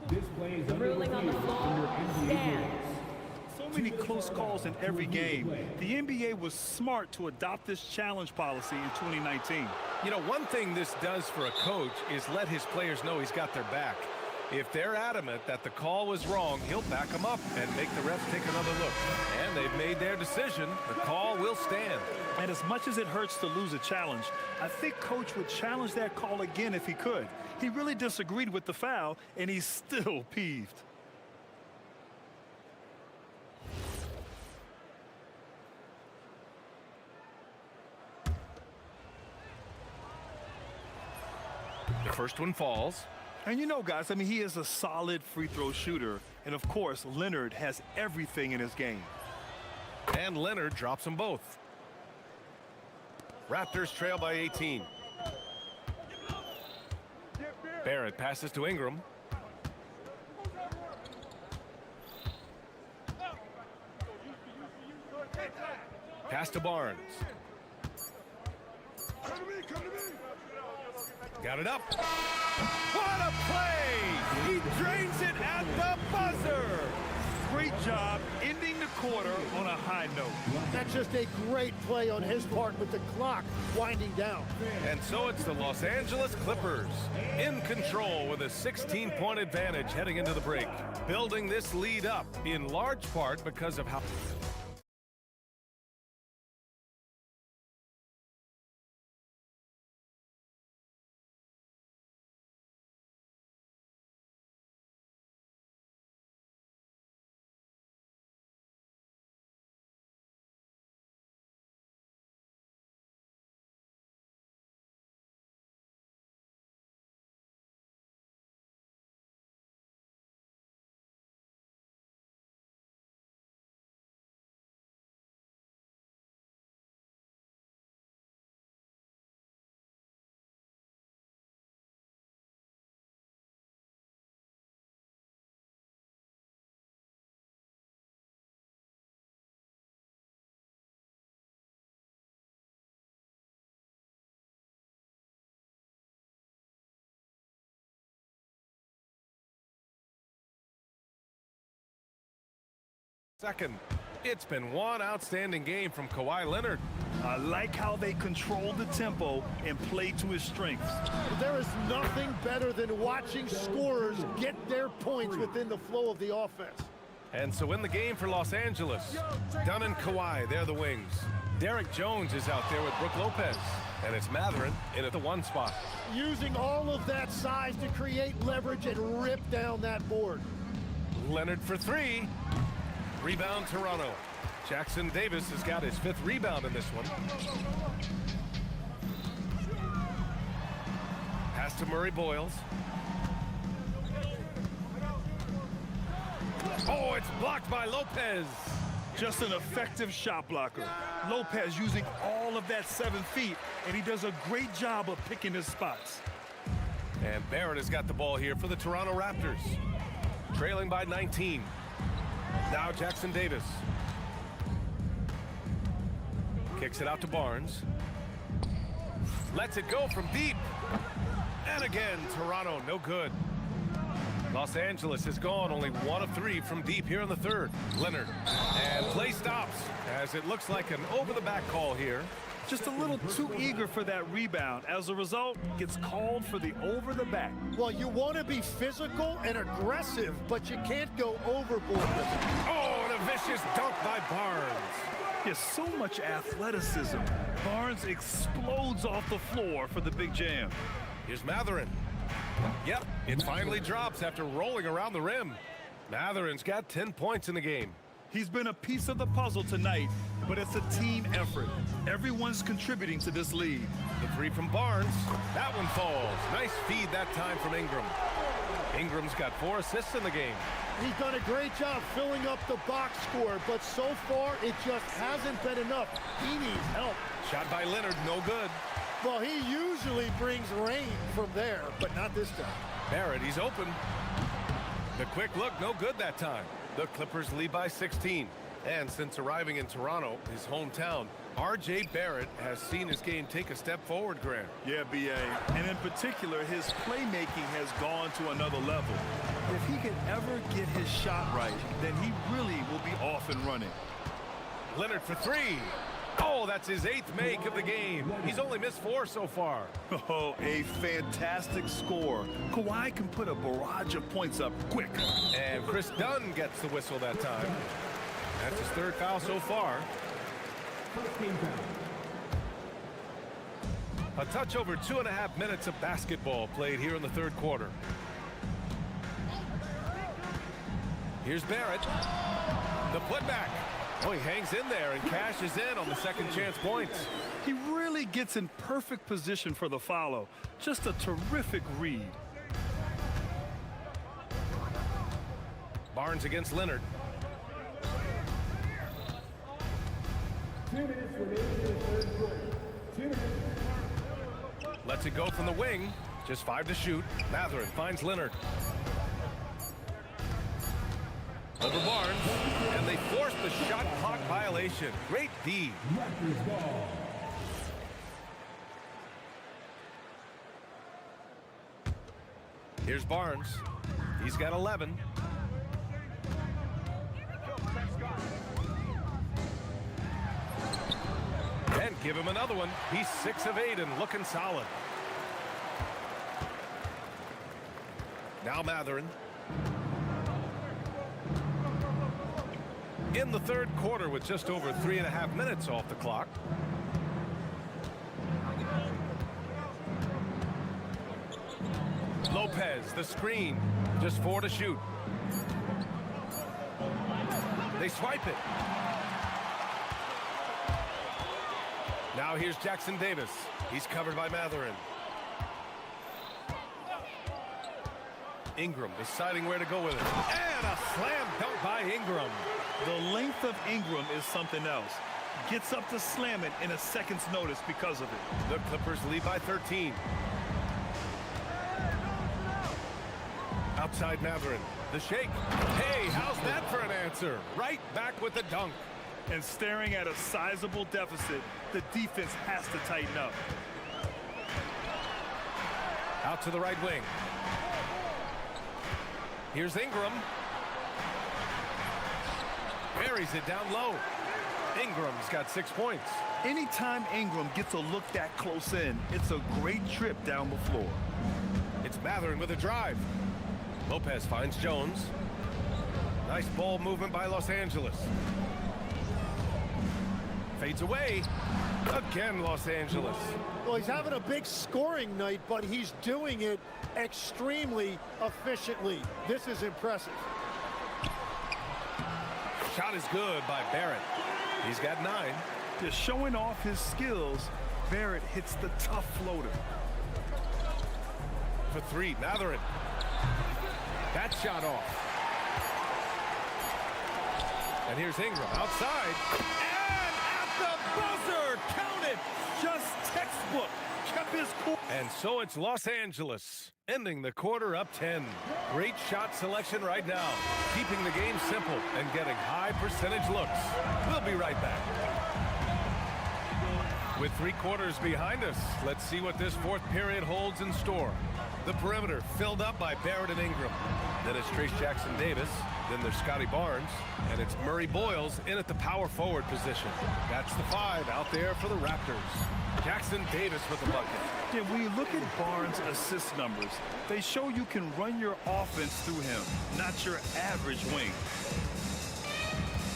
This play is ruling on the floor stands. So many close calls in every game. The NBA was smart to adopt this challenge policy in 2019. You know, one thing this does for a coach is let his players know he's got their back. If they're adamant that the call was wrong, he'll back them up and make the refs take another look. And they've made their decision. The call will stand. And as much as it hurts to lose a challenge, I think Coach would challenge that call again if he could. He really disagreed with the foul, and he's still peeved. The first one falls. And you know, guys, I mean, he is a solid free throw shooter. And, of course, Leonard has everything in his game. And Leonard drops them both. Raptors trail by 18. Barrett passes to Ingram. Pass to Barnes. Got it up. What a play! He drains it at the buzzer. Great job ending the quarter on a high note. That's just a great play on his part with the clock winding down. And so it's the Los Angeles Clippers in control with a 16-point advantage heading into the break. Building this lead up in large part because of how Second, it's been one outstanding game from Kawhi Leonard. I like how they control the tempo and play to his strengths. There is nothing better than watching scorers get their points within the flow of the offense. And so in the game for Los Angeles, Dunn and Kawhi, they're the wings. Derek Jones is out there with Brook Lopez. And it's Matherin in at the one spot. Using all of that size to create leverage and rip down that board. Leonard for three. Rebound Toronto. Jackson Davis has got his 5th rebound in this one. Pass to Murray Boyles. Oh, it's blocked by Lopez. Just an effective shot blocker. Lopez using all of that 7 feet, and he does a great job of picking his spots. And Barrett has got the ball here for the Toronto Raptors. Trailing by 19. Now Jackson Davis. Kicks it out to Barnes. Lets it go from deep. And again, Toronto, no good. Los Angeles has gone only 1 of 3 from deep here in the third. Leonard. And play stops as it looks like an over-the-back call here. Just a little too eager for that rebound. As a result, gets called for the over-the-back. Well, you want to be physical and aggressive, but you can't go overboard with it. Oh, and a vicious dunk by Barnes. He has so much athleticism. Barnes explodes off the floor for the big jam. Here's Matherin. Yep, it finally drops after rolling around the rim. Matherin's got 10 points in the game. He's been a piece of the puzzle tonight, but it's a team effort. Everyone's contributing to this lead. The three from Barnes. That one falls. Nice feed that time from Ingram. Ingram's got 4 assists in the game. He's done a great job filling up the box score, but so far it just hasn't been enough. He needs help. Shot by Leonard, no good. Well, he usually brings rain from there, but not this time. Barrett, he's open. The quick look, no good that time. The Clippers lead by 16. And since arriving in Toronto, his hometown, R.J. Barrett has seen his game take a step forward, Grant. Yeah, B.A. And in particular, his playmaking has gone to another level. If he can ever get his shot right, then he really will be off and running. Leonard for 3. Oh, that's his 8th make of the game. He's only missed 4 so far. Oh, a fantastic score. Kawhi can put a barrage of points up quick. And Chris Dunn gets the whistle that time. That's his 3rd foul so far. A touch over 2.5 minutes of basketball played here in the 3rd quarter. Here's Barrett. The putback. Oh, he hangs in there and cashes in on the second chance points. He really gets in perfect position for the follow. Just a terrific read. Barnes against Leonard. 2 minutes remaining in the 3rd quarter. 2 minutes. Lets it go from the wing. Just 5 to shoot. Matherin finds Leonard. Over Barnes, and they force the shot clock violation. Great D. Here's Barnes. He's got 11. And give him another one. He's 6 of 8 and looking solid. Now Matherin. In the 3rd quarter with just over 3.5 minutes off the clock. Lopez, the screen. Just 4 to shoot. They swipe it. Now here's Jackson Davis. He's covered by Matherin. Ingram deciding where to go with it. And a slam dunk by Ingram. The length of Ingram is something else. Gets up to slam it in a second's notice because of it. The Clippers lead by 13. Outside Matherin. The shake. Hey, how's that for an answer? Right back with the dunk. And staring at a sizable deficit, the defense has to tighten up. Out to the right wing. Here's Ingram. Buries it down low. Ingram's got 6 points. Anytime Ingram gets a look that close in, it's a great trip down the floor. It's Matherin with a drive. Lopez finds Jones. Nice ball movement by Los Angeles. Fades away. Again, Los Angeles. Well, he's having a big scoring night, but he's doing it extremely efficiently. This is impressive. Shot is good by Barrett. He's got 9. Just showing off his skills, Barrett hits the tough floater. For 3, Matherin. That shot off. And here's Ingram outside. And at the buzzer, count it. Just textbook. Kept his cool. And so it's Los Angeles, ending the quarter up 10. Great shot selection right now, keeping the game simple and getting high percentage looks. We'll be right back. With 3 quarters behind us, let's see what this 4th period holds in store. The perimeter filled up by Barrett and Ingram. Then it's Trace Jackson-Davis. Then there's Scotty Barnes. And it's Murray Boyles in at the power forward position. That's the 5 out there for the Raptors. Jackson-Davis with the bucket. Yeah, when you look at Barnes' assist numbers, they show you can run your offense through him, not your average wing.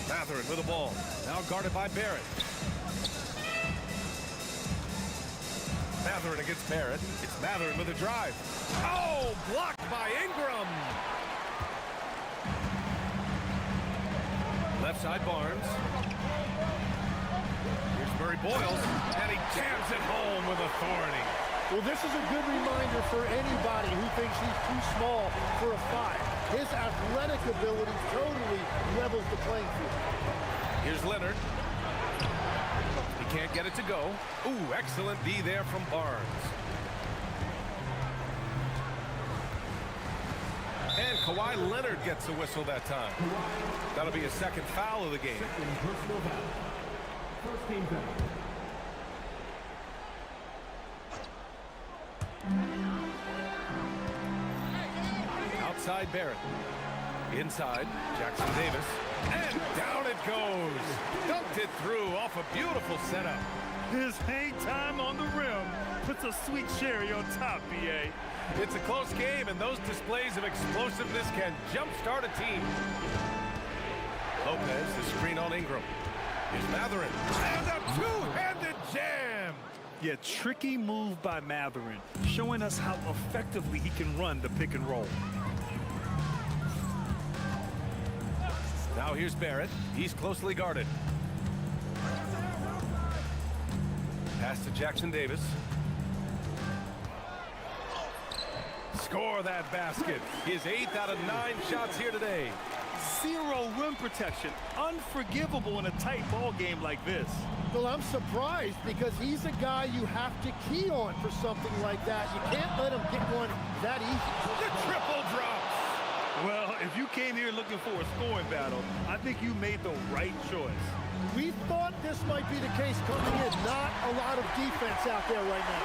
Matherin with the ball. Now guarded by Barrett. Matherin against Barrett. It's Matherin with a drive. Oh, blocked by Ingram. Left side Barnes. Here's Murray Boyles, and he jams it home with authority. Well, this is a good reminder for anybody who thinks he's too small for a 5. His athletic ability totally levels the playing field. Here's Leonard. He can't get it to go. Ooh, excellent D there from Barnes. And Kawhi Leonard gets a whistle that time. That'll be his 2nd foul of the game. Personal foul. First team foul. Outside Barrett. Inside, Jackson-Davis. And down it goes. Dunked it through off a beautiful setup. His hang time on the rim puts a sweet cherry on top, BA. It's a close game, and those displays of explosiveness can jumpstart a team. Lopez, the screen on Ingram. Here's Matherin. And a two-handed jam. Yeah, tricky move by Matherin, showing us how effectively he can run the pick and roll. Now here's Barrett. He's closely guarded. Pass to Jackson-Davis. Score that basket. His 8th out of 9 shots here today. 0 rim protection. Unforgivable in a tight ball game like this. Well, I'm surprised because he's a guy you have to key on for something like that. You can't let him get one that easy. The triple drops. Well, if you came here looking for a scoring battle, I think you made the right choice. We thought this might be the case coming in. Not a lot of defense out there right now.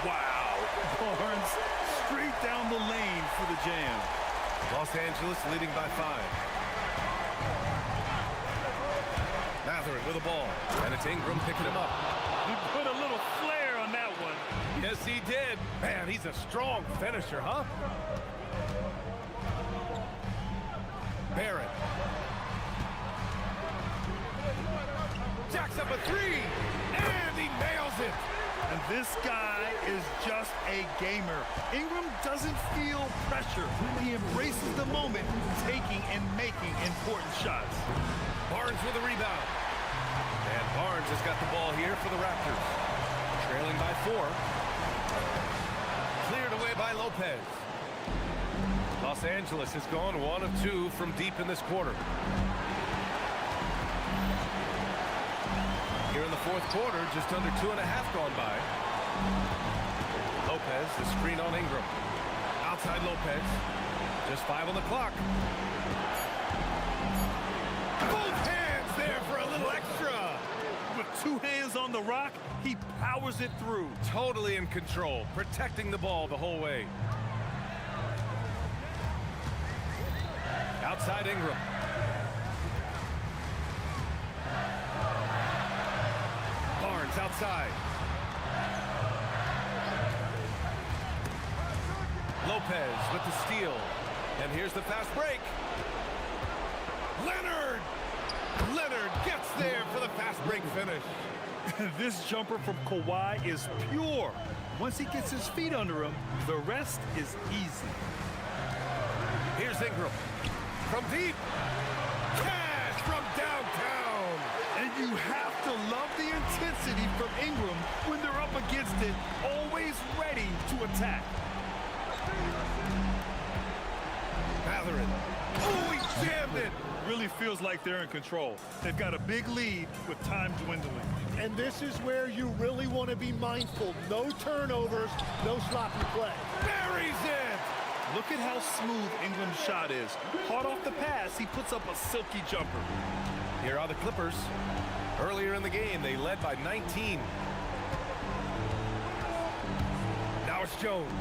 Wow. Barnes straight down the lane for the jam. Los Angeles leading by 5. Matherin with the ball, and it's Ingram picking him up. He put a little flair on that one. Yes, he did. Man, he's a strong finisher, huh? Barrett. Jacks up a 3, and he nails it. And this guy is just a gamer. Ingram doesn't feel pressure. He embraces the moment, taking and making important shots. Barnes with a rebound. And Barnes has got the ball here for the Raptors. Trailing by 4. Cleared away by Lopez. Los Angeles has gone 1 of 2 from deep in this quarter. Here in the 4th quarter, just under 2.5 gone by. Lopez, the screen on Ingram. Outside Lopez. Just 5 on the clock. Both hands there for a little extra. With 2 hands on the rock, he powers it through. Totally in control, protecting the ball the whole way. Outside Ingram. side. Lopez with the steal. And here's the fast break. Leonard! Leonard gets there for the fast break finish. This jumper from Kawhi is pure. Once he gets his feet under him, the rest is easy. Here's Ingram. From deep. Cash from downtown. And you have to love the intensity from Ingram when they're up against it, always ready to attack. Matherin. Oh, he jammed it. Really feels like they're in control. They've got a big lead with time dwindling. And this is where you really want to be mindful. No turnovers, no sloppy play. Buries it. Look at how smooth Ingram's shot is. Hard off the pass, he puts up a silky jumper. Here are the Clippers. Earlier in the game, they led by 19. Now it's Jones.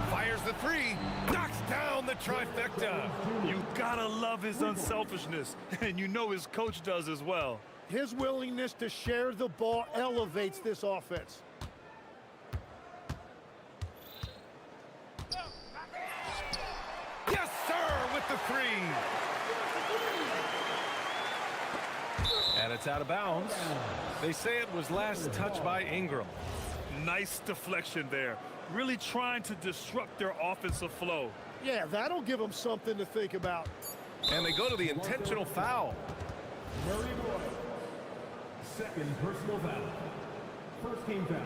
Fires the three. Knocks down the trifecta. You gotta love his unselfishness, and you know his coach does as well. His willingness to share the ball elevates this offense. Yes, sir, with the three. And it's out of bounds. They say it was last touched by Ingram. Nice deflection there. Really trying to disrupt their offensive flow. Yeah, that'll give them something to think about. And they go to the intentional foul. Second personal foul. First team foul.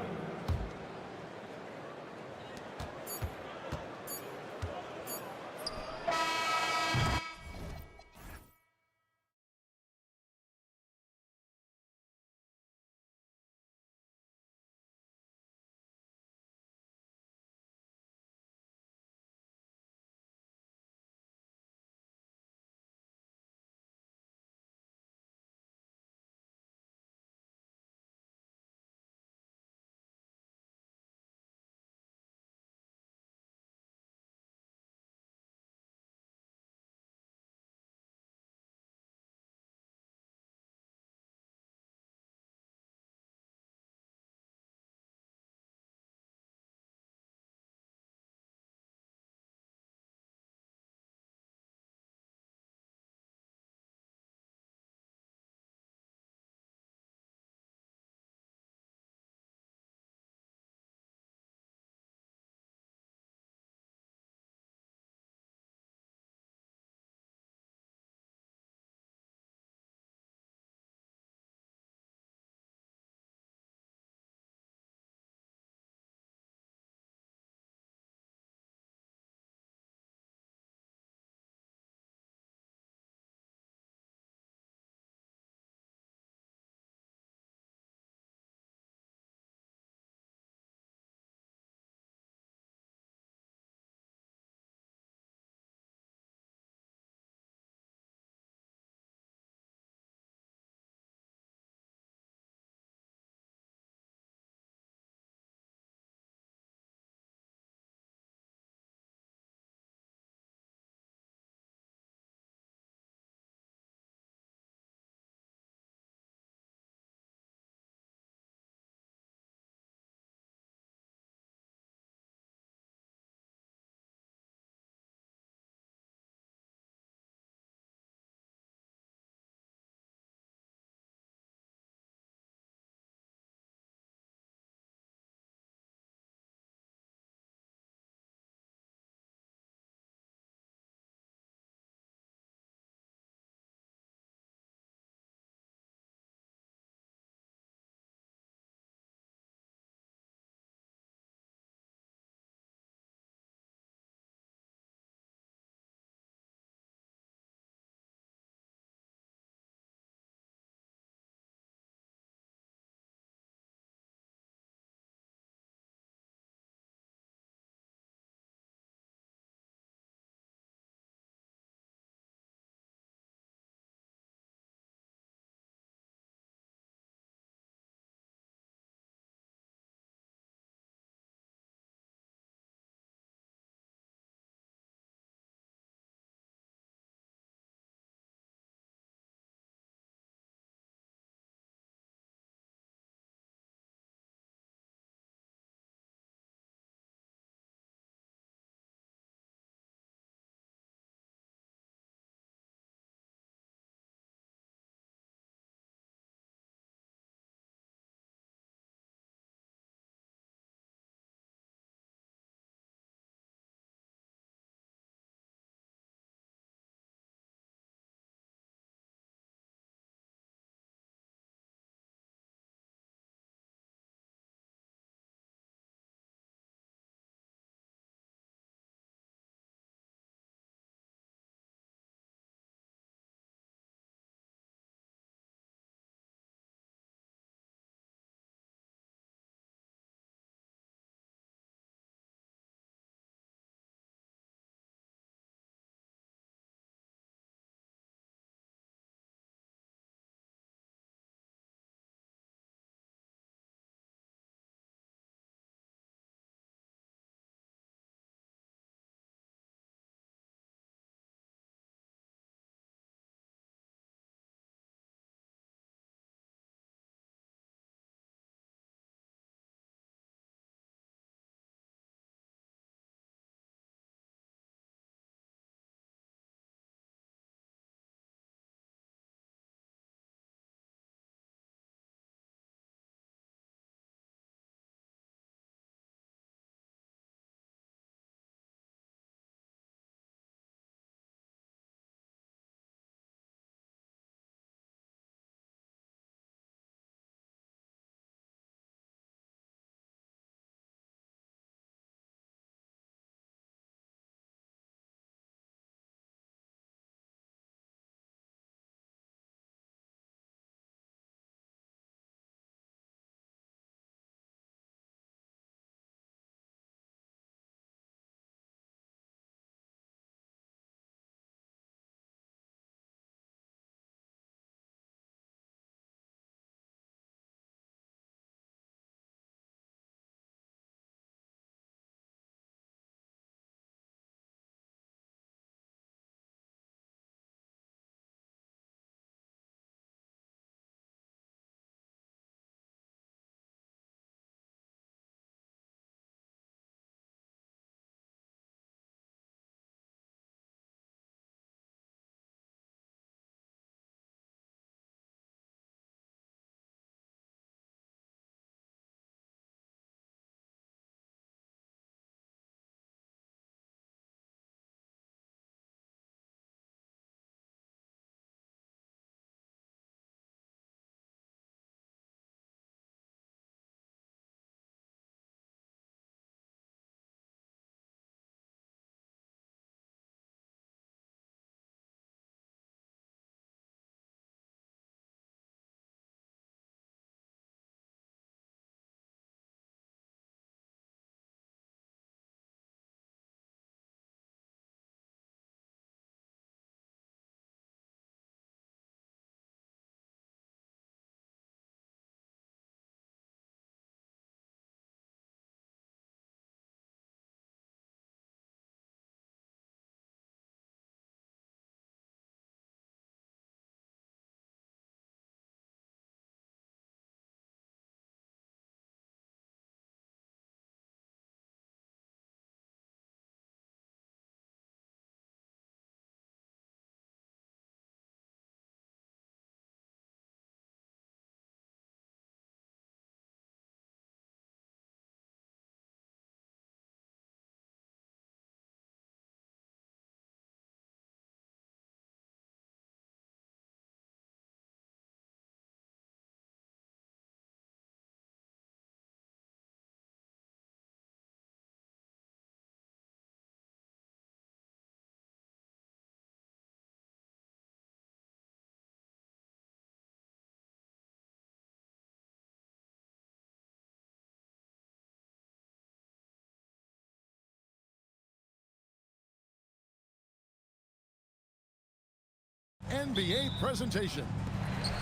NBA presentation.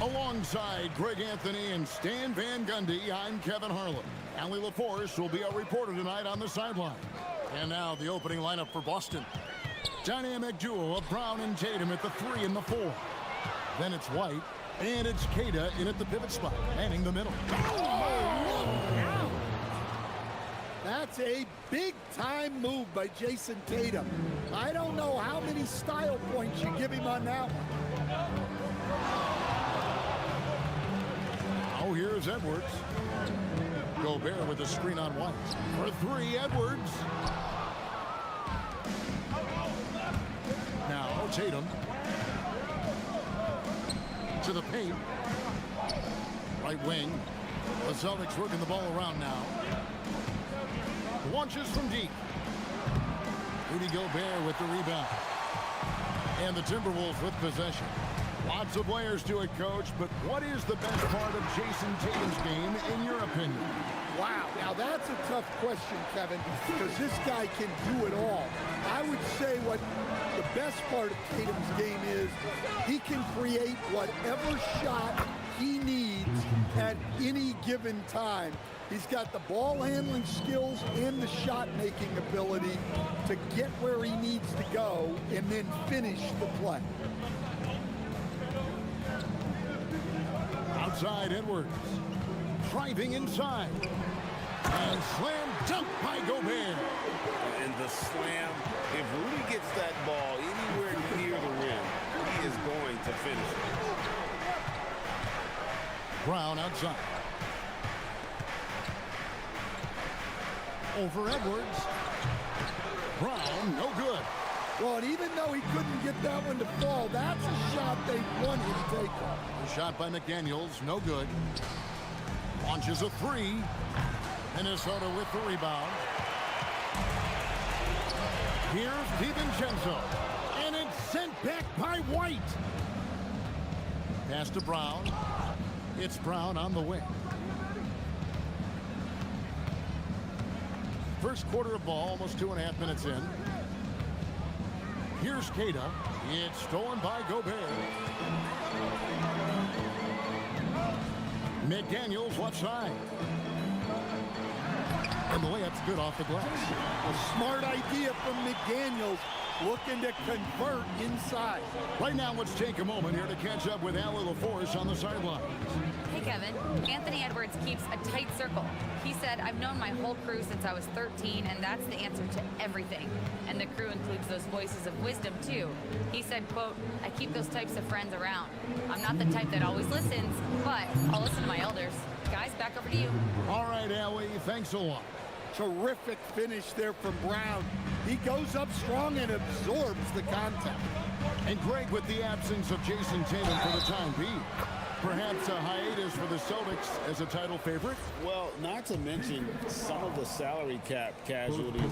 Alongside Greg Anthony and Stan Van Gundy, I'm Kevin Harlan. Allie LaForce will be our reporter tonight on the sideline. And now the opening lineup for Boston. Dynamic duo of Brown and Tatum at the 3 and the 4. Then it's White, and it's Queta in at the pivot spot, manning the middle. That's a big-time move by Jason Tatum. I don't know how many style points you give him on that one. Oh, here's Edwards. Gobert with the screen on White. For 3, Edwards. Now Tatum. To the paint. Right wing. The Celtics working the ball around now. Launches from deep. Rudy Gobert with the rebound. And the Timberwolves with possession. Lots of players to it, Coach, but what is the best part of Jason Tatum's game, in your opinion? Wow, now that's a tough question, Kevin, because this guy can do it all. I would say what the best part of Tatum's game is, he can create whatever shot he needs at any given time. He's got the ball handling skills and the shot making ability to get where he needs to go and then finish the play. Outside Edwards. Driving inside. And slam dunk by Gobert. And the slam, if Rudy gets that ball anywhere near the rim, he is going to finish it. Brown outside. Over Edwards. Brown, no good. Well, and even though he couldn't get that one to fall, that's a shot they want him to take. The shot by McDaniels, no good. Launches a 3. Minnesota with the rebound. Here's DiVincenzo. And it's sent back by White. Pass to Brown. It's Brown on the wing. First quarter of ball, almost 2.5 minutes in. Here's Queta. It's stolen by Gobert. McDaniels left side. And the layup's good off the glass. A smart idea from McDaniels, looking to convert inside. Right now, let's take a moment here to catch up with Allie LaForce on the sidelines. Hey, Kevin. Anthony Edwards keeps a tight circle. He said, I've known my whole crew since I was 13, and that's the answer to everything. And the crew includes those voices of wisdom, too. He said, quote, I keep those types of friends around. I'm not the type that always listens, but I'll listen to my elders. Guys, back over to you. All right, Allie, thanks a lot. Terrific finish there from Brown. He goes up strong and absorbs the contact. And Greg, with the absence of Jason Tatum for the time being, perhaps a hiatus for the Celtics as a title favorite? Well, not to mention some of the salary cap casualties.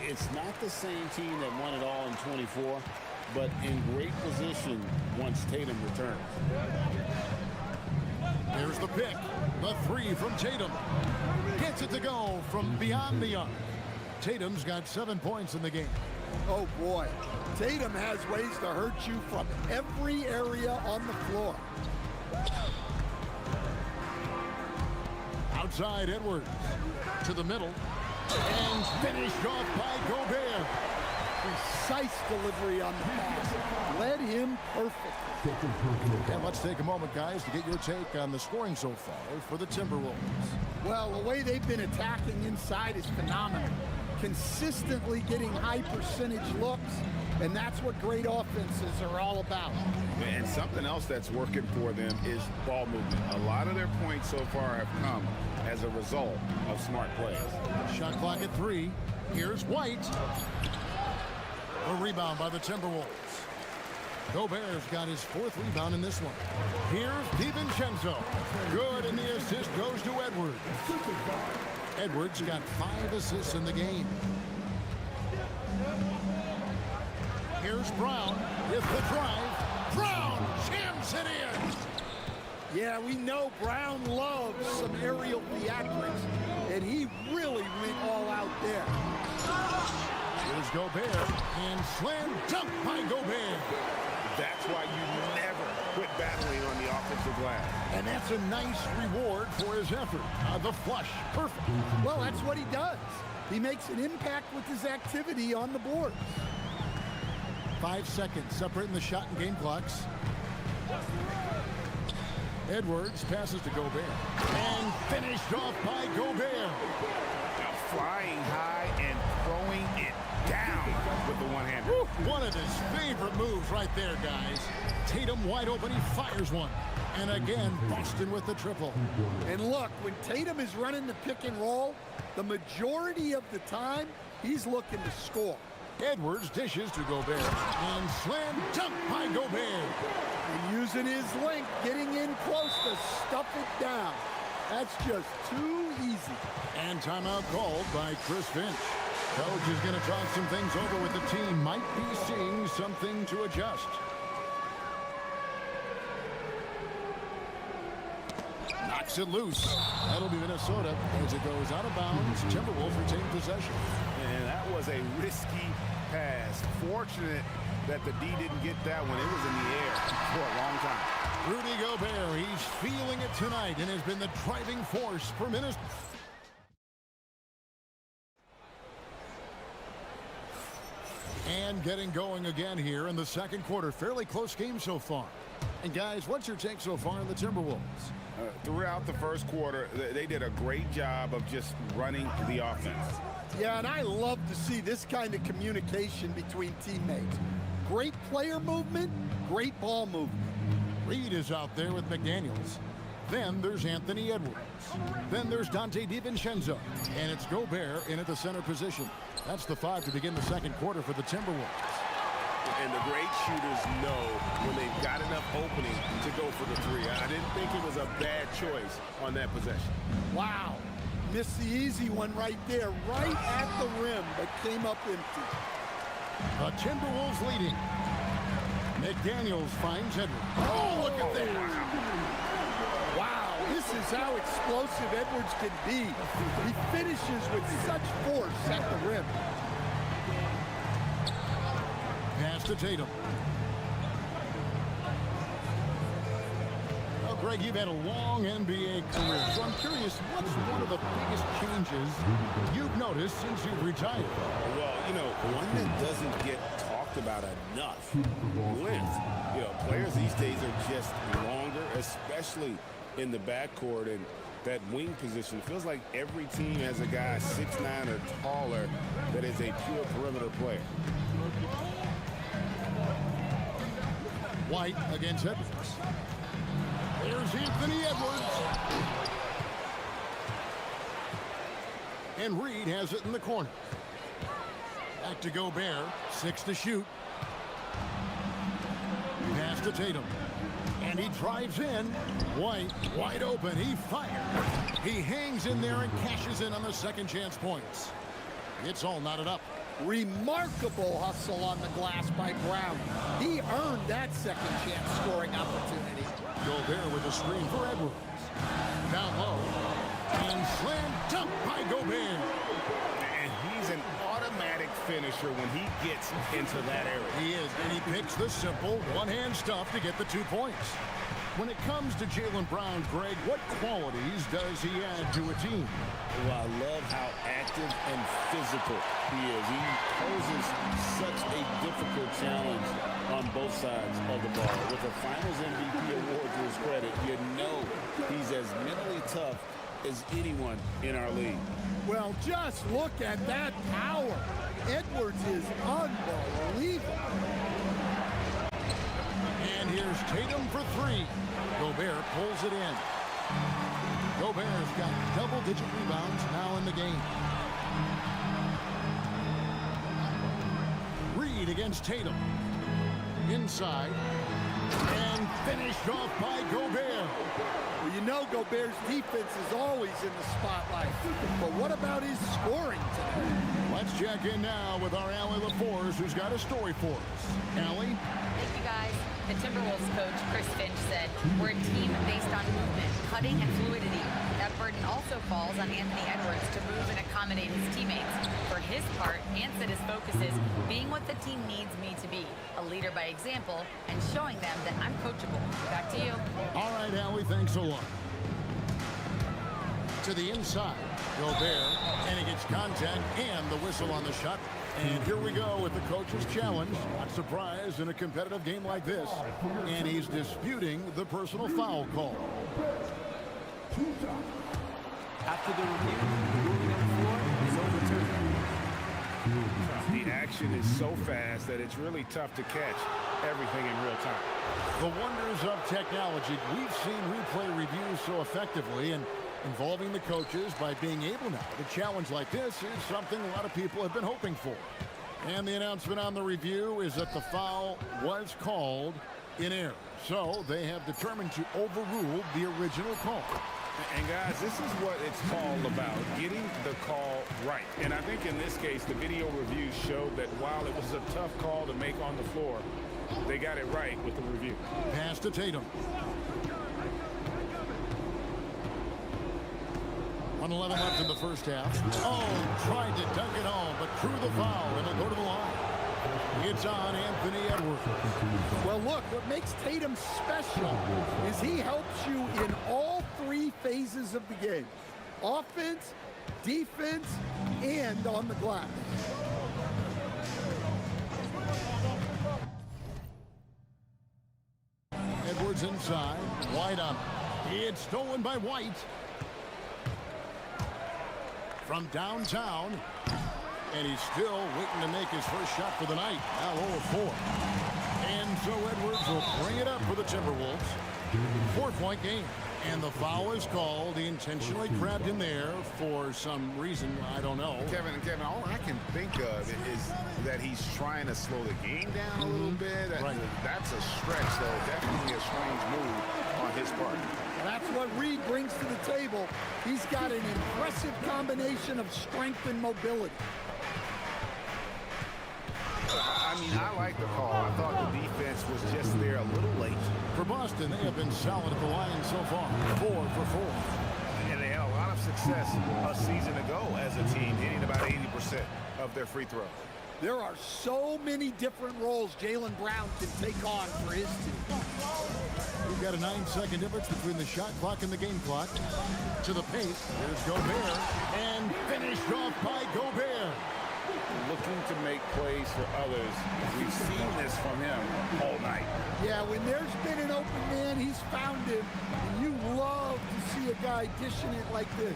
It's not the same team that won it all in 24, but in great position once Tatum returns. There's the pick. The 3 from Tatum. Gets it to go from beyond the arc. Tatum's got 7 points in the game. Oh, boy. Tatum has ways to hurt you from every area on the floor. Outside Edwards. To the middle. And finished off by Gobert. Precise delivery on the pass. Led him perfect. And let's take a moment, guys, to get your take on the scoring so far for the Timberwolves. Well, the way they've been attacking inside is phenomenal. Consistently getting high percentage looks, and that's what great offenses are all about. And something else that's working for them is ball movement. A lot of their points so far have come as a result of smart plays. Shot clock at 3. Here's White. A rebound by the Timberwolves. Gobert's got his 4th rebound in this one. Here's DiVincenzo. Good, and the assist goes to Edwards. Edwards got 5 assists in the game. Here's Brown with the drive. Brown jams it in. Yeah, we know Brown loves some aerial theatrics, and he really went all out there. Here's Gobert, and slam dunk by Gobert. That's why you never the glass. And that's a nice reward for his effort. The flush, perfect. Well, that's what he does. He makes an impact with his activity on the boards. 5 seconds separating the shot and game clocks. Edwards passes to Gobert. And finished off by Gobert. Now flying high and throwing it down with the one-hander. One of his favorite moves right there, guys. Tatum wide open, he fires one. And again, Boston with the triple. And look, when Tatum is running the pick and roll, the majority of the time, he's looking to score. Edwards dishes to Gobert. And slam dunk by Gobert. And using his length, getting in close to stuff it down. That's just too easy. And timeout called by Chris Finch. Coach is going to talk some things over with the team. Might be seeing something to adjust. Knocks it loose. That'll be Minnesota as it goes out of bounds. Timberwolves retain possession. And that was a risky pass. Fortunate that the D didn't get that one. It was in the air for a long time. Rudy Gobert, he's feeling it tonight and has been the driving force for Minnesota. And getting going again here in the second quarter. Fairly close game so far. And guys, what's your take so far on the Timberwolves? Throughout the first quarter, they did a great job of just running the offense. Yeah, and I love to see this kind of communication between teammates. Great player movement, great ball movement. Reed is out there with McDaniels. Then there's Anthony Edwards. Then there's Dante DiVincenzo. And it's Gobert in at the center position. That's the 5 to begin the second quarter for the Timberwolves. And the great shooters know when they've got enough opening to go for the three. I didn't think it was a bad choice on that possession. Wow. Missed the easy one right there, right at the rim, but came up empty. The Timberwolves leading. McDaniels finds Edwards. Oh, look at that. Wow, this is how explosive Edwards can be. He finishes with such force at the rim. Pass to Tatum. Well, Greg, you've had a long NBA career, so I'm curious, what's one of the biggest changes you've noticed since you've retired? Well, you know, one that doesn't get talked about enough, length. You know, players these days are just longer, especially in the backcourt, and that wing position. It feels like every team has a guy 6'9" or taller that is a pure perimeter player. White against Edwards. There's Anthony Edwards. And Reed has it in the corner. Back to Gobert. 6 to shoot. Pass to Tatum. And he drives in. White wide open. He fires. He hangs in there and cashes in on the second chance points. It's all knotted up. Remarkable hustle on the glass by Brown. He earned that second chance scoring opportunity. Gobert with a screen for Edwards. Down low. And slam dunk by Gobert. And he's an automatic finisher when he gets into that area. He is, and he picks the simple one-hand stuff to get the 2 points. When it comes to Jaylen Brown, Greg, what qualities does he add to a team? Well, I love how active and physical he is. He poses such a difficult challenge on both sides of the ball. With a Finals MVP award to his credit, you know he's as mentally tough as anyone in our league. Well, just look at that power. Edwards is unbelievable. And here's Tatum for 3. Gobert pulls it in. Gobert's got double-digit rebounds now in the game. Reed against Tatum. Inside. And finished off by Gobert. Well, you know Gobert's defense is always in the spotlight. But what about his scoring today? Let's check in now with our Allie LaForce, who's got a story for us. Allie? Thank you, guys. The Timberwolves coach, Chris Finch, said, "We're a team based on movement, cutting, and fluidity. That burden also falls on Anthony Edwards to move and accommodate his teammates. For his part, Ant said his focus is being what the team needs me to be, a leader by example, and showing them that I'm coachable. Back to you. All right, Allie, thanks a lot. To the inside, Gobert, and he gets contact and the whistle on the shot. And here we go with the coach's challenge. Not surprised in a competitive game like this. And he's disputing the personal foul call. After the review, the ruling on the floor is overturned. The action is so fast that it's really tough to catch everything in real time. The wonders of technology. We've seen replay reviews so effectively, and involving the coaches by being able now to challenge like this is something a lot of people have been hoping for. And the announcement on the review is that the foul was called in error. So they have determined to overrule the original call. And guys, this is what it's all about, getting the call right. And I think in this case, the video review showed that while it was a tough call to make on the floor, they got it right with the review. Pass to Tatum. 1:11 left in the first half. Oh, tried to dunk it home, but drew the foul, and it'll go to the line. It's on Anthony Edwards. Well, look, what makes Tatum special is he helps you in all three phases of the game. Offense, defense, and on the glass. Edwards inside. White on. It's stolen by White. From downtown. And he's still waiting to make his first shot for the night. Now 0-4. And so Edwards will bring it up for the Timberwolves. 4-point game. And the foul is called. He intentionally grabbed him there for some reason. I don't know. Kevin, all I can think of is that he's trying to slow the game down a little bit. Right. That's a stretch, though. Definitely a strange move on his part. That's what Reed brings to the table. He's got an impressive combination of strength and mobility. I mean, I like the call. I thought the defense was just there a little late. For Boston, they have been solid at the line so far. 4 for 4. And they had a lot of success a season ago as a team, hitting about 80% of their free throws. There are so many different roles Jaylen Brown can take on for his team. We've got a 9-second difference between the shot clock and the game clock. To the paint, here's Gobert, and finished off by Gobert. Looking to make plays for others. We've seen this from him all night. Yeah, when there's been an open man, he's found him. And you love to see a guy dishing it like this.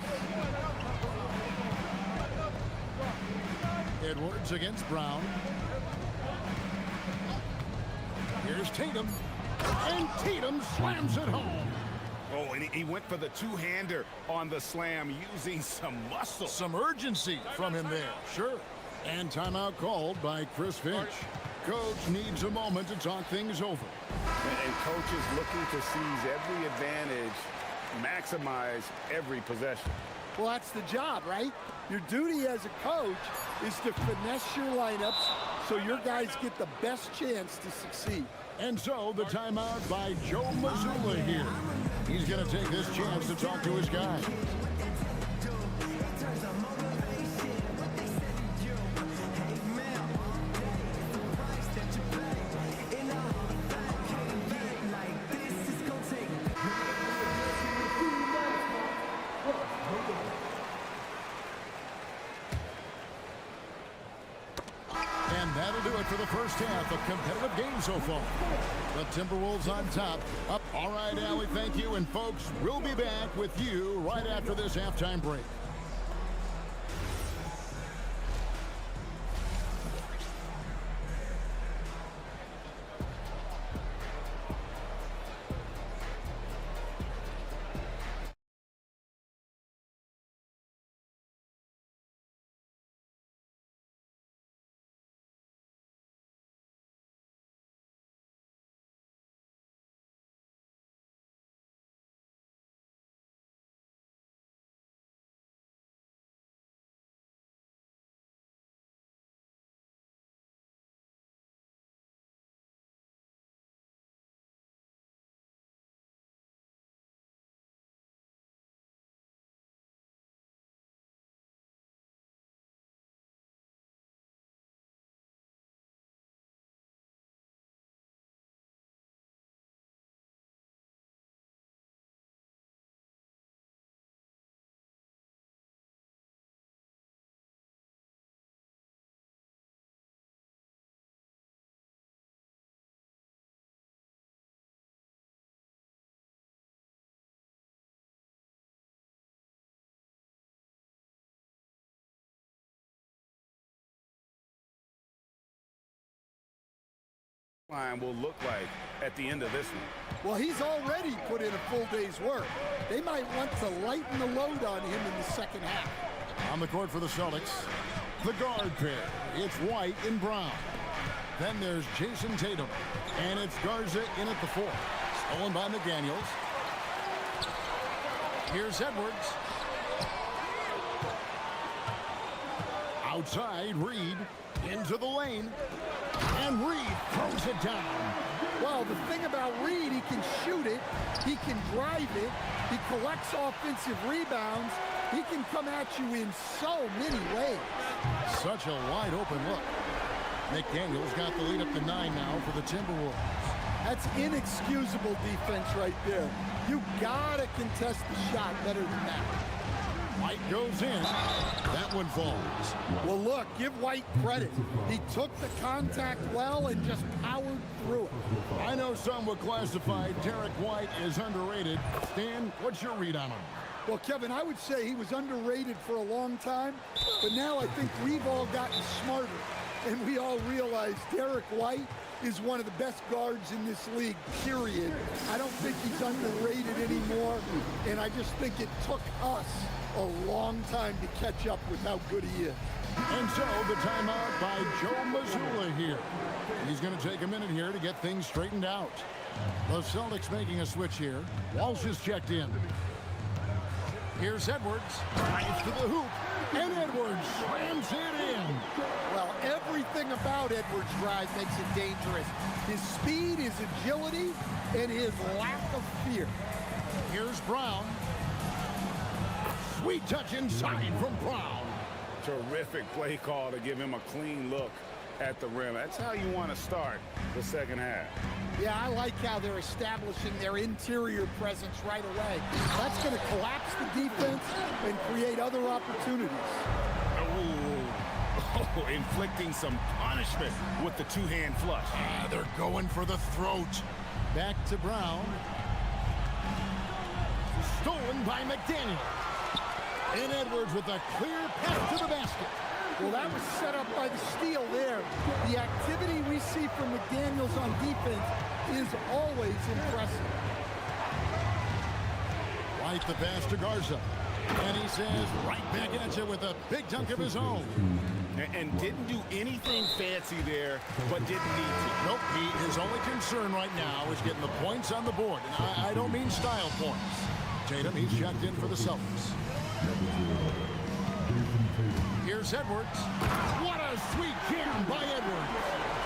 Edwards against Brown. Here's Tatum. And Tatum slams it home. Oh, and he went for the two-hander on the slam using some muscle. Some urgency from him there, sure. And timeout called by Chris Finch. Coach needs a moment to talk things over. And coach is looking to seize every advantage, maximize every possession. Well, that's the job, right? Your duty as a coach is to finesse your lineups so your guys get the best chance to succeed. And so the timeout by Joe Mazzulla here. He's going to take this chance to talk to his guys. And that'll do it for the first half. A competitive game so far. The Timberwolves on top. Up. All right, Allie, thank you. And folks, we'll be back with you right after this halftime break. line will look like at the end of this one. Well, he's already put in a full day's work. They might want to lighten the load on him in the second half. On the court for the Celtics, the guard pair. It's White and Brown. Then there's Jason Tatum, and it's Garza in at the 4. Stolen by McDaniels. Here's Edwards. Outside, Reed into the lane, and Reed throws it down. Well, the thing about Reed, he can shoot it, he can drive it, he collects offensive rebounds, he can come at you in so many ways. Such a wide open look. McDaniels got the lead up to 9 now for the Timberwolves. That's inexcusable defense right there. You gotta contest the shot better than that. White goes in. That one falls. Well, look, give White credit. He took the contact well and just powered through it. I know some would classify Derek White as underrated. Stan, what's your read on him? Well, Kevin, I would say he was underrated for a long time, but now I think we've all gotten smarter, and we all realize Derek White is one of the best guards in this league, period. I don't think he's underrated anymore, and I just think it took us a long time to catch up with how good he is. And so the timeout by Joe Mazzulla here. He's going to take a minute here to get things straightened out. The Celtics making a switch here. Walsh is checked in. Here's Edwards. Drives to the hoop. And Edwards slams it in. Well, everything about Edwards' drive makes it dangerous. His speed, his agility, and his lack of fear. Here's Brown. Sweet touch inside from Brown. Terrific play call to give him a clean look at the rim. That's how you want to start the second half. Yeah, I like how they're establishing their interior presence right away. That's going to collapse the defense and create other opportunities. Oh, inflicting some punishment with the two-hand flush. They're going for the throat. Back to Brown. Stolen by McDaniel. And Edwards with a clear pass to the basket. Well, that was set up by the steal there. The activity we see from McDaniels on defense is always impressive. White the pass to Garza. And he says right back at you with a big dunk of his own. And didn't do anything fancy there, but didn't need to. Nope, his only concern right now is getting the points on the board. And I don't mean style points. Tatum, he's checked in for the Celtics. Here's Edwards. What a sweet jam by Edwards.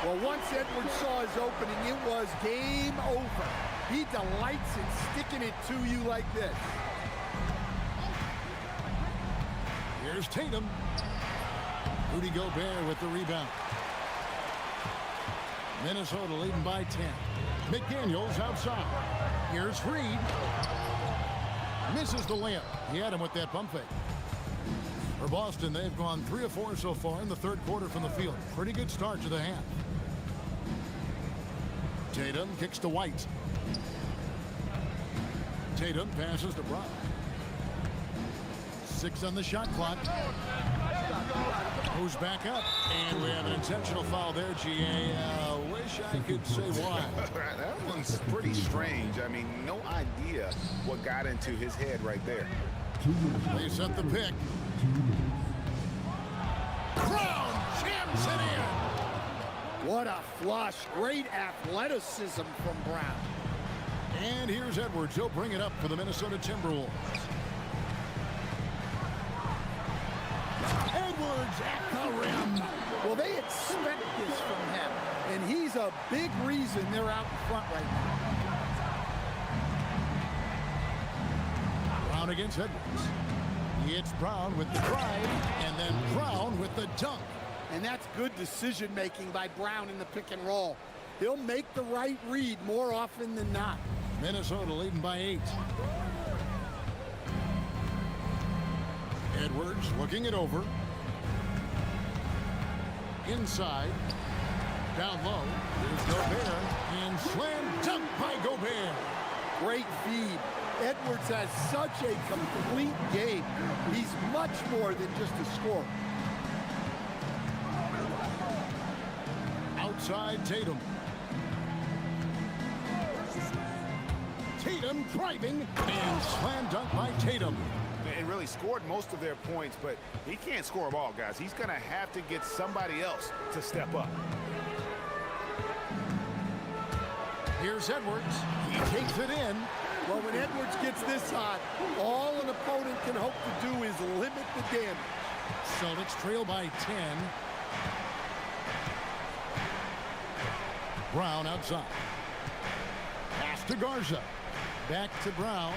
Well, once Edwards saw his opening, it was game over. He delights in sticking it to you like this. Here's Tatum. Rudy Gobert with the rebound. Minnesota leading by 10. McDaniels outside. Here's Reed. Misses the layup. He had him with that pump fake. For Boston, they've gone 3 of 4 so far in the third quarter from the field. Pretty good start to the half. Tatum kicks to White. Tatum passes to Brown. 6 on the shot clock. Who's back up? And we have an intentional foul there, GA. Wish I could say why. That one's pretty strange. I mean, no idea what got into his head right there. They set the pick. Brown jams it in. What a flush. Great athleticism from Brown. And here's Edwards. He'll bring it up for the Minnesota Timberwolves. Edwards at the rim. Well, they expect this from him, and he's a big reason they're out in front right now. Brown against Edwards. It's Brown with the drive, and then Brown with the dunk. And that's good decision-making by Brown in the pick and roll. He'll make the right read more often than not. Minnesota leading by 8. Edwards looking it over. Inside. Down low. Here's Gobert. And slam dunk by Gobert. Great feed. Edwards has such a complete game. He's much more than just a scorer. Outside Tatum. Tatum driving and slam dunk by Tatum. And really scored most of their points, but he can't score them all, guys. He's going to have to get somebody else to step up. Here's Edwards. He takes it in. Well, when Edwards gets this hot, all an opponent can hope to do is limit the damage. Celtics trail by 10. Brown outside. Pass to Garza. Back to Brown.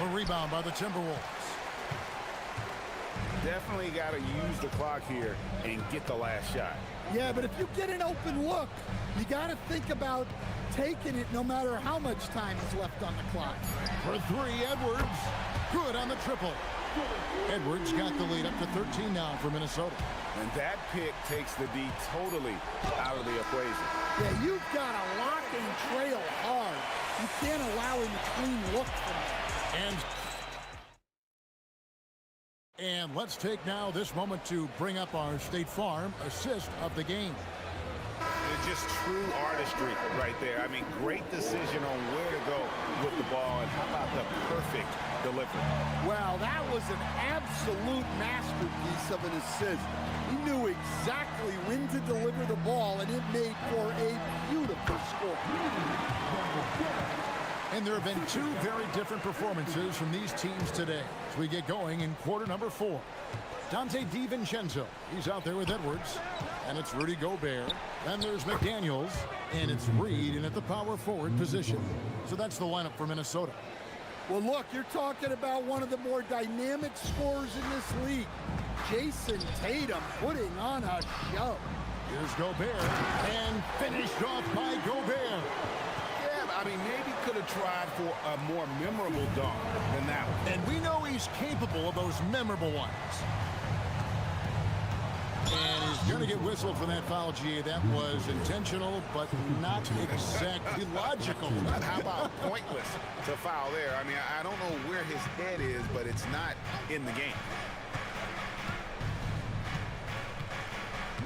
A rebound by the Timberwolves. Definitely got to use the clock here and get the last shot. Yeah, but if you get an open look, you got to think about taking it no matter how much time is left on the clock. For three, Edwards. Good on the triple. Edwards got the lead up to 13 now for Minnesota. And that pick takes the D totally out of the equation. Yeah, you've got to lock and trail hard. You can't allow him a clean look from that. And let's take now this moment to bring up our State Farm assist of the game. It's just true artistry right there. I mean, great decision on where to go with the ball, and how about the perfect delivery? Well, that was an absolute masterpiece of an assist. He knew exactly when to deliver the ball, and it made for a beautiful score. And there have been two very different performances from these teams today as we get going in quarter number 4. Dante DiVincenzo, he's out there with Edwards, and it's Rudy Gobert. Then there's McDaniels, and it's Reed in at the power forward position. So that's the lineup for Minnesota. Well, look, you're talking about one of the more dynamic scorers in this league. Jason Tatum putting on a show. Here's Gobert, and finished off by Gobert. I mean, maybe could have tried for a more memorable dunk than that one. And we know he's capable of those memorable ones. And he's going to get whistled for that foul, GA. That was intentional, but not exactly logical. How about pointless to foul there? I mean, I don't know where his head is, but it's not in the game.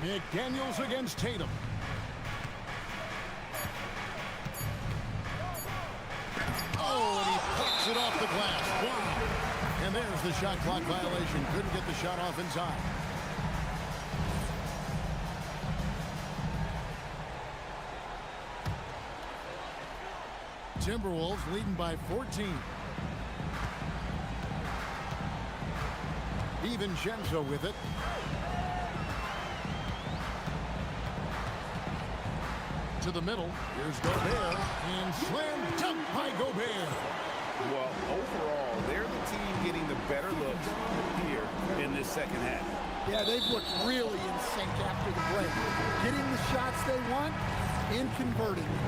McDaniels against Tatum. Oh, and he pucks it off the glass. Wow. And there's the shot clock violation. Couldn't get the shot off in time. Timberwolves leading by 14. DiVincenzo with it. To the middle. Here's Gobert. And slam dunk by Gobert. Well, overall, they're the team getting the better looks here in this second half. Yeah, they've looked really in sync after the break. Getting the shots they want and converting them.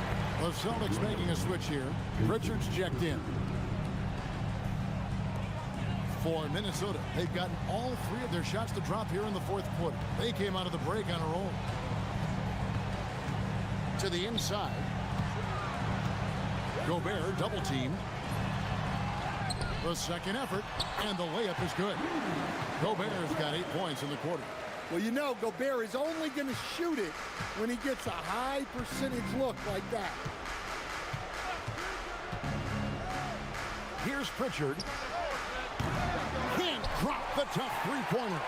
The Celtics making a switch here. Richards checked in. For Minnesota, they've gotten all three of their shots to drop here in the fourth quarter. They came out of the break on a roll. To the inside. Gobert double teamed. The second effort, and the layup is good. Gobert's got 8 points in the quarter. Well, you know, Gobert is only going to shoot it when he gets a high percentage look like that. Here's Pritchard. Can't drop the tough three-pointer.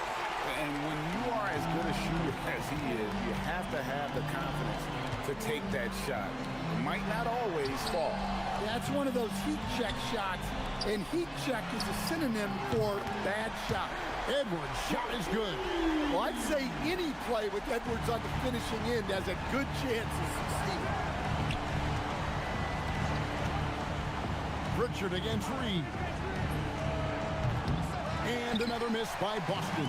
And when you are as good a shooter as he is, you have to have the confidence to take that shot. It might not always fall. That's one of those heat check shots, and heat check is a synonym for bad shot. Edwards' shot is good. Well, I'd say any play with Edwards on the finishing end has a good chance of succeeding. Pritchard against Reed. And another miss by Boston.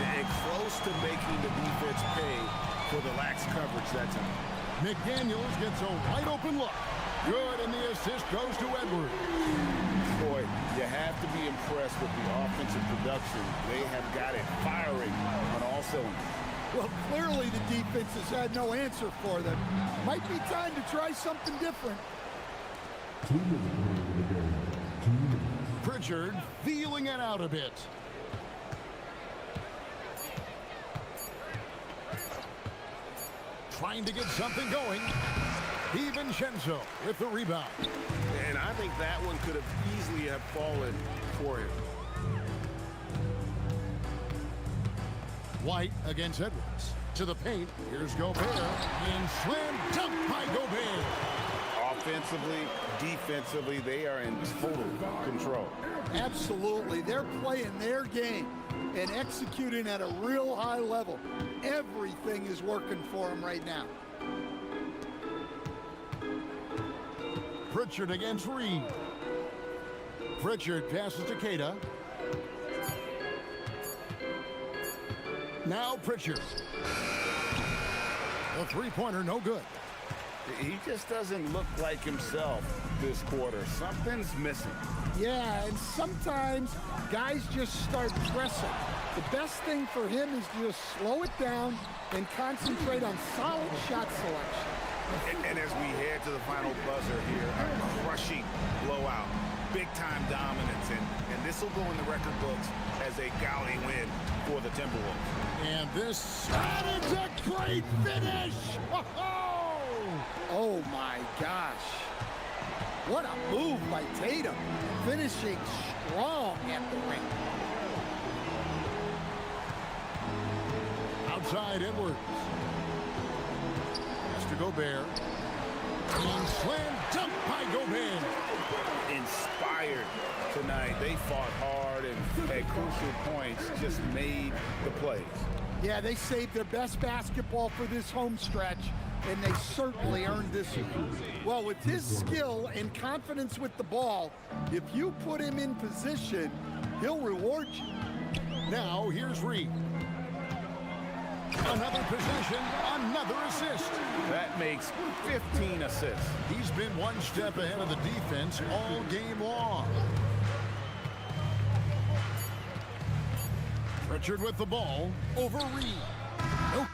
And close to making the defense pay for the lax coverage that time. McDaniels gets a wide open look. Good, and the assist goes to Edwards. Boy, you have to be impressed with the offensive production. They have got it firing on all cylinders. Well, clearly the defense has had no answer for them. Might be time to try something different. Pritchard feeling it out a bit. trying to get something going. DiVincenzo with the rebound. And I think that one could have easily have fallen for him. White against Edwards. To the paint. Here's Gobert. And slam dunk by Gobert. Offensively, defensively, they are in total control. Absolutely. They're playing their game and executing at a real high level. Everything is working for them right now. Pritchard against Reed. Pritchard passes to Queta. Now Pritchard. The three-pointer, no good. He just doesn't look like himself this quarter. Something's missing. Yeah, and sometimes guys just start pressing. The best thing for him is to just slow it down and concentrate on solid shot selection. And as we head to the final buzzer here, a crushing blowout, big-time dominance, and this will go in the record books as a gaudy win for the Timberwolves. And this, that is a great finish! Oh my gosh. What a move by Tatum, finishing strong at the ring. Outside Edwards. Mr. Gobert. And slam dunk by Gobert. Inspired tonight. They fought hard and at crucial points just made the plays. Yeah, they saved their best basketball for this home stretch, and they certainly earned this one. Well, with his skill and confidence with the ball, if you put him in position, he'll reward you. Now, here's Reed. Another possession, another assist. That makes 15 assists. He's been one step ahead of the defense all game long. Pritchard with the ball over Reed. Nope.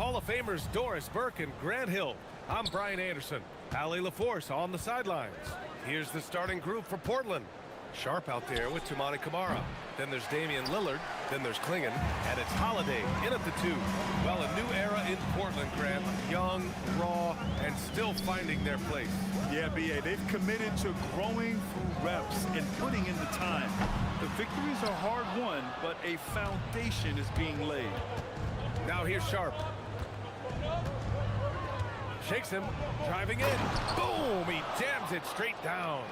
Hall of Famers Doris Burke and Grant Hill. I'm Brian Anderson. Ali LaForce on the sidelines. Here's the starting group for Portland. Sharp out there with Toumani Camara. Then there's Damian Lillard. Then there's Klingon. And it's Holiday in at the 2. Well, a new era in Portland, Grant. Young, raw, and still finding their place. Yeah, B.A., they've committed to growing through reps and putting in the time. The victories are hard-won, but a foundation is being laid. Now here's Sharp. Shakes him, driving in. Boom! He jams it straight down.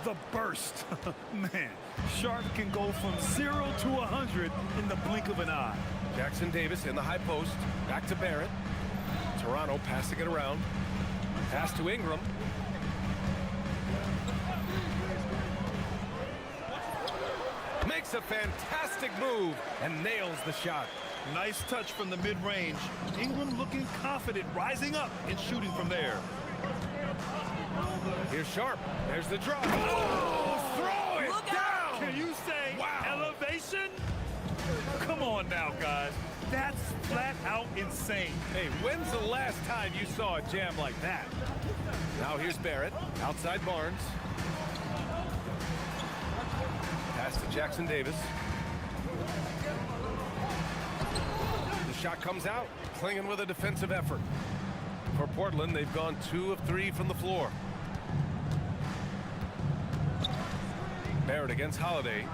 The burst. Man, Sharp can go from 0 to 100 in the blink of an eye. Jackson Davis in the high post. Back to Barrett. Toronto passing it around. Pass to Ingram. Makes a fantastic move and nails the shot. Nice touch from the mid-range. Ingram looking confident, rising up and shooting from there. Here's Sharp. There's the drop. Oh, throw it down. Can you say wow. Elevation? Come on now, guys. That's flat out insane. Hey, when's the last time you saw a jam like that? Now here's Barrett. Outside Barnes. Pass to Jackson Davis. The shot comes out. Klingon with a defensive effort. For Portland, they've gone 2 of 3 from the floor. Barrett against Holiday.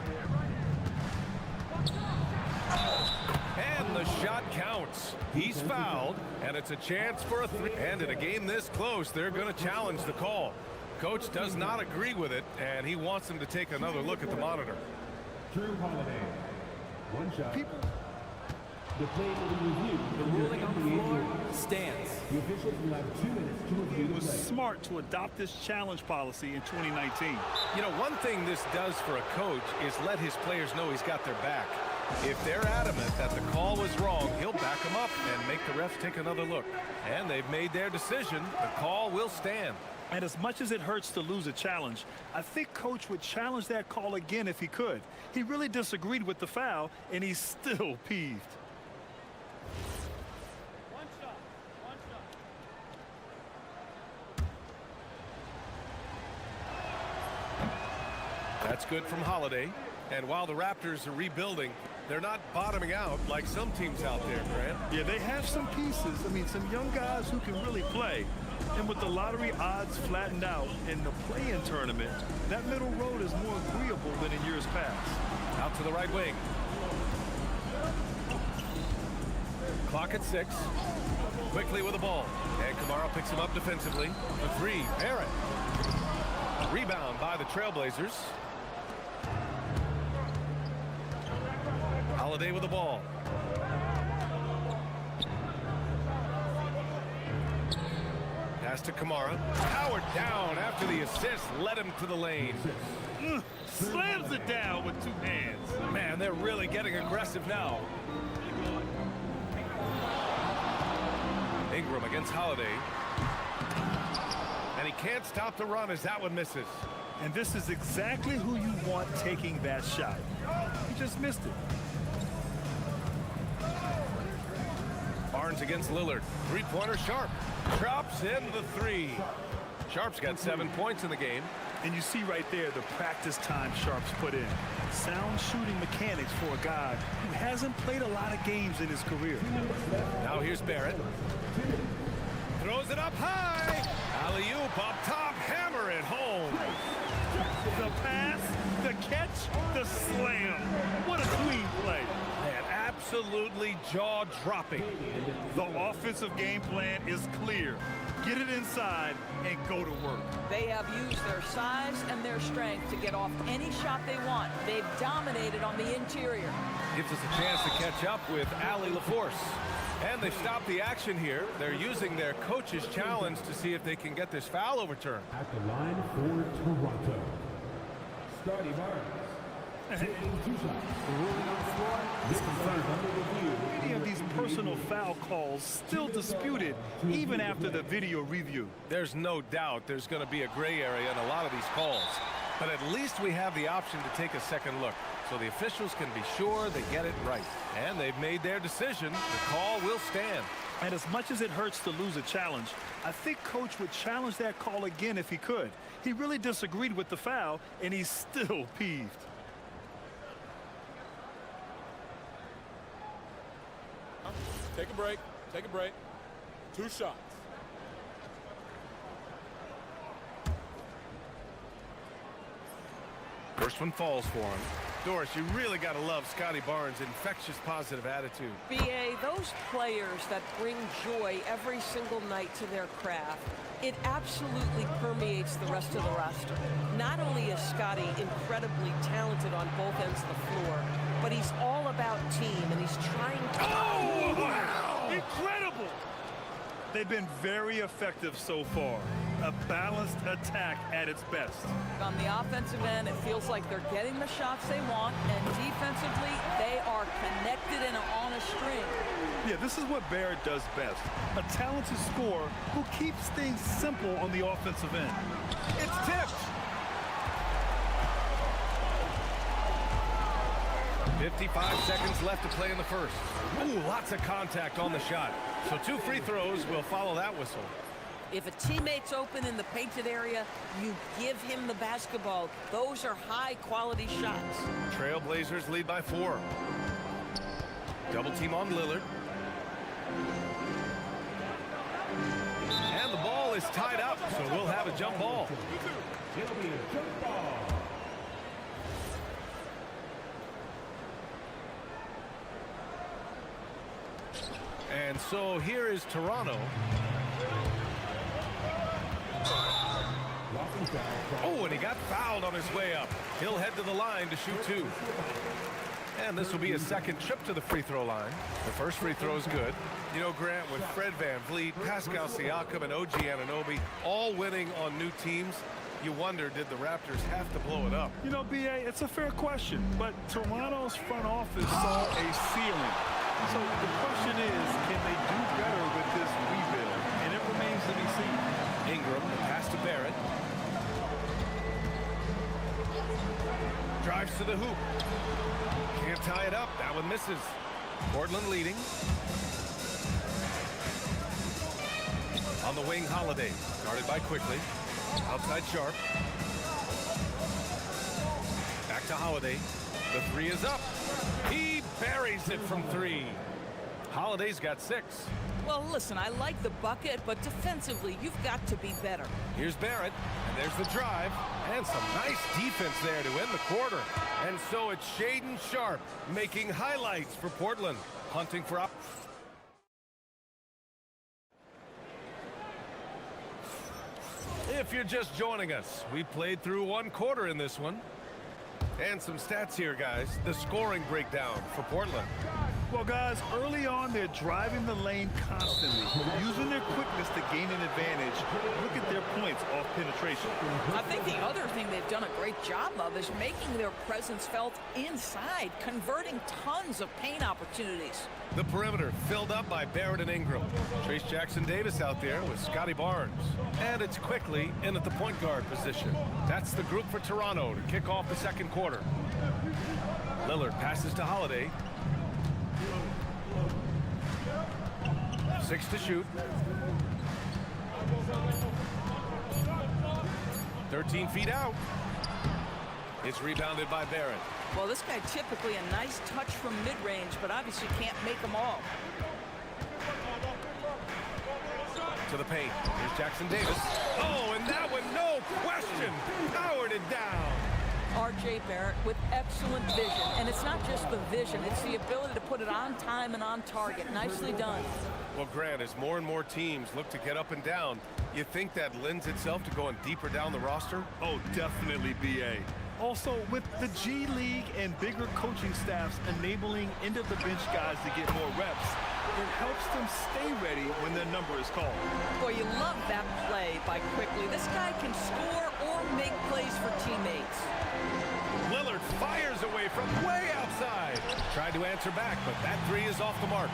And the shot counts. He's fouled, and it's a chance for a 3. And in a game this close, they're going to challenge the call. Coach does not agree with it, and he wants him to take another look at the monitor. Drew Holiday. One shot. People. The play will be reviewed. The ruling on the floor stands. The officials will have 2 minutes to review It was the play. smart to adopt this challenge policy in 2019. You know, one thing this does for a coach is let his players know he's got their back. If they're adamant that the call was wrong, he'll back them up and make the refs take another look. And they've made their decision. The call will stand. And as much as it hurts to lose a challenge, I think Coach would challenge that call again if he could. He really disagreed with the foul, and he's still peeved. That's good from Holiday. And while the Raptors are rebuilding, they're not bottoming out like some teams out there, Grant. Yeah, they have some pieces. I mean, some young guys who can really play. And with the lottery odds flattened out in the play-in tournament, that middle road is more agreeable than in years past. Out to the right wing. Clock at 6. Quickly with the ball. And Camara picks him up defensively. The 3, Barrett. Rebound by the Trailblazers. Holiday with the ball. Pass to Camara. Powered down after the assist led him to the lane. Slams it down with 2 hands. Man, they're really getting aggressive now. Ingram against Holiday. And he can't stop the run as that one misses. And this is exactly who you want taking that shot. He just missed it. Barnes against Lillard. 3-pointer Sharp. Drops in the 3. Sharp's got 7 points in the game. And you see right there the practice time Sharp's put in. Sound shooting mechanics for a guy who hasn't played a lot of games in his career. Now here's Barrett. Throws it up high. Alley-oop up top. Hammer it home. The pass, the catch, the slam. What a clean play. Man, absolutely jaw-dropping. The offensive game plan is clear. Get it inside and go to work. They have used their size and their strength to get off any shot they want. They've dominated on the interior. Gives us a chance to catch up with Ali LaForce. And they've stopped the action here. They're using their coach's challenge to see if they can get this foul overturned. At the line for Toronto, Scotty Barnes. Taking 2 shots. The ruling on the floor is confirmed under review. Many of these personal foul calls still disputed even after the video review. There's no doubt there's going to be a gray area in a lot of these calls. But at least we have the option to take a second look, so the officials can be sure they get it right. And they've made their decision. The call will stand. And as much as it hurts to lose a challenge, I think Coach would challenge that call again if he could. He really disagreed with the foul, and he's still peeved. Take a break. Take a break. 2 shots. First one falls for him. Doris, you really got to love Scotty Barnes' infectious positive attitude. BA, those players that bring joy every single night to their craft, it absolutely permeates the rest of the roster. Not only is Scotty incredibly talented on both ends of the floor, but he's all about team, and he's trying to... Oh, wow! Incredible! They've been very effective so far. A balanced attack at its best. On the offensive end, it feels like they're getting the shots they want, and defensively, they are connected and on a string. Yeah, this is what Barrett does best. A talented scorer who keeps things simple on the offensive end. It's tipped. 55 seconds left to play in the first. Ooh, lots of contact on the shot. So 2 free throws will follow that whistle. If a teammate's open in the painted area, you give him the basketball. Those are high-quality shots. Trailblazers lead by 4. Double team on Lillard. And the ball is tied up, so we'll have a jump ball. It'll be a jump ball. And so here is Toronto. Oh, and he got fouled on his way up. He'll head to the line to shoot 2. And this will be his second trip to the free throw line. The first free throw is good. You know, Grant, with Fred VanVleet, Pascal Siakam, and OG Anunoby all winning on new teams, you wonder, did the Raptors have to blow it up? You know, BA, it's a fair question, but Toronto's front office saw a ceiling. So the question is, can they do better with this rebuild? And it remains to be seen. Ingram, the pass to Barrett. Drives to the hoop. Can't tie it up. That one misses. Portland leading. On the wing, Holiday. Guarded by Quickly. Outside Sharp. Back to Holiday. The 3 is up. He buries it from 3. Holiday's got 6. Well, listen, I like the bucket, but defensively, you've got to be better. Here's Barrett, and there's the drive, and some nice defense there to end the quarter. And so it's Shaedon Sharp making highlights for Portland, hunting for... If you're just joining us, we played through 1 quarter in this one. And some stats here, guys. The scoring breakdown for Portland. Well, guys, early on, they're driving the lane constantly, using their quickness to gain an advantage. Look at their points off penetration. I think the other thing they've done a great job of is making their presence felt inside, converting tons of paint opportunities. The perimeter filled up by Barrett and Ingram. Trace Jackson-Davis out there with Scotty Barnes. And it's Quickly in at the point guard position. That's the group for Toronto to kick off the second quarter. Lillard passes to Holiday. 6 to shoot. 13 feet out. It's rebounded by Barrett. Well, this guy typically a nice touch from mid-range, but obviously can't make them all. To the paint. Here's Jackson-Davis. Oh, and that one, no question, powered it down. R.J. Barrett with excellent vision, and it's not just the vision, it's the ability to put it on time and on target. Nicely done. Well, Grant, as more and more teams look to get up and down, you think that lends itself to going deeper down the roster? Oh, definitely, BA. Also, with the G League and bigger coaching staffs enabling end-of-the-bench guys to get more reps, it helps them stay ready when their number is called. Boy, you love that play by Quickly. This guy can score or make plays for teammates. Lillard fires away from way outside. Tried to answer back, but that 3 is off the mark.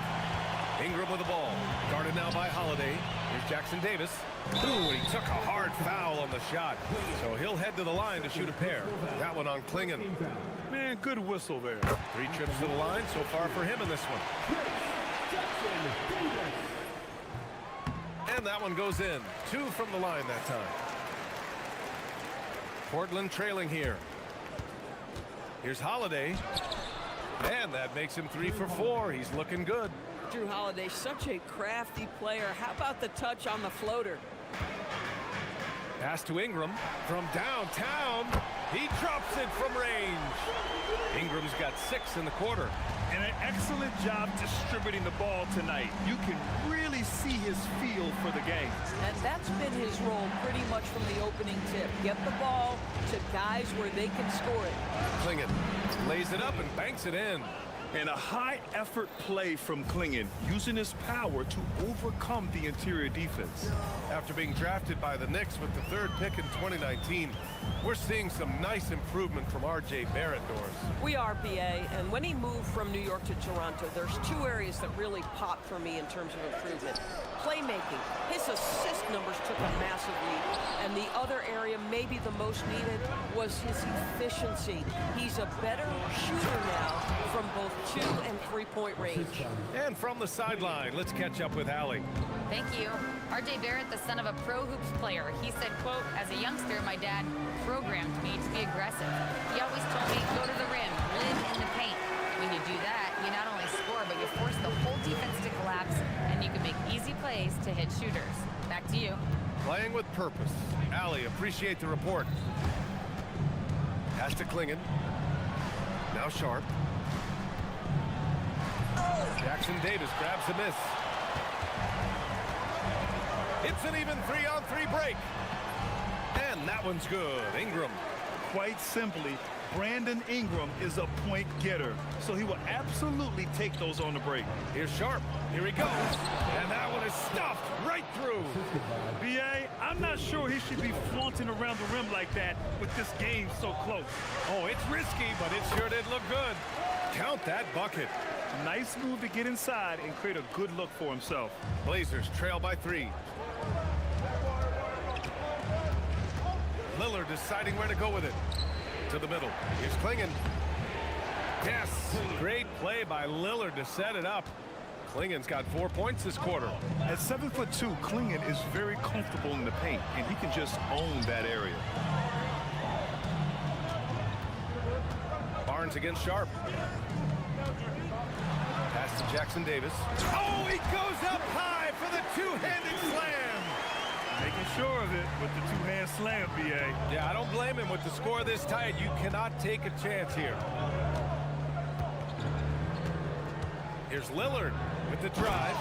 Ingram with the ball. Guarded now by Holiday. Here's Jackson-Davis. Ooh, he took a hard foul on the shot. So he'll head to the line to shoot a pair. That one on Klingon. Man, good whistle there. 3 trips to the line so far for him in this one. And that one goes in. 2 from the line that time. Portland trailing here. Here's Holiday. And that makes him 3 for 4. He's looking good. Drew Holiday, such a crafty player. How about the touch on the floater? Pass to Ingram from downtown. He drops it from range. Ingram's got 6 in the quarter. And an excellent job distributing the ball tonight. You can really see his feel for the game. And that's been his role pretty much from the opening tip. Get the ball to guys where they can score it. Klingon lays it up and banks it in. And a high-effort play from Klingon, using his power to overcome the interior defense. After being drafted by the Knicks with the 3rd pick in 2019, we're seeing some nice improvement from R.J. Barrett, Doris. We are, BA, and when he moved from New York to Toronto, there's 2 areas that really popped for me in terms of improvement. Playmaking. His assist numbers took a massive leap, and the other area maybe the most needed was his efficiency. He's a better shooter now from both 2 and 3-point range. And from the sideline, let's catch up with Allie. Thank you. R.J. Barrett, the son of a pro hoops player. He said, quote, as a youngster, my dad programmed me to be aggressive. He always told me, go to the rim, live in the paint. When you do that, you not only score, but you force the whole defense to collapse, and you can make easy plays to hit shooters. Back to you. Playing with purpose. Allie, appreciate the report. Pass to Klingon. Now Sharp. Jackson Davis grabs a miss. It's an even 3-on-3 break. And that one's good. Ingram. Quite simply, Brandon Ingram is a point getter, so he will absolutely take those on the break. Here's Sharp. Here he goes. And that one is stuffed right through. B.A., I'm not sure he should be flaunting around the rim like that with this game so close. Oh, it's risky, but it sure did look good. Count that bucket. Nice move to get inside and create a good look for himself. Blazers trail by 3. Lillard deciding where to go with it. To the middle. Here's Klingon. Yes, great play by Lillard to set it up. Klingon's got 4 points this quarter. At 7'2", Klingon is very comfortable in the paint, and he can just own that area. Barnes against Sharp. Pass to Jackson Davis. Oh, he goes up high for the 2-handed slam. Making sure of it with the 2-hand slam, B.A. Yeah, I don't blame him with the score this tight. You cannot take a chance here. Here's Lillard with the drive.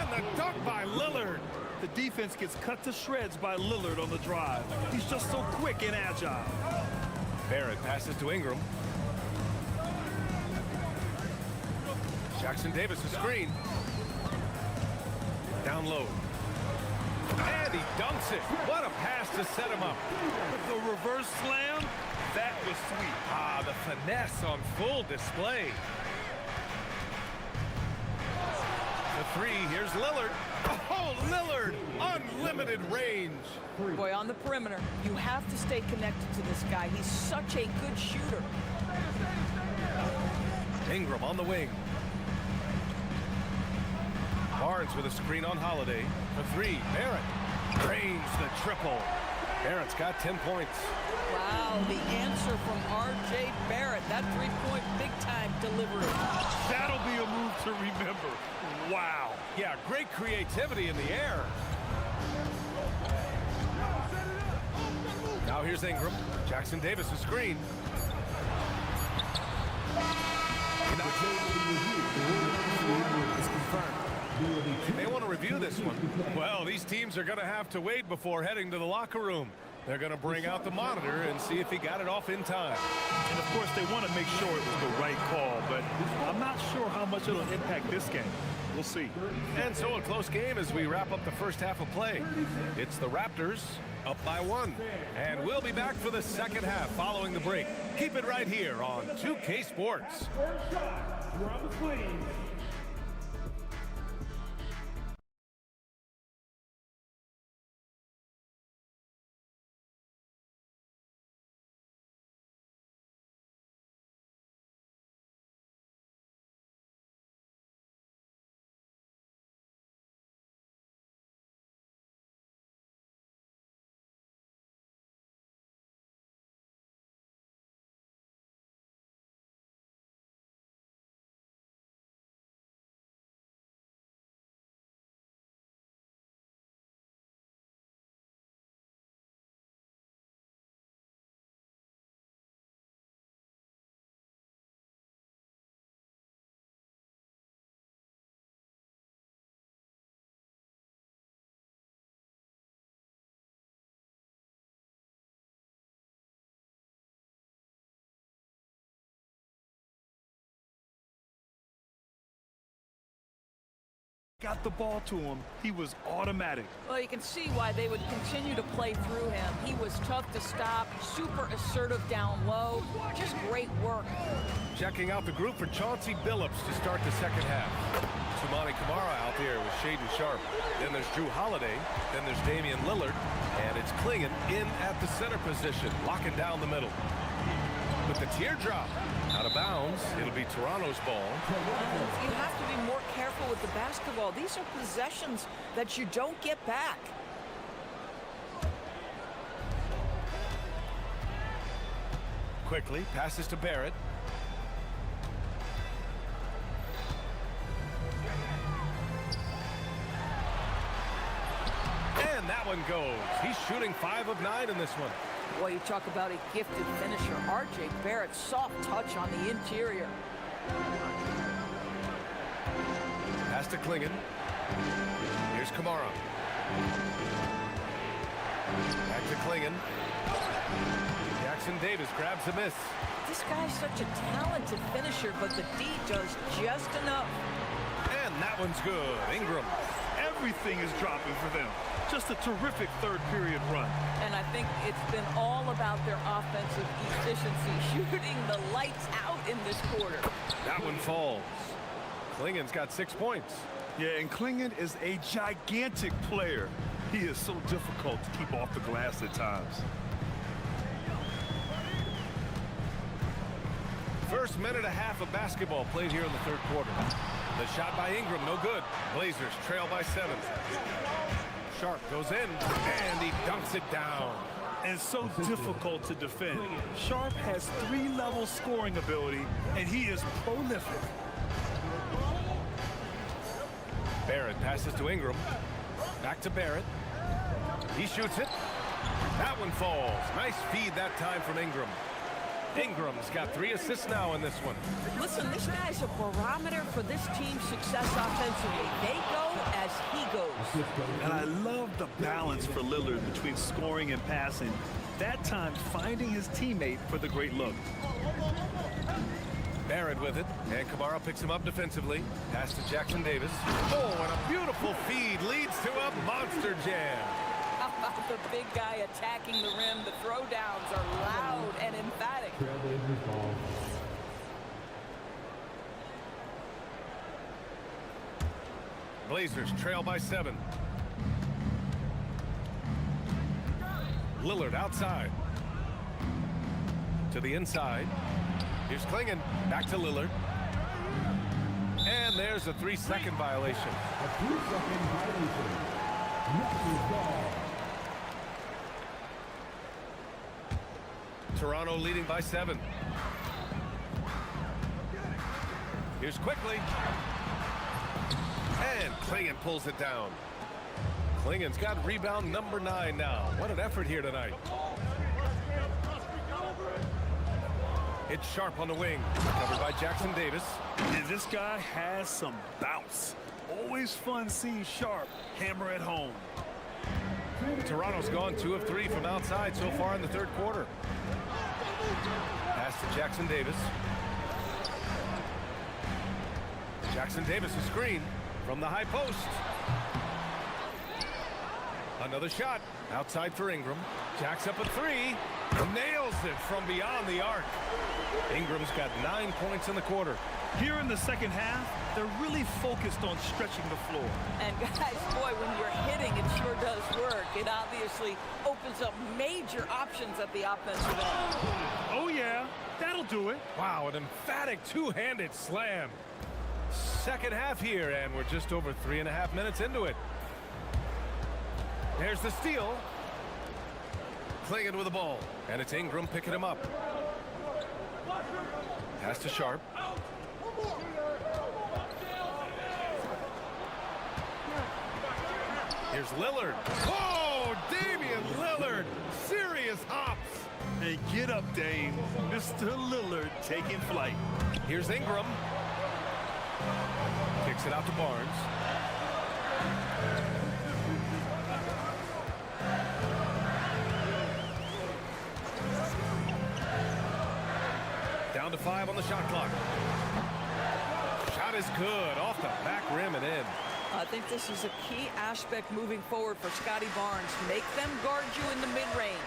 And the dunk by Lillard. The defense gets cut to shreds by Lillard on the drive. He's just so quick and agile. Barrett passes to Ingram. Jackson Davis a screen. Down low. And he dunks it. What a pass to set him up. The reverse slam, that was sweet. Ah, the finesse on full display. The 3, here's Lillard. Oh, Lillard, unlimited range. Boy, on the perimeter, you have to stay connected to this guy. He's such a good shooter. Ingram on the wing. Barnes with a screen on Holiday. For 3, Barrett drains the triple. Barrett's got 10 points. Wow, the answer from R.J. Barrett. That 3-point big-time delivery. That'll be a move to remember. Wow. Yeah, great creativity in the air. Now here's Ingram. Jackson Davis a screen. It's confirmed. You may want to review this one. Well, these teams are going to have to wait before heading to the locker room. They're going to bring out the monitor and see if he got it off in time. And, of course, they want to make sure it was the right call, but I'm not sure how much it'll impact this game. We'll see. And so a close game as we wrap up the first half of play. It's the Raptors up by 1. And we'll be back for the second half following the break. Keep it right here on 2K Sports. First shot, you're on the screen. got the ball to him, he was automatic. Well, you can see why they would continue to play through him. He was tough to stop, super assertive down low. Just great work. Checking out the group for Chauncey Billups to start the second half. Sumani Kamara out there with Shaden Sharp. Then there's Drew Holiday. Then there's Damian Lillard. And it's Klingon in at the center position, locking down the middle. But the teardrop out of bounds. It'll be Toronto's ball. You have to be more careful with the basketball. These are possessions that you don't get back. Quickly passes to Barrett. And that one goes. He's shooting 5 of 9 in this one. Boy, you talk about a gifted finisher. R.J. Barrett, soft touch on the interior. Pass to Klingon. Here's Kamara. Back to Klingon. Jackson Davis grabs a miss. This guy's such a talented finisher, but the D does just enough. And that one's good. Ingram. Everything is dropping for them. Just a terrific third period run. And I think it's been all about their offensive efficiency, shooting the lights out in this quarter. That one falls. Klingon's got 6 points. Yeah, and Klingon is a gigantic player. He is so difficult to keep off the glass at times. First minute and a half of basketball played here in the third quarter. The shot by Ingram, no good. Blazers trail by 7. Sharp goes in, and he dunks it down. And so difficult to defend. Sharp has 3-level scoring ability, and he is prolific. Barrett passes to Ingram. Back to Barrett. He shoots it. That one falls. Nice feed that time from Ingram. Ingram's got 3 assists now in this one. Listen, this guy's a barometer for this team's success offensively. They go as he goes. And I love the balance for Lillard between scoring and passing. That time finding his teammate for the great look. Barrett with it, and Kamara picks him up defensively. Pass to Jackson Davis. Oh, and a beautiful feed leads to a monster jam. How about the big guy attacking the rim? The throwdowns are loud and emphatic. Blazers trail by 7. Lillard outside. To the inside. Here's Klingon. Back to Lillard. And there's a 3-second violation. A 3-second violation. Knockers ball. Toronto leading by 7. Here's quickly. And Klingon pulls it down. Klingon's got rebound number 9 now. What an effort here tonight. It's Sharp on the wing. Covered by Jackson Davis. And this guy has some bounce. Always fun seeing Sharp hammer at home. Toronto's gone 2 of 3 from outside so far in the third quarter. Pass to Jackson Davis. Jackson Davis a screen from the high post. Another shot outside for Ingram. Jacks up a 3. Nails it from beyond the arc. Ingram's got 9 points in the quarter. Here in the second half, they're really focused on stretching the floor. And guys, boy, when you're hitting, it sure does work. It obviously opens up major options at the offensive end. Oh, yeah, that'll do it. Wow, an emphatic 2-handed slam. Second half here, and we're just over 3.5 minutes into it. There's the steal. Klingon with the ball, and it's Ingram picking him up. Pass to Sharp. Here's Lillard. Oh, Damian Lillard. Serious hops. Hey, get up, Dame. Mr. Lillard taking flight. Here's Ingram. Kicks it out to Barnes. Down to 5 on the shot clock. Shot is good. Off the back rim and in. I think this is a key aspect moving forward for Scotty Barnes. Make them guard you in the mid-range.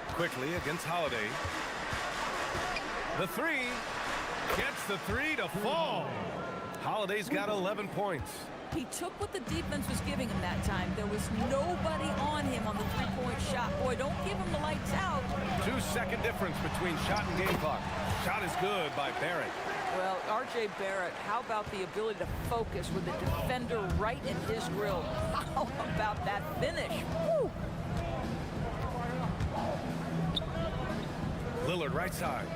Quickly against Holiday. The three. Gets the three to fall. Holiday's got 11 points. He took what the defense was giving him that time. There was nobody on him on the three-point shot. Boy, don't give him the lights out. 2-second difference between shot and game clock. Shot is good by Barrett. Well, R.J. Barrett, how about the ability to focus with the defender right in his grill? How about that finish? Woo! Lillard right side.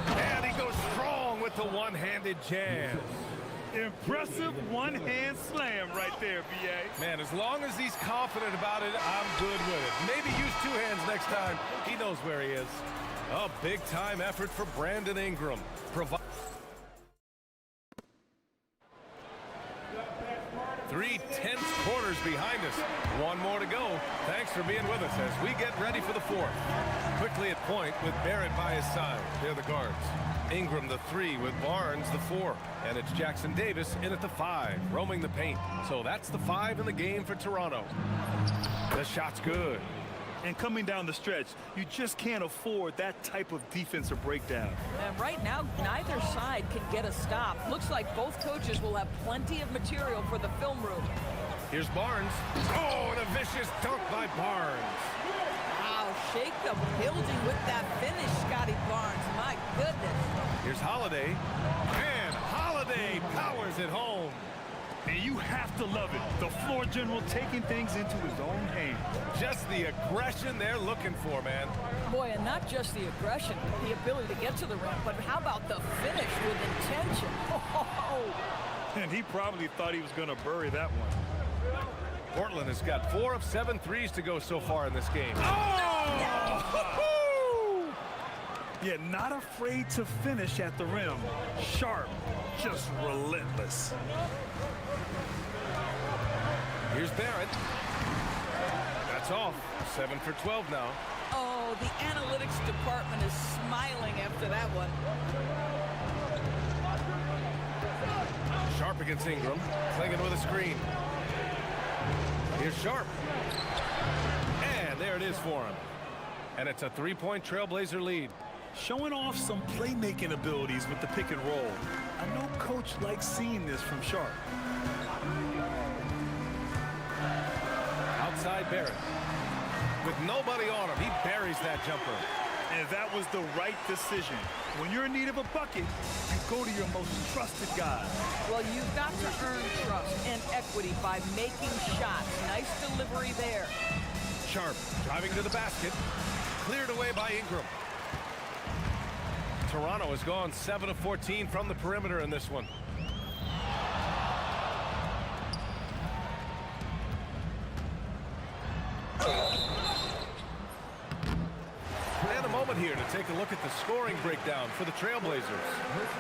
And he goes strong with the one-handed jam. Impressive one-hand slam right there, B.A. Man, as long as he's confident about it, I'm good with it. Maybe use two hands next time. He knows where he is. A big-time effort for Brandon Ingram. Three tense quarters behind us. One more to go. Thanks for being with us as we get ready for the fourth. Quickly at point with Barrett by his side. They're the guards. Ingram the three with Barnes the four. And it's Jackson Davis in at the five, roaming the paint. So that's the five in the game for Toronto. The shot's good. And coming down the stretch, you just can't afford that type of defensive breakdown. And right now, neither side can get a stop. Looks like both coaches will have plenty of material for the film room. Here's Barnes. Oh, and a vicious dunk by Barnes. Wow, shake the building with that finish, Scotty Barnes. My goodness. Here's Holiday. And Holiday powers it home. And you have to love it. The floor general taking things into his own hands. Just the aggression they're looking for, man. Boy, and not just the aggression, the ability to get to the rim, but how about the finish with intention? Oh. And he probably thought he was going to bury that one. Portland has got 4 of 7 threes to go so far in this game. Oh! Yeah, not afraid to finish at the rim. Sharp, just relentless. Here's Barrett. That's off. 7 for 12 now. Oh, the analytics department is smiling after that one. Sharp against Ingram. Clinging with a screen. Here's Sharp. And there it is for him. And it's a three-point Trailblazer lead. Showing off some playmaking abilities with the pick and roll. I know coach likes seeing this from Sharp. Outside Barrett. With nobody on him, he buries that jumper. And that was the right decision. When you're in need of a bucket, you go to your most trusted guy. Well, you've got to earn trust and equity by making shots. Nice delivery there. Sharp driving to the basket. Cleared away by Ingram. Toronto has gone 7 of 14 from the perimeter in this one. And a moment here to take a look at the scoring breakdown for the Trailblazers.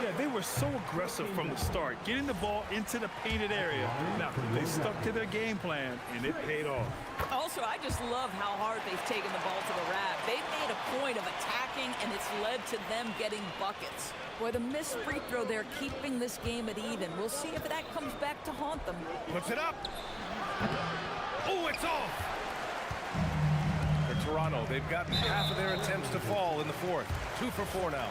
Yeah, they were so aggressive from the start, getting the ball into the painted area. Now, they stuck to their game plan, and it paid off. Also, I just love how hard they've taken the ball to the rack. They've made a point of attacking, and it's led to them getting buckets. Boy, the missed free throw there, keeping this game at even. We'll see if that comes back to haunt them. Puts it up. Oh, it's off. For Toronto, they've gotten half of their attempts to fall in the fourth. 2 for 4 now.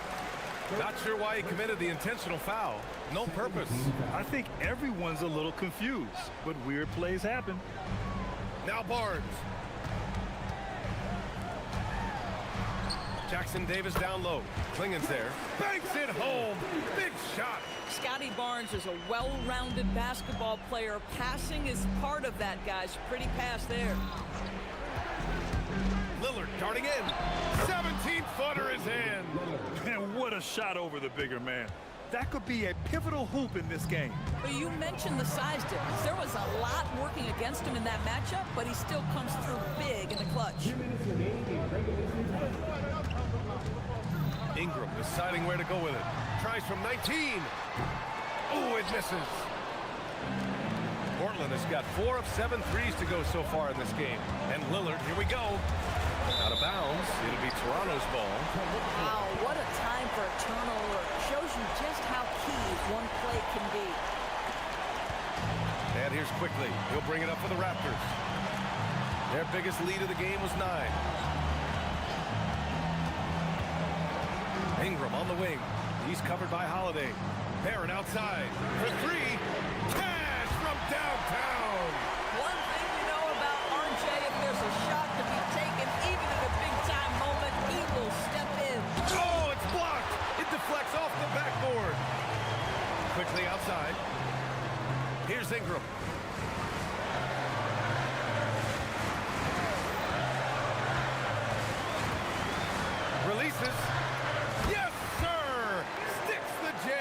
Not sure why he committed the intentional foul. No purpose. I think everyone's a little confused, but weird plays happen. Now Barnes. Jackson Davis down low. Klingen's there. Banks it home. Big shot. Scotty Barnes is a well-rounded basketball player. Passing is part of that, guys. Pretty pass there. Lillard darting in. 17-footer is in. And what a shot over the bigger man. That could be a pivotal hoop in this game. But you mentioned the size difference. There was a lot working against him in that matchup, but he still comes through big in the clutch. Ingram deciding where to go with it. Tries from 19. Oh, it misses. Portland has got 4 of 7 threes to go so far in this game. And Lillard, here we go. Out of bounds. It'll be Toronto's ball. Wow, what a time for a turnover. Shows you just how key one play can be. And here's quickly. He'll bring it up for the Raptors. Their biggest lead of the game was 9. Ingram on the wing. He's covered by Holiday. Barron outside for 3. Cash from downtown. One thing you know about RJ, if there's a shot to be taken, even in a big-time moment, he will step in. Oh, it's blocked. It deflects off the backboard. Quickly outside. Here's Ingram. Releases. Yes, sir! Sticks the J.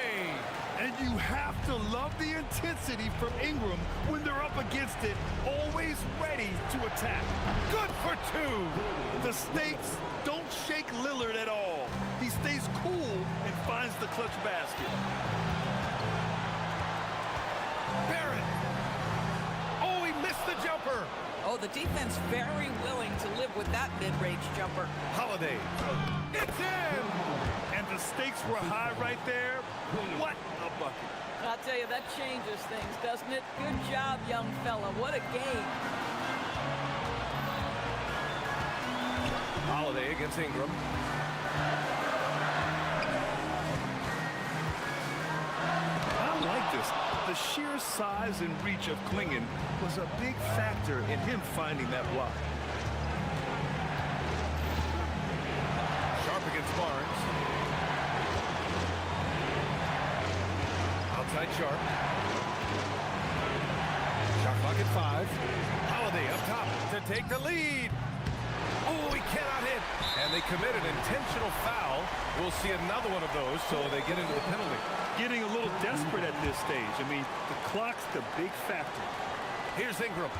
And you have to love the intensity from Ingram when they're up against it, always ready to attack. Good for 2. The stakes don't shake Lillard at all. He stays cool and finds the clutch basket. Barron. Oh, he missed the jumper. Oh, the defense very willing to live with that mid-range jumper. Holiday. It's in! And the stakes were high right there. What a bucket. I'll tell you, that changes things, doesn't it? Good job, young fella. What a game. Holiday against Ingram. I like this. The sheer size and reach of Klingon was a big factor in him finding that block. Sharp against Barnes. Outside Sharp. Shot clock at 5. Holiday up top to take the lead. Oh, he cannot hit. And they commit an intentional foul. We'll see another one of those, so they get into the penalty. Getting a little desperate at this stage. I mean, the clock's the big factor. Here's Ingram.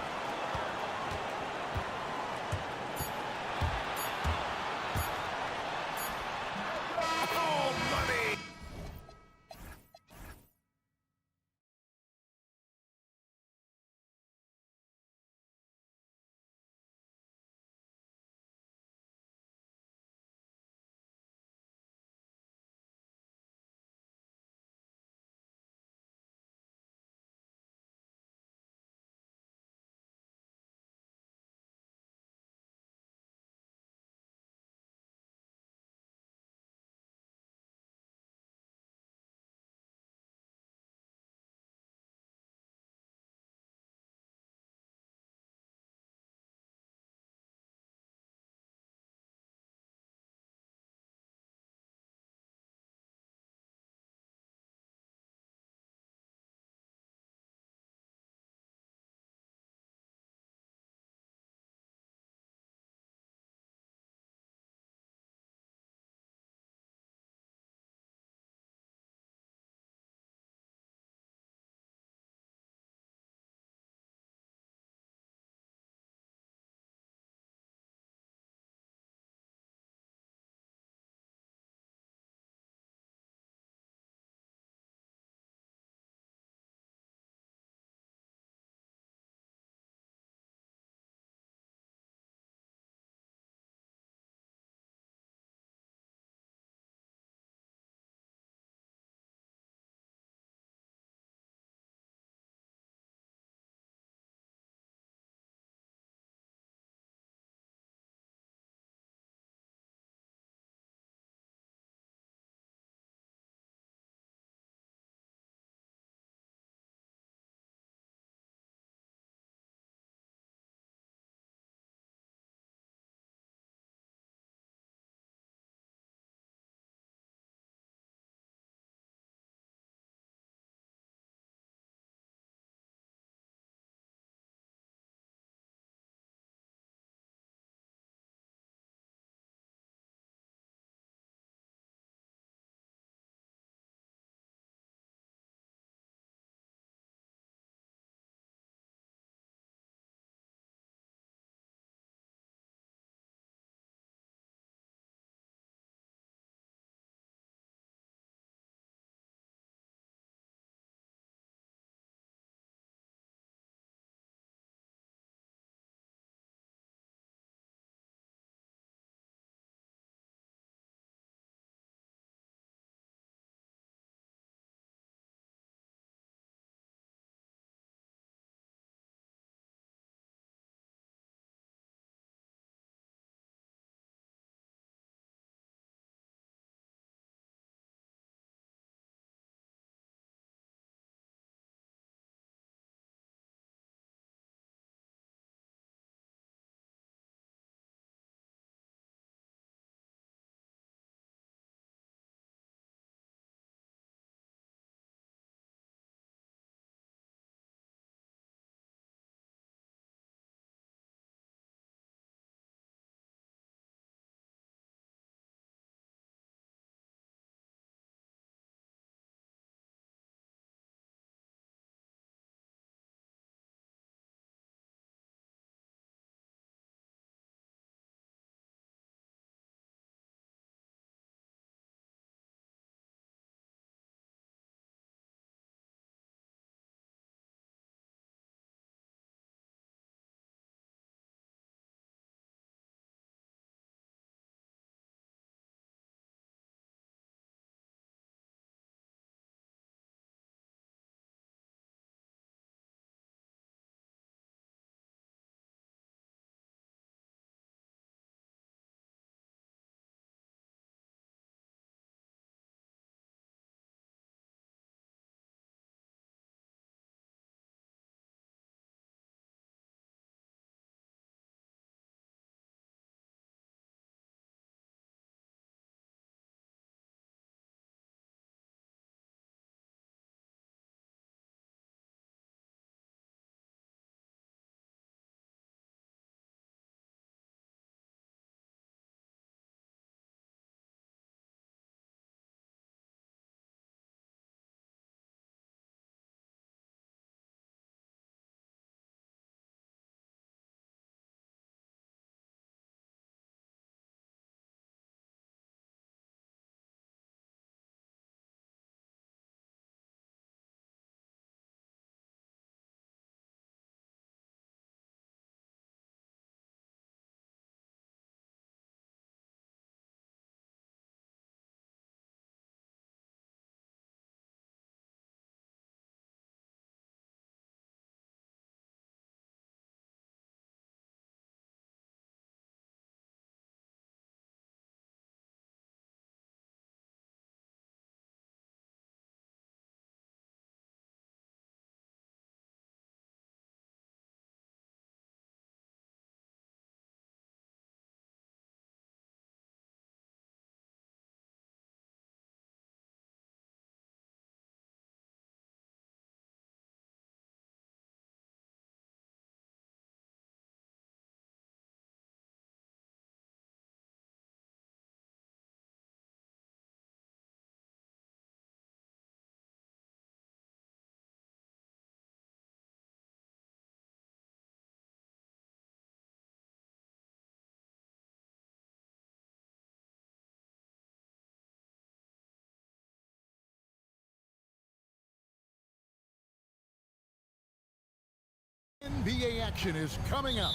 NBA action is coming up.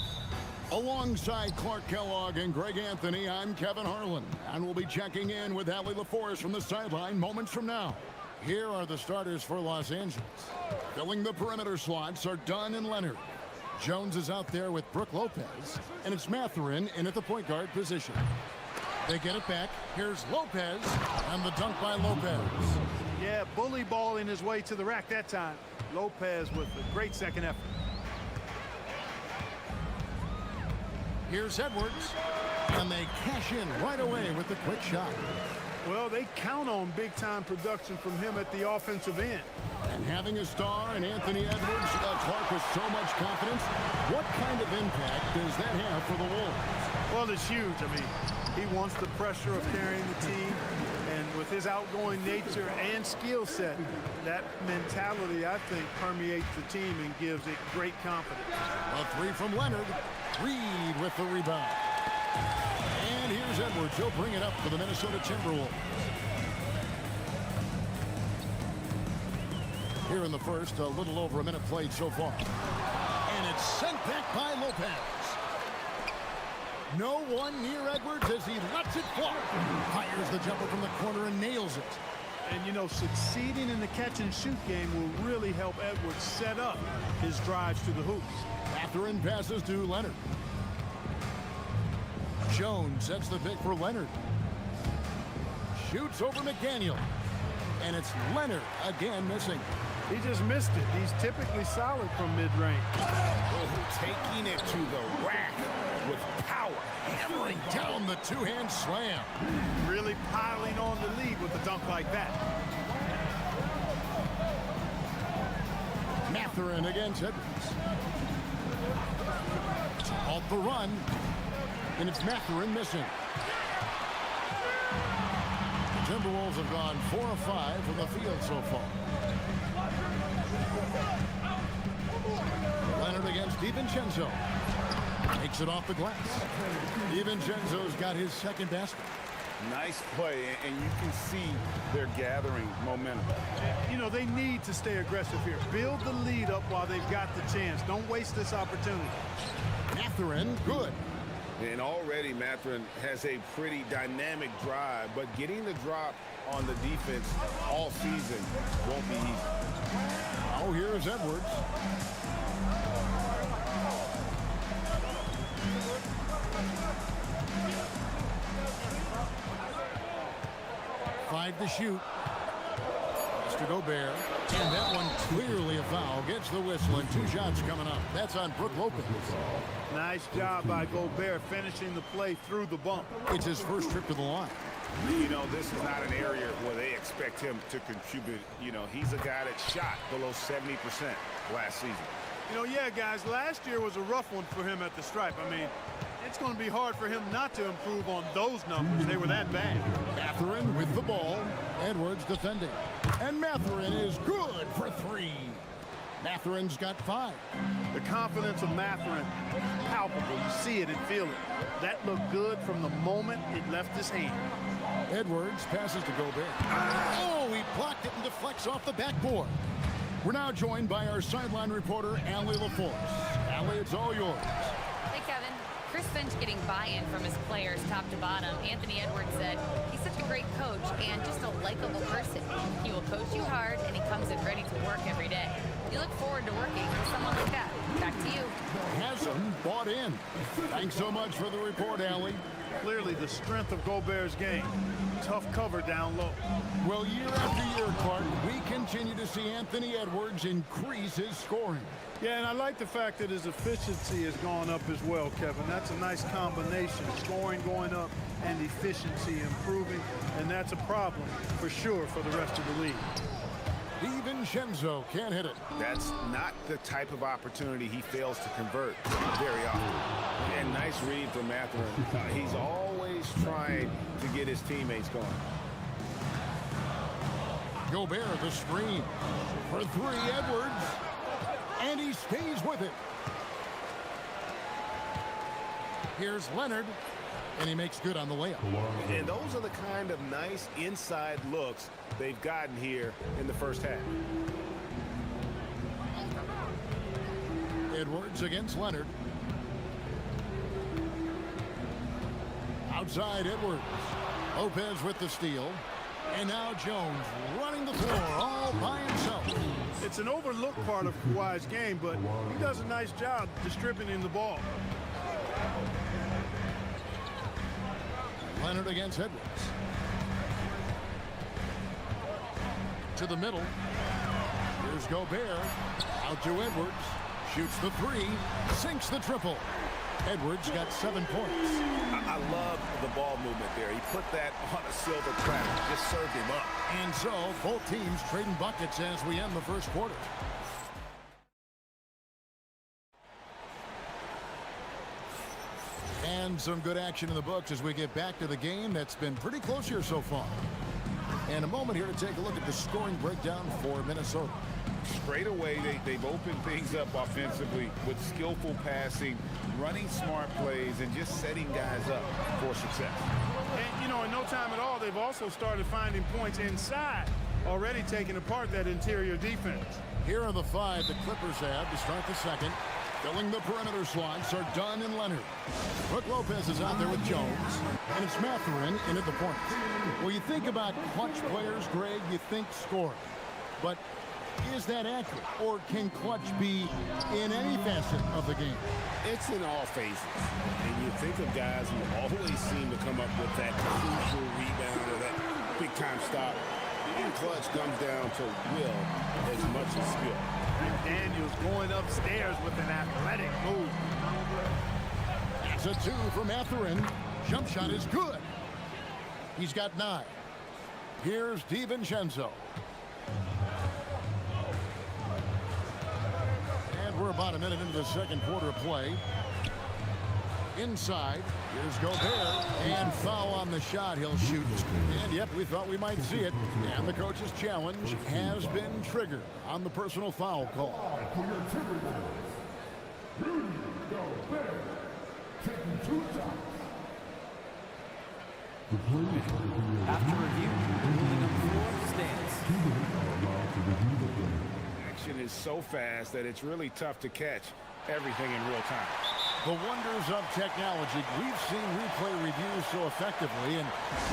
Alongside Clark Kellogg and Greg Anthony, I'm Kevin Harlan, and we'll be checking in with Allie LaForest from the sideline moments from now. Here are the starters for Los Angeles. Filling the perimeter slots are Dunn and Leonard. Jones is out there with Brooke Lopez, and it's Mathurin in at the point guard position. They get it back. Here's Lopez, and the dunk by Lopez. Yeah, bully balling his way to the rack that time. Lopez with a great second effort. Here's Edwards, and they cash in right away with the quick shot. Well, they count on big-time production from him at the offensive end. And having a star in Anthony Edwards, Clark with so much confidence, what kind of impact does that have for the Wolves? Well, it's huge. I mean, he wants the pressure of carrying the team, and with his outgoing nature and skill set, that mentality, I think, permeates the team and gives it great confidence. A three from Leonard. Reed with the rebound. And here's Edwards. He'll bring it up for the Minnesota Timberwolves. Here in the first, a little over a minute played so far. And it's sent back by Lopez. No one near Edwards as he lets it fly. Fires the jumper from the corner and nails it. And, you know, succeeding in the catch-and-shoot game will really help Edwards set up his drives to the hoops. Mathurin passes to Leonard. Jones sets the pick for Leonard. Shoots over McDaniel. And it's Leonard again missing. He just missed it. He's typically solid from mid-range. Oh, taking it to the rack with power. Hammering down the two-hand slam. Really piling on the lead with a dunk like that. Mathurin against Edwards. Off the run. And it's Mathurin missing. The Timberwolves have gone 4 of 5 from the field so far. Leonard against DiVincenzo. Takes it off the glass. DiVincenzo's got his second basket. Nice play, and you can see they're gathering momentum. You know, they need to stay aggressive here. Build the lead up while they've got the chance. Don't waste this opportunity. Mathurin, good. And already Mathurin has a pretty dynamic drive, but getting the drop on the defense all season won't be easy. Oh, here's Edwards. Five to shoot. Mr. Gobert. And that one clearly a foul. Gets the whistle and 2 shots coming up. That's on Brooke Lopez. Nice job by Gobert finishing the play through the bump. It's his first trip to the line. You know, this is not an area where they expect him to contribute. You know, he's a guy that shot below 70% last season. You know, yeah, guys, last year was a rough one for him at the stripe. I mean, it's going to be hard for him not to improve on those numbers. They were that bad. Mathurin with the ball. Edwards defending. And Mathurin is good for 3. Mathurin's got 5. The confidence of Mathurin, palpable. You see it and feel it. That looked good from the moment it left his hand. Edwards passes to Gobert. Oh, he blocked it and deflects off the backboard. We're now joined by our sideline reporter, Allie LaForest. Allie, it's all yours. Hey, Kevin. Chris Finch getting buy-in from his players top to bottom. Anthony Edwards said he's such a great coach and just a likable person. He will coach you hard, and he comes in ready to work every day. You look forward to working with someone like that. Back to you. Hasn't bought in. Thanks so much for the report, Allie. Clearly the strength of Gobert's game. Tough cover down low. Well, year after year, Clark, we continue to see Anthony Edwards increase his scoring. Yeah, and I like the fact that his efficiency has gone up as well, Kevin. That's a nice combination. Scoring going up and efficiency improving, and that's a problem for sure for the rest of the league. DiVincenzo can't hit it. That's not the type of opportunity he fails to convert very often. And nice read from Mathurin. He's always trying to get his teammates going. Gobert the screen for 3, Edwards. And he stays with it. Here's Leonard. And he makes good on the layup. And those are the kind of nice inside looks they've gotten here in the first half. Edwards against Leonard. Outside Edwards. Lopez with the steal. And now Jones running the floor all by himself. It's an overlooked part of Kawhi's game, but he does a nice job distributing the ball. Leonard against Edwards. To the middle. Here's Gobert. Out to Edwards. Shoots the three. Sinks the triple. Edwards got 7 points. I love the ball movement there. He put that on a silver platter. Just served him up. And so, both teams trading buckets as we end the first quarter. And some good action in the books as we get back to the game that's been pretty close here so far. And a moment here to take a look at the scoring breakdown for Minnesota. Straight away, they've opened things up offensively with skillful passing, running smart plays, and just setting guys up for success. And, you know, in no time at all, they've also started finding points inside, already taking apart that interior defense. Here are the 5 the Clippers have to start the second. Filling the perimeter slots are Dunn and Leonard. Brook Lopez is out there with Jones. And it's Mathurin in at the point. Well, you think about clutch players, Greg, you think scoring. But is that accurate? Or can clutch be in any facet of the game? It's in all phases. And you think of guys who always seem to come up with that crucial rebound or that big-time stop. Being clutch comes down to will as much as skill. Daniels going upstairs with an athletic move. That's a 2 from Mathurin. Jump shot is good. He's got 9. Here's DiVincenzo. And we're about a minute into the second quarter of play. Inside, here's Gobert, and foul on the shot. He'll shoot. And yep, we thought we might see it. And the coach's challenge has been triggered on the personal foul call. After review, the ruling on the floor stands. Action is so fast that it's really tough to catch everything in real time. The wonders of technology. We've seen replay reviews so effectively, and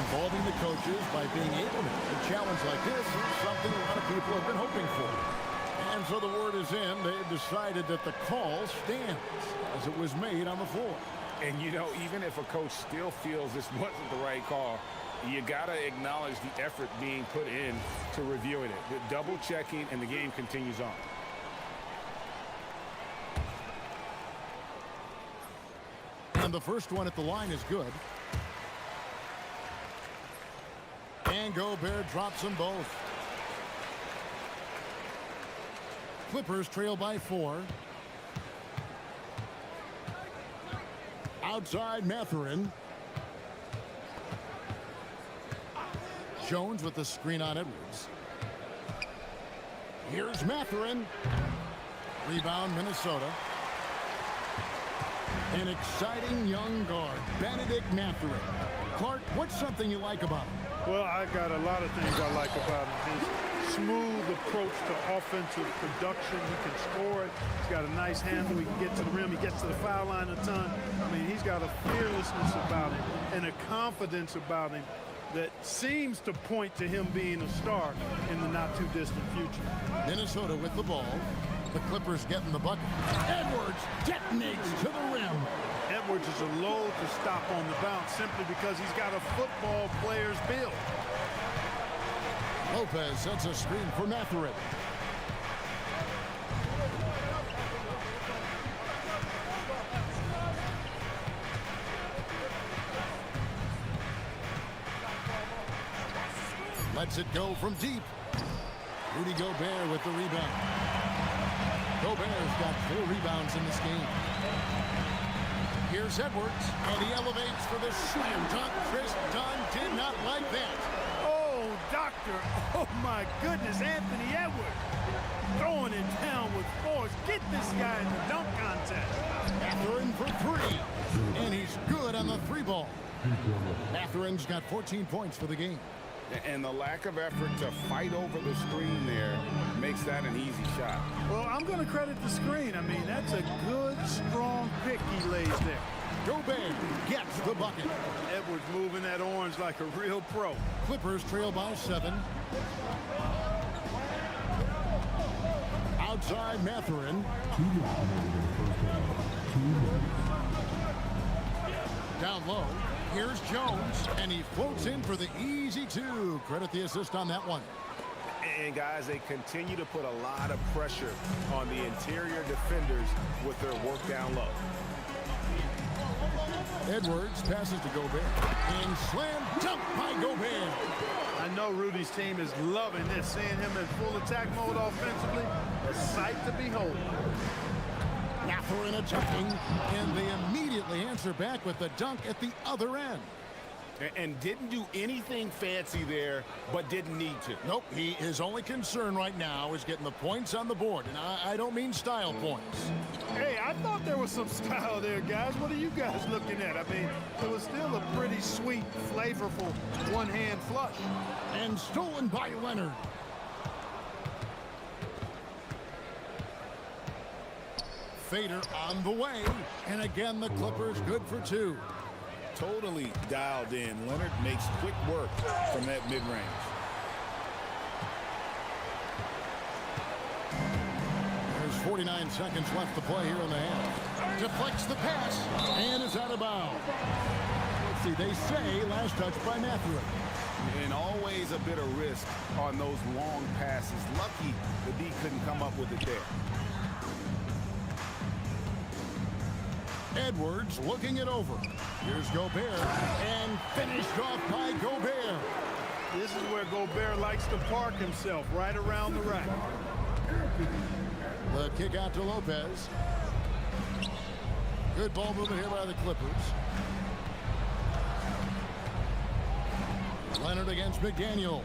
involving the coaches by being able to a challenge like this is something a lot of people have been hoping for. And so the word is in. They've decided that the call stands as it was made on the floor. And, you know, even if a coach still feels this wasn't the right call, you got to acknowledge the effort being put in to reviewing it. The double checking, and the game continues on. And the first one at the line is good. And Gobert drops them both. Clippers trail by 4. Outside Mathurin. Jones with the screen on Edwards. Here's Mathurin. Rebound Minnesota. An exciting young guard, Benedict Mathurin. Clark, what's something you like about him? Well, I got a lot of things I like about him. His smooth approach to offensive production. He can score it. He's got a nice handle. He can get to the rim. He gets to the foul line a ton. I mean, he's got a fearlessness about him and a confidence about him that seems to point to him being a star in the not-too-distant future. Minnesota with the ball. The Clippers getting the bucket. Edwards detonates to the rim. Edwards is a load to stop on the bounce simply because he's got a football player's build. Lopez sets a screen for Mathurin. Lets it go from deep. Rudy Gobert with the rebound. Gobert's got 4 rebounds in this game. Here's Edwards, and he elevates for the slam dunk. Chris Dunn did not like that. Oh, doctor. Oh, my goodness. Anthony Edwards throwing it down with force. Get this guy in the dunk contest. Mathurin for 3, and he's good on the 3 ball. Mathurin's got 14 points for the game. And the lack of effort to fight over the screen there makes that an easy shot. Well, I'm going to credit the screen. I mean, that's a good, strong pick he lays there. Gobert gets the bucket. Edwards moving that orange like a real pro. Clippers trail by 7. Outside Mathurin. Down low. Here's Jones, and he floats in for the easy 2. Credit the assist on that one. And guys, they continue to put a lot of pressure on the interior defenders with their work down low. Edwards passes to Gobert. And slam dunk by Gobert. I know Rudy's team is loving this, seeing him in full attack mode offensively. A sight to behold. Mathurin attacking, and they immediately answer back with the dunk at the other end. And didn't do anything fancy there, but didn't need to. Nope, his only concern right now is getting the points on the board, and I don't mean style points. Hey, I thought there was some style there, guys. What are you guys looking at? I mean, it was still a pretty sweet, flavorful one-hand flush. And stolen by Leonard. Fader on the way, and again the Clippers good for 2. Totally dialed in. Leonard makes quick work from that mid-range. There's 49 seconds left to play here in the half. Deflects the pass, and it's out of bounds. Let's see, they say last touch by Mathurin. And always a bit of risk on those long passes. Lucky the D couldn't come up with it there. Edwards looking it over. Here's Gobert, and finished off by Gobert. This is where Gobert likes to park himself, right around the rack. The kick out to Lopez. Good ball movement here by the Clippers. Leonard against McDaniel.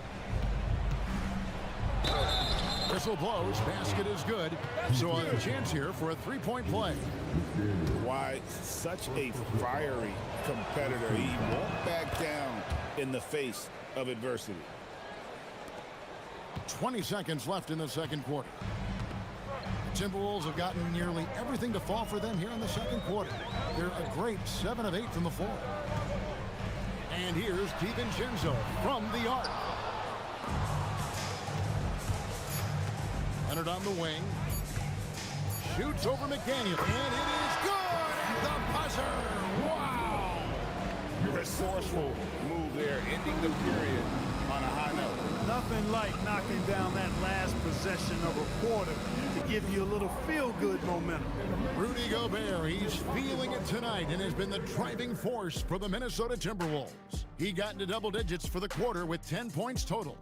Whistle blows, basket is good. So a chance here for a 3-point play. Why such a fiery competitor. He won't back down in the face of adversity. 20 seconds left in the second quarter. The Timberwolves have gotten nearly everything to fall for them here in the second quarter. They're a great 7 of 8 from the floor. And here's DiVincenzo from the arc. Leonard on the wing. Shoots over McDaniel, and it is good at the buzzer. Wow! Resourceful move there, ending the period on a high note. Nothing like knocking down that last possession of a quarter to give you a little feel-good momentum. Rudy Gobert, he's feeling it tonight and has been the driving force for the Minnesota Timberwolves. He got into double digits for the quarter with 10 points total.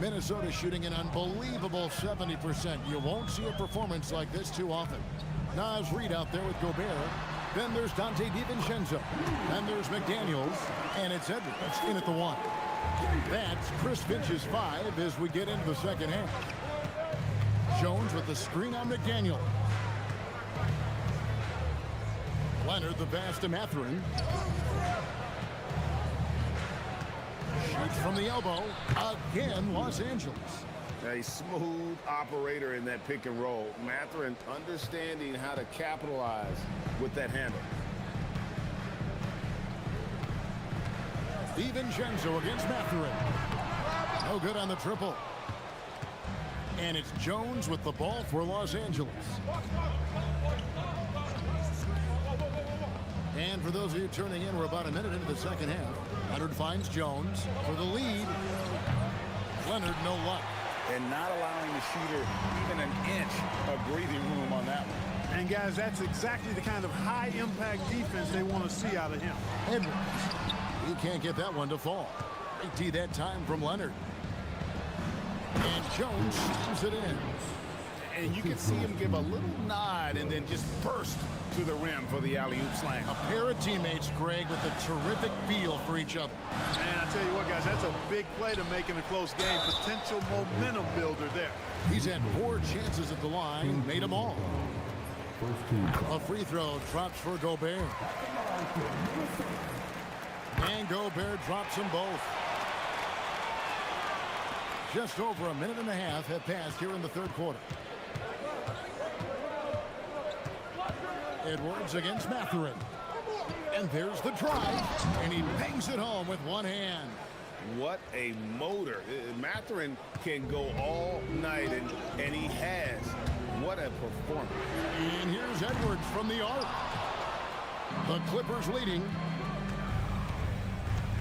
Minnesota shooting an unbelievable 70%. You won't see a performance like this too often. Nas Reed out there with Gobert. Then there's Dante DiVincenzo. Then there's McDaniels. And it's Edwards in at the 1. That's Chris Finch's 5 as we get into the second half. Jones with the screen on McDaniel. Leonard the pass to Mathurin. Shoots from the elbow. Again, Los Angeles. A smooth operator in that pick and roll. Mathurin understanding how to capitalize with that handle. DiVincenzo against Mathurin. No good on the triple. And it's Jones with the ball for Los Angeles. And for those of you turning in, we're about a minute into the second half. Leonard finds Jones for the lead. Leonard, no luck. And not allowing the shooter even an inch of breathing room on that one. And guys, that's exactly the kind of high-impact defense they want to see out of him. Edwards. He can't get that one to fall. Great D that time from Leonard. And Jones slams it in. And you can see him give a little nod and then just burst to the rim for the alley-oop slam. A pair of teammates, Greg, with a terrific feel for each other. And I tell you what, guys, that's a big play to make in a close game. Potential momentum builder there. He's had 4 chances at the line, made them all. A free throw drops for Gobert. And Gobert drops them both. Just over a minute and a half have passed here in the third quarter. Edwards against Mathurin. And there's the drive. And he bangs it home with one hand. What a motor. Mathurin can go all night, and he has. What a performance. And here's Edwards from the arc. The Clippers leading.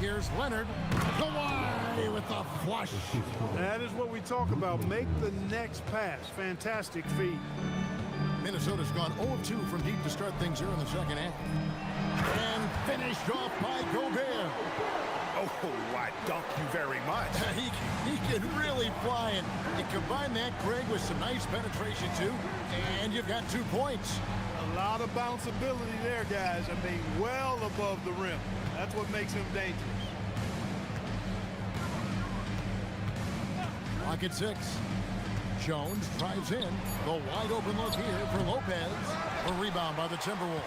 Here's Leonard. Kawhi with the flush. That is what we talk about. Make the next pass. Fantastic feed. Minnesota's gone 0-2 from deep to start things here in the second half. And finished off by Gobert. Oh, I dunk you very much. He can really fly it. You combine that, Greg, with some nice penetration, too, and you've got 2 points. A lot of bounceability there, guys. I mean, well above the rim. That's what makes him dangerous. Clock at 6. Jones drives in. The wide open look here for Lopez. A rebound by the Timberwolves.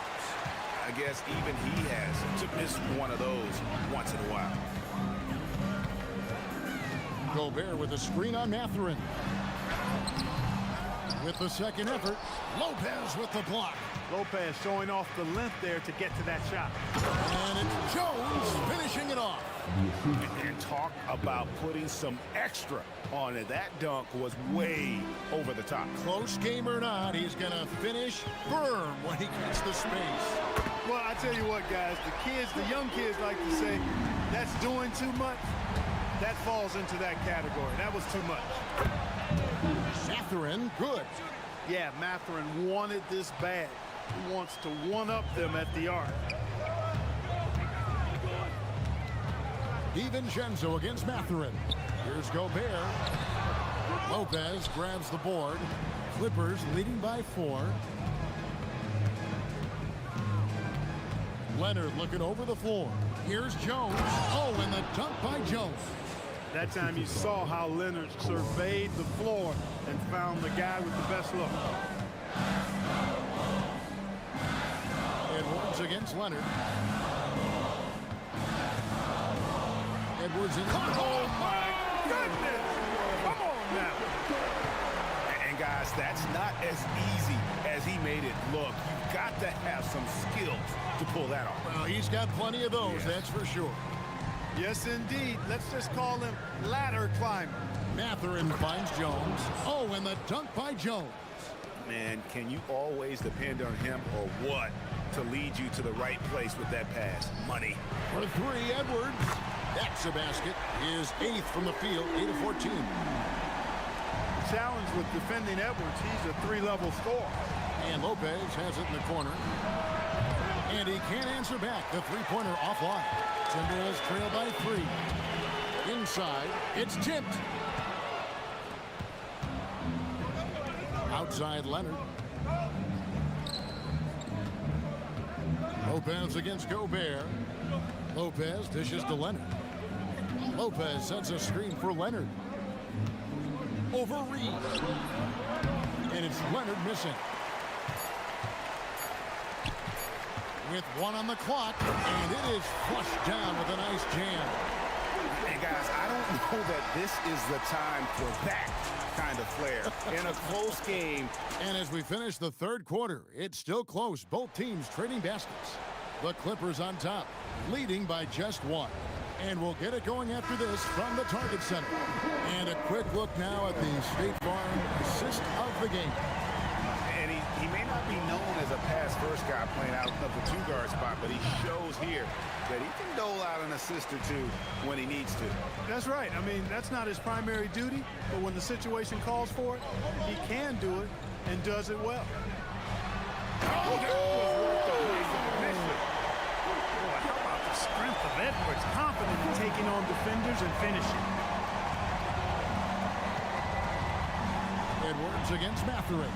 I guess even he has to miss one of those once in a while. Gobert with a screen on Mathurin. With the second effort, Lopez with the block. Lopez showing off the length there to get to that shot. And it's Jones finishing it off. And talk about putting some extra on it. That dunk was way over the top. Close game or not, he's going to finish firm when he gets the space. Well, I tell you what, guys, the young kids like to say, that's doing too much. That falls into that category. That was too much. Mathurin, good. Yeah, Mathurin wanted this bad. He wants to one-up them at the arc. DiVincenzo against Mathurin. Here's Gobert. Lopez grabs the board. Clippers leading by 4. Leonard looking over the floor. Here's Jones. Oh, and the dunk by Jones. That time you saw how Leonard surveyed the floor and found the guy with the best look. Edwards against Leonard. Edwards in. Oh, my goodness! Come on now. And, guys, that's not as easy as he made it look. You've got to have some skills to pull that off. Well, he's got plenty of those, that's for sure. Yes, indeed. Let's just call him ladder climber. Mathurin finds Jones. Oh, and the dunk by Jones. Man, can you always depend on him or what to lead you to the right place with that pass? Money. For 3, Edwards. That's a basket. His 8th from the field, 8 of 14. Challenge with defending Edwards. He's a 3-level scorer. And Lopez has it in the corner. And he can't answer back. The 3-pointer offline. Timberwolves trail by 3. Inside, it's tipped. Outside, Leonard. Lopez against Gobert. Lopez dishes to Leonard. Lopez sets a screen for Leonard. Over Reed. And it's Leonard missing. With 1 on the clock, and it is flushed down with a nice jam. And guys, I don't know that this is the time for that kind of flair in a close game. And as we finish the third quarter, it's still close. Both teams trading baskets. The Clippers on top, leading by just 1. And we'll get it going after this from the target center. And a quick look now at the State Farm assist of the game. And he may not be known as a pass-first guy playing out of the two-guard spot, but he shows here that he can dole out an assist or two when he needs to. That's right. I mean, that's not his primary duty, but when the situation calls for it, he can do it and does it well. Oh, that was worth the mission. Boy, how about the strength of Edwards, confident in taking on defenders and finishing. Edwards against Matherin.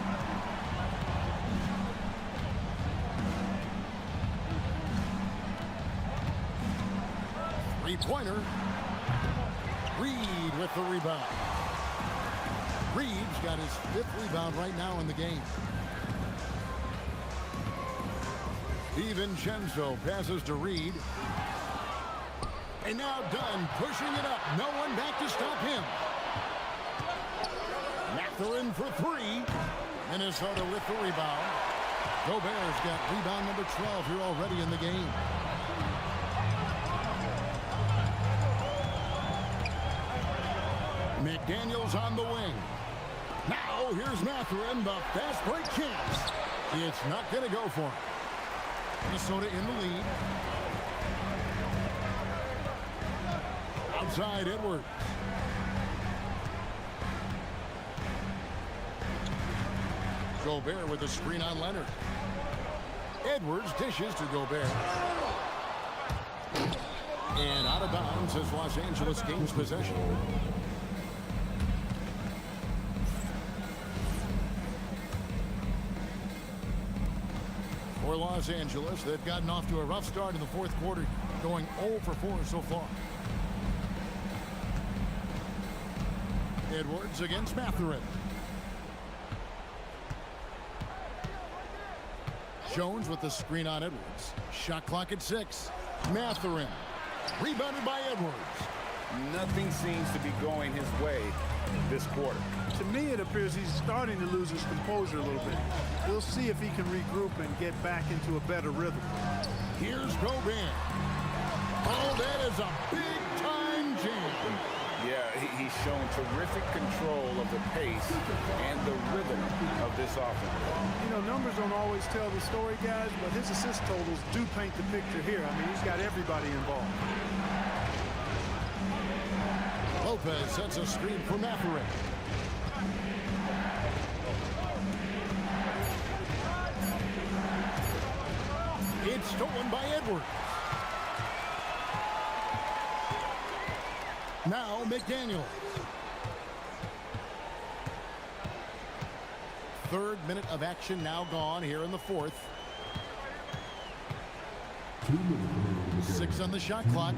Three-pointer. Reed with the rebound. Reed's got his 5th rebound right now in the game. DiVincenzo passes to Reed. And now Dunn pushing it up. No one back to stop him. Matherin for 3. Minnesota with the rebound. Gobert's got rebound number 12 here already in the game. McDaniels on the wing. Now here's Matherin, the fast break chance. It's not going to go for him. Minnesota in the lead. Outside Edwards. Gobert with a screen on Leonard. Edwards dishes to Gobert. And out of bounds as Los Angeles gains possession. For Los Angeles, they've gotten off to a rough start in the 4th quarter, going 0 for 4 so far. Edwards against Matherin. Jones with the screen on Edwards. Shot clock at 6. Matherin. Rebounded by Edwards. Nothing seems to be going his way this quarter. To me, it appears he's starting to lose his composure a little bit. We'll see if he can regroup and get back into a better rhythm. Here's Gobert. Oh, that is a big-time jam. Yeah, he's shown terrific control of the pace and the rhythm of this offense. You know, numbers don't always tell the story, guys, but his assist totals do paint the picture here. I mean, he's got everybody involved. Lopez sets a screen for Matherin. It's stolen by Edwards. Now McDaniel. 3rd minute of action now gone here in the 4th. 6 on the shot clock.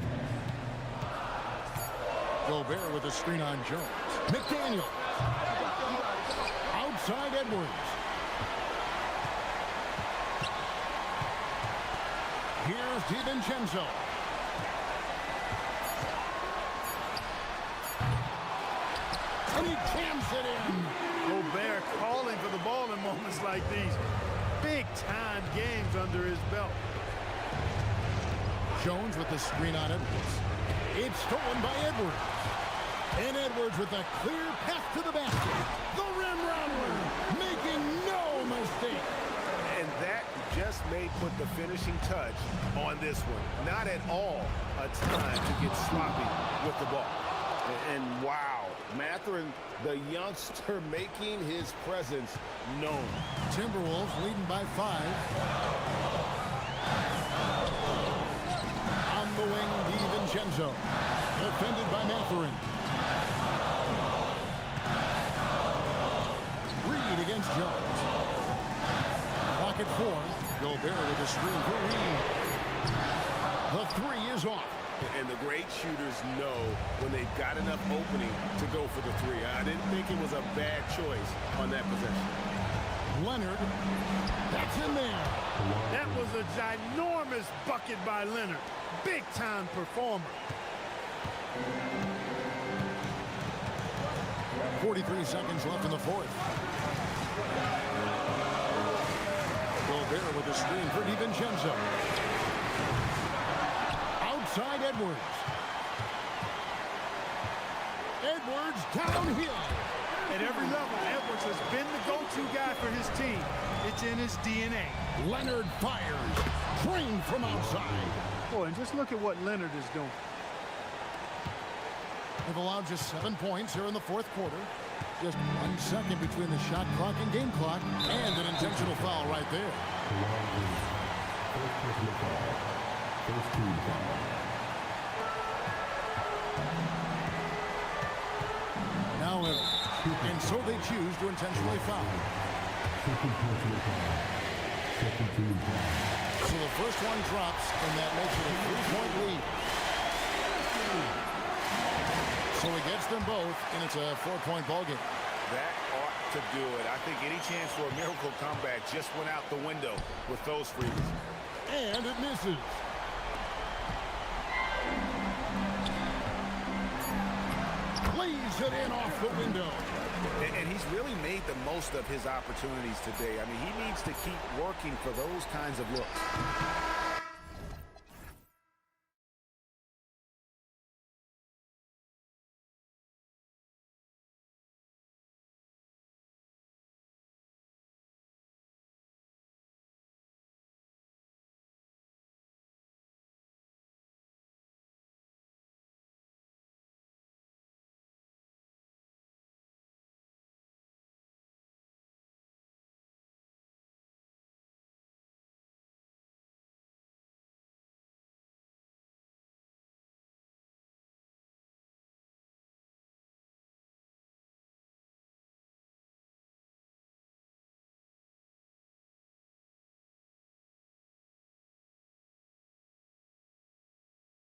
Gobert with a screen on Jones. McDaniel. Outside Edwards. Here's DiVincenzo. And he jams it in. Gobert calling for the ball in moments like these. Big-time games under his belt. Jones with the screen on Edwards. It's stolen by Edwards. And Edwards with a clear path to the basket. The rim runner, making no mistake. And that just may put the finishing touch on this one. Not at all a time to get sloppy with the ball. And wow, Matherin, the youngster, making his presence known. Timberwolves leading by 5. On the wing, DiVincenzo. Defended by Matherin. Reed against Jones. Clock at 4. Gobert with a screen for Reed. The 3 is off. And the great shooters know when they've got enough opening to go for the 3. I didn't think it was a bad choice on that possession. Leonard, that's in there. That was a ginormous bucket by Leonard. Big-time performer. 43 seconds left in the 4th. Gobert with a screen for DiVincenzo. Outside Edwards. Downhill. At every level, Edwards has been the go-to guy for his team. It's in his DNA. Leonard fires. Drained from outside. Boy, and just look at what Leonard is doing. They've allowed just 7 points here in the fourth quarter. Just 1 second between the shot clock and game clock, and an intentional foul right there. Now and so they choose to intentionally foul. So the first one drops, and that makes it a 3-point lead. So he gets them both, and it's a 4-point ballgame. That ought to do it. I think any chance for a miracle comeback just went out the window with those frees. And it misses. Plays it in off the window. And he's really made the most of his opportunities today. I mean, he needs to keep working for those kinds of looks.